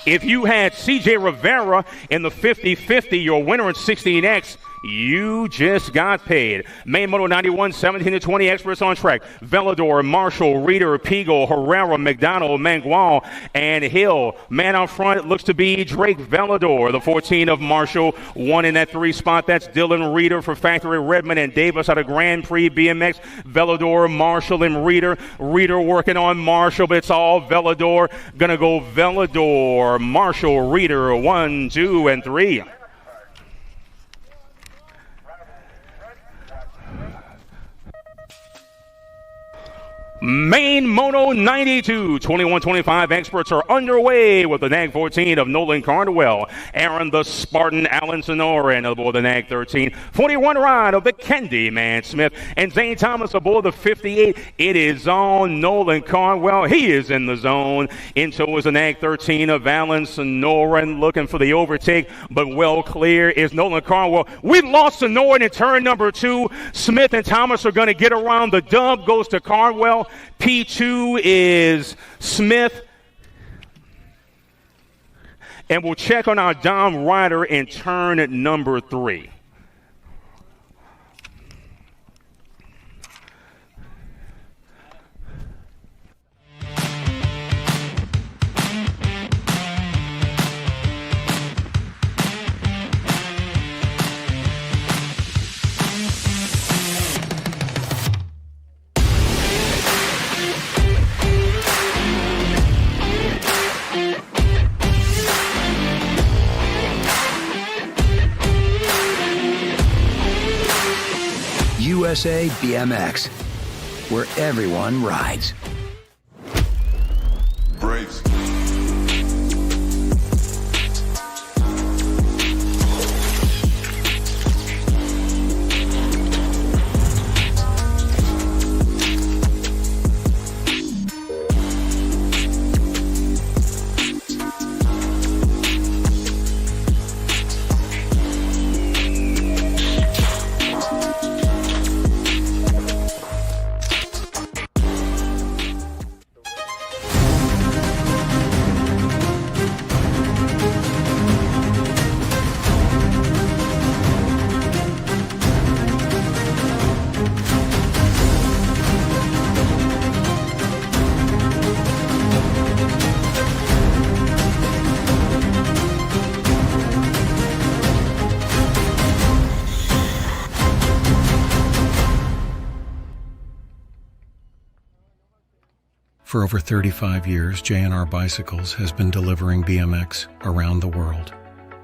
If you had CJ Rivera in the 50-50, your winner in 16X, you just got paid. Main Moto 91, 17-20 experts on track. Velador, Marshall, Reeder, Pigo, Herrera, McDonald, Mangual, and Hill. Man out front, it looks to be Drake Velador. The 14 of Marshall, 1 in that 3 spot. That's Dylan Reeder for Factory Redmond and Davis out of Grand Prix BMX. Velador, Marshall, and Reeder. Reeder working on Marshall, but it's all Velador. Gonna go Velador, Marshall, Reeder, 1, 2, and 3. Main Moto 92, 21-25 experts are underway with the NAG 14 of Nolan Cardwell, Aaron the Spartan, Alan Sonoran aboard the NAG 13, 41 ride of the Candy Man Smith, and Zane Thomas aboard the 58. It is on Nolan Cardwell. He is in the zone. Into is the NAG 13 of Alan Sonoran looking for the overtake, but well clear is Nolan Cardwell. We lost Sonoran in turn number 2. Smith and Thomas are going to get around. The dub goes to Cardwell. P2 is Smith. And we'll check on our Dom rider in turn number 3. USA BMX, where everyone rides. Braves. For over 35 years, J&R Bicycles has been delivering BMX around the world.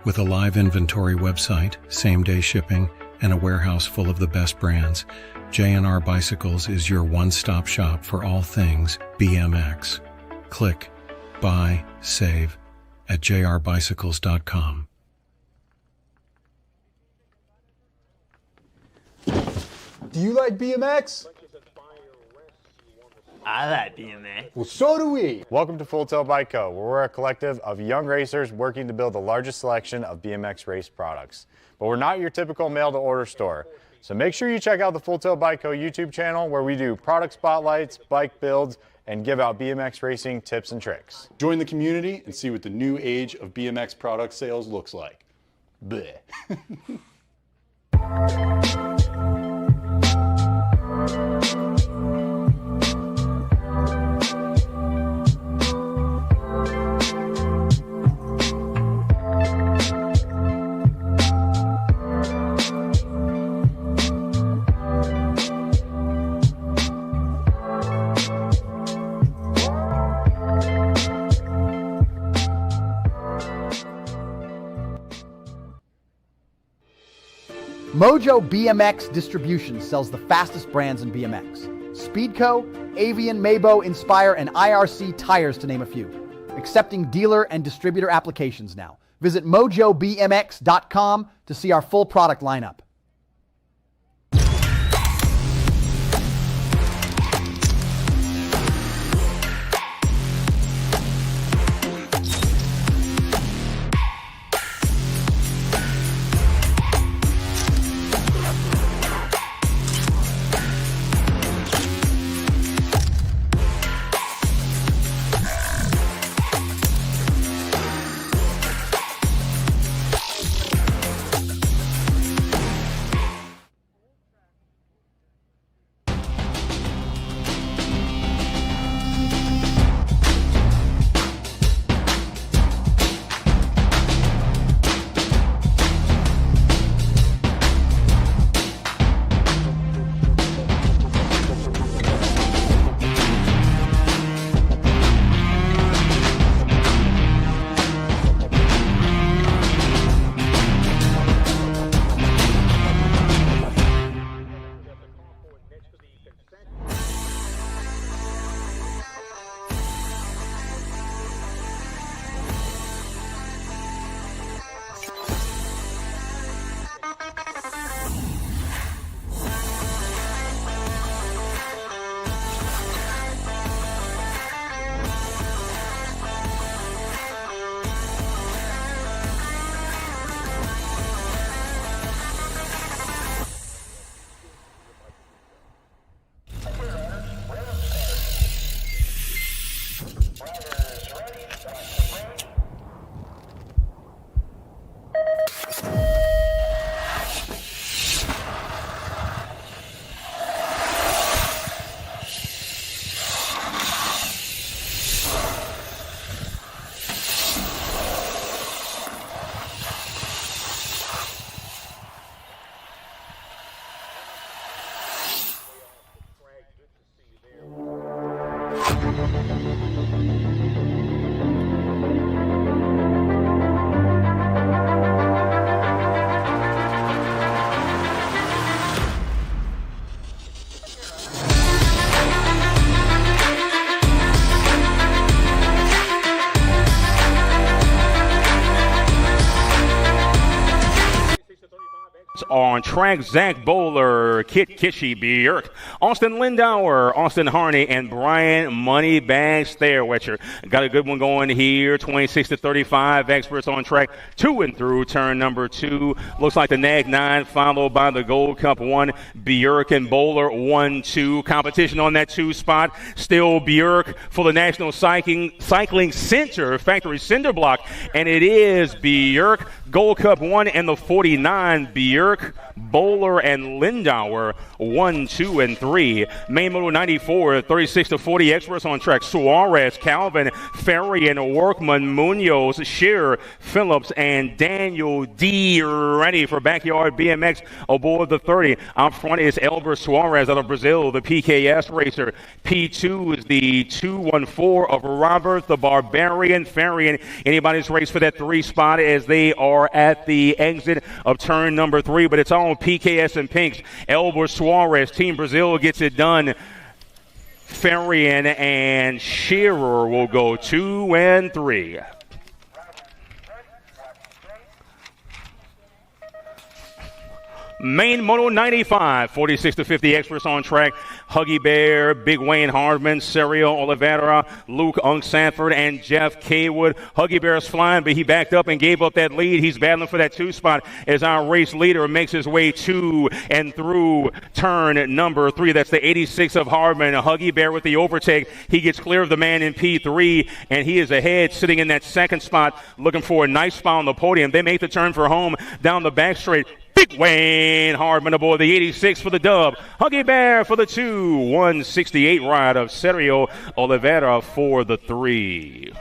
With a live inventory website, same-day shipping, and a warehouse full of the best brands, J&R Bicycles is your one-stop shop for all things BMX. Click, buy, save at jrbicycles.com. Do you like BMX? I like BMX. Well, so do we. Welcome to Full Tilt Bike Co., where we're a collective of young racers working to build the largest selection of BMX race products. But we're not your typical mail-to-order store. So make sure you check out the Full Tilt Bike Co. YouTube channel, where we do product spotlights, bike builds, and give out BMX racing tips and tricks. Join the community and see what the new age of BMX product sales looks like. Bleh. Mojo BMX Distribution sells the fastest brands in BMX. Speedco, Avian, Mabo, Inspire, and IRC tires, to name a few. Accepting dealer and distributor applications now. Visit mojobmx.com to see our full product lineup. On track, Zach Bowler, Kit Kishy, Björk, Austin Lindauer, Austin Harney, and Brian Moneybag Stairwetcher. Got a good one going here, 26-35. Experts on track 2 and through turn number 2. Looks like the Nag 9 followed by the Gold Cup 1. Björk and Bowler 1-2. Competition on that 2 spot. Still Björk for the National Cycling Center Factory Cinder Block. And it is Björk, Gold Cup 1, and the 49 Björk, Bowler, and Lindauer 1, 2, and 3. Main Moto 94, 36-40. Experts on track. Suarez, Calvin, Ferry, and Workman, Munoz, Shearer, Phillips, and Daniel D. Ready for Backyard BMX aboard the 30. Out front is Elber Suarez out of Brazil, the PKS racer. P2 is the 214 of Robert the Barbarian Ferry. Anybody's race for that 3 spot as they are at the exit of turn number 3, but it's all PKS and pinks. Elber Suarez, Team Brazil gets it done. Ferrian and Shearer will go 2 and 3. Main Moto 95, 46 to 50 experts on track. Huggy Bear, Big Wayne Hardman, Sergio Oliveira, Luke Ung-Sanford, and Jeff Kaywood. Huggy Bear's flying, but he backed up and gave up that lead. He's battling for that 2 spot as our race leader makes his way to and through turn number 3. That's the 86 of Hardman. Huggy Bear with the overtake. He gets clear of the man in P3, and he is ahead, sitting in that 2nd spot, looking for a nice spot on the podium. They make the turn for home down the back straight. Big Wayne Hardman aboard the 86 for the dub. Huggy Bear for the 2. 168 ride of Sergio Oliveira for the 3.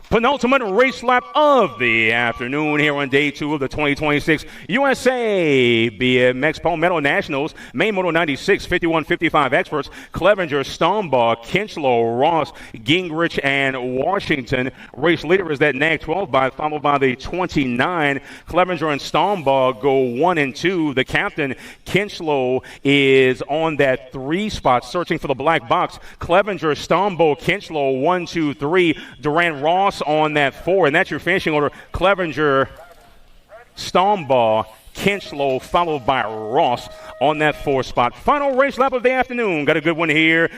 Penultimate race lap of the afternoon here on day 2 of the 2026 USA BMX Palmetto Nationals. Main Moto 96, 51-55 experts. Clevenger, Stombaugh, Kinchlow, Ross, Gingrich, and Washington. Race leader is that NAG 12 bike, followed by the 29. Clevenger and Stombaugh go 1 and 2. The captain, Kinchlow, is on that 3 spot, searching for the black box. Clevenger, Stombaugh, Kinchlow, 1, 2, 3. Durant Ross on that 4, and that's your finishing order. Clevenger, Stombaugh, Kinchlow, followed by Ross on that 4 spot. Final race lap of the afternoon. Got a good one here.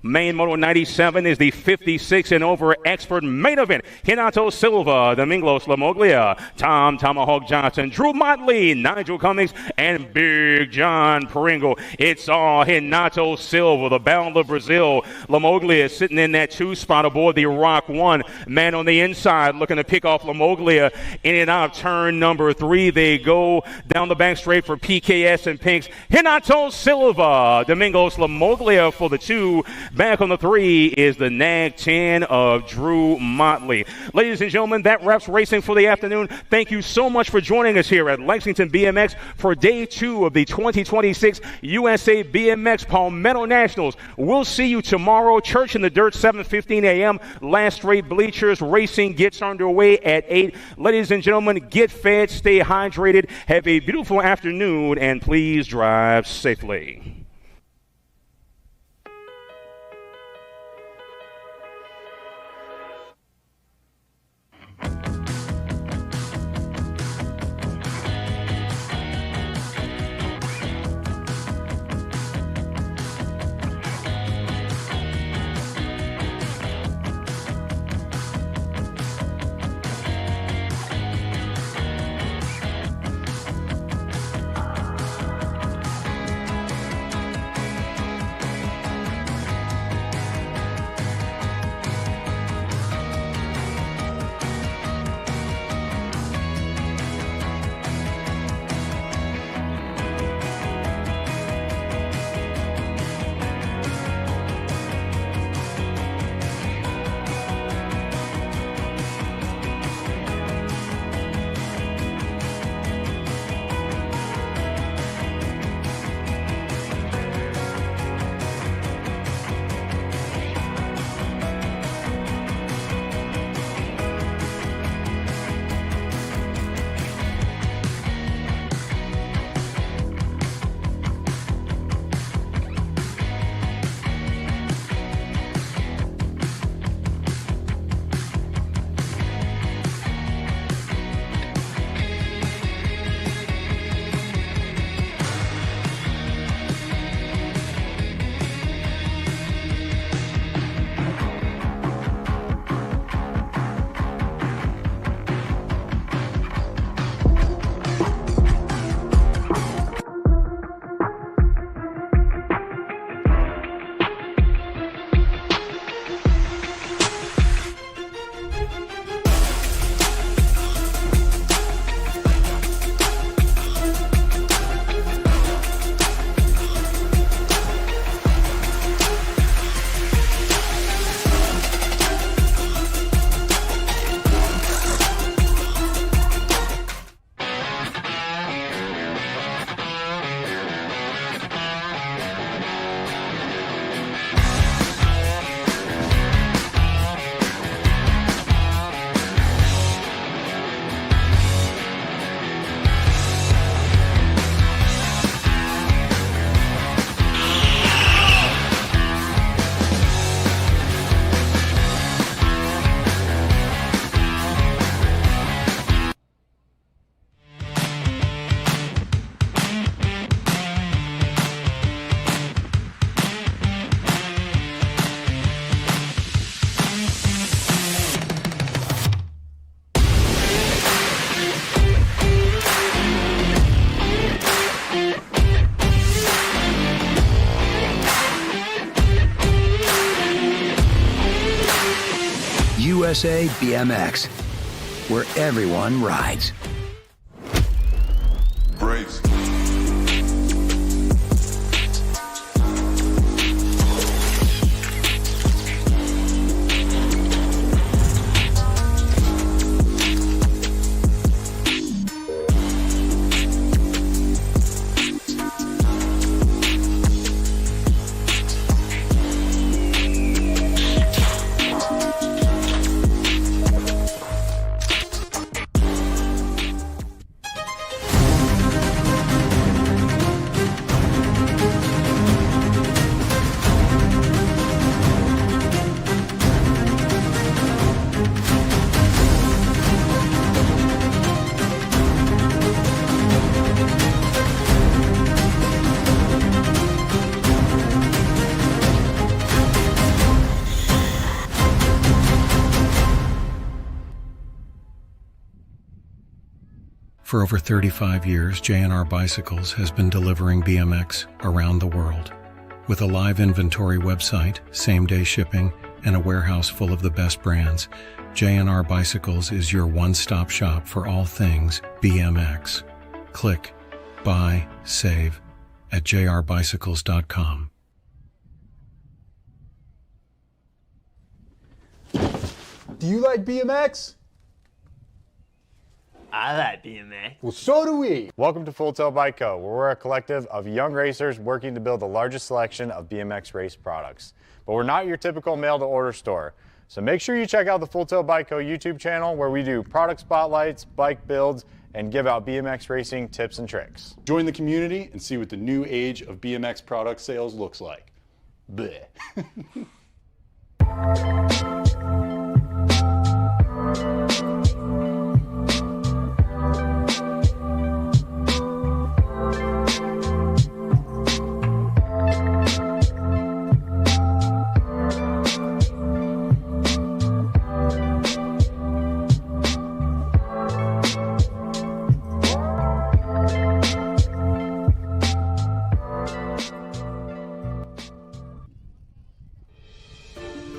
Main Moto 97 is the 56 and over expert main event. Renato Silva, Domingos Lamoglia, Tom Tomahawk Johnson, Drew Motley, Nigel Cummings, and Big John Pringle. It's all Renato Silva, the Bound of Brazil. Lamoglia is sitting in that 2 spot aboard the Rock 1. Man on the inside looking to pick off Lamoglia. In and out of turn number 3. They go down the back straight for PKS and Pinks. Renato Silva, Domingos Lamoglia for the 2. Back on the 3 is the NAG 10 of Drew Motley. Ladies and gentlemen, that wraps racing for the afternoon. Thank you so much for joining us here at Lexington BMX for day 2 of the 2026 USA BMX Palmetto Nationals. We'll see you tomorrow. Church in the Dirt, 7:15 a.m. Last straight bleachers. Racing gets underway at 8. Ladies and gentlemen, get fed, stay hydrated, have a beautiful afternoon, and please drive safely. USA BMX, where everyone rides. Brace. For over 35 years, J&R Bicycles has been delivering BMX around the world. With a live inventory website, same-day shipping, and a warehouse full of the best brands, J&R Bicycles is your one-stop shop for all things BMX. Click, buy, save at jrbicycles.com. Do you like BMX? I like BMX. Well, so do we. Welcome to Full Tilt Bike Co., where we're a collective of young racers working to build the largest selection of BMX race products. But we're not your typical mail-to-order store. So make sure you check out the Full Tilt Bike Co. YouTube channel, where we do product spotlights, bike builds, and give out BMX racing tips and tricks. Join the community and see what the new age of BMX product sales looks like. Bleh.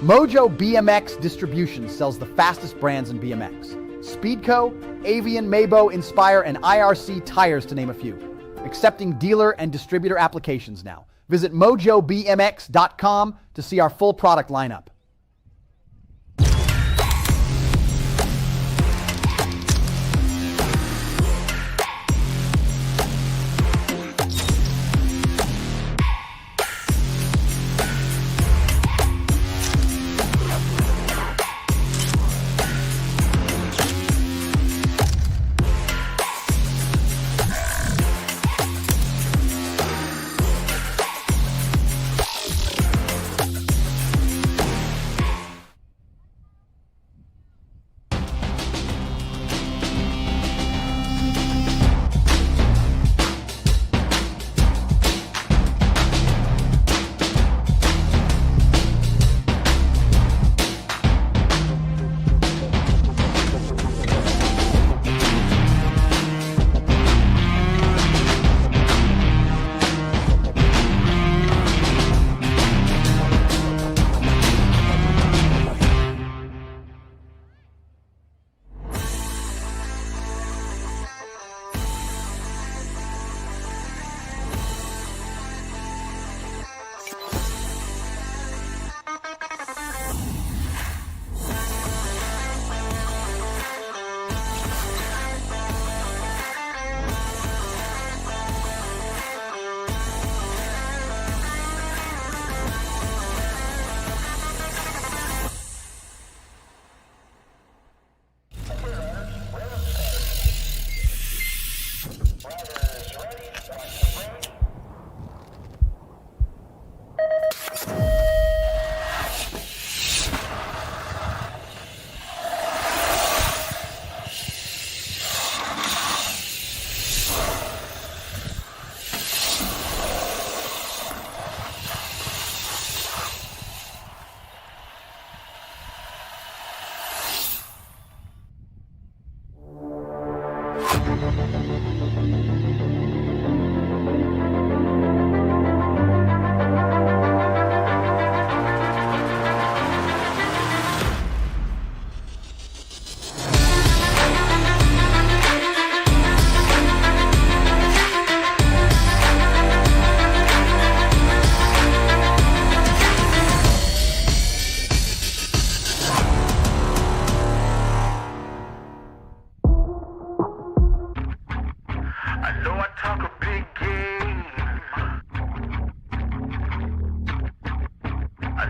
Mojo BMX Distribution sells the fastest brands in BMX. Speedco, Avian, Mabo, Inspire, and IRC tires, to name a few. Accepting dealer and distributor applications now. Visit mojobmx.com to see our full product lineup.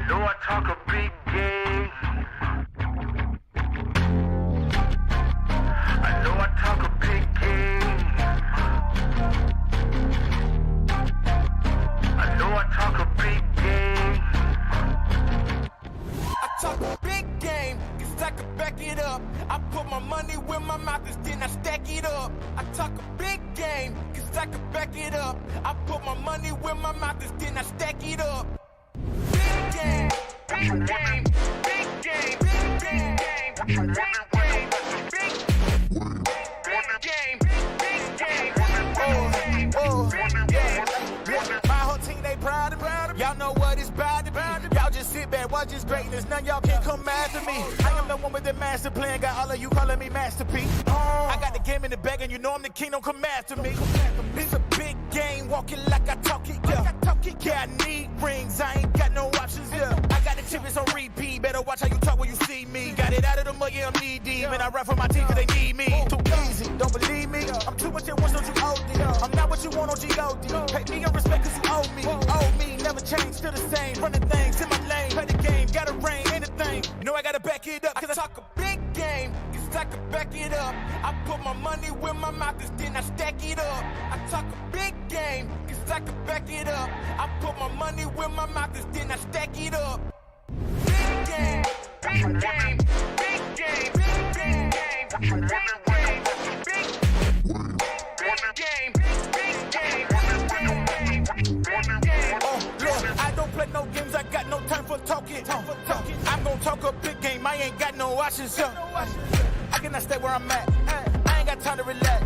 know I talk a big game. I know I talk a big game. I know I talk a big game. I talk a big game, cause I can back it up. I put my money where my mouth is, then I stack it up. I talk a big game, cause I can back it up. I put my money where my mouth is, then I stack it up. Big game, big game, big game, big game, big game, big game, big game. My whole team, they proud of me. Y'all know what it's about to be. Y'all just sit back, watch this greatness. None y'all can come after me. I am the one with the master plan. Got all of you calling me Master P. I got the game in the bag, and you know I'm the king. Don't come after me. It's a big game, walking like I talk it. Yeah, I need rings. I ain't got no options. Yeah, I got the chips on repeat. Better watch how you talk when you see me. Got it out of the mud, yeah, I'm knee deep. And I rap for my team 'cause they need me. Too easy, don't believe me. I'm too much at once, don't you OD. I'm not what you want on G.O.D. Pay me your respect 'cause you owe me. Owe me, never change, still the same. Running things in my lane. Play the game, gotta rain, anything. Know I gotta back it up 'cause I talk a big game. 'Cause I can back it up. I put my money where my mouth is, then I stack it up. I talk a big game. 'Cause I can back it up. I put my money where my mouth is, then I stack it up. Big game, big game, big game, big game, big game, big game, big game, big game. Oh, look, I don't play no games, I got no time for talking. I'm gonna talk a big game, I ain't got no options. I cannot stay where I'm at. I ain't got time to relax.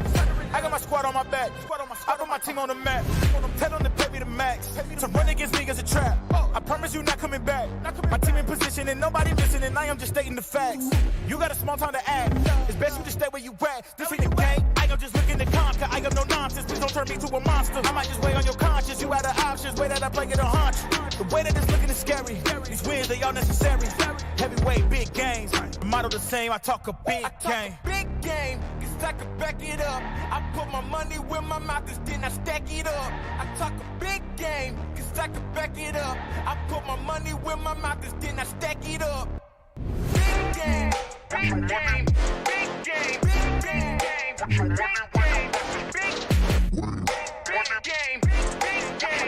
I got my squad on my back. I put my team on the map. Tell them to pay me the max. To run against niggas a trap. I promise you not coming back. My team in position and nobody missing, and I am just stating the facts. You got a small time to act. It's best you just stay where you at. This ain't the game. I am just looking to conquer. I am no nonsense. Please don't turn me to a monster. I might just weigh on your conscience. You out of options. Way that I play it a hunch. The way that it's looking is scary. These wins, they all necessary. Heavyweight, big games. The model the same. I talk a big game. Big game. Cause I can back it up. I put my money where my mouth is, then I stack it up. I talk a big game, cause I can back it up. I put my money where my mouth is, then I stack it up. Big game, big game, big game, big game, big game, big game, big game, big game.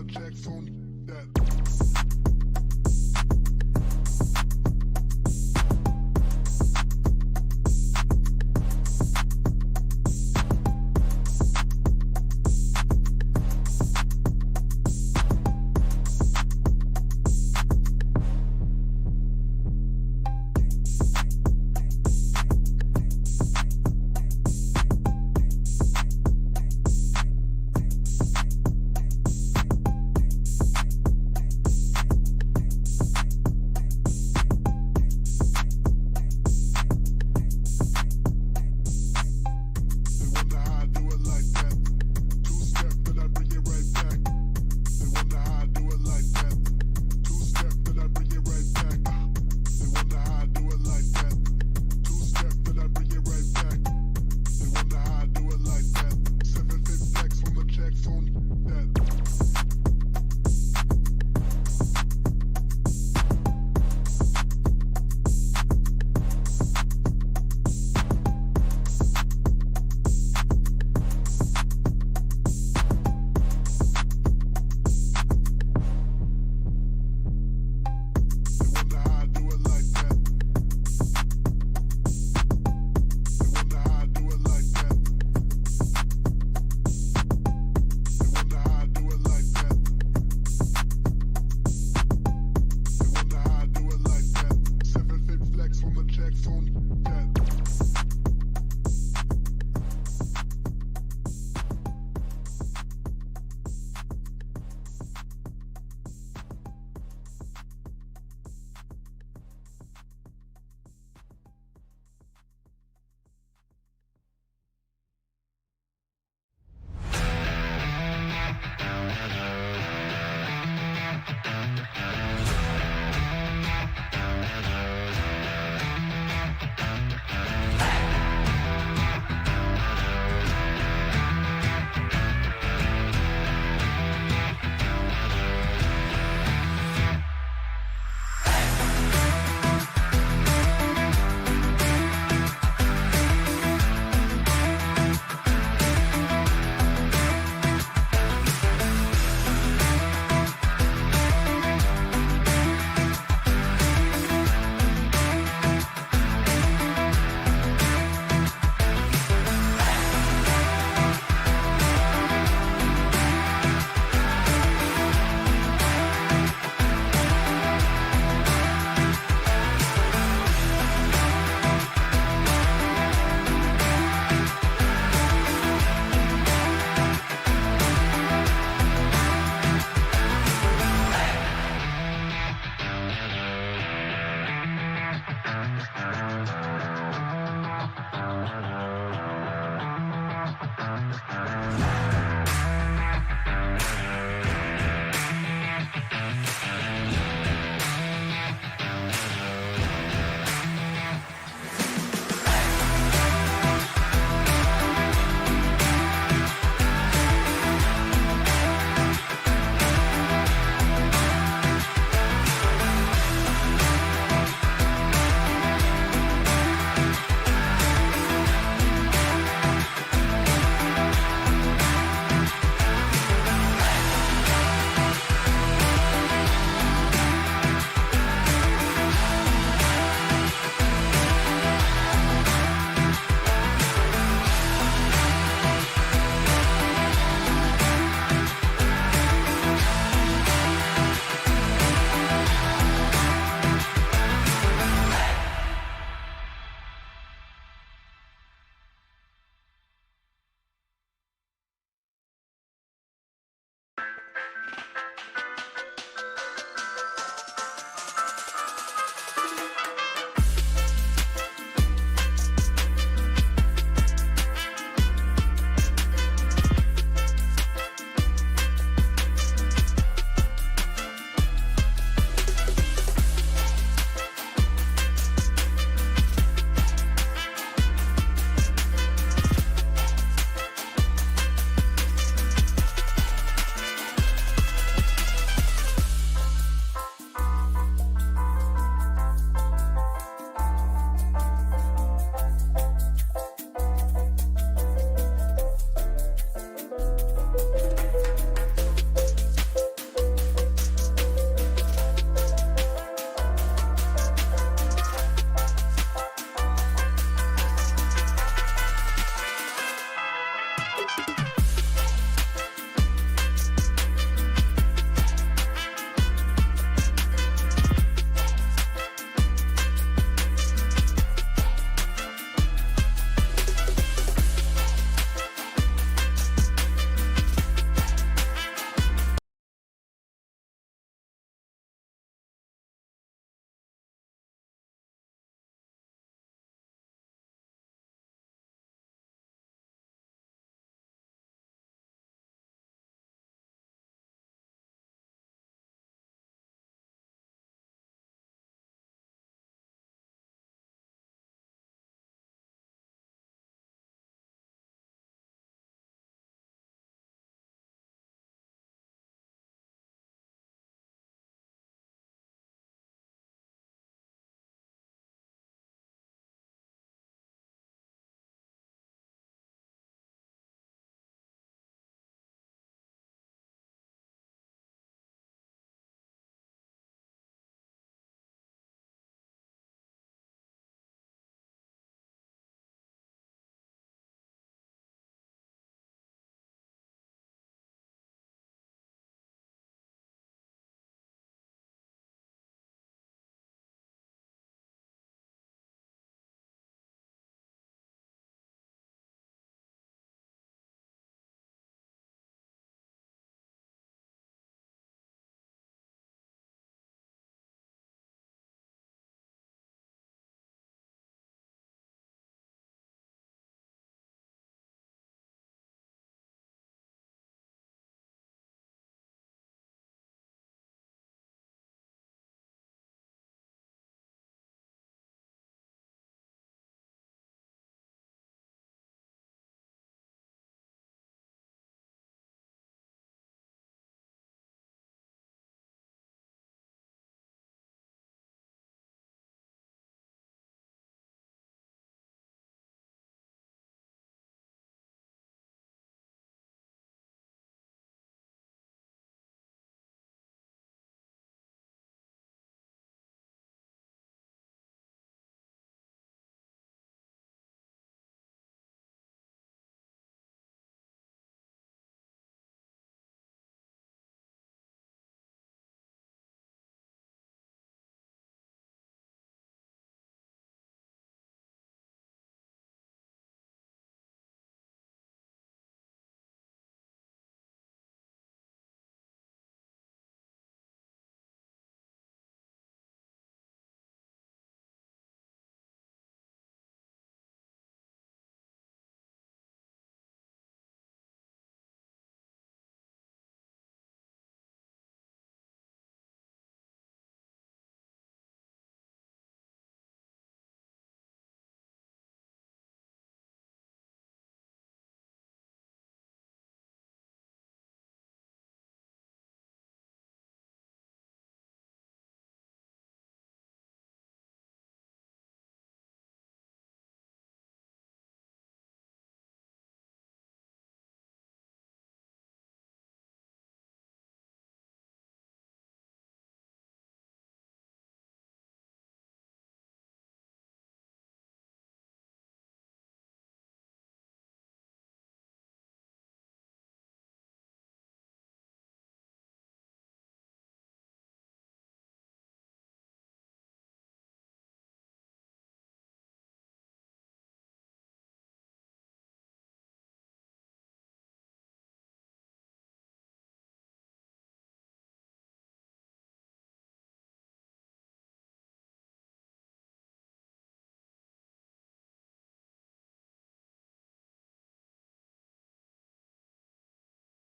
jacks on that.